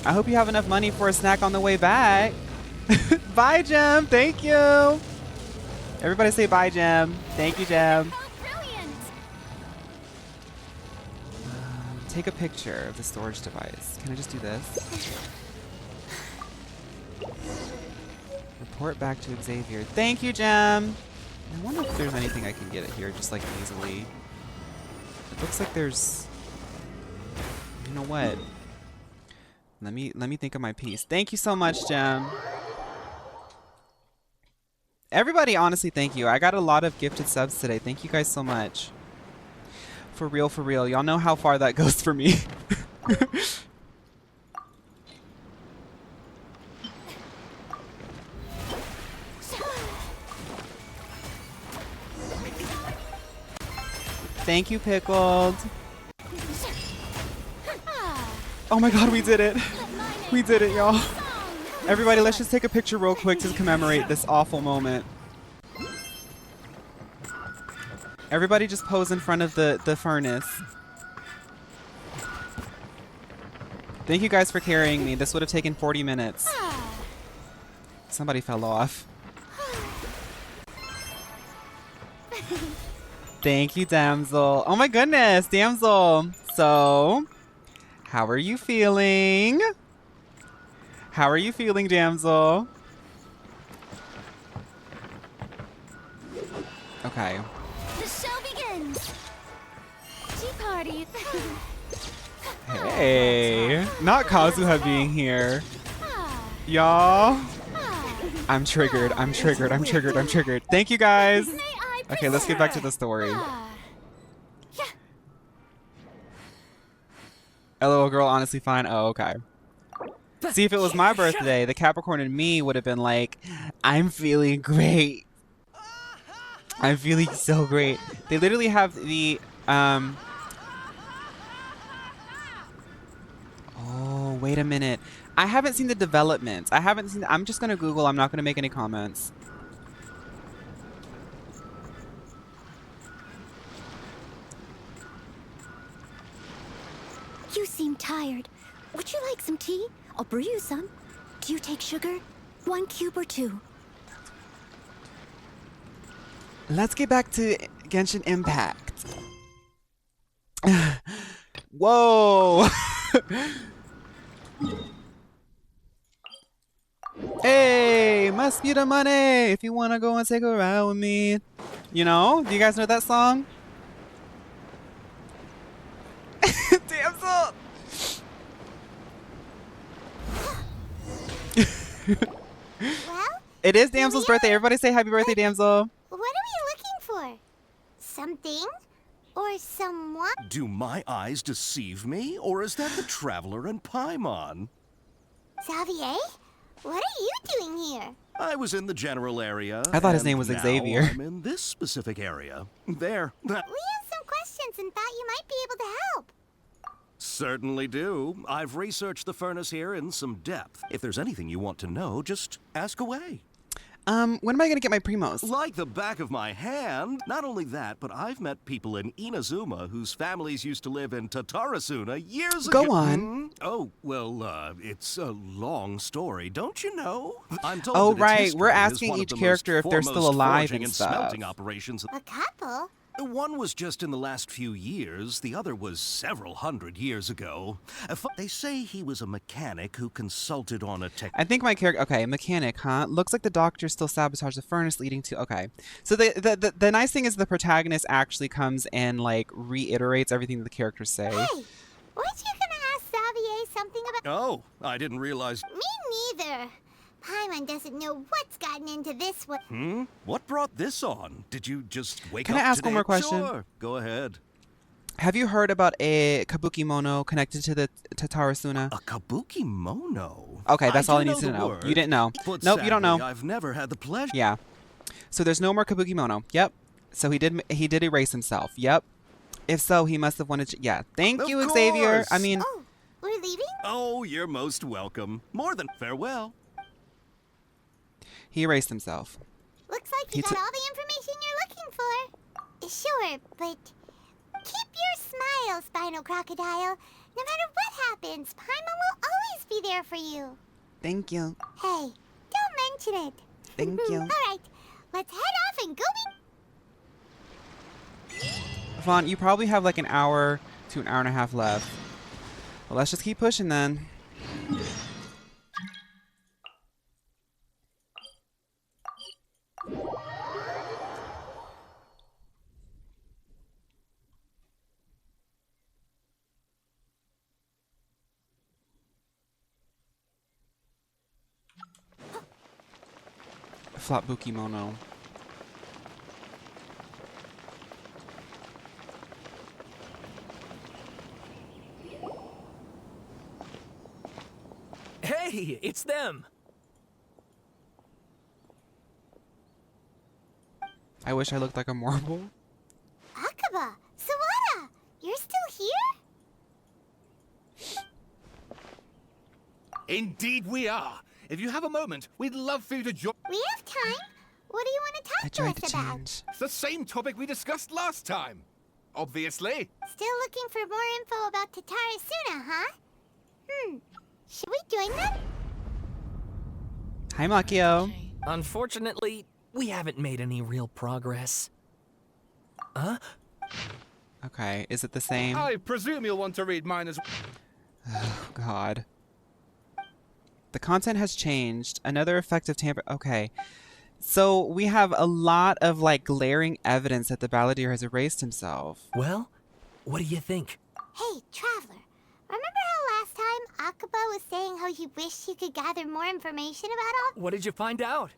[SPEAKER 1] I hope you have enough money for a snack on the way back. Bye, Gem. Thank you. Everybody say bye, Gem. Thank you, Gem. Take a picture of the storage device. Can I just do this? Report back to Xavier. Thank you, Gem. I wonder if there's anything I can get it here just like easily. It looks like there's... You know what? Let me think of my piece. Thank you so much, Gem. Everybody, honestly, thank you. I got a lot of gifted subs today. Thank you guys so much. For real, for real. Y'all know how far that goes for me. Thank you, Pickled. Oh my god, we did it. We did it, y'all. Everybody, let's just take a picture real quick to commemorate this awful moment. Everybody just pose in front of the furnace. Thank you guys for carrying me. This would have taken 40 minutes. Somebody fell off. Thank you, Damsel. Oh my goodness, Damsel. So, how are you feeling? How are you feeling, Damsel? Okay.
[SPEAKER 8] The show begins. Tea party.
[SPEAKER 1] Hey, not Kazuha being here. Y'all. I'm triggered. I'm triggered. I'm triggered. I'm triggered. Thank you, guys. Okay, let's get back to the story. LOL girl, honestly fine. Oh, okay. See, if it was my birthday, the Capricorn in me would have been like, I'm feeling great. I'm feeling so great. They literally have the, oh, wait a minute. I haven't seen the developments. I haven't seen, I'm just going to Google. I'm not going to make any comments.
[SPEAKER 6] You seem tired. Would you like some tea? I'll brew you some. Do you take sugar? 1 cube or 2?
[SPEAKER 1] Let's get back to Genshin Impact. Whoa! Hey, must be the money if you want to go and take a ride with me. You know? Do you guys know that song?
[SPEAKER 4] Well,
[SPEAKER 1] It is Damsel's birthday. Everybody say happy birthday, Damsel.
[SPEAKER 4] what are we looking for? Something? Or someone?
[SPEAKER 9] Do my eyes deceive me, or is that the Traveler and Paimon?
[SPEAKER 4] Xavier? What are you doing here?
[SPEAKER 9] I was in the general area.
[SPEAKER 1] I thought his
[SPEAKER 9] and
[SPEAKER 1] name was
[SPEAKER 9] now
[SPEAKER 1] Xavier.
[SPEAKER 9] I'm in this specific area. There. That
[SPEAKER 4] We have some questions and thought you might be able to help.
[SPEAKER 9] certainly do. I've researched the furnace here in some depth. If there's anything you want to know, just ask away.
[SPEAKER 1] When am I gonna get my primos?
[SPEAKER 9] Like the back of my hand. Not only that, but I've met people in Inazuma whose families used to live in Tatarasuna years ago.
[SPEAKER 1] Go on.
[SPEAKER 9] Oh, well, it's a long story, don't you know? I'm told
[SPEAKER 1] Oh,
[SPEAKER 9] that its
[SPEAKER 1] right.
[SPEAKER 9] history
[SPEAKER 1] We're
[SPEAKER 9] is
[SPEAKER 1] asking
[SPEAKER 9] one of
[SPEAKER 1] each
[SPEAKER 9] the
[SPEAKER 1] character
[SPEAKER 9] most
[SPEAKER 1] if they're still
[SPEAKER 9] foremost
[SPEAKER 1] alive
[SPEAKER 9] forging
[SPEAKER 1] and
[SPEAKER 9] smelting
[SPEAKER 1] stuff.
[SPEAKER 9] operations.
[SPEAKER 4] A couple?
[SPEAKER 9] One was just in the last few years, the other was several hundred years ago. They say he was a mechanic who consulted on a tech.
[SPEAKER 1] I think my character. Okay, mechanic, huh? Looks like the doctor still sabotaged the furnace, leading to. Okay, so the nice thing is the protagonist actually comes and like reiterates everything that the characters say.
[SPEAKER 4] Hey, weren't you gonna ask Xavier something about?
[SPEAKER 9] Oh, I didn't realize.
[SPEAKER 4] Me neither. Paimon doesn't know what's gotten into this one.
[SPEAKER 9] What brought this on? Did you just wake
[SPEAKER 1] Can
[SPEAKER 9] up
[SPEAKER 1] I ask
[SPEAKER 9] today?
[SPEAKER 1] one more question?
[SPEAKER 9] Sure, go ahead.
[SPEAKER 1] Have you heard about a kabuki mono connected to the Tatarasuna?
[SPEAKER 9] A kabuki mono?
[SPEAKER 1] Okay, that's all I
[SPEAKER 9] do
[SPEAKER 1] need to
[SPEAKER 9] the
[SPEAKER 1] know.
[SPEAKER 9] word,
[SPEAKER 1] You didn't know.
[SPEAKER 9] but
[SPEAKER 1] Nope, you don't know.
[SPEAKER 9] sadly, I've never had the pleasure.
[SPEAKER 1] Yeah. So there's no more kabuki mono. Yep. So he did erase himself. Yep. If so, he must have wanted to. Yeah. Thank
[SPEAKER 9] Of
[SPEAKER 1] you, Xavier.
[SPEAKER 9] course.
[SPEAKER 1] I mean,
[SPEAKER 4] Oh, we're leaving?
[SPEAKER 9] Oh, you're most welcome. More than farewell.
[SPEAKER 1] he erased himself.
[SPEAKER 4] Looks like you
[SPEAKER 1] He
[SPEAKER 4] got all the information you're looking for. Sure, but keep your smile, Spinal Crocodile. No matter what happens, Paimon will always be there for you.
[SPEAKER 1] Thank you.
[SPEAKER 4] Hey, don't mention it.
[SPEAKER 1] Thank you.
[SPEAKER 4] All right, let's head off and go
[SPEAKER 1] Vaughn, you probably have like an hour to an hour and a half left. Well, let's just keep pushing then. Flatbuki mono.
[SPEAKER 10] Hey, it's them.
[SPEAKER 1] I wish I looked like a marble.
[SPEAKER 4] Akaba, Sawada, you're still here?
[SPEAKER 12] Indeed we are. If you have a moment, we'd love for you to join.
[SPEAKER 4] We have time. What do you want to
[SPEAKER 1] I
[SPEAKER 4] talk
[SPEAKER 1] tried
[SPEAKER 4] to us
[SPEAKER 1] to
[SPEAKER 4] about?
[SPEAKER 1] change.
[SPEAKER 12] It's the same topic we discussed last time. Obviously.
[SPEAKER 4] Still looking for more info about Tatarasuna, huh? Should we join them?
[SPEAKER 1] Hi, Makio.
[SPEAKER 10] Unfortunately, we haven't made any real progress. Huh?
[SPEAKER 1] Okay, is it the same?
[SPEAKER 12] I presume you'll want to read mine as
[SPEAKER 1] Oh, God. The content has changed. Another effective tamper. Okay. So we have a lot of like glaring evidence that the balladeer has erased himself.
[SPEAKER 10] Well, what do you think?
[SPEAKER 4] Hey, Traveler. Remember how last time Akaba was saying how he wished he could gather more information about all?
[SPEAKER 10] What did you find out?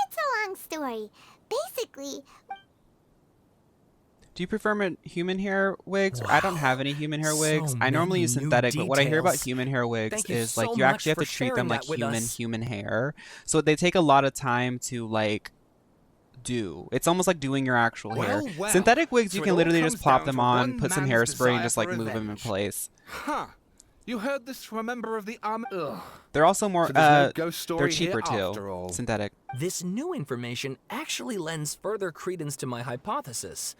[SPEAKER 4] It's a long story. Basically,
[SPEAKER 1] Do you prefer human hair wigs? I don't have any human hair wigs.
[SPEAKER 10] So
[SPEAKER 1] I normally
[SPEAKER 10] many
[SPEAKER 1] use
[SPEAKER 10] new
[SPEAKER 1] synthetic, but what I hear about
[SPEAKER 10] details.
[SPEAKER 1] human hair wigs
[SPEAKER 10] Thank you
[SPEAKER 1] is like
[SPEAKER 10] so
[SPEAKER 1] you actually have
[SPEAKER 10] much
[SPEAKER 1] to
[SPEAKER 10] for
[SPEAKER 1] treat them
[SPEAKER 10] sharing
[SPEAKER 1] like
[SPEAKER 10] that with us.
[SPEAKER 1] human hair. So they take a lot of time to like do. It's almost like doing your actual hair.
[SPEAKER 12] Well,
[SPEAKER 1] Synthetic wigs,
[SPEAKER 12] so
[SPEAKER 1] you
[SPEAKER 12] it
[SPEAKER 1] can
[SPEAKER 12] all
[SPEAKER 1] literally
[SPEAKER 12] comes
[SPEAKER 1] just plop
[SPEAKER 12] down
[SPEAKER 1] them
[SPEAKER 12] to
[SPEAKER 1] on,
[SPEAKER 12] one
[SPEAKER 1] put some
[SPEAKER 12] man's
[SPEAKER 1] hairspray, and
[SPEAKER 12] desire
[SPEAKER 1] just like
[SPEAKER 12] for
[SPEAKER 1] move them in
[SPEAKER 12] revenge.
[SPEAKER 1] place.
[SPEAKER 12] Huh. You heard this from a member of the army. Ugh.
[SPEAKER 1] They're also more
[SPEAKER 12] So there's no ghost story
[SPEAKER 1] they're
[SPEAKER 12] here
[SPEAKER 1] cheaper too.
[SPEAKER 12] after all.
[SPEAKER 1] Synthetic.
[SPEAKER 10] This new information actually lends further credence to my hypothesis.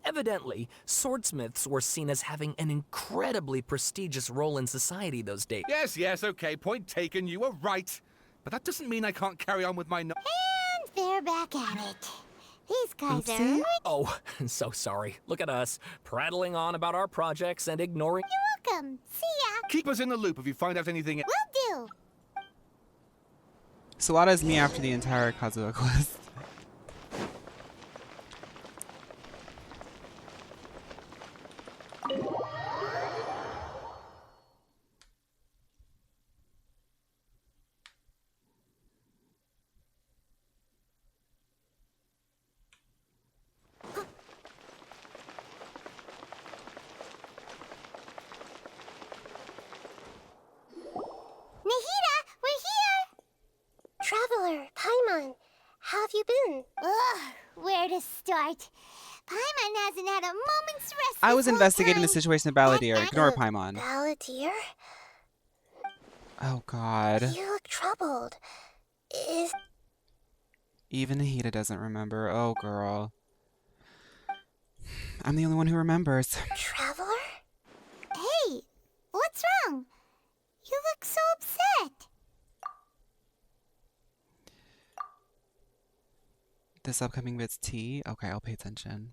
[SPEAKER 10] Evidently, swordsmiths were seen as having an incredibly prestigious role in society those days.
[SPEAKER 12] Yes, okay, point taken, you were right. But that doesn't mean I can't carry on with my
[SPEAKER 4] and they're back at it. These guys
[SPEAKER 1] Oopsie.
[SPEAKER 4] are...
[SPEAKER 10] Oh, so sorry. Look at us, prattling on about our projects and ignoring...
[SPEAKER 4] You're welcome. See ya.
[SPEAKER 12] Keep us in the loop if you find out anything.
[SPEAKER 4] Will do.
[SPEAKER 1] Sawada is me after the entire Kazuha quest.
[SPEAKER 14] Paimon, how have you been?
[SPEAKER 4] Ugh, where to start? Paimon hasn't had a moment's rest.
[SPEAKER 1] I was
[SPEAKER 4] this whole
[SPEAKER 1] investigating the
[SPEAKER 4] time.
[SPEAKER 1] situation of Balladeer. Ignore Paimon.
[SPEAKER 14] Balladeer?
[SPEAKER 1] Oh God.
[SPEAKER 14] You look troubled. Is...
[SPEAKER 1] Even Nahida doesn't remember. Oh, girl. I'm the only one who remembers.
[SPEAKER 14] Traveler?
[SPEAKER 4] Hey, what's wrong? You look so upset.
[SPEAKER 1] This upcoming bit's tea? Okay, I'll pay attention.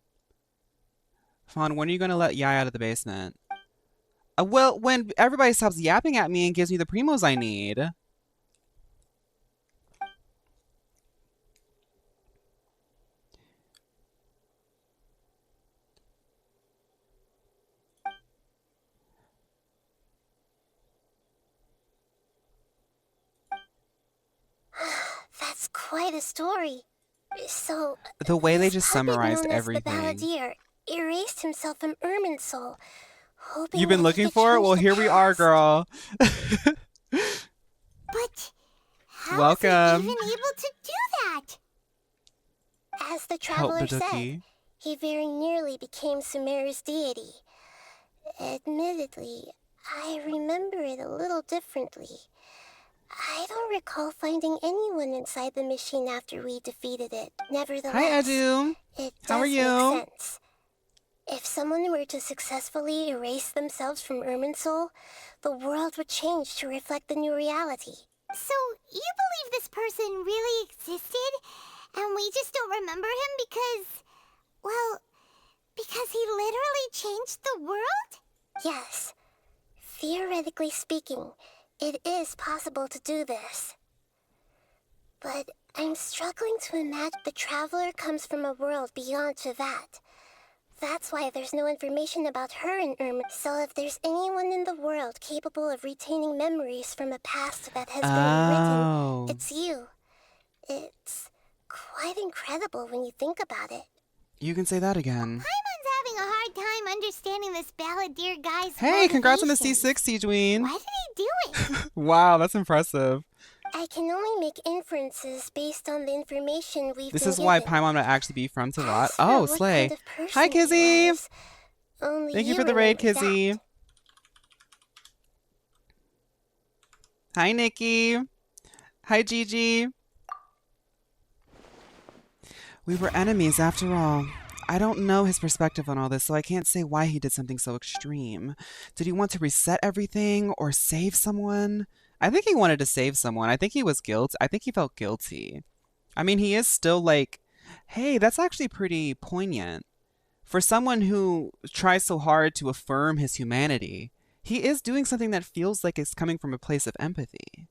[SPEAKER 1] Fawn, when are you going to let Yai out of the basement? Well, when everybody stops yapping at me and gives me the primos I need.
[SPEAKER 14] That's quite a story. So,
[SPEAKER 1] The way they just
[SPEAKER 14] puppet
[SPEAKER 1] summarized
[SPEAKER 14] known as
[SPEAKER 1] everything.
[SPEAKER 14] The Balladeer erased himself from Irminsul, hoping
[SPEAKER 1] You've been
[SPEAKER 14] that he
[SPEAKER 1] looking
[SPEAKER 14] could
[SPEAKER 1] for it?
[SPEAKER 14] change
[SPEAKER 1] Well,
[SPEAKER 14] the
[SPEAKER 1] here we are,
[SPEAKER 14] past.
[SPEAKER 1] girl.
[SPEAKER 4] But how
[SPEAKER 1] Welcome.
[SPEAKER 4] was he even able to do that?
[SPEAKER 14] As the
[SPEAKER 1] Help,
[SPEAKER 14] traveler said,
[SPEAKER 1] Baduki.
[SPEAKER 14] he very nearly became Sumeru's deity. Admittedly, I remember it a little differently. I don't recall finding anyone inside the machine after we defeated it. Nevertheless,
[SPEAKER 1] Hi, Edu.
[SPEAKER 14] it
[SPEAKER 1] How are
[SPEAKER 14] does
[SPEAKER 1] you?
[SPEAKER 14] make sense. If someone were to successfully erase themselves from Irminsul, the world would change to reflect the new reality.
[SPEAKER 4] So, you believe this person really existed, and we just don't remember him because, well, because he literally changed the world?
[SPEAKER 14] Yes. Theoretically speaking, it is possible to do this. But I'm struggling to imagine the traveler comes from a world beyond Javat. That's why there's no information about her in So if there's anyone in the world capable of retaining memories from a past that has been
[SPEAKER 1] Oh.
[SPEAKER 14] written, it's you. It's quite incredible when you think about it.
[SPEAKER 1] You can say that again.
[SPEAKER 4] Paimon's having a hard time understanding this Balladeer guy's
[SPEAKER 1] Hey, congrats on the
[SPEAKER 4] motivations.
[SPEAKER 1] C6, Siegeween.
[SPEAKER 4] Why did he do it?
[SPEAKER 1] Wow, that's impressive.
[SPEAKER 14] I can only make inferences based on the information we've
[SPEAKER 1] This
[SPEAKER 14] been
[SPEAKER 1] is why
[SPEAKER 14] given.
[SPEAKER 1] Paimon might actually be from Tavat.
[SPEAKER 14] As for
[SPEAKER 1] Oh,
[SPEAKER 14] what
[SPEAKER 1] slay.
[SPEAKER 14] kind of person
[SPEAKER 1] Hi,
[SPEAKER 14] he
[SPEAKER 1] Kizzy.
[SPEAKER 14] was, only
[SPEAKER 1] Thank you for the raid,
[SPEAKER 14] remember
[SPEAKER 1] Kizzy.
[SPEAKER 14] that.
[SPEAKER 1] Hi, Nikki. Hi, Gigi. We were enemies after all. I don't know his perspective on all this, so I can't say why he did something so extreme. Did he want to reset everything or save someone? I think he wanted to save someone. I think he was guilty. I think he felt guilty. I mean, he is still like, hey, that's actually pretty poignant. For someone who tries so hard to affirm his humanity, he is doing something that feels like it's coming from a place of empathy.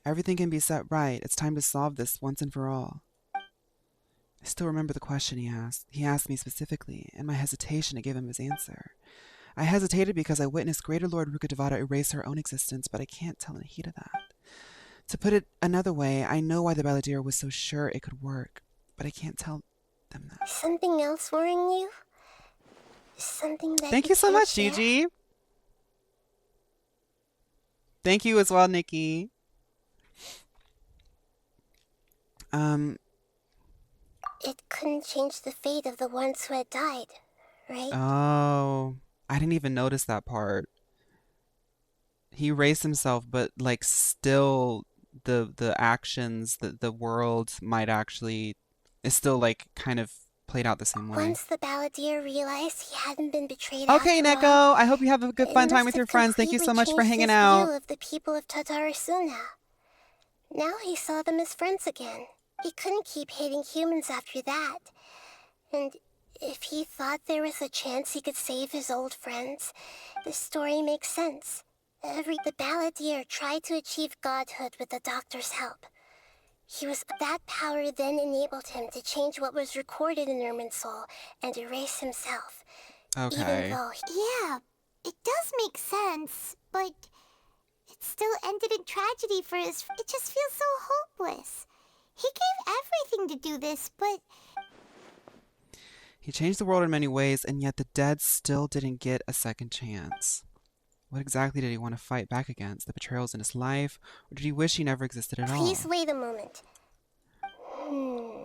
[SPEAKER 1] Everything can be set right. It's time to solve this once and for all. I still remember the question he asked. He asked me specifically, and my hesitation to give him his answer. I hesitated because I witnessed Greater Lord Rukkhadevata erase her own existence, but I can't tell Nahida that. To put it another way, I know why the Balladeer was so sure it could work, but I can't tell them that.
[SPEAKER 14] Something else worrying you? Something that
[SPEAKER 1] Thank you so
[SPEAKER 14] can't
[SPEAKER 1] much,
[SPEAKER 14] share?
[SPEAKER 1] Gigi. Thank you as well, Nikki.
[SPEAKER 14] It couldn't change the fate of the ones who had died, right?
[SPEAKER 1] Oh, I didn't even notice that part. He erased himself, but like still the actions, the world might actually is still like kind of played out the same way.
[SPEAKER 14] Once the Balladeer realized he hadn't been betrayed
[SPEAKER 1] Okay,
[SPEAKER 14] after
[SPEAKER 1] Neko,
[SPEAKER 14] all,
[SPEAKER 1] I hope you have a good
[SPEAKER 14] it
[SPEAKER 1] fun time
[SPEAKER 14] must
[SPEAKER 1] with your
[SPEAKER 14] have
[SPEAKER 1] friends. Thank you so
[SPEAKER 14] completely
[SPEAKER 1] much for
[SPEAKER 14] changed
[SPEAKER 1] hanging
[SPEAKER 14] his
[SPEAKER 1] out.
[SPEAKER 14] view of the people of Tatarasuna. Now he saw them as friends again. He couldn't keep hating humans after that. And if he thought there was a chance he could save his old friends, the story makes sense. The Balladeer tried to achieve godhood with the doctor's help. That power then enabled him to change what was recorded in Irminsul and erase himself.
[SPEAKER 1] Okay.
[SPEAKER 14] Even though
[SPEAKER 4] Yeah, it does make sense, but it still ended in tragedy for his... It just feels so hopeless. He gave everything to do this, but...
[SPEAKER 1] He changed the world in many ways, and yet the dead still didn't get a second chance. What exactly did he want to fight back against? The betrayals in his life? Or did he wish he never existed at all?
[SPEAKER 14] Please wait a moment.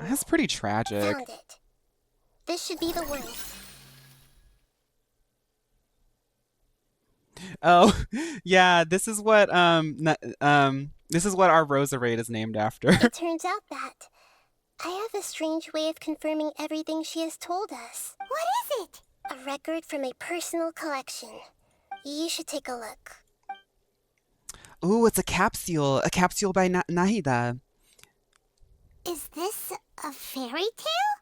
[SPEAKER 1] That's pretty tragic.
[SPEAKER 14] Found it. This should be the one.
[SPEAKER 1] Oh, yeah, this is what this is what our Roserade is named after.
[SPEAKER 14] It turns out that I have a strange way of confirming everything she has told us.
[SPEAKER 4] What is it?
[SPEAKER 14] A record from a personal collection. You should take a look.
[SPEAKER 1] Ooh, it's a capsule by Nahida.
[SPEAKER 4] Is this a fairy tale?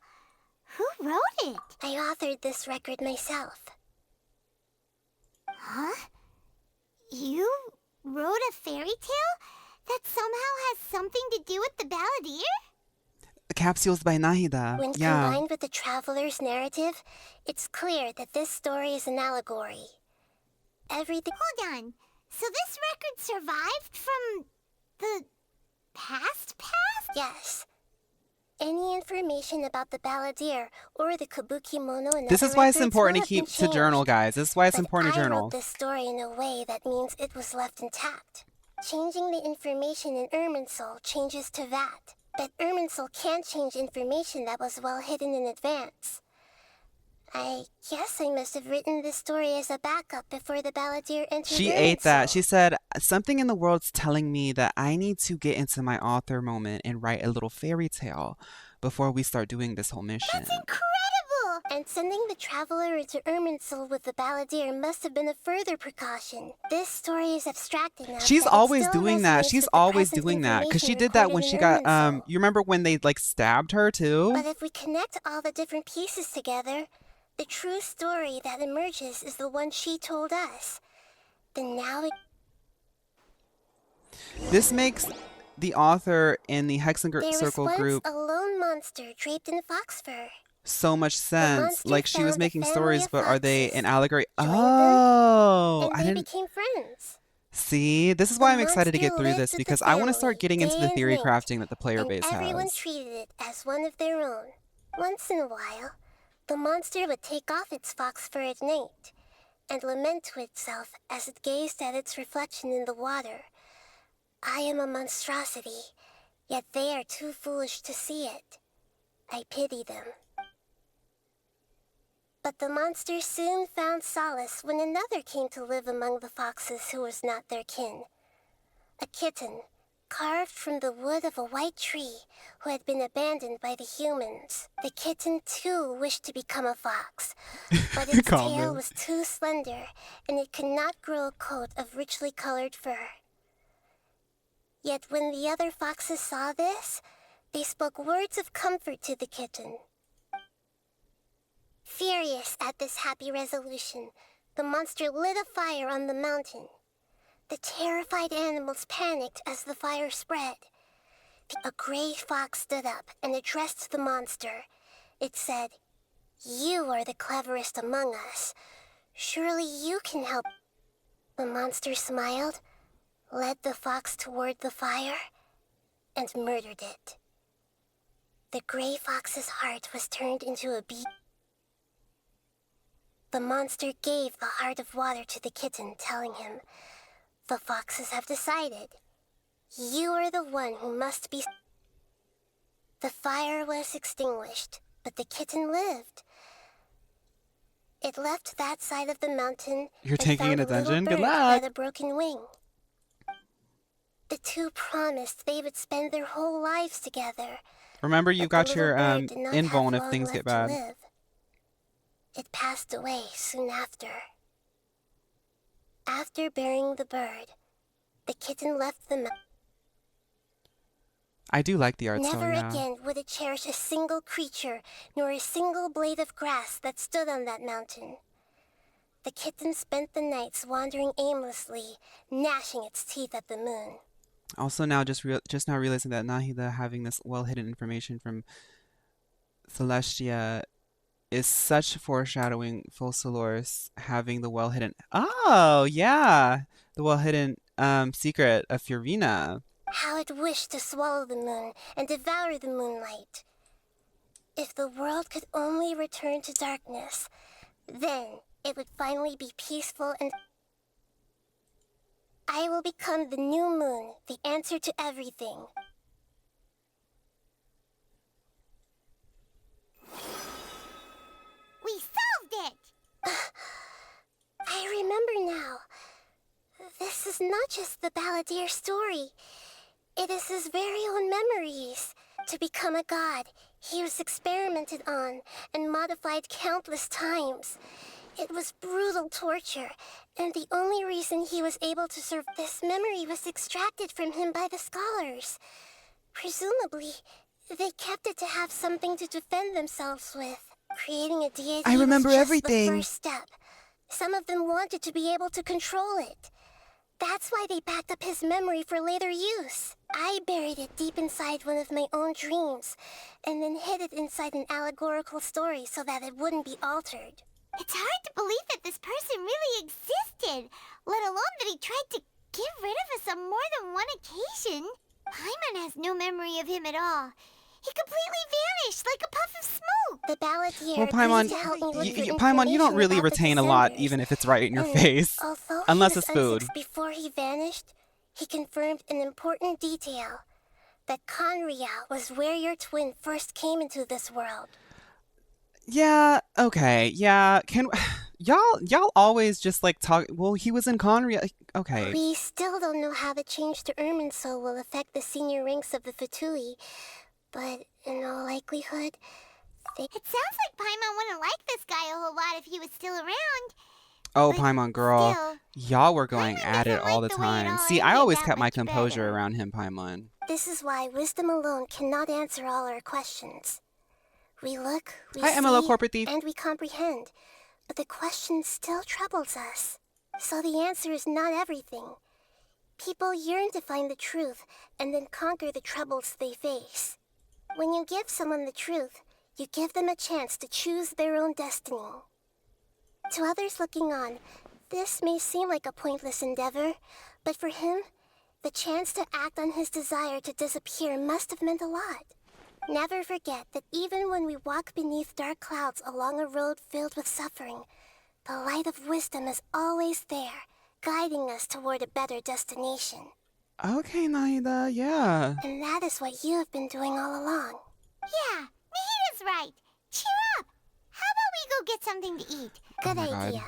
[SPEAKER 4] Who wrote it?
[SPEAKER 14] I authored this record myself.
[SPEAKER 4] Huh? You wrote a fairy tale that somehow has something to do with the balladeer?
[SPEAKER 1] Capsules by Nahida.
[SPEAKER 14] When
[SPEAKER 1] Yeah.
[SPEAKER 14] combined with the traveler's narrative, it's clear that this story is an allegory. Everything.
[SPEAKER 4] Hold on. So this record survived from the past?
[SPEAKER 14] Yes. Any information about the balladeer or the kabuki mono and
[SPEAKER 1] This
[SPEAKER 14] other
[SPEAKER 1] is why it's
[SPEAKER 14] records
[SPEAKER 1] important
[SPEAKER 14] will
[SPEAKER 1] to keep
[SPEAKER 14] have
[SPEAKER 1] to
[SPEAKER 14] been
[SPEAKER 1] journal,
[SPEAKER 14] changed.
[SPEAKER 1] guys. This is why it's
[SPEAKER 14] But
[SPEAKER 1] important to
[SPEAKER 14] I
[SPEAKER 1] journal.
[SPEAKER 14] wrote this story in a way that means it was left intact. Changing the information in Irminsul changes to that. But Irminsul can't change information that was well hidden in advance. I guess I must have written this story as a backup before the balladeer entered
[SPEAKER 1] She
[SPEAKER 14] Irminsul.
[SPEAKER 1] ate that. She said, something in the world's telling me that I need to get into my author moment and write a little fairy tale before we start doing this whole mission.
[SPEAKER 14] Incredible! And sending the traveler into Irminsul with the balladeer must have been a further precaution. This story is abstract enough.
[SPEAKER 1] She's
[SPEAKER 14] that it
[SPEAKER 1] always
[SPEAKER 14] still
[SPEAKER 1] doing that.
[SPEAKER 14] resonates
[SPEAKER 1] She's
[SPEAKER 14] with the
[SPEAKER 1] always
[SPEAKER 14] present
[SPEAKER 1] doing that. Because she
[SPEAKER 14] information
[SPEAKER 1] did that when
[SPEAKER 14] recorded
[SPEAKER 1] she
[SPEAKER 14] in
[SPEAKER 1] got,
[SPEAKER 14] Irminsul.
[SPEAKER 1] you remember when they, like, stabbed her, too?
[SPEAKER 14] But if we connect all the different pieces together, the true story that emerges is the one she told us. Then now it...
[SPEAKER 1] This makes the author in the Hexen
[SPEAKER 14] There was
[SPEAKER 1] Circle
[SPEAKER 14] once
[SPEAKER 1] group
[SPEAKER 14] a lone monster draped in fox fur.
[SPEAKER 1] so much sense.
[SPEAKER 14] monster
[SPEAKER 1] Like, she was
[SPEAKER 14] found a
[SPEAKER 1] making
[SPEAKER 14] family
[SPEAKER 1] stories,
[SPEAKER 14] of
[SPEAKER 1] but are they
[SPEAKER 14] foxes,
[SPEAKER 1] an allegory?
[SPEAKER 14] joined them,
[SPEAKER 1] Oh,
[SPEAKER 14] and
[SPEAKER 1] I
[SPEAKER 14] they
[SPEAKER 1] didn't
[SPEAKER 14] became friends.
[SPEAKER 1] see. This is why
[SPEAKER 14] The
[SPEAKER 1] I'm excited to get
[SPEAKER 14] monster
[SPEAKER 1] through
[SPEAKER 14] lived
[SPEAKER 1] this
[SPEAKER 14] with the
[SPEAKER 1] because I want to start
[SPEAKER 14] family,
[SPEAKER 1] getting into
[SPEAKER 14] day
[SPEAKER 1] the
[SPEAKER 14] and
[SPEAKER 1] theory
[SPEAKER 14] night,
[SPEAKER 1] crafting that the player
[SPEAKER 14] and
[SPEAKER 1] base
[SPEAKER 14] everyone
[SPEAKER 1] has.
[SPEAKER 14] treated it as one of their own. Once in a while, the monster would take off its fox fur at night and lament to itself as it gazed at its reflection in the water. I am a monstrosity, yet they are too foolish to see it. I pity them. But the monster soon found solace when another came to live among the foxes who was not their kin. A kitten, carved from the wood of a white tree, who had been abandoned by the humans. The kitten too wished to become a fox, but its tail
[SPEAKER 1] Comment.
[SPEAKER 14] was too slender, and it could not grow a coat of richly colored fur. Yet when the other foxes saw this, they spoke words of comfort to the kitten. Furious at this happy resolution, the monster lit a fire on the mountain. The terrified animals panicked as the fire spread. A gray fox stood up and addressed the monster. It said, "You are the cleverest among us. Surely you can help." The monster smiled, led the fox toward the fire, and murdered it. The gray fox's heart was turned into a beast. The monster gave the heart of water to the kitten, telling him, "The foxes have decided. You are the one who must be..." The fire was extinguished, but the kitten lived. It left that side of the mountain.
[SPEAKER 1] You're
[SPEAKER 14] and
[SPEAKER 1] taking
[SPEAKER 14] found
[SPEAKER 1] in a
[SPEAKER 14] little
[SPEAKER 1] dungeon? Good
[SPEAKER 14] bird who
[SPEAKER 1] luck.
[SPEAKER 14] had a broken wing. The two promised they would spend their whole lives together.
[SPEAKER 1] Remember, you've
[SPEAKER 14] But
[SPEAKER 1] got
[SPEAKER 14] the
[SPEAKER 1] your
[SPEAKER 14] little bird did not
[SPEAKER 1] invuln
[SPEAKER 14] have
[SPEAKER 1] if
[SPEAKER 14] long
[SPEAKER 1] things
[SPEAKER 14] left
[SPEAKER 1] get
[SPEAKER 14] to
[SPEAKER 1] bad.
[SPEAKER 14] live. It passed away soon after. After burying the bird, the kitten left the mountain.
[SPEAKER 1] I do like the art style,
[SPEAKER 14] Never
[SPEAKER 1] yeah.
[SPEAKER 14] again would it cherish a single creature, nor a single blade of grass that stood on that mountain. The kitten spent the nights wandering aimlessly, gnashing its teeth at the moon.
[SPEAKER 1] Also now just now realizing that Nahida having this well-hidden information from Celestia is such foreshadowing for Solors having the well-hidden... Oh, yeah! The well-hidden secret of Furina.
[SPEAKER 14] How it wished to swallow the moon and devour the moonlight. If the world could only return to darkness, then it would finally be peaceful and... I will become the new moon, the answer to everything.
[SPEAKER 4] We solved it!
[SPEAKER 14] I remember now. This is not just the Balladeer's story. It is his very own memories. To become a god, he was experimented on and modified countless times. It was brutal torture, and the only reason he was able to survive this memory was extracted from him by the scholars. Presumably, they kept it to have something to defend themselves with. Creating a deity
[SPEAKER 1] I remember
[SPEAKER 14] was just
[SPEAKER 1] everything.
[SPEAKER 14] the first step. Some of them wanted to be able to control it. That's why they backed up his memory for later use. I buried it deep inside one of my own dreams, and then hid it inside an allegorical story so that it wouldn't be altered.
[SPEAKER 4] It's hard to believe that this person really existed, let alone that he tried to get rid of us on more than one occasion. Paimon has no memory of him at all. He completely vanished like a puff of smoke.
[SPEAKER 14] The Balladeer
[SPEAKER 1] Well, Paimon,
[SPEAKER 14] agreed to help me look for
[SPEAKER 1] Paimon, you don't
[SPEAKER 14] information
[SPEAKER 1] really
[SPEAKER 14] about the
[SPEAKER 1] retain a lot,
[SPEAKER 14] descenders.
[SPEAKER 1] even if it's right in your
[SPEAKER 14] And
[SPEAKER 1] face.
[SPEAKER 14] although
[SPEAKER 1] Unless
[SPEAKER 14] he
[SPEAKER 1] it's
[SPEAKER 14] was
[SPEAKER 1] food.
[SPEAKER 14] before he vanished, he confirmed an important detail. That Tenryou was where your twin first came into this world.
[SPEAKER 1] Yeah, okay, yeah. Can y'all always just like talk? Well, he was in Conria. Okay.
[SPEAKER 14] We still don't know how the change to Irminsul will affect the senior ranks of the Fatui, but in all likelihood,
[SPEAKER 4] It sounds like Paimon wouldn't like this guy a whole lot if he was still around.
[SPEAKER 1] Oh,
[SPEAKER 4] But
[SPEAKER 1] Paimon, girl,
[SPEAKER 4] still,
[SPEAKER 1] y'all were going at it
[SPEAKER 4] doesn't
[SPEAKER 1] all
[SPEAKER 4] like
[SPEAKER 1] the
[SPEAKER 4] the way it
[SPEAKER 1] time.
[SPEAKER 4] all
[SPEAKER 1] See, I
[SPEAKER 4] ended
[SPEAKER 1] always
[SPEAKER 4] that
[SPEAKER 1] kept my
[SPEAKER 4] much
[SPEAKER 1] composure
[SPEAKER 4] better.
[SPEAKER 1] around him, Paimon.
[SPEAKER 14] this is why wisdom alone cannot answer all our questions. We look, we
[SPEAKER 1] Hi,
[SPEAKER 14] see,
[SPEAKER 1] MLO Corporate Thief.
[SPEAKER 14] and we comprehend, but the question still troubles us. So the answer is not everything. People yearn to find the truth and then conquer the troubles they face. When you give someone the truth, you give them a chance to choose their own destiny. To others looking on, this may seem like a pointless endeavor, but for him, the chance to act on his desire to disappear must have meant a lot. Never forget that even when we walk beneath dark clouds along a road filled with suffering, the light of wisdom is always there, guiding us toward a better destination.
[SPEAKER 1] Okay, Naida, yeah.
[SPEAKER 14] And that is what you have been doing all along.
[SPEAKER 4] Yeah, Naida's right. Cheer up. How about we go get something to eat?
[SPEAKER 14] Good
[SPEAKER 1] my God.
[SPEAKER 14] idea.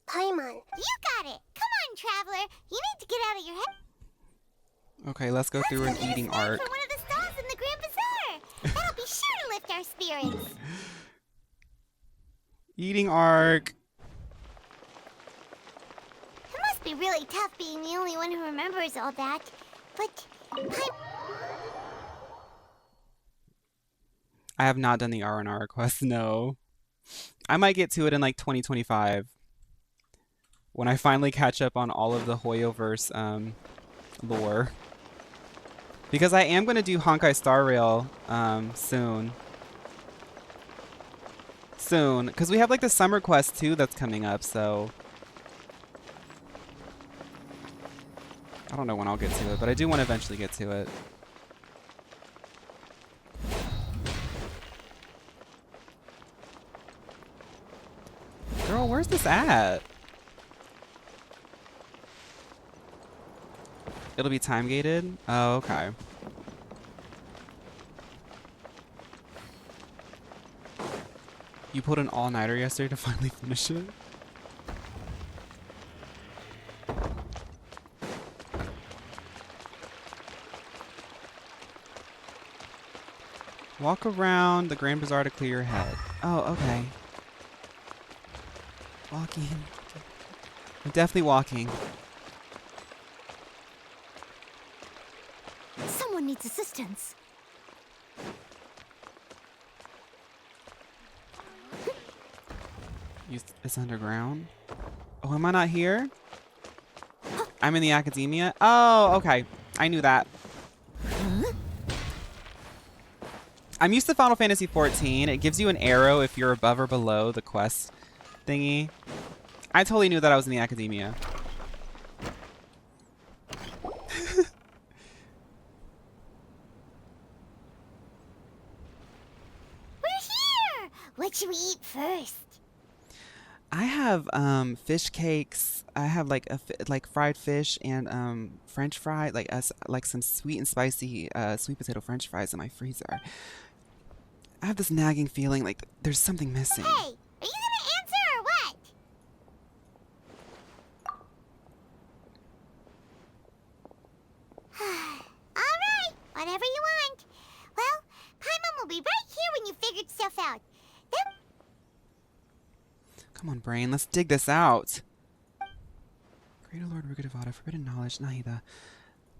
[SPEAKER 14] Paimon,
[SPEAKER 4] You got it. Come on, traveler. You need to get out of your head.
[SPEAKER 1] Okay, let's go through an
[SPEAKER 4] Get a
[SPEAKER 1] eating
[SPEAKER 4] snack
[SPEAKER 1] arc.
[SPEAKER 4] from one of the stalls in the Grand Bazaar. That'll be sure to lift our spirits.
[SPEAKER 1] Eating arc.
[SPEAKER 4] It must be really tough being the only one who remembers all that. But
[SPEAKER 1] I have not done the R&R quest, no. I might get to it in like 2025. When I finally catch up on all of the Hoyoverse lore. Because I am going to do Honkai Star Rail soon. Soon. Because we have like the summer quest too that's coming up, so... I don't know when I'll get to it, but I do want to eventually get to it. Girl, where's this at? It'll be time gated? Oh, okay. You pulled an all-nighter yesterday to finally finish it? Walk around the Grand Bazaar to clear your head. Oh, okay. Walking. I'm definitely walking.
[SPEAKER 6] Someone needs assistance.
[SPEAKER 1] It's underground? Oh, am I not here? I'm in the academia? Oh, okay. I knew that. I'm used to Final Fantasy XIV. It gives you an arrow if you're above or below the quest thingy. I totally knew that I was in the academia.
[SPEAKER 4] we're here. What should we eat first?
[SPEAKER 1] I have fish cakes. I have like like fried fish and French fry, like like some sweet and spicy sweet potato French fries in my freezer. I have this nagging feeling like there's something missing.
[SPEAKER 4] Hey, are you gonna answer or what? Alright, whatever you want. Well, Paimon will be right here when you figured stuff out. Then
[SPEAKER 1] Come on, brain, let's dig this out. Greater Lord Rugadavada, forbidden knowledge, Nahida.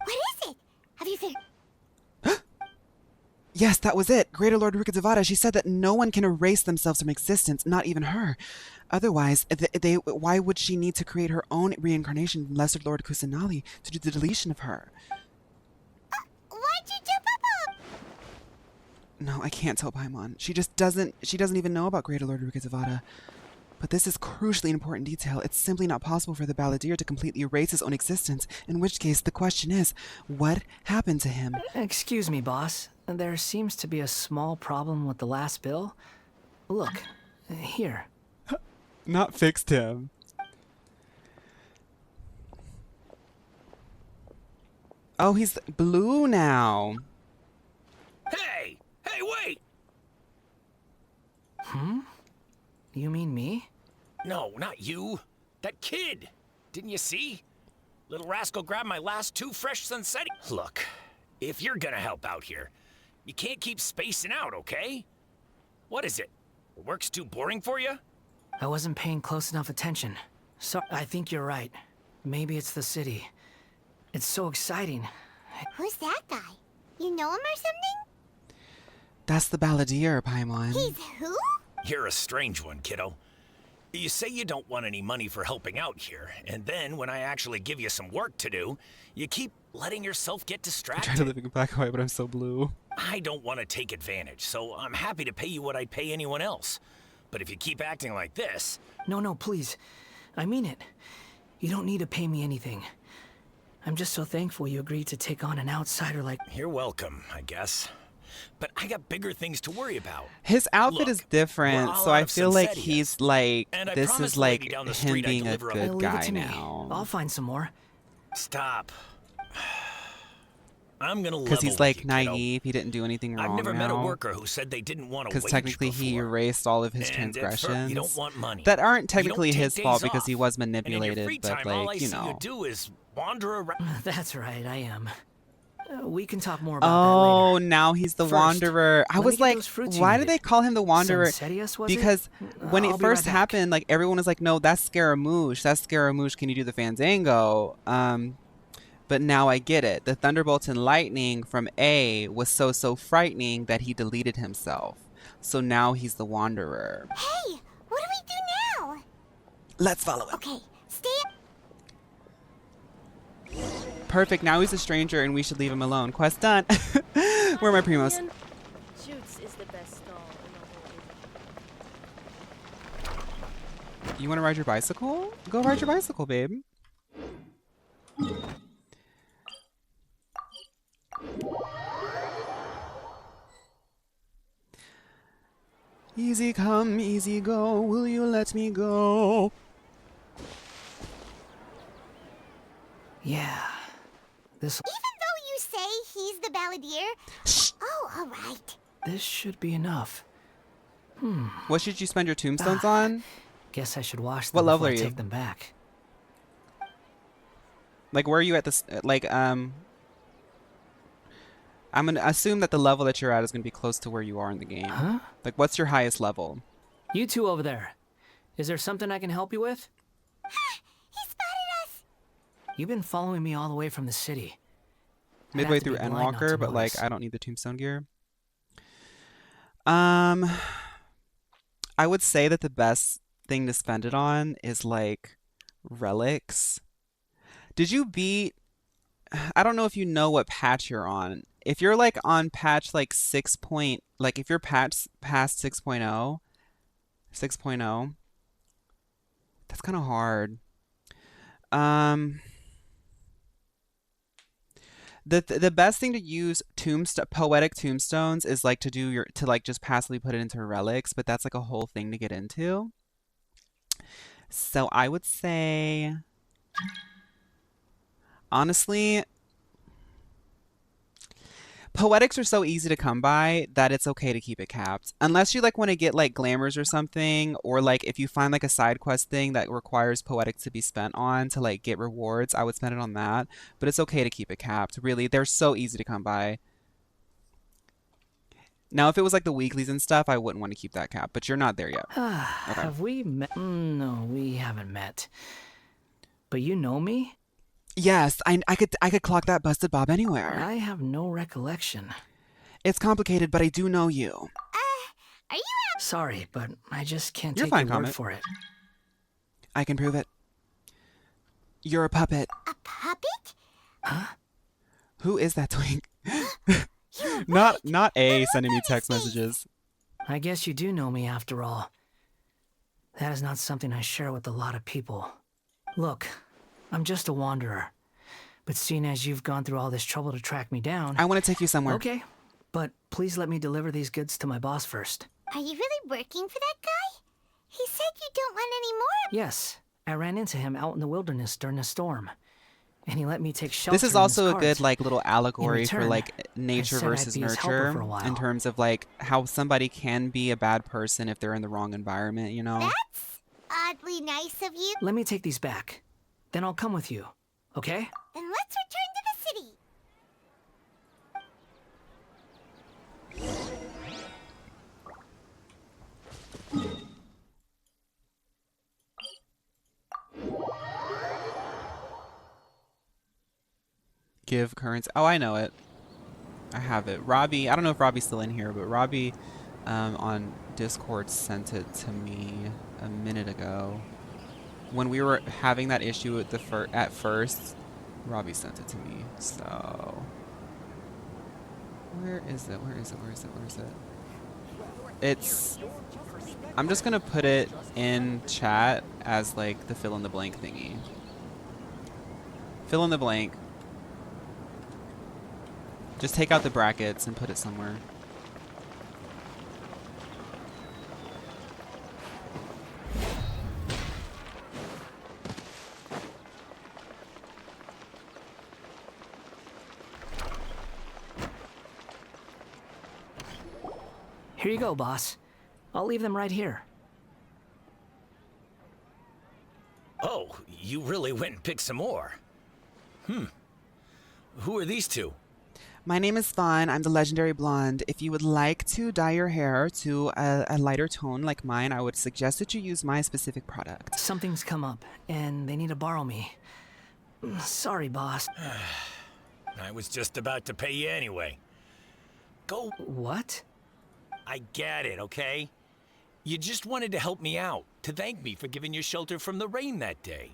[SPEAKER 4] what is it? Have you figured...
[SPEAKER 1] Yes, that was it. Greater Lord Rugadavada. She said that no one can erase themselves from existence, not even her. Otherwise, why would she need to create her own reincarnation, Lesser Lord Kusanali, to do the deletion of her?
[SPEAKER 4] Why'd you jump up?
[SPEAKER 1] No, I can't tell Paimon. She doesn't even know about Greater Lord Rugadavada. But this is crucially important detail. It's simply not possible for the balladeer to completely erase his own existence, in which case the question is, what happened to him?
[SPEAKER 13] Excuse me, boss. There seems to be a small problem with the last bill. Look, here.
[SPEAKER 1] Not fixed him. Oh, he's blue now.
[SPEAKER 10] Hey! Hey, wait!
[SPEAKER 13] Hmm? You mean me?
[SPEAKER 10] No, not you. That kid. Didn't you see? Little rascal grabbed my last 2 fresh sunset. Look, if you're gonna help out here, you can't keep spacing out, okay? What is it? Work's too boring for you?
[SPEAKER 13] I wasn't paying close enough attention. So I think you're right. Maybe it's the city. It's so exciting.
[SPEAKER 4] Who's that guy? You know him or something?
[SPEAKER 1] That's the balladeer, Paimon.
[SPEAKER 4] He's who?
[SPEAKER 10] You're a strange one, kiddo. You say you don't want any money for helping out here, and then when I actually give you some work to do, you keep letting yourself get
[SPEAKER 1] I
[SPEAKER 10] distracted.
[SPEAKER 1] try to live in black and white, but I'm so blue.
[SPEAKER 10] I don't want to take advantage, so I'm happy to pay you what I'd pay anyone else. But if you keep acting like this...
[SPEAKER 13] No, please. I mean it. You don't need to pay me anything. I'm just so thankful you agreed to take on an outsider like...
[SPEAKER 10] You're welcome, I guess. But I got bigger things to worry about.
[SPEAKER 1] His outfit
[SPEAKER 10] Look,
[SPEAKER 1] is different,
[SPEAKER 10] we're all
[SPEAKER 1] so
[SPEAKER 10] out
[SPEAKER 1] I
[SPEAKER 10] of
[SPEAKER 1] feel like
[SPEAKER 10] Sunsettias.
[SPEAKER 1] he's like,
[SPEAKER 10] And I
[SPEAKER 1] this
[SPEAKER 10] promised
[SPEAKER 1] is
[SPEAKER 10] the
[SPEAKER 1] like
[SPEAKER 10] lady down the
[SPEAKER 1] him
[SPEAKER 10] street I'd
[SPEAKER 1] being a
[SPEAKER 10] deliver 'em.
[SPEAKER 1] good
[SPEAKER 13] Leave it
[SPEAKER 1] guy
[SPEAKER 13] to me.
[SPEAKER 1] now.
[SPEAKER 13] I'll find some more.
[SPEAKER 10] Stop. I'm gonna level
[SPEAKER 1] Because he's
[SPEAKER 10] with
[SPEAKER 1] like
[SPEAKER 10] you, kiddo.
[SPEAKER 1] naive, he didn't do anything wrong
[SPEAKER 10] I've never met a
[SPEAKER 1] now.
[SPEAKER 10] worker who said they didn't want to
[SPEAKER 1] Because
[SPEAKER 10] wage
[SPEAKER 1] technically he
[SPEAKER 10] before.
[SPEAKER 1] erased all of his
[SPEAKER 10] And at first,
[SPEAKER 1] transgressions.
[SPEAKER 10] you don't want money.
[SPEAKER 1] That aren't
[SPEAKER 10] You don't
[SPEAKER 1] technically
[SPEAKER 10] take
[SPEAKER 1] his fault
[SPEAKER 10] days
[SPEAKER 1] because he
[SPEAKER 10] off.
[SPEAKER 1] was
[SPEAKER 10] And in your
[SPEAKER 1] manipulated,
[SPEAKER 10] free
[SPEAKER 1] but
[SPEAKER 10] time, all I
[SPEAKER 1] like, you
[SPEAKER 10] see
[SPEAKER 1] know.
[SPEAKER 10] you do is wander around.
[SPEAKER 13] That's right, I am. We can talk more about that
[SPEAKER 1] Oh,
[SPEAKER 13] later.
[SPEAKER 1] now he's the
[SPEAKER 13] First,
[SPEAKER 1] Wanderer. I
[SPEAKER 13] let me
[SPEAKER 1] was
[SPEAKER 13] get
[SPEAKER 1] like,
[SPEAKER 13] those fruits you
[SPEAKER 1] why do
[SPEAKER 13] needed.
[SPEAKER 1] they call him the Wanderer?
[SPEAKER 13] Sunsettias, was it?
[SPEAKER 1] Because when
[SPEAKER 13] I'll
[SPEAKER 1] it
[SPEAKER 13] be right
[SPEAKER 1] first
[SPEAKER 13] back.
[SPEAKER 1] happened, like everyone was like, no, that's Scaramouche. That's Scaramouche. Can you do the Fandango? But now I get it. The Thunderbolt and Lightning from A was so frightening that he deleted himself. So now he's the Wanderer.
[SPEAKER 4] Hey, what do we do now?
[SPEAKER 1] Let's follow him.
[SPEAKER 4] Okay, stay up.
[SPEAKER 1] Perfect. Now he's a stranger and we should leave him alone. Quest done. Where are my primos?
[SPEAKER 15] Shoots is the best stall in the whole
[SPEAKER 1] You want to ride your bicycle? Go ride your bicycle, babe. Easy come, easy go. Will you let me go?
[SPEAKER 13] Yeah. This
[SPEAKER 4] Even though you say he's the balladeer. Oh, alright.
[SPEAKER 13] this should be enough.
[SPEAKER 1] What should you spend your tombstones on?
[SPEAKER 13] Guess I should wash them
[SPEAKER 1] What level
[SPEAKER 13] before
[SPEAKER 1] are
[SPEAKER 13] I
[SPEAKER 1] you?
[SPEAKER 13] take them back.
[SPEAKER 1] Like, where are you at this? Like, I'm gonna assume that the level that you're at is gonna be close to where you are in the game.
[SPEAKER 13] Huh?
[SPEAKER 1] Like, what's your highest level?
[SPEAKER 13] You two over there. Is there something I can help you with?
[SPEAKER 4] He spotted us.
[SPEAKER 13] You've been following me all the way from the city. I'd
[SPEAKER 1] Midway
[SPEAKER 13] have to
[SPEAKER 1] through
[SPEAKER 13] be blind not
[SPEAKER 1] Endwalker,
[SPEAKER 13] to
[SPEAKER 1] but like,
[SPEAKER 13] notice.
[SPEAKER 1] I don't need the tombstone gear. I would say that the best thing to spend it on is like relics. Did you beat? I don't know if you know what patch you're on. If you're like on patch like 6 point, like if you're patch past 6.0, 6.0, that's kind of hard. The best thing to use poetic tombstones is like to like just passively put it into relics, but that's like a whole thing to get into. So I would say, honestly, poetics are so easy to come by that it's okay to keep it capped. Unless you like want to get like glamours or something, or like if you find like a side quest thing that requires poetic to be spent on to like get rewards, I would spend it on that. But it's okay to keep it capped. Really, they're so easy to come by. Now, if it was like the weeklies and stuff, I wouldn't want to keep that cap, but you're not there yet. Okay.
[SPEAKER 13] Have we met? No, we haven't met. But you know me?
[SPEAKER 1] Yes, I could clock that busted bob anywhere.
[SPEAKER 13] I have no recollection.
[SPEAKER 1] It's complicated, but I do know you.
[SPEAKER 4] Are you
[SPEAKER 13] Sorry, but I just can't
[SPEAKER 1] You're
[SPEAKER 13] take
[SPEAKER 1] fine,
[SPEAKER 13] your word
[SPEAKER 1] Comet.
[SPEAKER 13] for it.
[SPEAKER 1] I can prove it. You're a puppet.
[SPEAKER 4] a puppet?
[SPEAKER 13] Huh?
[SPEAKER 1] Who is that twink? Not A sending me text messages.
[SPEAKER 13] I guess you do know me after all. That is not something I share with a lot of people. Look, I'm just a wanderer. But seeing as you've gone through all this trouble to track me down...
[SPEAKER 1] I want to take you somewhere.
[SPEAKER 13] Okay, but please let me deliver these goods to my boss first.
[SPEAKER 4] Are you really working for that guy? He said you don't want any more.
[SPEAKER 13] Yes, I ran into him out in the wilderness during a storm. And he let me take shelter
[SPEAKER 1] This is
[SPEAKER 13] in his
[SPEAKER 1] also a
[SPEAKER 13] cart.
[SPEAKER 1] good like little allegory for
[SPEAKER 13] return,
[SPEAKER 1] like nature
[SPEAKER 13] I said I'd
[SPEAKER 1] versus
[SPEAKER 13] be his helper
[SPEAKER 1] nurture
[SPEAKER 13] for a while.
[SPEAKER 1] in terms of like how somebody can be a bad person if they're in the wrong environment, you know?
[SPEAKER 4] That's oddly nice of you.
[SPEAKER 13] Let me take these back. Then I'll come with you, okay?
[SPEAKER 4] Then let's return to the city.
[SPEAKER 1] Give currency. Oh, I know it. I have it. Robbie, I don't know if Robbie's still in here, but Robbie on Discord sent it to me a minute ago. When we were having that issue at at first, Robbie sent it to me. So where is it? Where is it? Where is it? Where is it? It's I'm just gonna put it in chat as like the fill in the blank thingy. Fill in the blank. Just take out the brackets and put it somewhere.
[SPEAKER 13] Here you go, boss. I'll leave them right here.
[SPEAKER 7] Oh, you really went and picked some more. Who are these two?
[SPEAKER 1] My name is Fawn. I'm the legendary blonde. If you would like to dye your hair to a lighter tone like mine, I would suggest that you use my specific product.
[SPEAKER 13] Something's come up, and they need to borrow me. Sorry, boss.
[SPEAKER 7] I was just about to pay you anyway. Go.
[SPEAKER 13] What?
[SPEAKER 7] I get it, okay? You just wanted to help me out, to thank me for giving you shelter from the rain that day.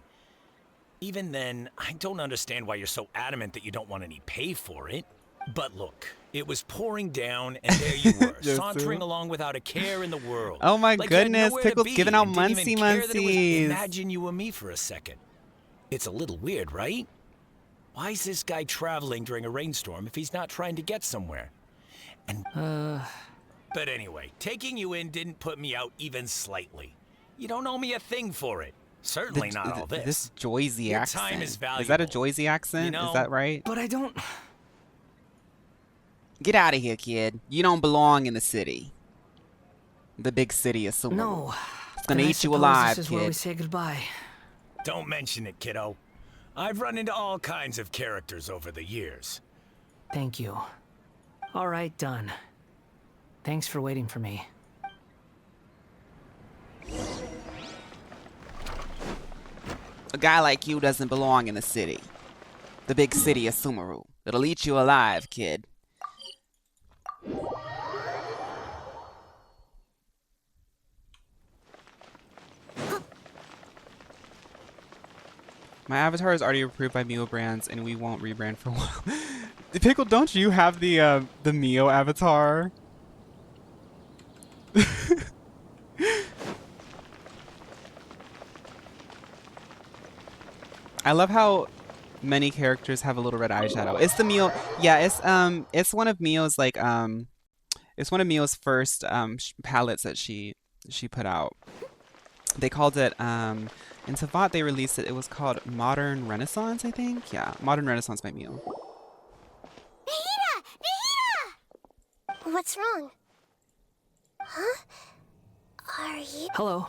[SPEAKER 7] Even then, I don't understand why you're so adamant that you don't want any pay for it. But look, it was pouring down, and there you were,
[SPEAKER 1] Yes,
[SPEAKER 7] sauntering
[SPEAKER 1] sir.
[SPEAKER 7] along without a care in the world.
[SPEAKER 1] Oh my
[SPEAKER 7] Like you had
[SPEAKER 1] goodness,
[SPEAKER 7] nowhere to
[SPEAKER 1] Pickle's
[SPEAKER 7] be
[SPEAKER 1] giving out
[SPEAKER 7] and didn't even care that it was-
[SPEAKER 1] muncie-muncies.
[SPEAKER 7] Imagine you were me for a second. It's a little weird, right? Why is this guy traveling during a rainstorm if he's not trying to get somewhere? And But anyway, taking you in didn't put me out even slightly. You don't owe me a thing for it. Certainly not all this.
[SPEAKER 1] This Joyzy
[SPEAKER 7] Your
[SPEAKER 1] accent.
[SPEAKER 7] time is valuable.
[SPEAKER 1] Is that a Joyzy accent?
[SPEAKER 7] You know,
[SPEAKER 1] Is that right?
[SPEAKER 13] But I don't...
[SPEAKER 1] Get out of here, kid. You don't belong in the city. The big city is so.
[SPEAKER 13] No.
[SPEAKER 1] It's gonna
[SPEAKER 13] Then I
[SPEAKER 1] eat you
[SPEAKER 13] suppose
[SPEAKER 1] alive,
[SPEAKER 13] this is where we
[SPEAKER 1] kid.
[SPEAKER 13] say goodbye.
[SPEAKER 7] Don't mention it, kiddo. I've run into all kinds of characters over the years.
[SPEAKER 13] Thank you. All right, done. Thanks for waiting for me.
[SPEAKER 1] A guy like you doesn't belong in the city. The big city of Sumeru. It'll eat you alive, kid. My avatar is already approved by Mio Brands, and we won't rebrand for a while. Pickle, don't you have the Mio avatar? I love how many characters have a little red eyeshadow. It's the Mio. Yeah, it's one of Mio's like it's one of Mio's first palettes that she put out. They called it, in Tavat they released it, it was called Modern Renaissance, I think? Yeah, Modern Renaissance by Mew.
[SPEAKER 4] Nahida! Nahida!
[SPEAKER 14] What's wrong? Huh? Are you...
[SPEAKER 13] Hello.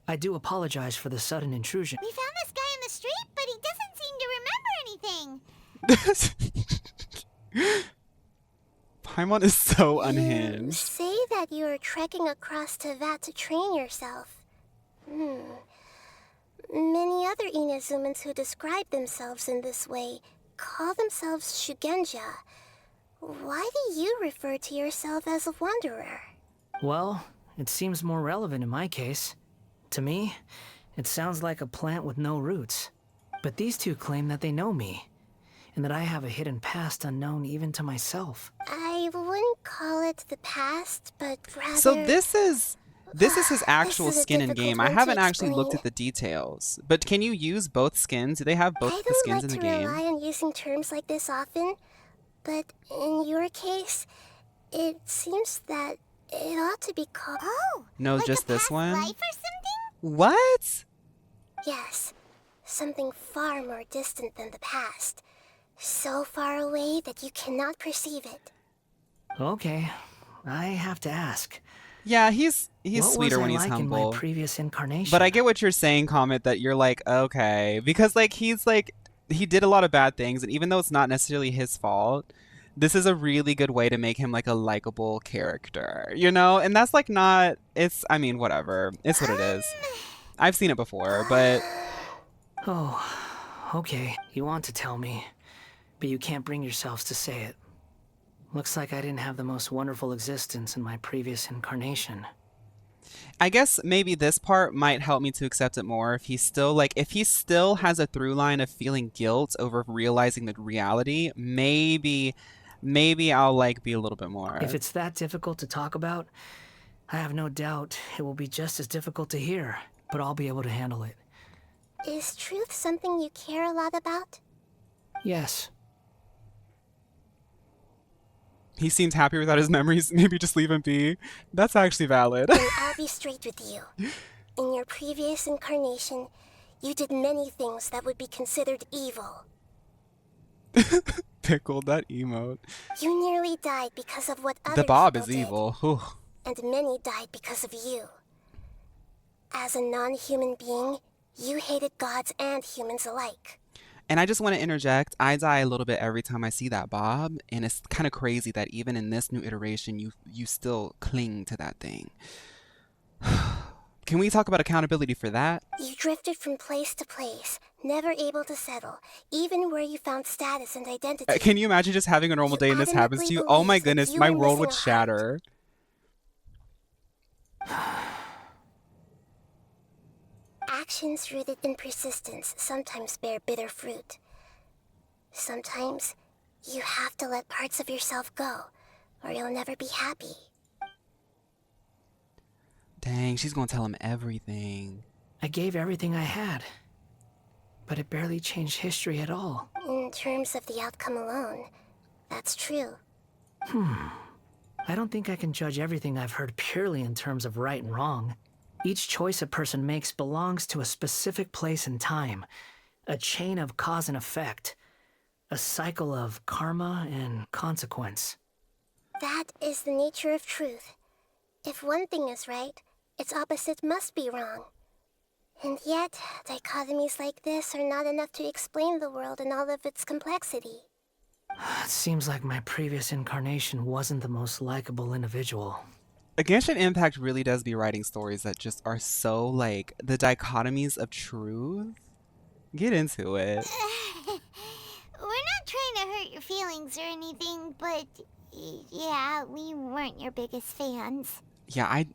[SPEAKER 13] I do apologize for the sudden intrusion.
[SPEAKER 4] We found this guy in the street, but he doesn't seem to remember anything.
[SPEAKER 1] Paimon is so
[SPEAKER 14] You
[SPEAKER 1] unhinged.
[SPEAKER 14] say that you are trekking across Tavat to train yourself. Many other Inazumans who describe themselves in this way call themselves Shugenja. Why do you refer to yourself as a wanderer?
[SPEAKER 13] Well, it seems more relevant in my case. To me, it sounds like a plant with no roots. But these two claim that they know me, and that I have a hidden past unknown even to myself.
[SPEAKER 14] I wouldn't call it the past, but rather...
[SPEAKER 1] So this is his actual
[SPEAKER 14] is a
[SPEAKER 1] skin in
[SPEAKER 14] difficult
[SPEAKER 1] game.
[SPEAKER 14] one
[SPEAKER 1] I
[SPEAKER 14] to
[SPEAKER 1] haven't actually looked
[SPEAKER 14] explain.
[SPEAKER 1] at the details. But can you use both skins? Do they have both the skins in the
[SPEAKER 14] I don't like to
[SPEAKER 1] game?
[SPEAKER 14] rely on using terms like this often, but in your case, it seems that it ought to be called...
[SPEAKER 4] Oh!
[SPEAKER 1] No,
[SPEAKER 4] like
[SPEAKER 1] just
[SPEAKER 4] a
[SPEAKER 1] this
[SPEAKER 4] past
[SPEAKER 1] one?
[SPEAKER 4] life or something?
[SPEAKER 1] What?
[SPEAKER 14] Yes, something far more distant than the past. So far away that you cannot perceive it.
[SPEAKER 13] Okay, I have to ask.
[SPEAKER 1] Yeah, he's
[SPEAKER 13] What
[SPEAKER 1] sweeter
[SPEAKER 13] was
[SPEAKER 1] when
[SPEAKER 13] I
[SPEAKER 1] he's
[SPEAKER 13] like
[SPEAKER 1] humble.
[SPEAKER 13] in my previous incarnation?
[SPEAKER 1] But I get what you're saying, Comet, that you're like, okay. Because, like, he's like, he did a lot of bad things, and even though it's not necessarily his fault, this is a really good way to make him, like, a likable character, you know? And that's, like, not, it's, I mean, whatever. It's what it is. I've seen it before, but...
[SPEAKER 13] Oh, okay. You want to tell me, but you can't bring yourselves to say it. Looks like I didn't have the most wonderful existence in my previous incarnation.
[SPEAKER 1] I guess maybe this part might help me to accept it more if he's still, like, if he still has a through line of feeling guilt over realizing the reality, maybe I'll, like, be a little bit more.
[SPEAKER 13] If it's that difficult to talk about, I have no doubt it will be just as difficult to hear, but I'll be able to handle it.
[SPEAKER 14] Is truth something you care a lot about?
[SPEAKER 13] Yes.
[SPEAKER 1] He seems happy without his memories. Maybe just leave him be. That's actually valid.
[SPEAKER 14] Then I'll be straight with you. In your previous incarnation, you did many things that would be considered evil.
[SPEAKER 1] Pickled, that emote.
[SPEAKER 14] You nearly died because of what other
[SPEAKER 1] The Bob
[SPEAKER 14] people
[SPEAKER 1] is evil.
[SPEAKER 14] did, and many died because of you. As a non-human being, you hated gods and humans alike.
[SPEAKER 1] And I just want to interject. I die a little bit every time I see that Bob, and it's kind of crazy that even in this new iteration, you still cling to that thing. Can we talk about accountability for that?
[SPEAKER 14] You drifted from place to place, never able to settle, even where you found status and identity.
[SPEAKER 1] Can you imagine just having a normal day and this happens to you? Oh my goodness,
[SPEAKER 14] you
[SPEAKER 1] my
[SPEAKER 14] were
[SPEAKER 1] world would
[SPEAKER 14] missing a heart.
[SPEAKER 1] shatter.
[SPEAKER 14] Actions rooted in persistence sometimes bear bitter fruit. Sometimes, you have to let parts of yourself go, or you'll never be happy.
[SPEAKER 1] Dang, she's gonna tell him everything.
[SPEAKER 13] I gave everything I had, but it barely changed history at all.
[SPEAKER 14] In terms of the outcome alone, that's true.
[SPEAKER 13] I don't think I can judge everything I've heard purely in terms of right and wrong. Each choice a person makes belongs to a specific place and time, a chain of cause and effect, a cycle of karma and consequence.
[SPEAKER 14] That is the nature of truth. If one thing is right, its opposite must be wrong. And yet, dichotomies like this are not enough to explain the world in all of its complexity.
[SPEAKER 13] It seems like my previous incarnation wasn't the most likable individual.
[SPEAKER 1] Genshin Impact really does be writing stories that just are so, like, the dichotomies of truth. Get into it.
[SPEAKER 4] We're not trying to hurt your feelings or anything, but yeah, we weren't your biggest fans.
[SPEAKER 1] Yeah, I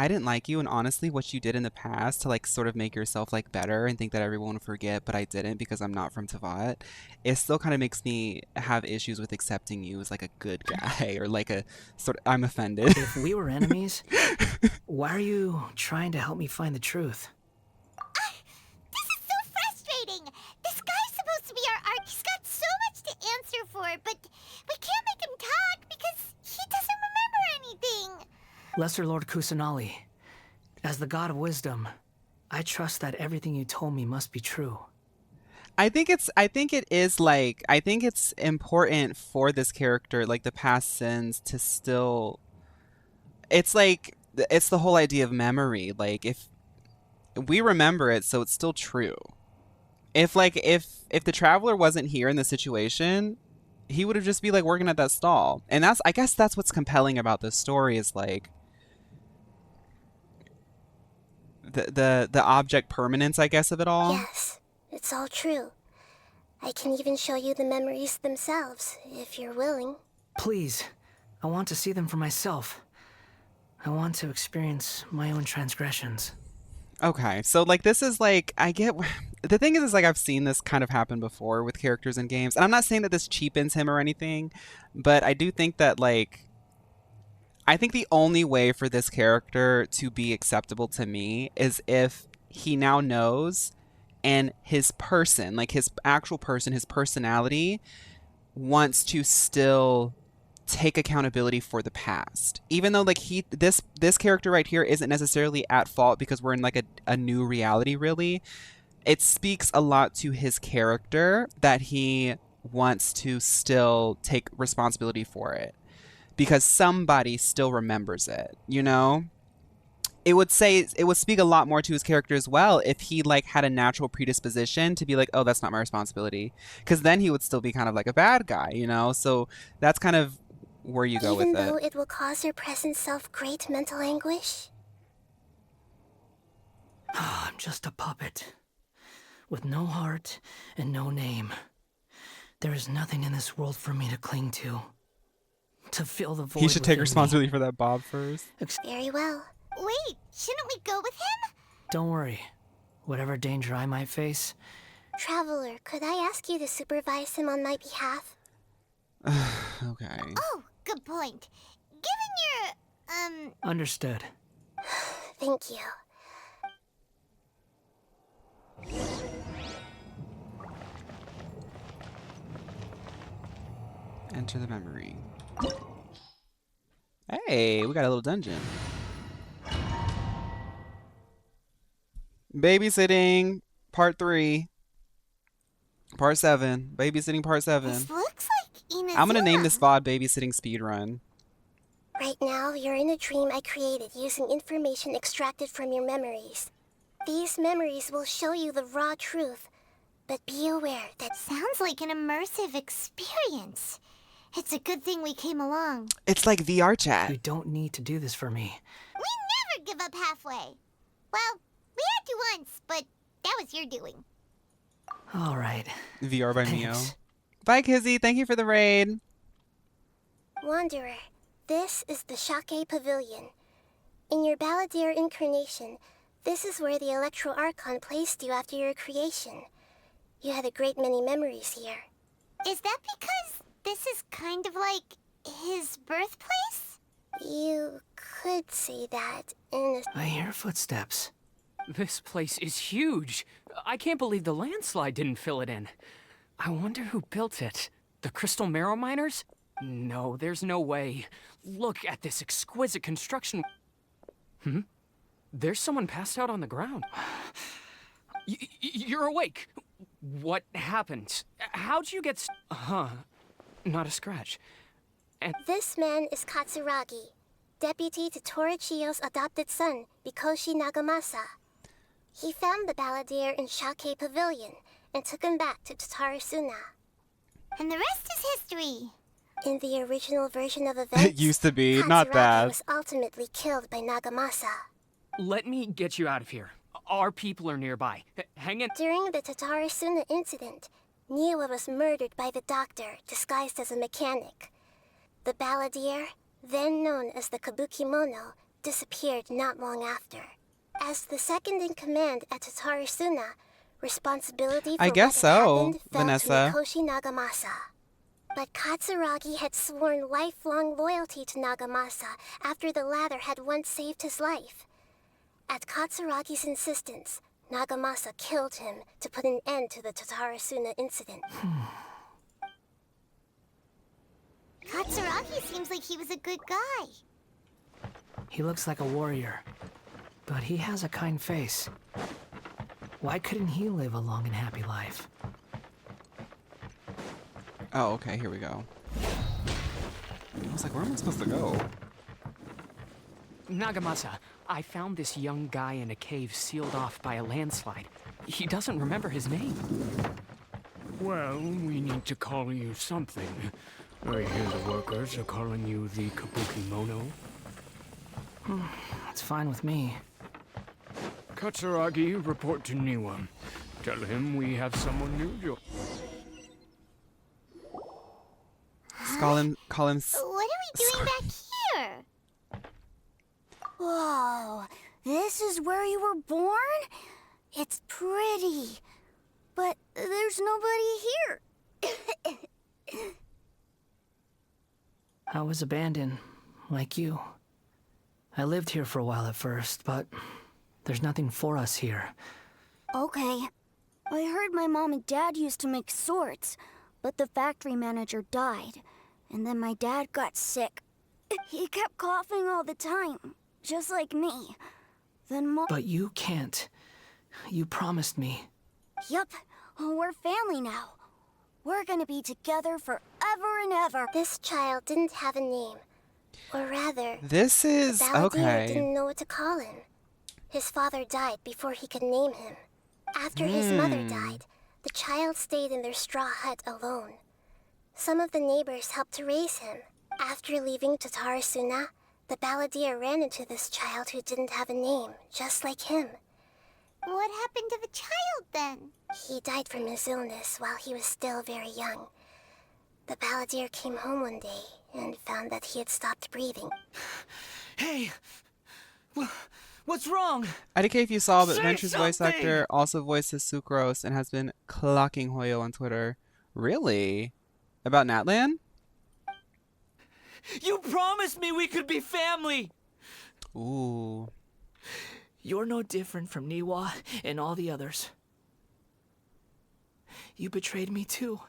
[SPEAKER 1] didn't like you, and honestly what you did in the past to, like, sort of make yourself, like, better and think that everyone would forget, but I didn't because I'm not from Tavat. It still kind of makes me have issues with accepting you as, like, a good guy or, like, a sort of, I'm offended.
[SPEAKER 13] If we were enemies, why are you trying to help me find the truth?
[SPEAKER 4] This is so frustrating. This guy's supposed to be our arc. He's got so much to answer for, but we can't make him talk because he doesn't remember anything.
[SPEAKER 13] Lesser Lord Kusanali, As the god of wisdom, I trust that everything you told me must be true.
[SPEAKER 1] I think it's important for this character, like the past sins, to still, it's like it's the whole idea of memory. Like if we remember it, so it's still true. If the traveler wasn't here in the situation, he would have just be like working at that stall. And I guess that's what's compelling about this story, is like the object permanence, I guess, of it all.
[SPEAKER 14] Yes, it's all true. I can even show you the memories themselves, if you're willing.
[SPEAKER 13] Please, I want to see them for myself. I want to experience my own transgressions.
[SPEAKER 1] Okay, so like this is like, I get, the thing is like I've seen this kind of happen before with characters in games, and I'm not saying that this cheapens him or anything, but I do think that like, I think the only way for this character to be acceptable to me is if he now knows, and his person, like his actual person, his personality, wants to still take accountability for the past, even though like this character right here isn't necessarily at fault because we're in like a new reality. Really, it speaks a lot to his character that he wants to still take responsibility for it because somebody still remembers it, you know. It would speak a lot more to his character as well if he like had a natural predisposition to be like, oh, that's not my responsibility, because then he would still be kind of like a bad guy, you know. So that's kind of where you go with it.
[SPEAKER 14] Even though it will cause your present self great mental anguish?
[SPEAKER 13] I'm just a puppet, with no heart and no name. There is nothing in this world for me to cling to fill the void.
[SPEAKER 1] He should take
[SPEAKER 13] within
[SPEAKER 1] responsibility
[SPEAKER 13] me.
[SPEAKER 1] for that bob first.
[SPEAKER 14] Very well. Wait, shouldn't we go with him?
[SPEAKER 13] Don't worry. Whatever danger I might face.
[SPEAKER 14] Traveler, could I ask you to supervise him on my behalf?
[SPEAKER 1] Okay.
[SPEAKER 4] Oh, good point. Given your,
[SPEAKER 13] Understood.
[SPEAKER 14] Thank you.
[SPEAKER 1] Enter the memory. Hey, we got a little dungeon. Babysitting part 3. Part 7. Babysitting part 7.
[SPEAKER 4] This looks like Inazuma.
[SPEAKER 1] I'm gonna name this VOD Babysitting Speedrun.
[SPEAKER 14] Right now, you're in a dream I created using information extracted from your memories. These memories will show you the raw truth, but be aware that
[SPEAKER 4] sounds like an immersive experience. It's a good thing we came along.
[SPEAKER 1] It's like VR chat.
[SPEAKER 13] You don't need to do this for me.
[SPEAKER 4] We never give up halfway. Well, we had to once, but that was your doing.
[SPEAKER 13] All right.
[SPEAKER 1] VR by
[SPEAKER 13] Thanks.
[SPEAKER 1] Mio. Bye, Kizzy. Thank you for the raid.
[SPEAKER 14] Wanderer, this is the Shake Pavilion. In your Balladeer incarnation, this is where the Electro Archon placed you after your creation. You had a great many memories here.
[SPEAKER 4] Is that because this is kind of like his birthplace?
[SPEAKER 14] You could say that in a...
[SPEAKER 13] I hear footsteps.
[SPEAKER 10] This place is huge. I can't believe the landslide didn't fill it in. I wonder who built it. The Crystal Marrow miners? No, there's no way. Look at this exquisite construction. There's someone passed out on the ground. You're awake. What happened? How'd you get... Not a scratch. And
[SPEAKER 14] This man is Katsuragi, deputy to Torichiyo's adopted son, Mikoshi Nagamasa. He found the Balladeer in Shake Pavilion and took him back to Tatarasuna.
[SPEAKER 4] And the rest is history.
[SPEAKER 14] In the original version of events,
[SPEAKER 1] It used to be. Not
[SPEAKER 14] Katsuragi
[SPEAKER 1] bad.
[SPEAKER 14] was ultimately killed by Nagamasa.
[SPEAKER 10] let me get you out of here. Our people are nearby. Hang in.
[SPEAKER 14] During the Tatarasuna incident, Niwa was murdered by the doctor, disguised as a mechanic. The Balladeer, then known as the Kabukimono, disappeared not long after. As the second in command at Tatarasuna, responsibility for
[SPEAKER 1] I guess
[SPEAKER 14] what
[SPEAKER 1] so,
[SPEAKER 14] happened fell
[SPEAKER 1] Vanessa.
[SPEAKER 14] to Mikoshi Nagamasa. But Katsuragi had sworn lifelong loyalty to Nagamasa after the latter had once saved his life. At Katsuragi's insistence, Nagamasa killed him to put an end to the Tatarasuna incident.
[SPEAKER 4] Katsuragi seems like he was a good guy.
[SPEAKER 13] He looks like a warrior. but he has a kind face. Why couldn't he live a long and happy life?
[SPEAKER 1] Oh, okay, here we go. I was like, where am I supposed to go?
[SPEAKER 2] Nagamasa, I found this young guy in a cave sealed off by a landslide. He doesn't remember his name.
[SPEAKER 11] Well, we need to call you something. I hear the workers are calling you the Kabuki Mono.
[SPEAKER 13] That's fine with me.
[SPEAKER 11] Katsuragi, report to Niwa. Tell him we have someone new.
[SPEAKER 1] Call him.
[SPEAKER 4] What are we doing back here?
[SPEAKER 23] Whoa, this is where you were born? It's pretty, but there's nobody here.
[SPEAKER 13] I was abandoned, like you. I lived here for a while at first, but there's nothing for us here.
[SPEAKER 23] Okay. I heard my mom and dad used to make swords, but the factory manager died, and then my dad got sick. He kept coughing all the time, just like me. Then Mom...
[SPEAKER 13] But you can't. You promised me.
[SPEAKER 23] Yup, we're family now. We're gonna be together forever and ever.
[SPEAKER 14] This child didn't have a name. Or rather,
[SPEAKER 1] This is
[SPEAKER 14] the balladeer
[SPEAKER 1] okay.
[SPEAKER 14] didn't know what to call him. His father died before he could name him. After his mother died, the child stayed in their straw hut alone. Some of the neighbors helped to raise him. After leaving Tatarasuna, the balladeer ran into this child who didn't have a name, just like him.
[SPEAKER 4] What happened to the child then?
[SPEAKER 14] He died from his illness while he was still very young. The balladeer came home one day and found that he had stopped breathing.
[SPEAKER 10] Hey! What's wrong?
[SPEAKER 1] IDK if you saw, but
[SPEAKER 10] Say
[SPEAKER 1] Venture's voice
[SPEAKER 10] something!
[SPEAKER 1] actor also voices Sucrose and has been clocking Hoyo on Twitter. Really? About Natlan?
[SPEAKER 10] You promised me we could be family!
[SPEAKER 1] Ooh.
[SPEAKER 13] You're no different from Niwa and all the others. You betrayed me too.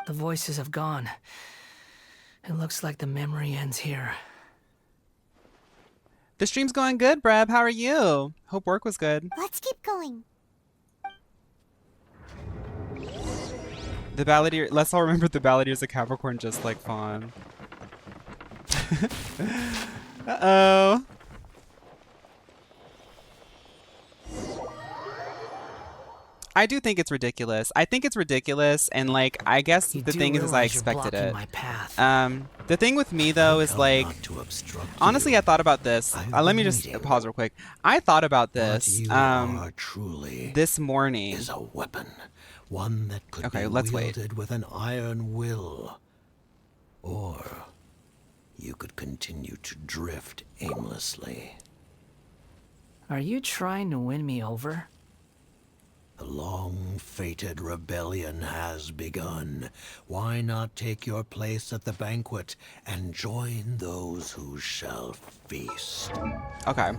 [SPEAKER 13] The voices have gone. It looks like the memory ends here.
[SPEAKER 1] The stream's going good, Breb. How are you? Hope work was good.
[SPEAKER 4] Let's keep going.
[SPEAKER 1] The balladeer. Let's all remember the balladeer's a Capricorn just like Fawn. Uh-oh. I do think it's ridiculous. I think it's ridiculous, and like I guess the thing is I expected it. The thing with me though is like, honestly, I thought about this. Let me just pause real quick. I thought about this this morning.
[SPEAKER 24] Is a weapon, one that could
[SPEAKER 1] Okay,
[SPEAKER 24] be
[SPEAKER 1] let's wait.
[SPEAKER 24] wielded with an iron will, or you could continue to drift aimlessly.
[SPEAKER 13] Are you trying to win me over?
[SPEAKER 24] The long-fated rebellion has begun. Why not take your place at the banquet and join those who shall feast?
[SPEAKER 1] Okay.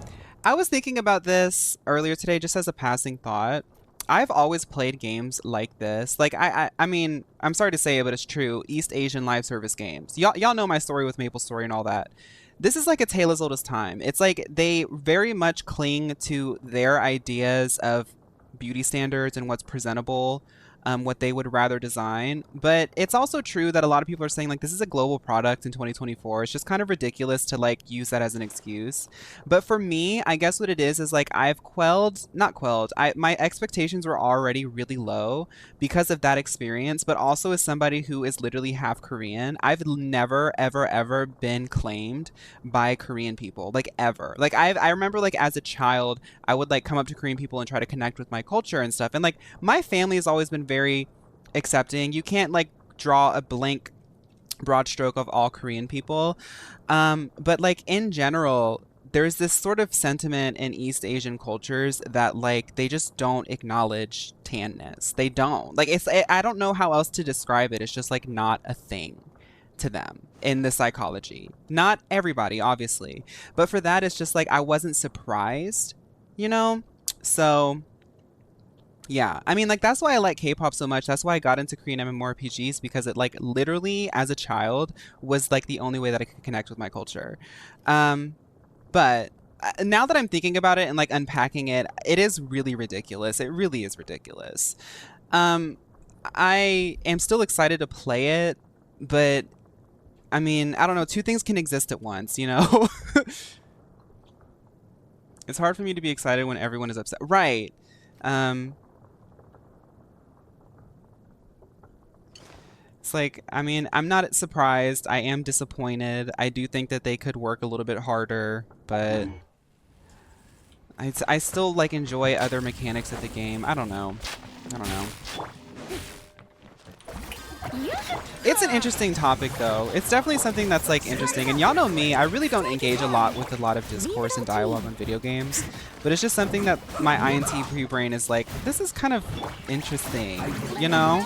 [SPEAKER 1] I was thinking about this earlier today just as a passing thought. I've always played games like this. Like, I mean, I'm sorry to say it, but it's true. East Asian live service games. Y'all know my story with MapleStory and all that. This is like a tale as old as time. It's like they very much cling to their ideas of beauty standards and what's presentable, what they would rather design. But it's also true that a lot of people are saying like this is a global product in 2024. It's just kind of ridiculous to like use that as an excuse. But for me, I guess what it is like I've my expectations were already really low because of that experience, but also as somebody who is literally half Korean, I've never ever been claimed by Korean people, like ever. Like I remember like as a child I would like come up to Korean people and try to connect with my culture and stuff, and like my family has always been very accepting. You can't like draw a blank broad stroke of all Korean people, but like in general there's this sort of sentiment in East Asian cultures that like they just don't acknowledge tanness. They don't like I don't know how else to describe it. It's just like not a thing to them in the psychology. Not everybody obviously, but for that it's just like I wasn't surprised, you know. So yeah, I mean, like, that's why I like K-pop so much. That's why I got into Korean MMORPGs, because it, like, literally, as a child, was, like, the only way that I could connect with my culture. But now that I'm thinking about it and like unpacking it, it is really ridiculous. It really is ridiculous. I am still excited to play it, but I mean, I don't know, two things can exist at once, you know? It's hard for me to be excited when everyone is upset. Right. It's like, I mean, I'm not surprised. I am disappointed. I do think that they could work a little bit harder, but I still like enjoy other mechanics of the game. I don't know. It's an interesting topic, though. It's definitely something that's like interesting. And y'all know me, I really don't engage a lot with a lot of discourse and dialogue on video games. But it's just something that my INTP brain is like, this is kind of interesting, you know?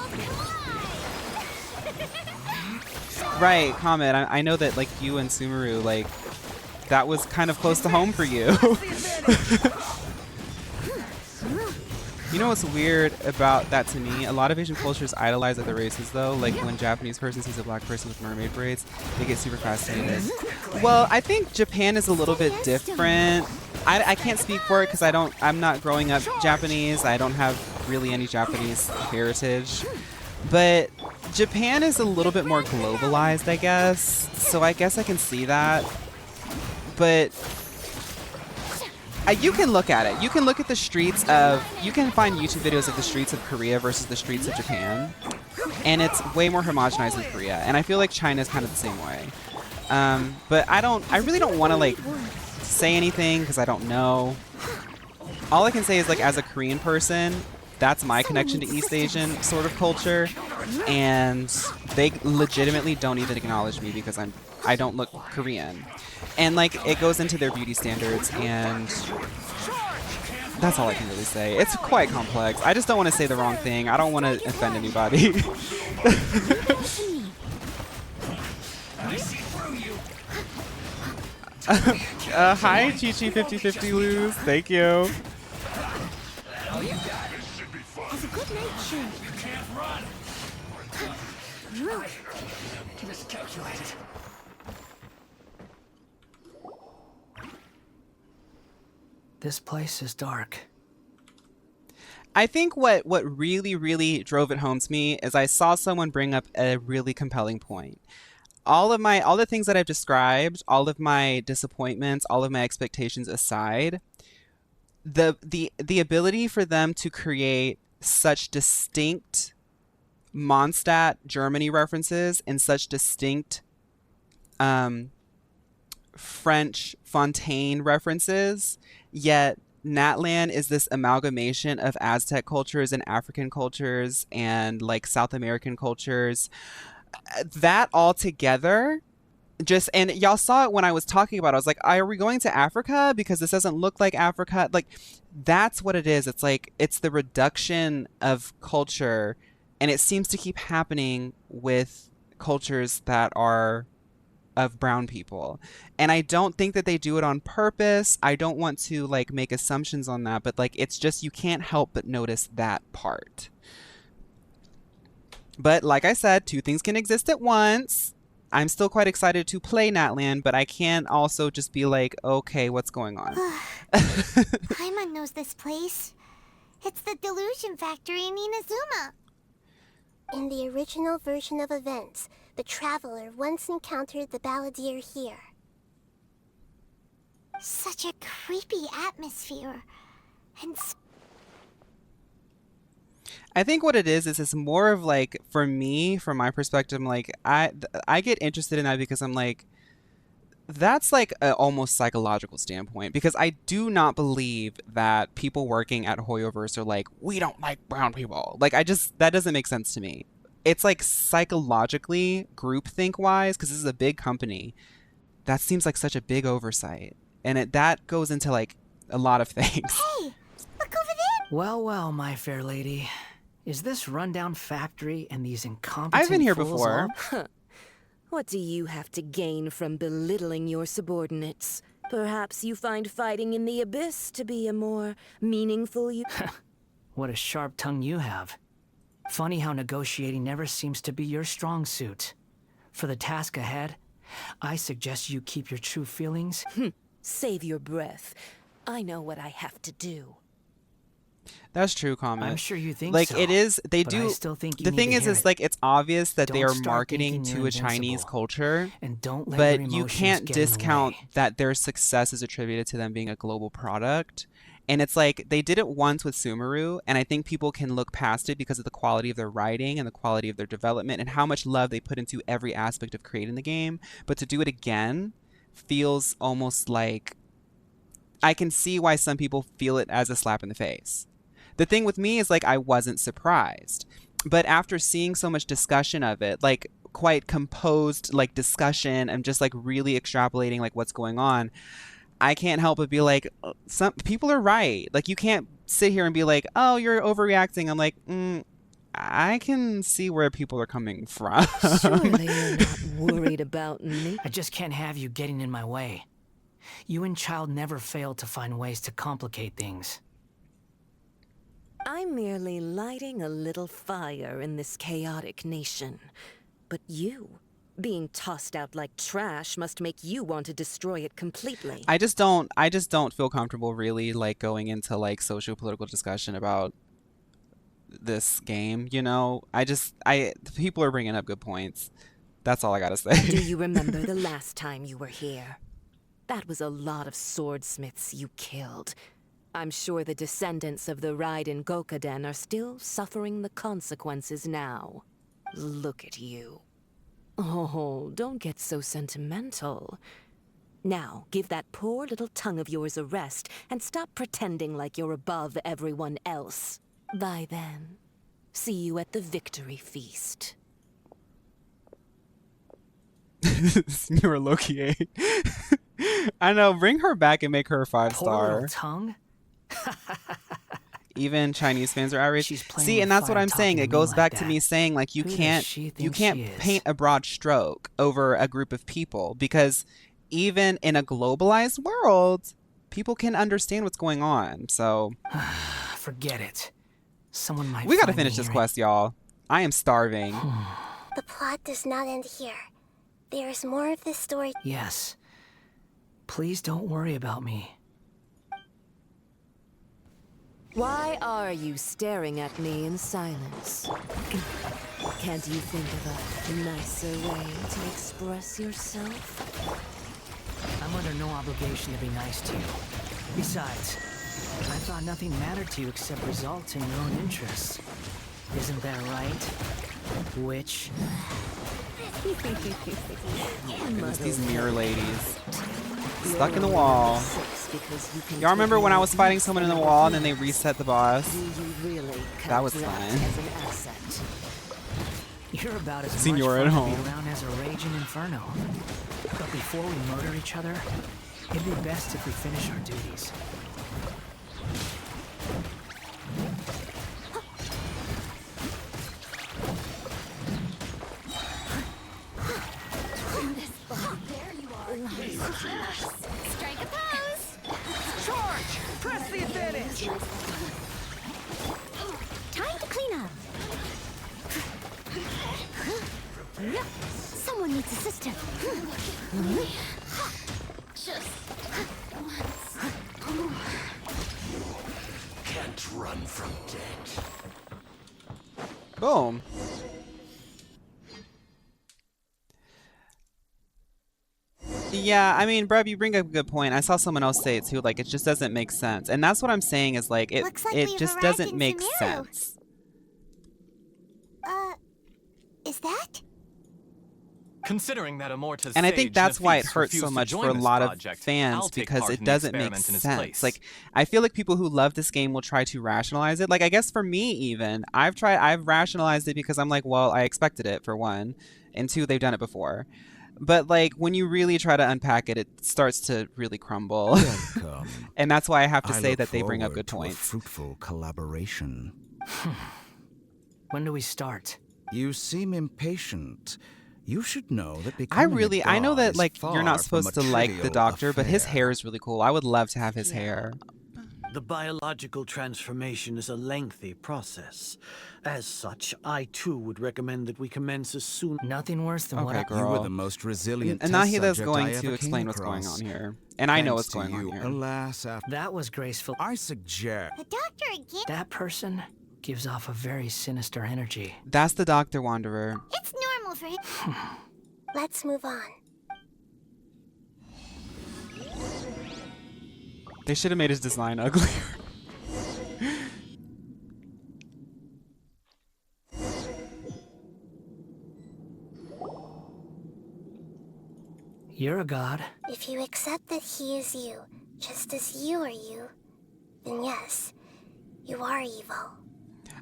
[SPEAKER 1] Right, Comet. I know that like you and Sumeru, like, that was kind of close to home for you. You know what's weird about that to me? A lot of Asian cultures idolize other races, though. Like when a Japanese person sees a black person with mermaid braids, they get super fascinated. Well, I think Japan is a little bit different. I can't speak for it because I'm not growing up Japanese. I don't have really any Japanese heritage. But Japan is a little bit more globalized, I guess. So I guess I can see that. But you can look at it. You can look at the streets of... You can find YouTube videos of the streets of Korea versus the streets of Japan. And it's way more homogenized in Korea. And I feel like China's kind of the same way. But I really don't want to, like, say anything because I don't know. All I can say is, like, as a Korean person, that's my connection to East Asian sort of culture. And they legitimately don't even acknowledge me because I don't look Korean. And like it goes into their beauty standards, and that's all I can really say. It's quite complex. I just don't want to say the wrong thing. I don't want to offend anybody. Hi, Chi-Chi5050 Lose. Thank you.
[SPEAKER 8] Have a good night, Shin. You can't run. Miscalculated.
[SPEAKER 13] This place is dark.
[SPEAKER 1] I think what really, really drove it home to me is I saw someone bring up a really compelling point. All the things that I've described, all of my disappointments, all of my expectations aside, the ability for them to create such distinct Mondstadt Germany references and such distinct French Fontaine references, yet Natlan is this amalgamation of Aztec cultures and African cultures and like South American cultures. That all together, just, and y'all saw it when I was talking about it. I was like, are we going to Africa? Because this doesn't look like Africa. Like, that's what it is. It's like, it's the reduction of culture, and it seems to keep happening with cultures that are of brown people. And I don't think that they do it on purpose. I don't want to like make assumptions on that, but like it's just you can't help but notice that part. But like I said, two things can exist at once. I'm still quite excited to play Natlan, but I can't also just be like, okay, what's going on?
[SPEAKER 4] Paimon knows this place. It's the Delusion Factory in Inazuma.
[SPEAKER 14] In the original version of events, the Traveler once encountered the Balladeer here.
[SPEAKER 4] Such a creepy atmosphere. And
[SPEAKER 1] I think what it is it's more of like, for me, from my perspective, I'm like, I get interested in that because I'm like, that's like an almost psychological standpoint, because I do not believe that people working at Hoyoverse are like, we don't like brown people. Like, that doesn't make sense to me. It's like psychologically, groupthink wise, because this is a big company, that seems like such a big oversight. And that goes into like a lot of things.
[SPEAKER 4] Hey, look over there.
[SPEAKER 13] Well, well, my fair lady. Is this rundown factory and these incompetent
[SPEAKER 1] I've been here
[SPEAKER 13] fools
[SPEAKER 1] before.
[SPEAKER 15] Huh. What do you have to gain from belittling your subordinates? Perhaps you find fighting in the abyss to be a more meaningful
[SPEAKER 13] What a sharp tongue you have. Funny how negotiating never seems to be your strong suit. For the task ahead, I suggest you keep your true feelings
[SPEAKER 15] Save your breath. I know what I have to do.
[SPEAKER 1] That's true, comment.
[SPEAKER 13] I'm sure you think
[SPEAKER 1] like
[SPEAKER 13] so,
[SPEAKER 1] it is. They
[SPEAKER 13] but I
[SPEAKER 1] do.
[SPEAKER 13] still think you
[SPEAKER 1] The
[SPEAKER 13] need
[SPEAKER 1] thing
[SPEAKER 13] to
[SPEAKER 1] is,
[SPEAKER 13] hear
[SPEAKER 1] it's
[SPEAKER 13] it.
[SPEAKER 1] like it's obvious that they
[SPEAKER 13] Don't
[SPEAKER 1] are
[SPEAKER 13] start
[SPEAKER 1] marketing
[SPEAKER 13] thinking
[SPEAKER 1] to
[SPEAKER 13] you're
[SPEAKER 1] a Chinese
[SPEAKER 13] invincible.
[SPEAKER 1] culture,
[SPEAKER 13] And don't let
[SPEAKER 1] but
[SPEAKER 13] your
[SPEAKER 1] you
[SPEAKER 13] emotions
[SPEAKER 1] can't
[SPEAKER 13] get in the
[SPEAKER 1] discount
[SPEAKER 13] way.
[SPEAKER 1] that their success is attributed to them being a global product. And it's like they did it once with Sumeru, and I think people can look past it because of the quality of their writing and the quality of their development and how much love they put into every aspect of creating the game. But to do it again feels almost like I can see why some people feel it as a slap in the face. The thing with me is like I wasn't surprised. But after seeing so much discussion of it, like quite composed like discussion and just like really extrapolating like what's going on, I can't help but be like, some people are right. Like you can't sit here and be like, oh, you're overreacting. I'm like, I can see where people are coming from.
[SPEAKER 15] Surely you're not worried about me.
[SPEAKER 13] I just can't have you getting in my way. You and Child never fail to find ways to complicate things.
[SPEAKER 15] I'm merely lighting a little fire in this chaotic nation. But you, being tossed out like trash, must make you want to destroy it completely.
[SPEAKER 1] I just don't feel comfortable really like going into like socio-political discussion about this game, you know? People are bringing up good points. That's all I gotta say.
[SPEAKER 15] Do you remember the last time you were here? That was a lot of swordsmiths you killed. I'm sure the descendants of the Raiden Gokaden are still suffering the consequences now. Look at you. Oh, don't get so sentimental. Now, give that poor little tongue of yours a rest and stop pretending like you're above everyone else. Bye then. See you at the victory feast.
[SPEAKER 1] Senora Loki. I know, bring her back and make her a 5-star.
[SPEAKER 13] Poor little tongue?
[SPEAKER 1] Even Chinese fans are outraged. See,
[SPEAKER 13] with
[SPEAKER 1] and that's what
[SPEAKER 13] fire
[SPEAKER 1] I'm saying.
[SPEAKER 13] talking
[SPEAKER 1] It
[SPEAKER 13] to me
[SPEAKER 1] goes
[SPEAKER 13] like
[SPEAKER 1] back to
[SPEAKER 13] that.
[SPEAKER 1] me saying like you
[SPEAKER 13] Who does
[SPEAKER 1] can't
[SPEAKER 13] she think
[SPEAKER 1] you can't
[SPEAKER 13] she is?
[SPEAKER 1] paint a broad stroke over a group of people because even in a globalized world, people can understand what's going on. So
[SPEAKER 13] Forget it. Someone might
[SPEAKER 1] we got to
[SPEAKER 13] find me
[SPEAKER 1] finish this
[SPEAKER 13] here.
[SPEAKER 1] quest, y'all. I am starving.
[SPEAKER 14] The plot does not end here. There is more of this story.
[SPEAKER 13] Yes. Please don't worry about me.
[SPEAKER 15] Why are you staring at me in silence? Can't you think of a nicer way to express yourself?
[SPEAKER 13] I'm under no obligation to be nice to you. Besides, I thought nothing mattered to you except results in your own interests. Isn't that right? Witch?
[SPEAKER 1] Goodness, these mirror ladies. Stuck in the wall. Y'all remember when I was fighting someone in the wall and then they reset the boss? That was fun.
[SPEAKER 13] You're about as
[SPEAKER 1] Senora
[SPEAKER 13] much
[SPEAKER 1] at
[SPEAKER 13] fun to
[SPEAKER 1] home.
[SPEAKER 13] be around as a raging inferno. But before we murder each other, it'd be best if we finish our duties.
[SPEAKER 4] Strike a pose!
[SPEAKER 10] Charge! Press the advantage!
[SPEAKER 23] Time to clean up. Someone needs assistance.
[SPEAKER 8] Just can't run from death.
[SPEAKER 1] Boom. Yeah, I mean, Brev, you bring up a good point. I saw someone else say it too. Like, it just doesn't make sense, and that's what I'm saying. Is like it.
[SPEAKER 4] Looks like
[SPEAKER 1] it
[SPEAKER 4] we've
[SPEAKER 1] just
[SPEAKER 4] arrived
[SPEAKER 1] doesn't
[SPEAKER 4] in
[SPEAKER 1] make
[SPEAKER 4] Sumeru.
[SPEAKER 1] sense.
[SPEAKER 4] Is that?
[SPEAKER 16] Considering that Amorta's
[SPEAKER 1] And I think
[SPEAKER 16] sage
[SPEAKER 1] that's why it
[SPEAKER 16] Nafis
[SPEAKER 1] hurts so
[SPEAKER 16] refused to
[SPEAKER 1] much
[SPEAKER 16] join
[SPEAKER 1] for a
[SPEAKER 16] this
[SPEAKER 1] lot of
[SPEAKER 16] project,
[SPEAKER 1] fans
[SPEAKER 16] I'll take
[SPEAKER 1] because
[SPEAKER 16] part
[SPEAKER 1] it
[SPEAKER 16] in the
[SPEAKER 1] doesn't make
[SPEAKER 16] experiment in his
[SPEAKER 1] sense.
[SPEAKER 16] place.
[SPEAKER 1] Like, I feel like people who love this game will try to rationalize it. Like, I guess for me, even I've rationalized it because I'm like, well, I expected it for one, and two, they've done it before. But like when you really try to unpack it, it starts to really crumble.
[SPEAKER 17] Welcome.
[SPEAKER 1] And that's why I have to
[SPEAKER 17] I
[SPEAKER 1] say
[SPEAKER 17] look
[SPEAKER 1] that they bring up
[SPEAKER 17] forward
[SPEAKER 1] good
[SPEAKER 17] to a
[SPEAKER 1] points.
[SPEAKER 17] fruitful collaboration.
[SPEAKER 13] When do we start?
[SPEAKER 17] You seem impatient. You should know that
[SPEAKER 1] I know that like you're not
[SPEAKER 17] from
[SPEAKER 1] supposed
[SPEAKER 17] a
[SPEAKER 1] to like the
[SPEAKER 17] trivial
[SPEAKER 1] doctor, but his
[SPEAKER 17] affair.
[SPEAKER 1] hair is really cool. I would love to have his hair.
[SPEAKER 3] The biological transformation is a lengthy process. As such, I too would recommend that we commence as soon.
[SPEAKER 13] Nothing worse than
[SPEAKER 1] Okay,
[SPEAKER 17] You were
[SPEAKER 1] girl.
[SPEAKER 17] the most resilient
[SPEAKER 1] And
[SPEAKER 17] test
[SPEAKER 1] Nahida's
[SPEAKER 17] subject
[SPEAKER 1] going
[SPEAKER 17] I
[SPEAKER 1] to
[SPEAKER 17] ever
[SPEAKER 1] explain
[SPEAKER 17] came
[SPEAKER 1] what's going
[SPEAKER 17] across.
[SPEAKER 1] on here. And I know
[SPEAKER 17] Thanks
[SPEAKER 1] what's
[SPEAKER 17] to
[SPEAKER 1] going
[SPEAKER 17] you.
[SPEAKER 1] on here.
[SPEAKER 17] Alas, after
[SPEAKER 13] That was graceful.
[SPEAKER 17] I suggest
[SPEAKER 4] The doctor again?
[SPEAKER 13] That person gives off a very sinister energy.
[SPEAKER 1] That's the Dr. Wanderer.
[SPEAKER 4] It's normal for him.
[SPEAKER 14] Let's move on.
[SPEAKER 1] They should have made his design uglier.
[SPEAKER 13] You're a god.
[SPEAKER 14] If you accept that he is you, just as you are you, then yes, you are evil.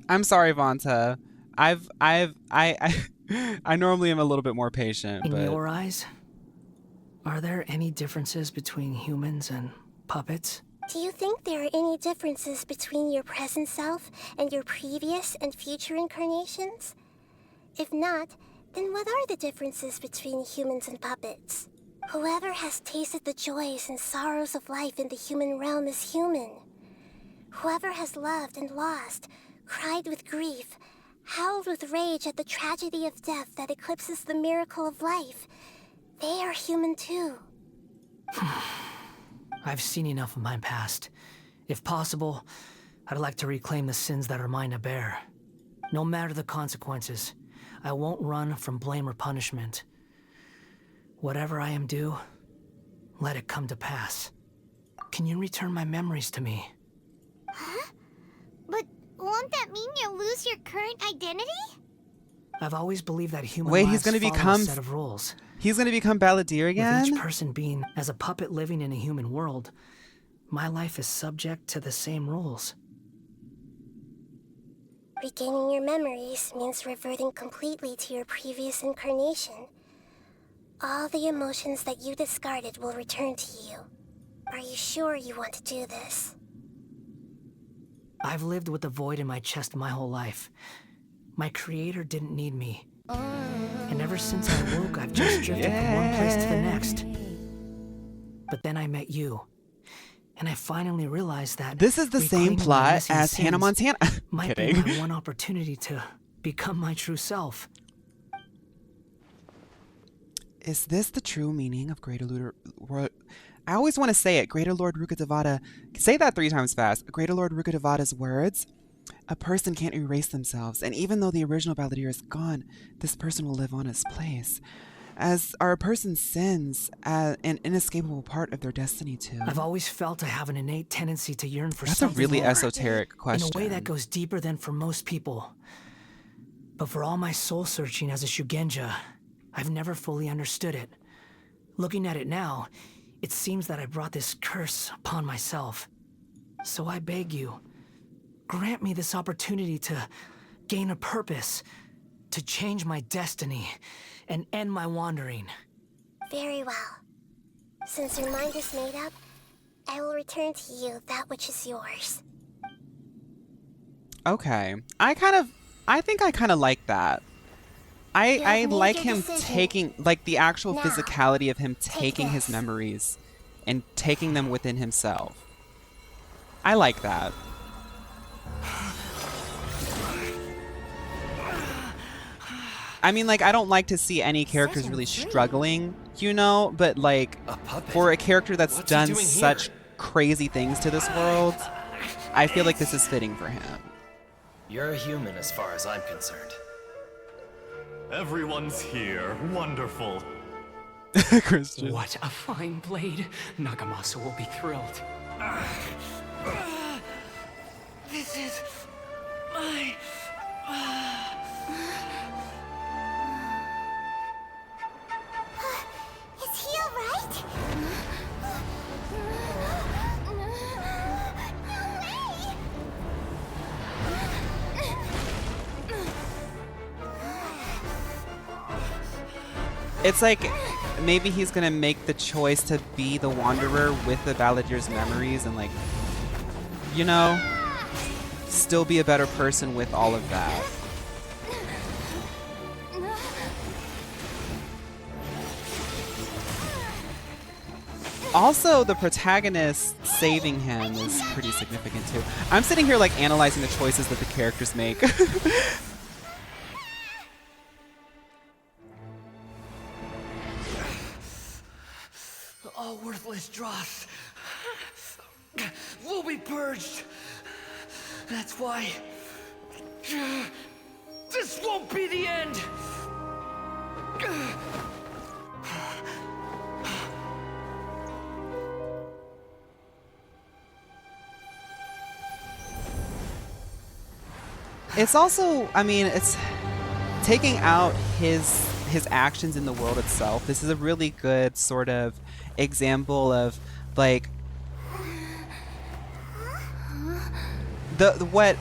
[SPEAKER 1] I'm sorry, Vanta. I normally am a little bit more patient,
[SPEAKER 13] In
[SPEAKER 1] but
[SPEAKER 13] your eyes, are there any differences between humans and puppets?
[SPEAKER 14] Do you think there are any differences between your present self and your previous and future incarnations? If not, then what are the differences between humans and puppets? Whoever has tasted the joys and sorrows of life in the human realm is human. Whoever has loved and lost, cried with grief, howled with rage at the tragedy of death that eclipses the miracle of life, they are human too.
[SPEAKER 13] I've seen enough of my past. If possible, I'd like to reclaim the sins that are mine to bear. No matter the consequences, I won't run from blame or punishment. Whatever I am due, let it come to pass. Can you return my memories to me?
[SPEAKER 4] Huh? But won't that mean you'll lose your current identity?
[SPEAKER 13] I've always believed that human
[SPEAKER 1] wait,
[SPEAKER 13] lives
[SPEAKER 1] he's gonna
[SPEAKER 13] follow
[SPEAKER 1] become
[SPEAKER 13] a set of rules.
[SPEAKER 1] He's gonna become Balladeer again?
[SPEAKER 13] With each person being as a puppet living in a human world, my life is subject to the same rules.
[SPEAKER 14] Regaining your memories means reverting completely to your previous incarnation. All the emotions that you discarded will return to you. Are you sure you want to do this?
[SPEAKER 13] I've lived with a void in my chest my whole life. My creator didn't need me. And ever since I awoke, I've just drifted from one place to the next. But then I met you. And I finally realized that
[SPEAKER 1] This is the same
[SPEAKER 13] reclaiming my
[SPEAKER 1] plot
[SPEAKER 13] missing
[SPEAKER 1] as Hannah
[SPEAKER 13] sins
[SPEAKER 1] Montana.
[SPEAKER 13] might be
[SPEAKER 1] Kidding.
[SPEAKER 13] my one opportunity to become my true self.
[SPEAKER 1] Is this the true meaning of Greater Lord? I always want to say it. Greater Lord Rukkhadevata. Say that 3 times fast. Greater Lord Rukkhadevata's words. A person can't erase themselves, and even though the original Balladeer is gone, this person will live on its place. As are a person's sins, an inescapable part of their destiny too.
[SPEAKER 13] I've always felt I have an innate tendency to yearn for
[SPEAKER 1] That's a
[SPEAKER 13] something
[SPEAKER 1] really
[SPEAKER 13] more,
[SPEAKER 1] esoteric question.
[SPEAKER 13] in a way that goes deeper than for most people. But for all my soul searching as a Shugenja, I've never fully understood it. Looking at it now, it seems that I brought this curse upon myself. So I beg you, grant me this opportunity to gain a purpose, to change my destiny, and end my wandering.
[SPEAKER 14] Very well. Since your mind is made up, I will return to you that which is yours.
[SPEAKER 1] Okay. I think I kind of like that. I like him taking, like, the actual physicality of him taking his memories and taking them within himself. I like that. I mean, like, I don't like to see any characters really struggling, you know, but, like, for a character that's done such crazy things to this world, I feel like this is fitting for him.
[SPEAKER 18] You're a human as far as I'm concerned.
[SPEAKER 16] Everyone's here. Wonderful.
[SPEAKER 1] Christian.
[SPEAKER 2] What a fine blade. Nagamasa will be thrilled.
[SPEAKER 10] This is my...
[SPEAKER 4] Is he alright?
[SPEAKER 1] It's like maybe he's gonna make the choice to be the Wanderer with the Balladeer's memories and, like, you know, still be a better person with all of that. Also, the protagonist saving him is pretty significant too. I'm sitting here like analyzing the choices that the characters make.
[SPEAKER 10] All worthless dross will be purged. That's why this won't be the end.
[SPEAKER 1] It's also, I mean, it's taking out his actions in the world itself. This is a really good sort of example of like what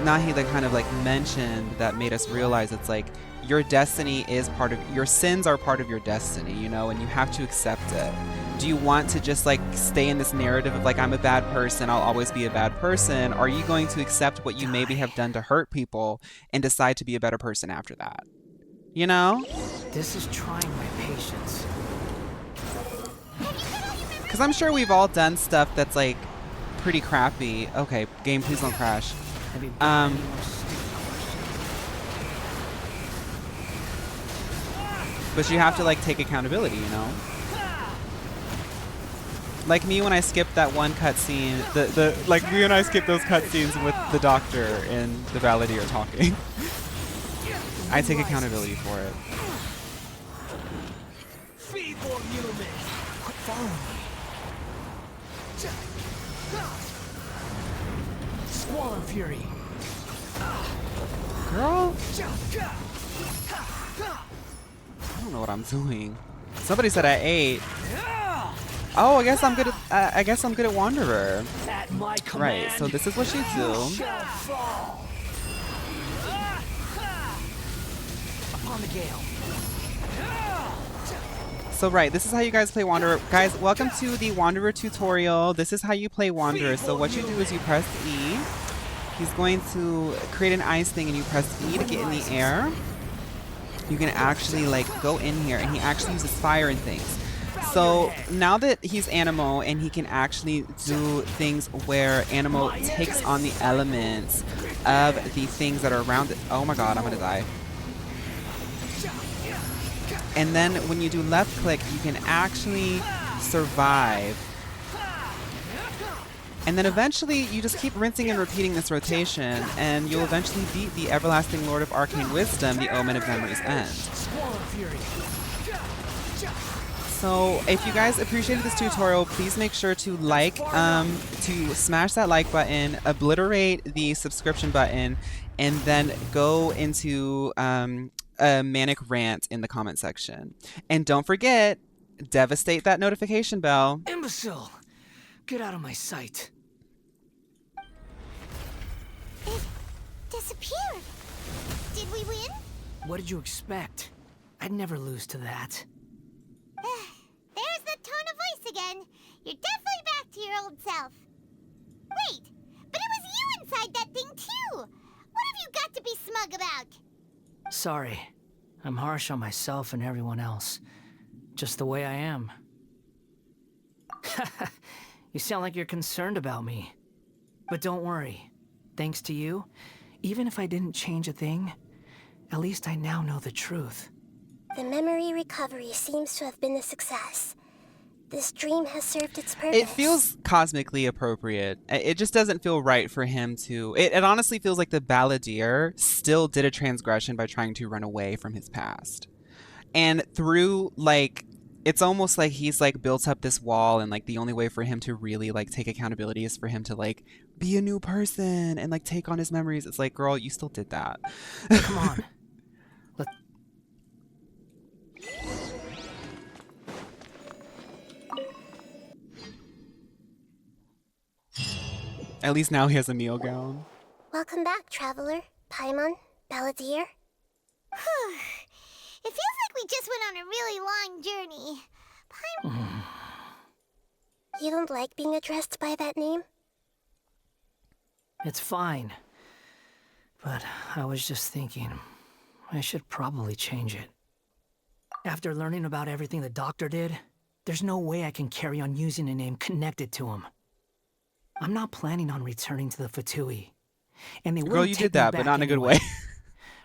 [SPEAKER 1] Nahida kind of like mentioned that made us realize it's like your destiny is part of your sins are part of your destiny, you know, and you have to accept it. Do you want to just like stay in this narrative of like, I'm a bad person, I'll always be a bad person? Or are you going to accept what you maybe have done to hurt people and decide to be a better person after that? You know?
[SPEAKER 13] This is trying my patience.
[SPEAKER 1] Because I'm sure we've all done stuff that's like pretty crappy. Okay, game, please don't crash. But you have to like take accountability, you know? Like me when I skipped that one cutscene, like me and I skipped those cutscenes with the doctor and the Valadier talking. I take accountability for it.
[SPEAKER 10] Feeble human. Quit following me. Squall and fury.
[SPEAKER 1] Girl? I don't know what I'm doing. Somebody said I ate. Oh, I guess I'm good at Wanderer. Right, so this is what you do. So right, this is how you guys play Wanderer. Guys, welcome to the Wanderer tutorial. This is how you play Wanderer. So what you do is you press E. He's going to create an ice thing and you press E to get in the air. You can actually like go in here and he actually uses fire and things. So now that he's Animo and he can actually do things where Animo takes on the elements of the things that are around it. Oh my god, I'm gonna die. And then when you do left click, you can actually survive. And then eventually you just keep rinsing and repeating this rotation and you'll eventually beat the Everlasting Lord of Arcane Wisdom, the Omen of Memory's End. So if you guys appreciated this tutorial, please make sure to like, to smash that like button, obliterate the subscription button, and then go into a manic rant in the comment section. And don't forget, devastate that notification bell.
[SPEAKER 10] Imbecile! Get out of my sight.
[SPEAKER 4] It disappeared. Did we win?
[SPEAKER 13] What did you expect? I'd never lose to that.
[SPEAKER 4] There's the tone of voice again. You're definitely back to your old self. Wait, but it was you inside that thing too. What have you got to be smug about?
[SPEAKER 13] Sorry. I'm harsh on myself and everyone else. Just the way I am. You sound like you're concerned about me. But don't worry. Thanks to you, even if I didn't change a thing, at least I now know the truth.
[SPEAKER 14] The memory recovery seems to have been a success. This dream has served its purpose.
[SPEAKER 1] It feels cosmically appropriate. It just doesn't feel right for him to... It honestly feels like the Balladeer still did a transgression by trying to run away from his past. And through, like... It's almost like he's, like, built up this wall and, like, the only way for him to really, like, take accountability is for him to, like, be a new person and, like, take on his memories. It's like, girl, you still did that.
[SPEAKER 13] Come on.
[SPEAKER 1] At least now he has a Neo gown.
[SPEAKER 14] Welcome back, traveler. Paimon, Balladeer.
[SPEAKER 4] It feels like we just went on a really long journey.
[SPEAKER 14] You don't like being addressed by that name?
[SPEAKER 13] It's fine. But I was just thinking, I should probably change it. After learning about everything the doctor did, There's no way I can carry on using a name connected to him. I'm not planning on returning to the Fatui. And they
[SPEAKER 1] Girl,
[SPEAKER 13] wouldn't
[SPEAKER 1] you
[SPEAKER 13] take
[SPEAKER 1] did that,
[SPEAKER 13] me
[SPEAKER 1] but
[SPEAKER 13] back
[SPEAKER 1] not in a good
[SPEAKER 13] anyway.
[SPEAKER 1] way.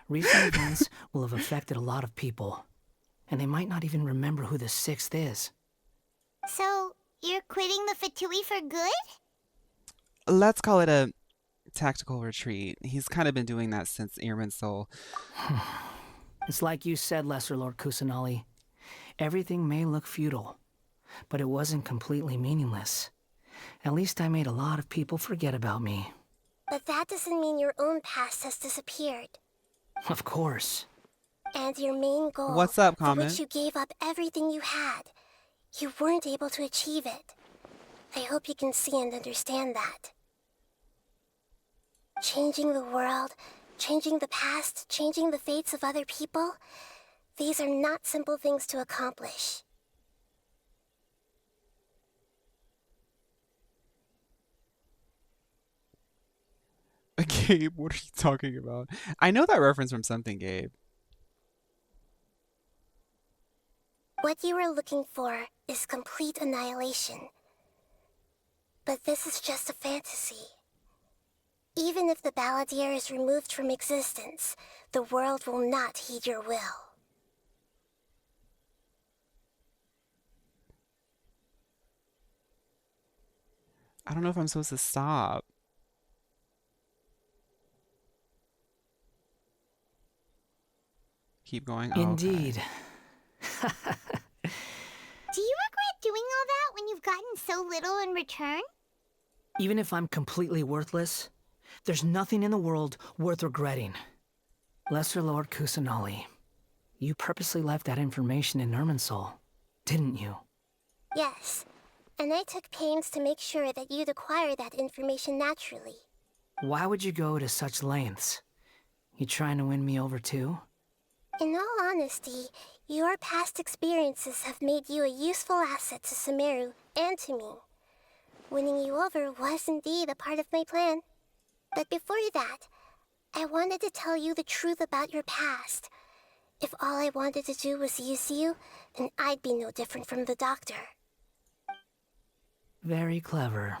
[SPEAKER 13] Recent events will have affected a lot of people. And they might not even remember who the sixth is.
[SPEAKER 4] So, you're quitting the Fatui for good?
[SPEAKER 1] Let's call it a tactical retreat. He's kind of been doing that since Irminsul.
[SPEAKER 13] It's like you said, Lesser Lord Kusanali. Everything may look futile, but it wasn't completely meaningless. At least I made a lot of people forget about me.
[SPEAKER 14] But that doesn't mean your own past has disappeared.
[SPEAKER 13] Of course.
[SPEAKER 14] And your main goal,
[SPEAKER 1] What's up,
[SPEAKER 14] for
[SPEAKER 1] Comment?
[SPEAKER 14] which you gave up everything you had, you weren't able to achieve it. I hope you can see and understand that. Changing the world, changing the past, changing the fates of other people, these are not simple things to accomplish.
[SPEAKER 1] Gabe, what are you talking about? I know that reference from something, Gabe.
[SPEAKER 14] What you are looking for is complete annihilation. But this is just a fantasy. Even if the Balladeer is removed from existence, the world will not heed your will.
[SPEAKER 1] I don't know if I'm supposed to stop. Keep going? Oh,
[SPEAKER 13] Indeed.
[SPEAKER 4] Do you regret doing all that when you've gotten so little in return?
[SPEAKER 13] Even if I'm completely worthless, there's nothing in the world worth regretting. Lesser Lord Kusanali, you purposely left that information in Irminsul, didn't you?
[SPEAKER 14] Yes, and I took pains to make sure that you'd acquire that information naturally.
[SPEAKER 13] Why would you go to such lengths? You trying to win me over too?
[SPEAKER 14] In all honesty, your past experiences have made you a useful asset to Sumeru and to me. Winning you over was indeed a part of my plan. But before that, I wanted to tell you the truth about your past. If all I wanted to do was use you, then I'd be no different from the doctor.
[SPEAKER 13] Very clever.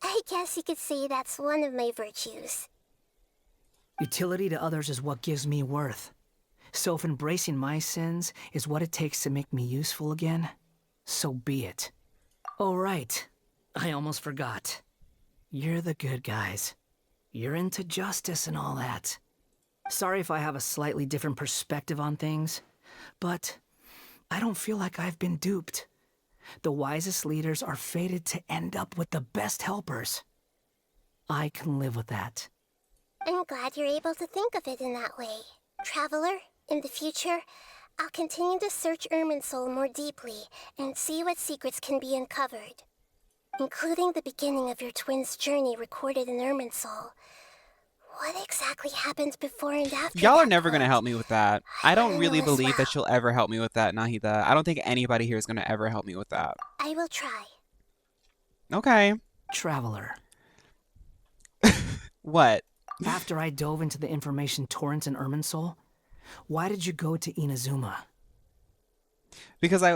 [SPEAKER 14] I guess you could say that's one of my virtues.
[SPEAKER 13] Utility to others is what gives me worth. So if embracing my sins is what it takes to make me useful again, so be it. Oh right, I almost forgot. You're the good guys. You're into justice and all that. Sorry if I have a slightly different perspective on things, but I don't feel like I've been duped. The wisest leaders are fated to end up with the best helpers. I can live with that.
[SPEAKER 14] I'm glad you're able to think of it in that way. Traveler, in the future, I'll continue to search Irminsul more deeply and see what secrets can be uncovered. Including the beginning of your twins' journey recorded in Irminsul. What exactly happened before and after?
[SPEAKER 1] Y'all are
[SPEAKER 14] that
[SPEAKER 1] never going to
[SPEAKER 14] point?
[SPEAKER 1] help me with that. I don't
[SPEAKER 14] wanna
[SPEAKER 1] really
[SPEAKER 14] know as
[SPEAKER 1] believe
[SPEAKER 14] well.
[SPEAKER 1] that she'll ever help me with that, Nahida. I don't think anybody here is going to ever help me with that.
[SPEAKER 14] I will try.
[SPEAKER 1] Okay.
[SPEAKER 13] Traveler.
[SPEAKER 1] What?
[SPEAKER 13] After I dove into the information torrents in Irminsul, why did you go to Inazuma?
[SPEAKER 1] Because I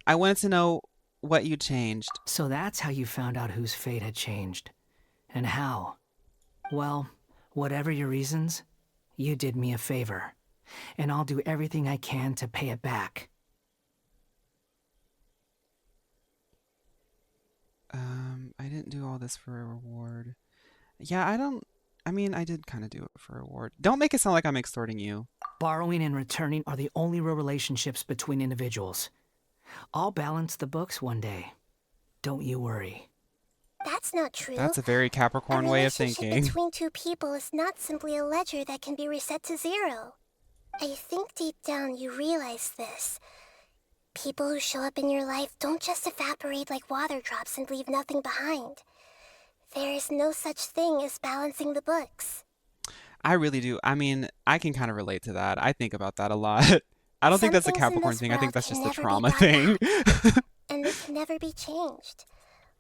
[SPEAKER 1] wanted to know what you changed.
[SPEAKER 13] So that's how you found out whose fate had changed. And how. Well, whatever your reasons, you did me a favor. And I'll do everything I can to pay it back.
[SPEAKER 1] I didn't do all this for a reward. Yeah, I mean, I did kind of do it for a reward. Don't make it sound like I'm extorting you.
[SPEAKER 13] Borrowing and returning are the only real relationships between individuals. I'll balance the books one day. Don't you worry.
[SPEAKER 14] That's not true.
[SPEAKER 1] That's a very Capricorn way of thinking.
[SPEAKER 14] A relationship between two people is not simply a ledger that can be reset to zero. I think deep down you realize this. People who show up in your life don't just evaporate like water drops and leave nothing behind. There is no such thing as balancing the books.
[SPEAKER 1] I really do. I mean, I can kind of relate to that. I think about that a lot. I don't think that's a
[SPEAKER 14] Some things in
[SPEAKER 1] Capricorn
[SPEAKER 14] this
[SPEAKER 1] thing. I think
[SPEAKER 14] world
[SPEAKER 1] that's
[SPEAKER 14] can
[SPEAKER 1] just a
[SPEAKER 14] never be
[SPEAKER 1] trauma
[SPEAKER 14] got
[SPEAKER 1] thing.
[SPEAKER 14] And they can never be changed.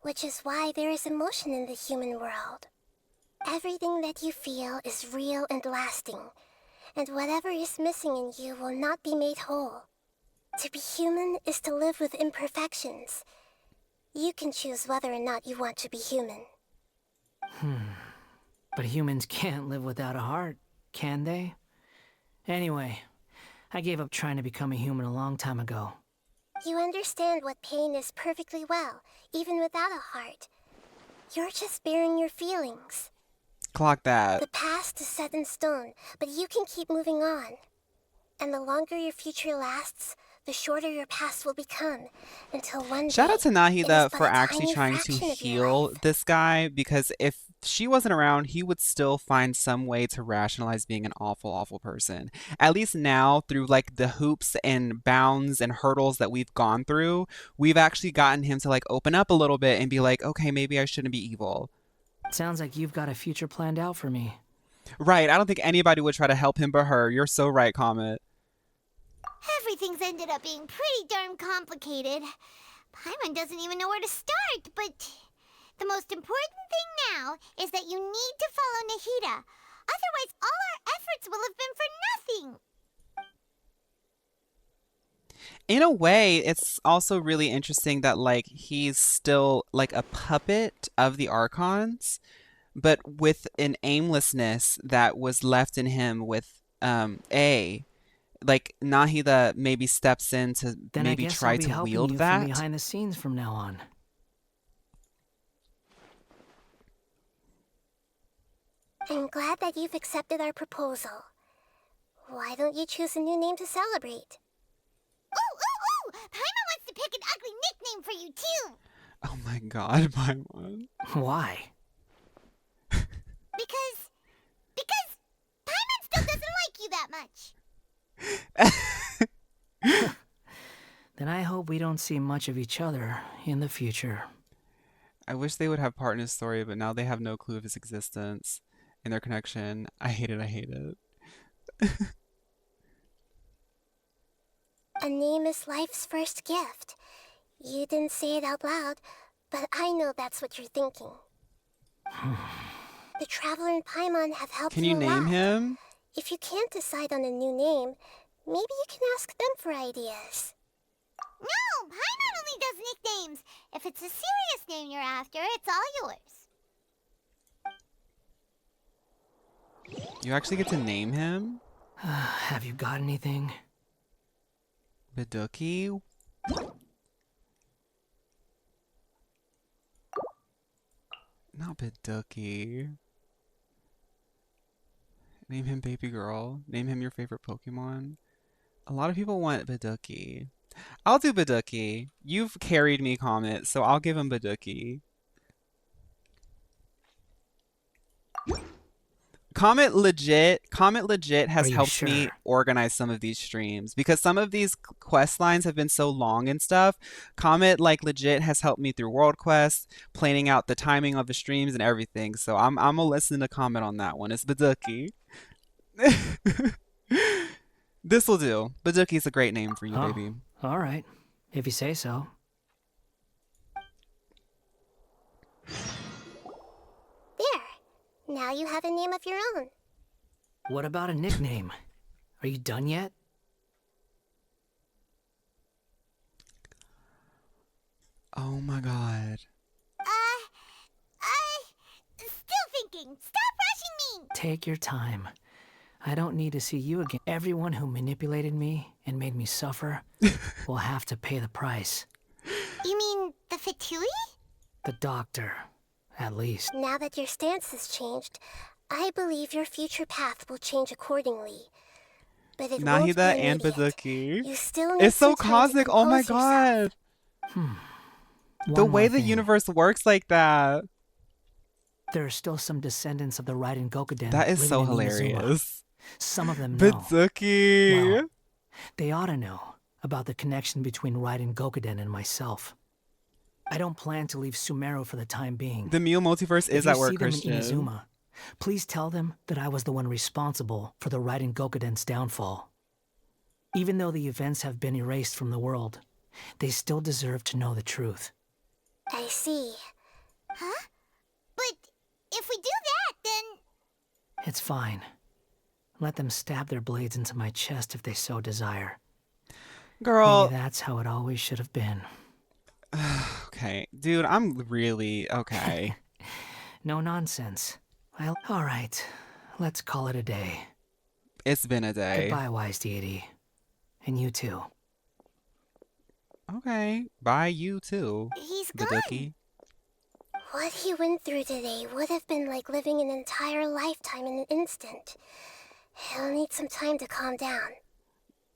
[SPEAKER 14] Which is why there is emotion in the human world. Everything that you feel is real and lasting. And whatever is missing in you will not be made whole. To be human is to live with imperfections. You can choose whether or not you want to be human.
[SPEAKER 13] But humans can't live without a heart, can they? Anyway, I gave up trying to become a human a long time ago.
[SPEAKER 14] You understand what pain is perfectly well, even without a heart. You're just bearing your feelings.
[SPEAKER 1] Clock that.
[SPEAKER 14] The past is set in stone, but you can keep moving on. And the longer your future lasts, the shorter your past will become, until one
[SPEAKER 1] Shout
[SPEAKER 14] day,
[SPEAKER 1] out to
[SPEAKER 14] it is
[SPEAKER 1] Nahida
[SPEAKER 14] but
[SPEAKER 1] for
[SPEAKER 14] a
[SPEAKER 1] actually
[SPEAKER 14] tiny
[SPEAKER 1] trying to
[SPEAKER 14] fraction of your
[SPEAKER 1] heal
[SPEAKER 14] life.
[SPEAKER 1] this guy, because if she wasn't around, he would still find some way to rationalize being an awful, awful person. At least now, through like the hoops and bounds and hurdles that we've gone through, we've actually gotten him to like open up a little bit and be like, okay, maybe I shouldn't be evil.
[SPEAKER 13] Sounds like you've got a future planned out for me.
[SPEAKER 1] Right. I don't think anybody would try to help him but her. You're so right, Comet.
[SPEAKER 4] Everything's ended up being pretty darn complicated. Paimon doesn't even know where to start, but the most important thing now is that you need to follow Nahida. Otherwise, all our efforts will have been for nothing.
[SPEAKER 1] In a way, it's also really interesting that like he's still like a puppet of the Archons, but with an aimlessness that was left in him with A. Like Nahida maybe steps in to
[SPEAKER 13] Then
[SPEAKER 1] maybe
[SPEAKER 13] I guess
[SPEAKER 1] try
[SPEAKER 13] I'll be
[SPEAKER 1] to
[SPEAKER 13] helping
[SPEAKER 1] wield
[SPEAKER 13] you
[SPEAKER 1] that.
[SPEAKER 13] from behind the scenes from now on.
[SPEAKER 14] I'm glad that you've accepted our proposal. Why don't you choose a new name to celebrate?
[SPEAKER 4] Ooh! Paimon wants to pick an ugly nickname for you, too!
[SPEAKER 1] Oh my god, Paimon.
[SPEAKER 13] Why?
[SPEAKER 4] Because Paimon still doesn't like you that much.
[SPEAKER 13] Then I hope we don't see much of each other in the future.
[SPEAKER 1] I wish they would have part in his story, but now they have no clue of his existence and their connection. I hate it, I hate it.
[SPEAKER 14] A name is life's first gift. You didn't say it out loud, but I know that's what you're thinking. The Traveler and Paimon have helped
[SPEAKER 1] Can
[SPEAKER 14] you
[SPEAKER 1] you
[SPEAKER 14] a
[SPEAKER 1] name
[SPEAKER 14] lot.
[SPEAKER 1] him?
[SPEAKER 14] If you can't decide on a new name, maybe you can ask them for ideas.
[SPEAKER 4] No, Paimon only does nicknames. If it's a serious name you're after, it's all yours.
[SPEAKER 1] You actually get to name him?
[SPEAKER 13] Have you got anything?
[SPEAKER 1] Biduki? Not Biduki. Name him Baby Girl. Name him your favorite Pokemon. A lot of people want Biduki. I'll do Biduki. You've carried me, Comet, so I'll give him Biduki. Comet legit has helped me organize some of these streams because some of these quest lines have been so long and stuff. Comet like legit has helped me through world quests, planning out the timing of the streams and everything. So I'm gonna listen to Comet on that one. It's Biduki. This will do. Biduki's a great name for you, baby.
[SPEAKER 13] All right, if you say so.
[SPEAKER 14] Now you have a name of your own.
[SPEAKER 13] What about a nickname? Are you done yet?
[SPEAKER 1] Oh my god.
[SPEAKER 4] Still thinking. Stop rushing me!
[SPEAKER 13] Take your time. I don't need to see you again. Everyone who manipulated me and made me suffer will have to pay the price.
[SPEAKER 4] You mean the Fatui?
[SPEAKER 13] The doctor, at least.
[SPEAKER 14] Now that your stance has changed, I believe your future path will change accordingly. But it won't be
[SPEAKER 1] Nahida and
[SPEAKER 14] immediate.
[SPEAKER 1] Biduki.
[SPEAKER 14] You still need
[SPEAKER 1] It's so
[SPEAKER 14] some time to
[SPEAKER 1] cosmic. Oh my
[SPEAKER 14] compose yourself.
[SPEAKER 1] god. The way the universe works like that.
[SPEAKER 13] There are still some descendants of the Raiden Gokuden.
[SPEAKER 1] That is
[SPEAKER 13] living
[SPEAKER 1] so
[SPEAKER 13] in Inazuma.
[SPEAKER 1] hilarious.
[SPEAKER 13] Some of them know.
[SPEAKER 1] Biduki.
[SPEAKER 13] Well, they ought to know about the connection between Raiden Gokuden and myself. I don't plan to leave Sumeru for the time being.
[SPEAKER 1] The Mew multiverse is at work, Christian.
[SPEAKER 13] If you see them in Inazuma, please tell them that I was the one responsible for the Raiden Gokuden's downfall. Even though the events have been erased from the world, they still deserve to know the truth.
[SPEAKER 14] I see.
[SPEAKER 4] Huh? But if we do that, then...
[SPEAKER 13] It's fine. Let them stab their blades into my chest if they so desire.
[SPEAKER 1] Girl.
[SPEAKER 13] Maybe that's how it always should have been.
[SPEAKER 1] Okay, dude, I'm really okay.
[SPEAKER 13] No nonsense. Well, all right. Let's call it a day.
[SPEAKER 1] It's been a day.
[SPEAKER 13] Goodbye, wise deity. And you too.
[SPEAKER 1] Okay, bye you too.
[SPEAKER 14] He's
[SPEAKER 1] the
[SPEAKER 14] gone.
[SPEAKER 1] Dookie.
[SPEAKER 14] What he went through today would have been like living an entire lifetime in an instant. He'll need some time to calm down.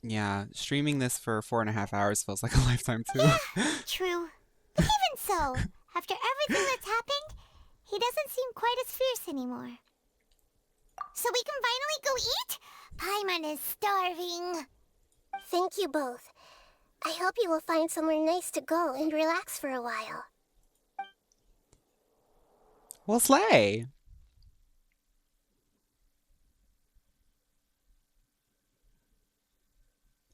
[SPEAKER 1] Yeah, streaming this for 4.5 hours feels like a lifetime too.
[SPEAKER 4] Yeah, true. But even so, after everything that's happened, he doesn't seem quite as fierce anymore. So we can finally go eat? Paimon is starving.
[SPEAKER 14] Thank you both. I hope you will find somewhere nice to go and relax for a while.
[SPEAKER 1] Well, slay.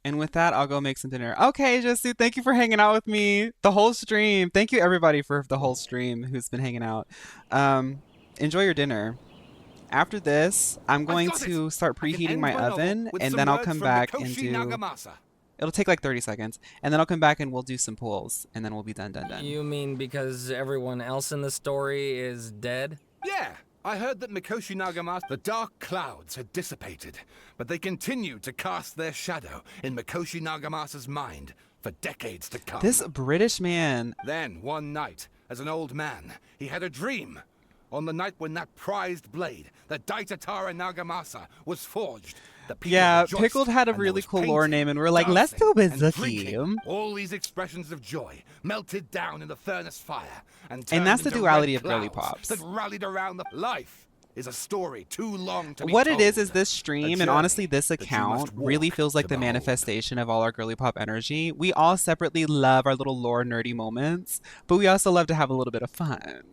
[SPEAKER 1] And with that, I'll go make some dinner. Okay, Jesse, thank you for hanging out with me the whole stream. Thank you, everybody, for the whole stream who's been hanging out. Enjoy your dinner. After this, I'm going to start preheating my oven, and then I'll come back and do... It'll take like 30 seconds, and then I'll come back and we'll do some pulls, and then we'll be done.
[SPEAKER 10] You mean because everyone else in the story is dead?
[SPEAKER 12] Yeah, I heard that Mikoshi Nagamasa, the dark clouds had dissipated, but they continued to cast their shadow in Mikoshi Nagamasa's mind for decades to come.
[SPEAKER 1] This British man...
[SPEAKER 12] Then, one night, as an old man, he had a dream. On the night when that prized blade, the Daitatara Nagamasa, was forged, the people rejoiced,
[SPEAKER 1] Pickled had a
[SPEAKER 12] and there
[SPEAKER 1] really
[SPEAKER 12] was
[SPEAKER 1] cool lore
[SPEAKER 12] painting,
[SPEAKER 1] name, and we're like, let's do
[SPEAKER 12] dancing, and
[SPEAKER 1] Mizuki.
[SPEAKER 12] drinking. All these expressions of joy melted down in the furnace fire, and
[SPEAKER 1] that's the
[SPEAKER 12] into
[SPEAKER 1] duality
[SPEAKER 12] red
[SPEAKER 1] of girly
[SPEAKER 12] clouds
[SPEAKER 1] pops.
[SPEAKER 12] that rallied around the life. Is a story too long to be
[SPEAKER 1] What
[SPEAKER 12] told.
[SPEAKER 1] it is this stream, and honestly this account
[SPEAKER 12] must
[SPEAKER 1] really feels like the manifestation of all our girly pop energy. We all separately love our little lore nerdy moments, but we also love to have a little bit of fun.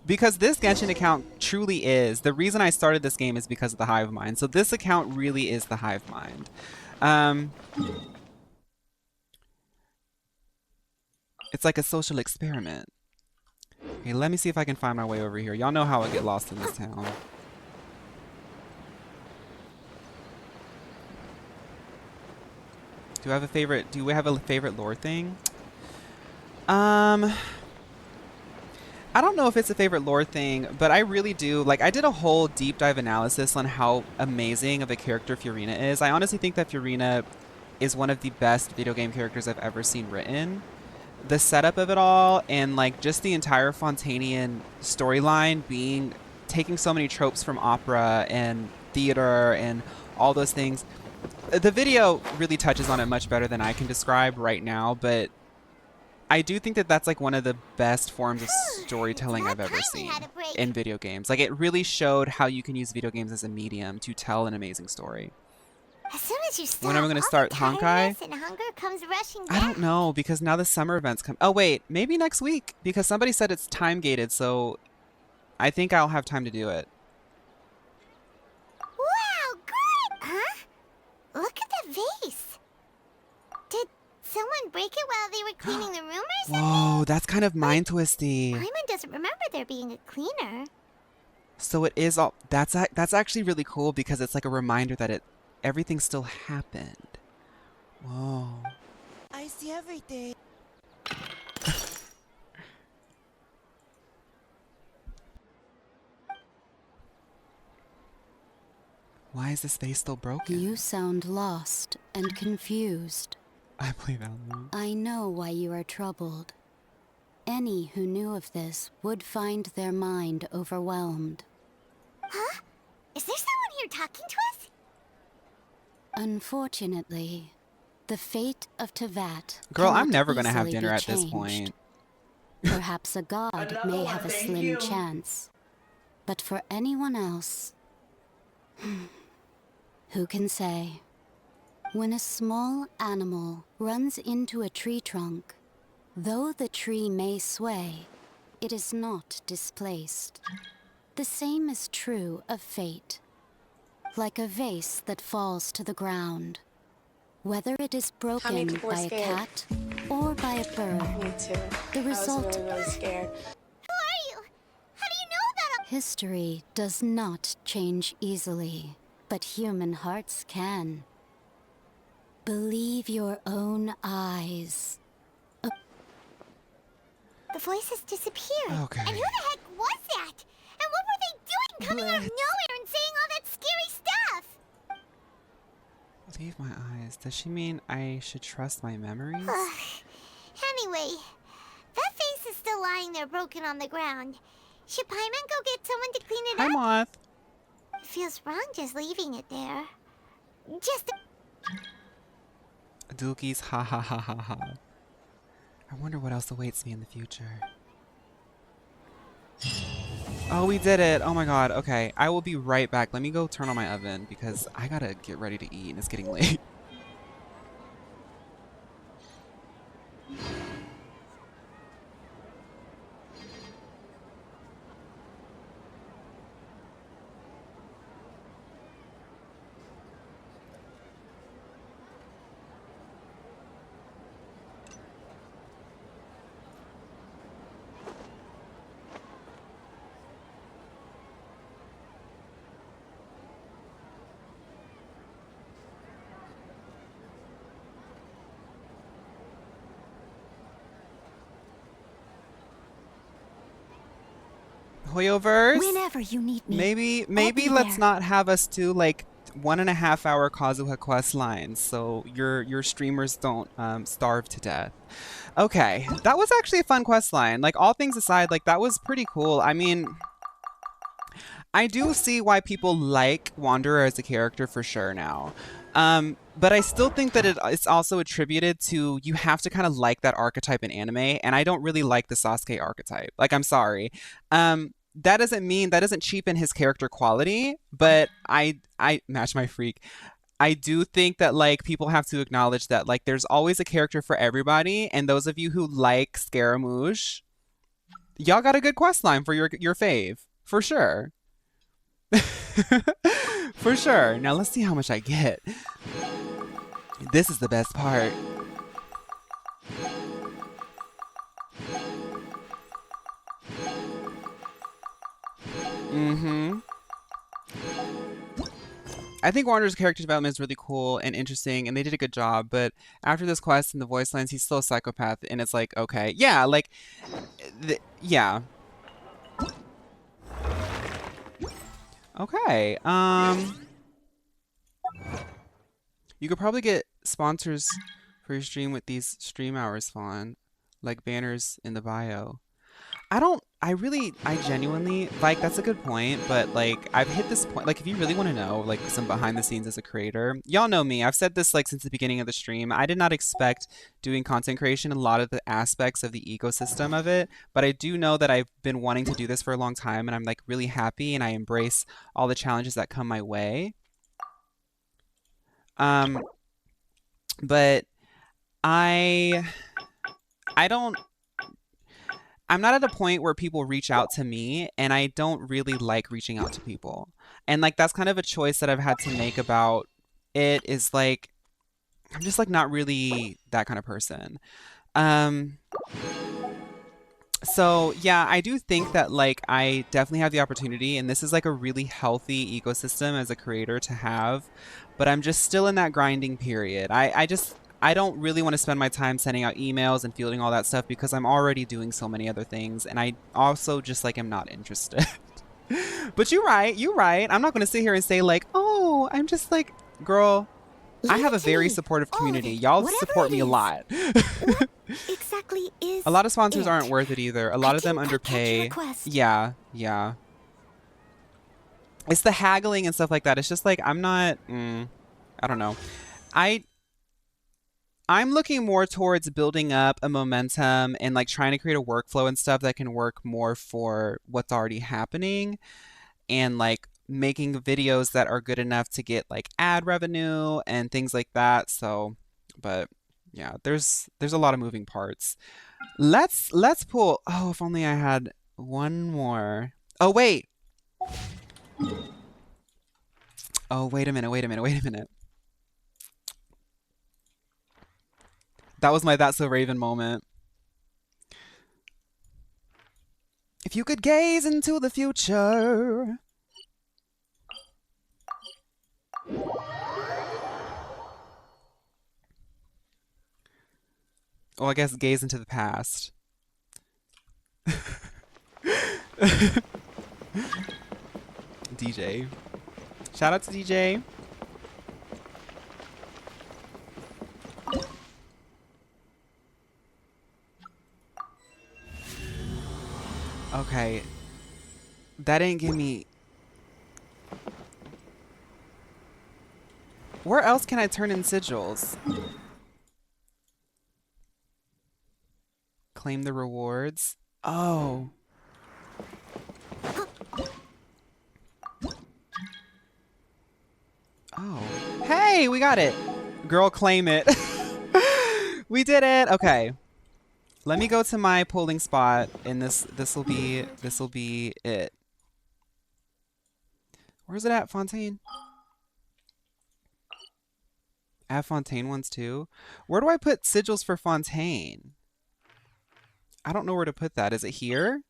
[SPEAKER 1] Because this Genshin account truly is, the reason I started this game is because of the Hive Mind. So this account really is the Hive Mind. It's like a social experiment. Okay, let me see if I can find my way over here. Y'all know how I get lost in this town. Do we have a favorite lore thing? I don't know if it's a favorite lore thing, but I really do. Like, I did a whole deep dive analysis on how amazing of a character Fiorina is. I honestly think that Fiorina is one of the best video game characters I've ever seen written. The setup of it all, and like just the entire Fontanian storyline taking so many tropes from opera and theater and all those things. The video really touches on it much better than I can describe right now, but I do think that that's like one of the best forms of storytelling I've ever seen in video games. Like, it really showed how you can use video games as a medium to tell an amazing story.
[SPEAKER 4] As soon as you stop,
[SPEAKER 1] When am I going to start Honkai?
[SPEAKER 4] and hunger comes rushing down.
[SPEAKER 1] I don't know, because now the summer events come. Oh wait, maybe next week, because somebody said it's time gated, so I think I'll have time to do it.
[SPEAKER 4] Wow, good! Huh? Look at the vase. Did someone break it while they were cleaning the room or something?
[SPEAKER 1] Whoa, that's kind of mind twisty.
[SPEAKER 4] Paimon doesn't remember there being a cleaner.
[SPEAKER 1] So it is all. That's actually really cool, because it's like a reminder that everything still happened. Whoa.
[SPEAKER 5] I see everything.
[SPEAKER 1] Why is this vase still broken?
[SPEAKER 19] You sound lost and confused.
[SPEAKER 1] I believe that.
[SPEAKER 19] I know why you are troubled. Any who knew of this would find their mind overwhelmed.
[SPEAKER 4] Huh? Is there someone here talking to us?
[SPEAKER 19] Unfortunately, the fate of Tevat.
[SPEAKER 1] Girl, I'm
[SPEAKER 19] cannot
[SPEAKER 1] never going to have
[SPEAKER 19] easily
[SPEAKER 1] dinner
[SPEAKER 19] be
[SPEAKER 1] at this
[SPEAKER 19] changed.
[SPEAKER 1] point.
[SPEAKER 19] Perhaps a god may have a slim chance. But for anyone else, who can say? When a small animal runs into a tree trunk, though the tree may sway, it is not displaced. The same is true of fate. Like a vase that falls to the ground. Whether it is broken by a cat or by a bird,
[SPEAKER 5] Me too.
[SPEAKER 19] the result
[SPEAKER 5] I was really scared.
[SPEAKER 4] Who are you? How do you know about all...
[SPEAKER 19] History does not change easily, but human hearts can. Believe your own eyes.
[SPEAKER 4] The voices disappeared.
[SPEAKER 1] Okay.
[SPEAKER 4] And who the heck was that? And what were they doing coming out of nowhere and saying all that scary stuff?
[SPEAKER 1] Believe my eyes. Does she mean I should trust my memories?
[SPEAKER 4] Anyway, that face is still lying there broken on the ground. Should Paimon go get someone to clean it
[SPEAKER 1] Hi,
[SPEAKER 4] up?
[SPEAKER 1] Moth.
[SPEAKER 4] It feels wrong just leaving it there. Just
[SPEAKER 1] Dookies, ha ha ha ha ha. I wonder what else awaits me in the future. Oh, we did it. Oh my god. Okay, I will be right back. Let me go turn on my oven because I gotta get ready to eat and it's getting late. Hoyoverse?
[SPEAKER 6] Whenever you need me.
[SPEAKER 1] Maybe let's not have us do like 1.5 hour Kazuha quest lines so your streamers don't starve to death. Okay, that was actually a fun quest line. Like, all things aside, like, that was pretty cool. I mean, I do see why people like Wanderer as a character for sure now. But I still think that it's also attributed to, you have to kind of like that archetype in anime, and I don't really like the Sasuke archetype. Like, I'm sorry. That doesn't cheapen his character quality, but I match my freak. I do think that, like, people have to acknowledge that, like, there's always a character for everybody, and those of you who like Scaramouche, y'all got a good quest line for your fave, for sure. For sure. Now let's see how much I get. This is the best part. I think Wanderer's character development is really cool and interesting, and they did a good job, but after this quest and the voice lines, he's still a psychopath, and it's like, okay. Yeah, like, yeah. Okay, you could probably get sponsors for your stream with these stream hours, Fawn, like banners in the bio. I genuinely, like, that's a good point, but, like, I've hit this point, like, if you really want to know, like, some behind the scenes as a creator, y'all know me, I've said this, like, since the beginning of the stream, I did not expect doing content creation, a lot of the aspects of the ecosystem of it, but I do know that I've been wanting to do this for a long time, and I'm, like, really happy, and I embrace all the challenges that come my way. But I'm not at a point where people reach out to me, and I don't really like reaching out to people. And, like, that's kind of a choice that I've had to make about it, is, like, I'm just, like, not really that kind of person. So, yeah, I do think that, like, I definitely have the opportunity, and this is, like, a really healthy ecosystem as a creator to have, but I'm just still in that grinding period. I don't really want to spend my time sending out emails and fielding all that stuff because I'm already doing so many other things, and I also just, like, am not interested. But you're right. I'm not going to sit here and say, like, oh, I'm just like, girl, I have a very supportive community. Y'all support me a lot.
[SPEAKER 6] Exactly is
[SPEAKER 1] a lot of sponsors aren't worth it either. A lot of them underpay. Yeah. It's the haggling and stuff like that. It's just like, I'm not, I don't know. I'm looking more towards building up a momentum and, like, trying to create a workflow and stuff that can work more for what's already happening, and, like, making videos that are good enough to get, like, ad revenue and things like that. So, but yeah, there's a lot of moving parts. Let's pull. Oh, if only I had one more. Oh, wait. Oh, wait a minute. That was my That's So Raven moment. If you could gaze into the future. Well, I guess gaze into the past. DJ. Shout out to DJ. Okay. That didn't give me... Where else can I turn in sigils? Claim the rewards. Oh. Oh. Hey, we got it. Girl, claim it. We did it. Okay. Let me go to my polling spot, and this will be it. Where's it at, Fontaine? I have Fontaine ones too. Where do I put sigils for Fontaine? I don't know where to put that. Is it here?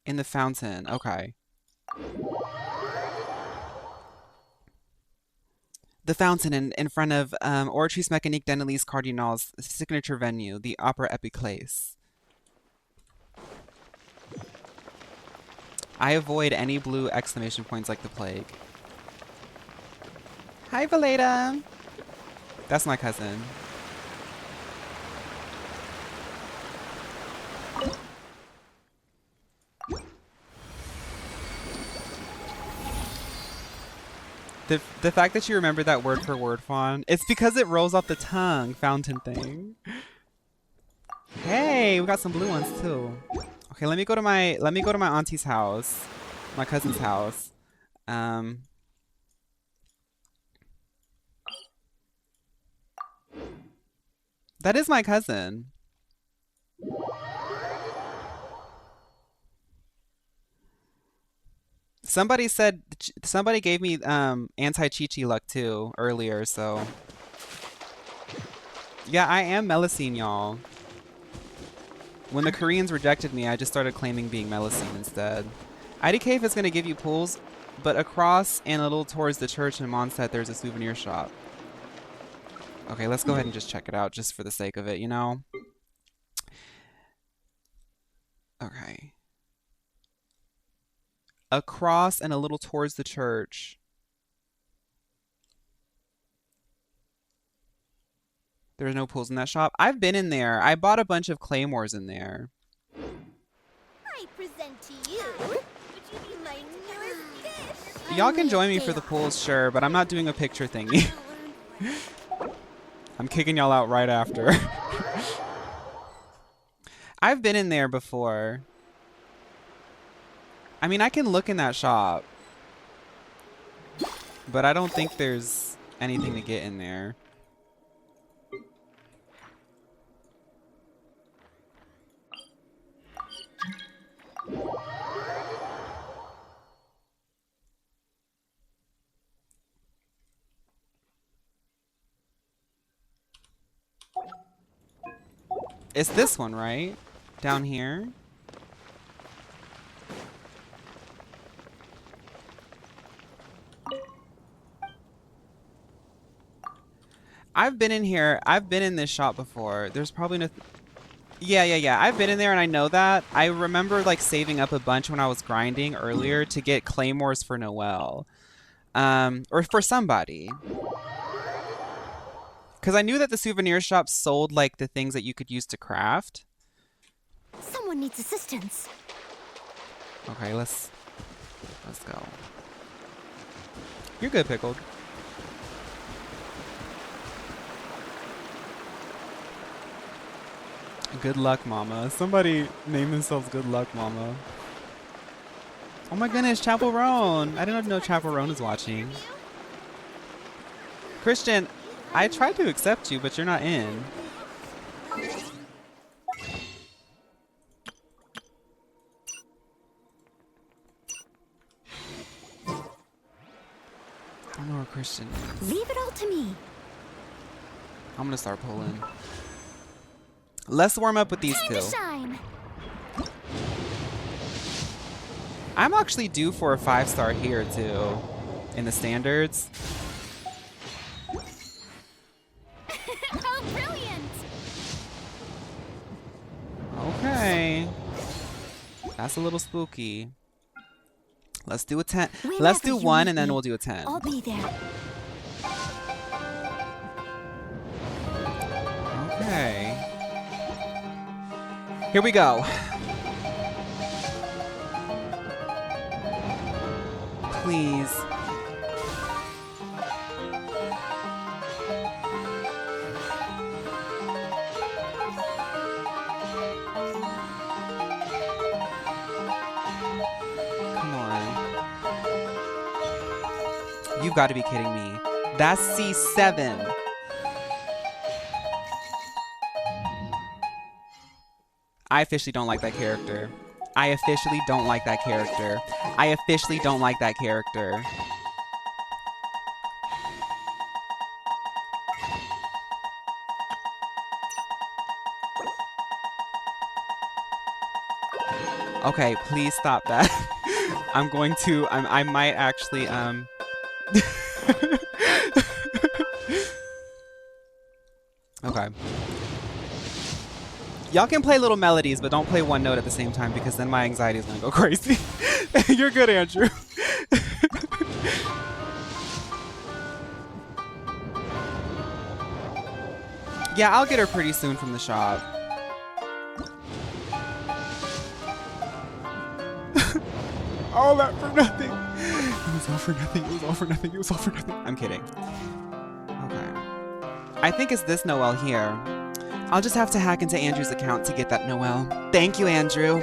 [SPEAKER 1] In the fountain. Okay. The fountain in front of Oratrice Mécanique d'Annelise Cardinal's signature venue, the Opera Epiclese. I avoid any blue exclamation points like the plague. Hi, Valeda. That's my cousin. The fact that you remember that word for word, Fawn, it's because it rolls off the tongue, fountain thing. Hey, we got some blue ones too. Okay, let me go to my auntie's house, my cousin's house. That is my cousin. Somebody gave me anti-Chi-Chi luck too earlier, so yeah, I am Melusine, y'all. When the Koreans rejected me, I just started claiming being Melusine instead. ID Cave is gonna give you pools, but across and a little towards the church in Mondstadt, there's a souvenir shop. Okay, let's go ahead and just check it out, just for the sake of it, you know? Okay. Across and a little towards the church. There's no pools in that shop. I've been in there. I bought a bunch of claymores in there.
[SPEAKER 4] I present to you. Would you be my newest dish?
[SPEAKER 1] Y'all can join me for the pools, sure, but I'm not doing a picture thingy. I'm kicking y'all out right after. I've been in there before. I mean, I can look in that shop, but I don't think there's anything to get in there. It's this one, right? Down here. I've been in here. I've been in this shop before. There's probably no... Yeah. I've been in there and I know that. I remember like saving up a bunch when I was grinding earlier to get claymores for Noelle. Or for somebody. Because I knew that the souvenir shop sold like the things that you could use to craft.
[SPEAKER 6] Someone needs assistance.
[SPEAKER 1] Okay, let's go. You're good, Pickled. Good luck, Mama. Somebody named themselves Good Luck, Mama. Oh my goodness, Chapel Roan. I didn't even know Chapel Roan is watching. Christian, I tried to accept you, but you're not in. I don't know where Christian is.
[SPEAKER 6] Leave it all to me.
[SPEAKER 1] I'm gonna start pulling. Let's warm up with these
[SPEAKER 4] Time
[SPEAKER 1] two.
[SPEAKER 4] to shine.
[SPEAKER 1] I'm actually due for a 5-star here too, in the standards.
[SPEAKER 4] Oh, brilliant!
[SPEAKER 1] Okay. That's a little spooky. Let's do a 10. Let's
[SPEAKER 19] Whenever
[SPEAKER 1] do
[SPEAKER 19] you
[SPEAKER 1] 1
[SPEAKER 19] need
[SPEAKER 1] and then
[SPEAKER 19] me,
[SPEAKER 1] we'll do a 10.
[SPEAKER 19] I'll be there.
[SPEAKER 1] Okay. Here we go. Please. Come on. You've got to be kidding me. That's C7. I officially don't like that character. I officially don't like that character. I officially don't like that character. Okay, please stop that. I'm going to, I might actually, Okay. Y'all can play little melodies, but don't play one note at the same time because then my anxiety is gonna go crazy. You're good, Andrew. Yeah, I'll get her pretty soon from the shop. All that for nothing. It was all for nothing. It was all for nothing. It was all for nothing. I'm kidding. Okay. I think it's this Noel here. I'll just have to hack into Andrew's account to get that Noel. Thank you, Andrew.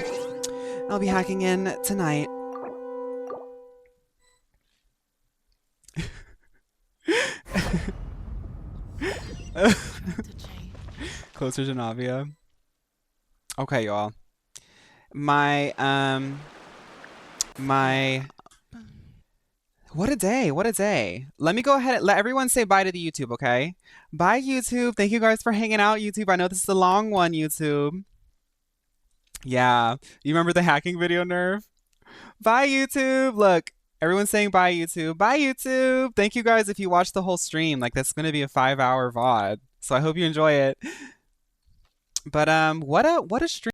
[SPEAKER 1] I'll be hacking in tonight. Closer to Navia. Okay, y'all. My what a day, what a day. Let me go ahead and let everyone say bye to the YouTube, okay? Bye, YouTube. Thank you guys for hanging out, YouTube. I know this is a long one, YouTube. Yeah. You remember the hacking video, Nerve? Bye, YouTube. Look, everyone's saying bye, YouTube. Bye, YouTube. Thank you guys if you watched the whole stream. Like, that's going to be a 5-hour VOD. So I hope you enjoy it. But what a stream.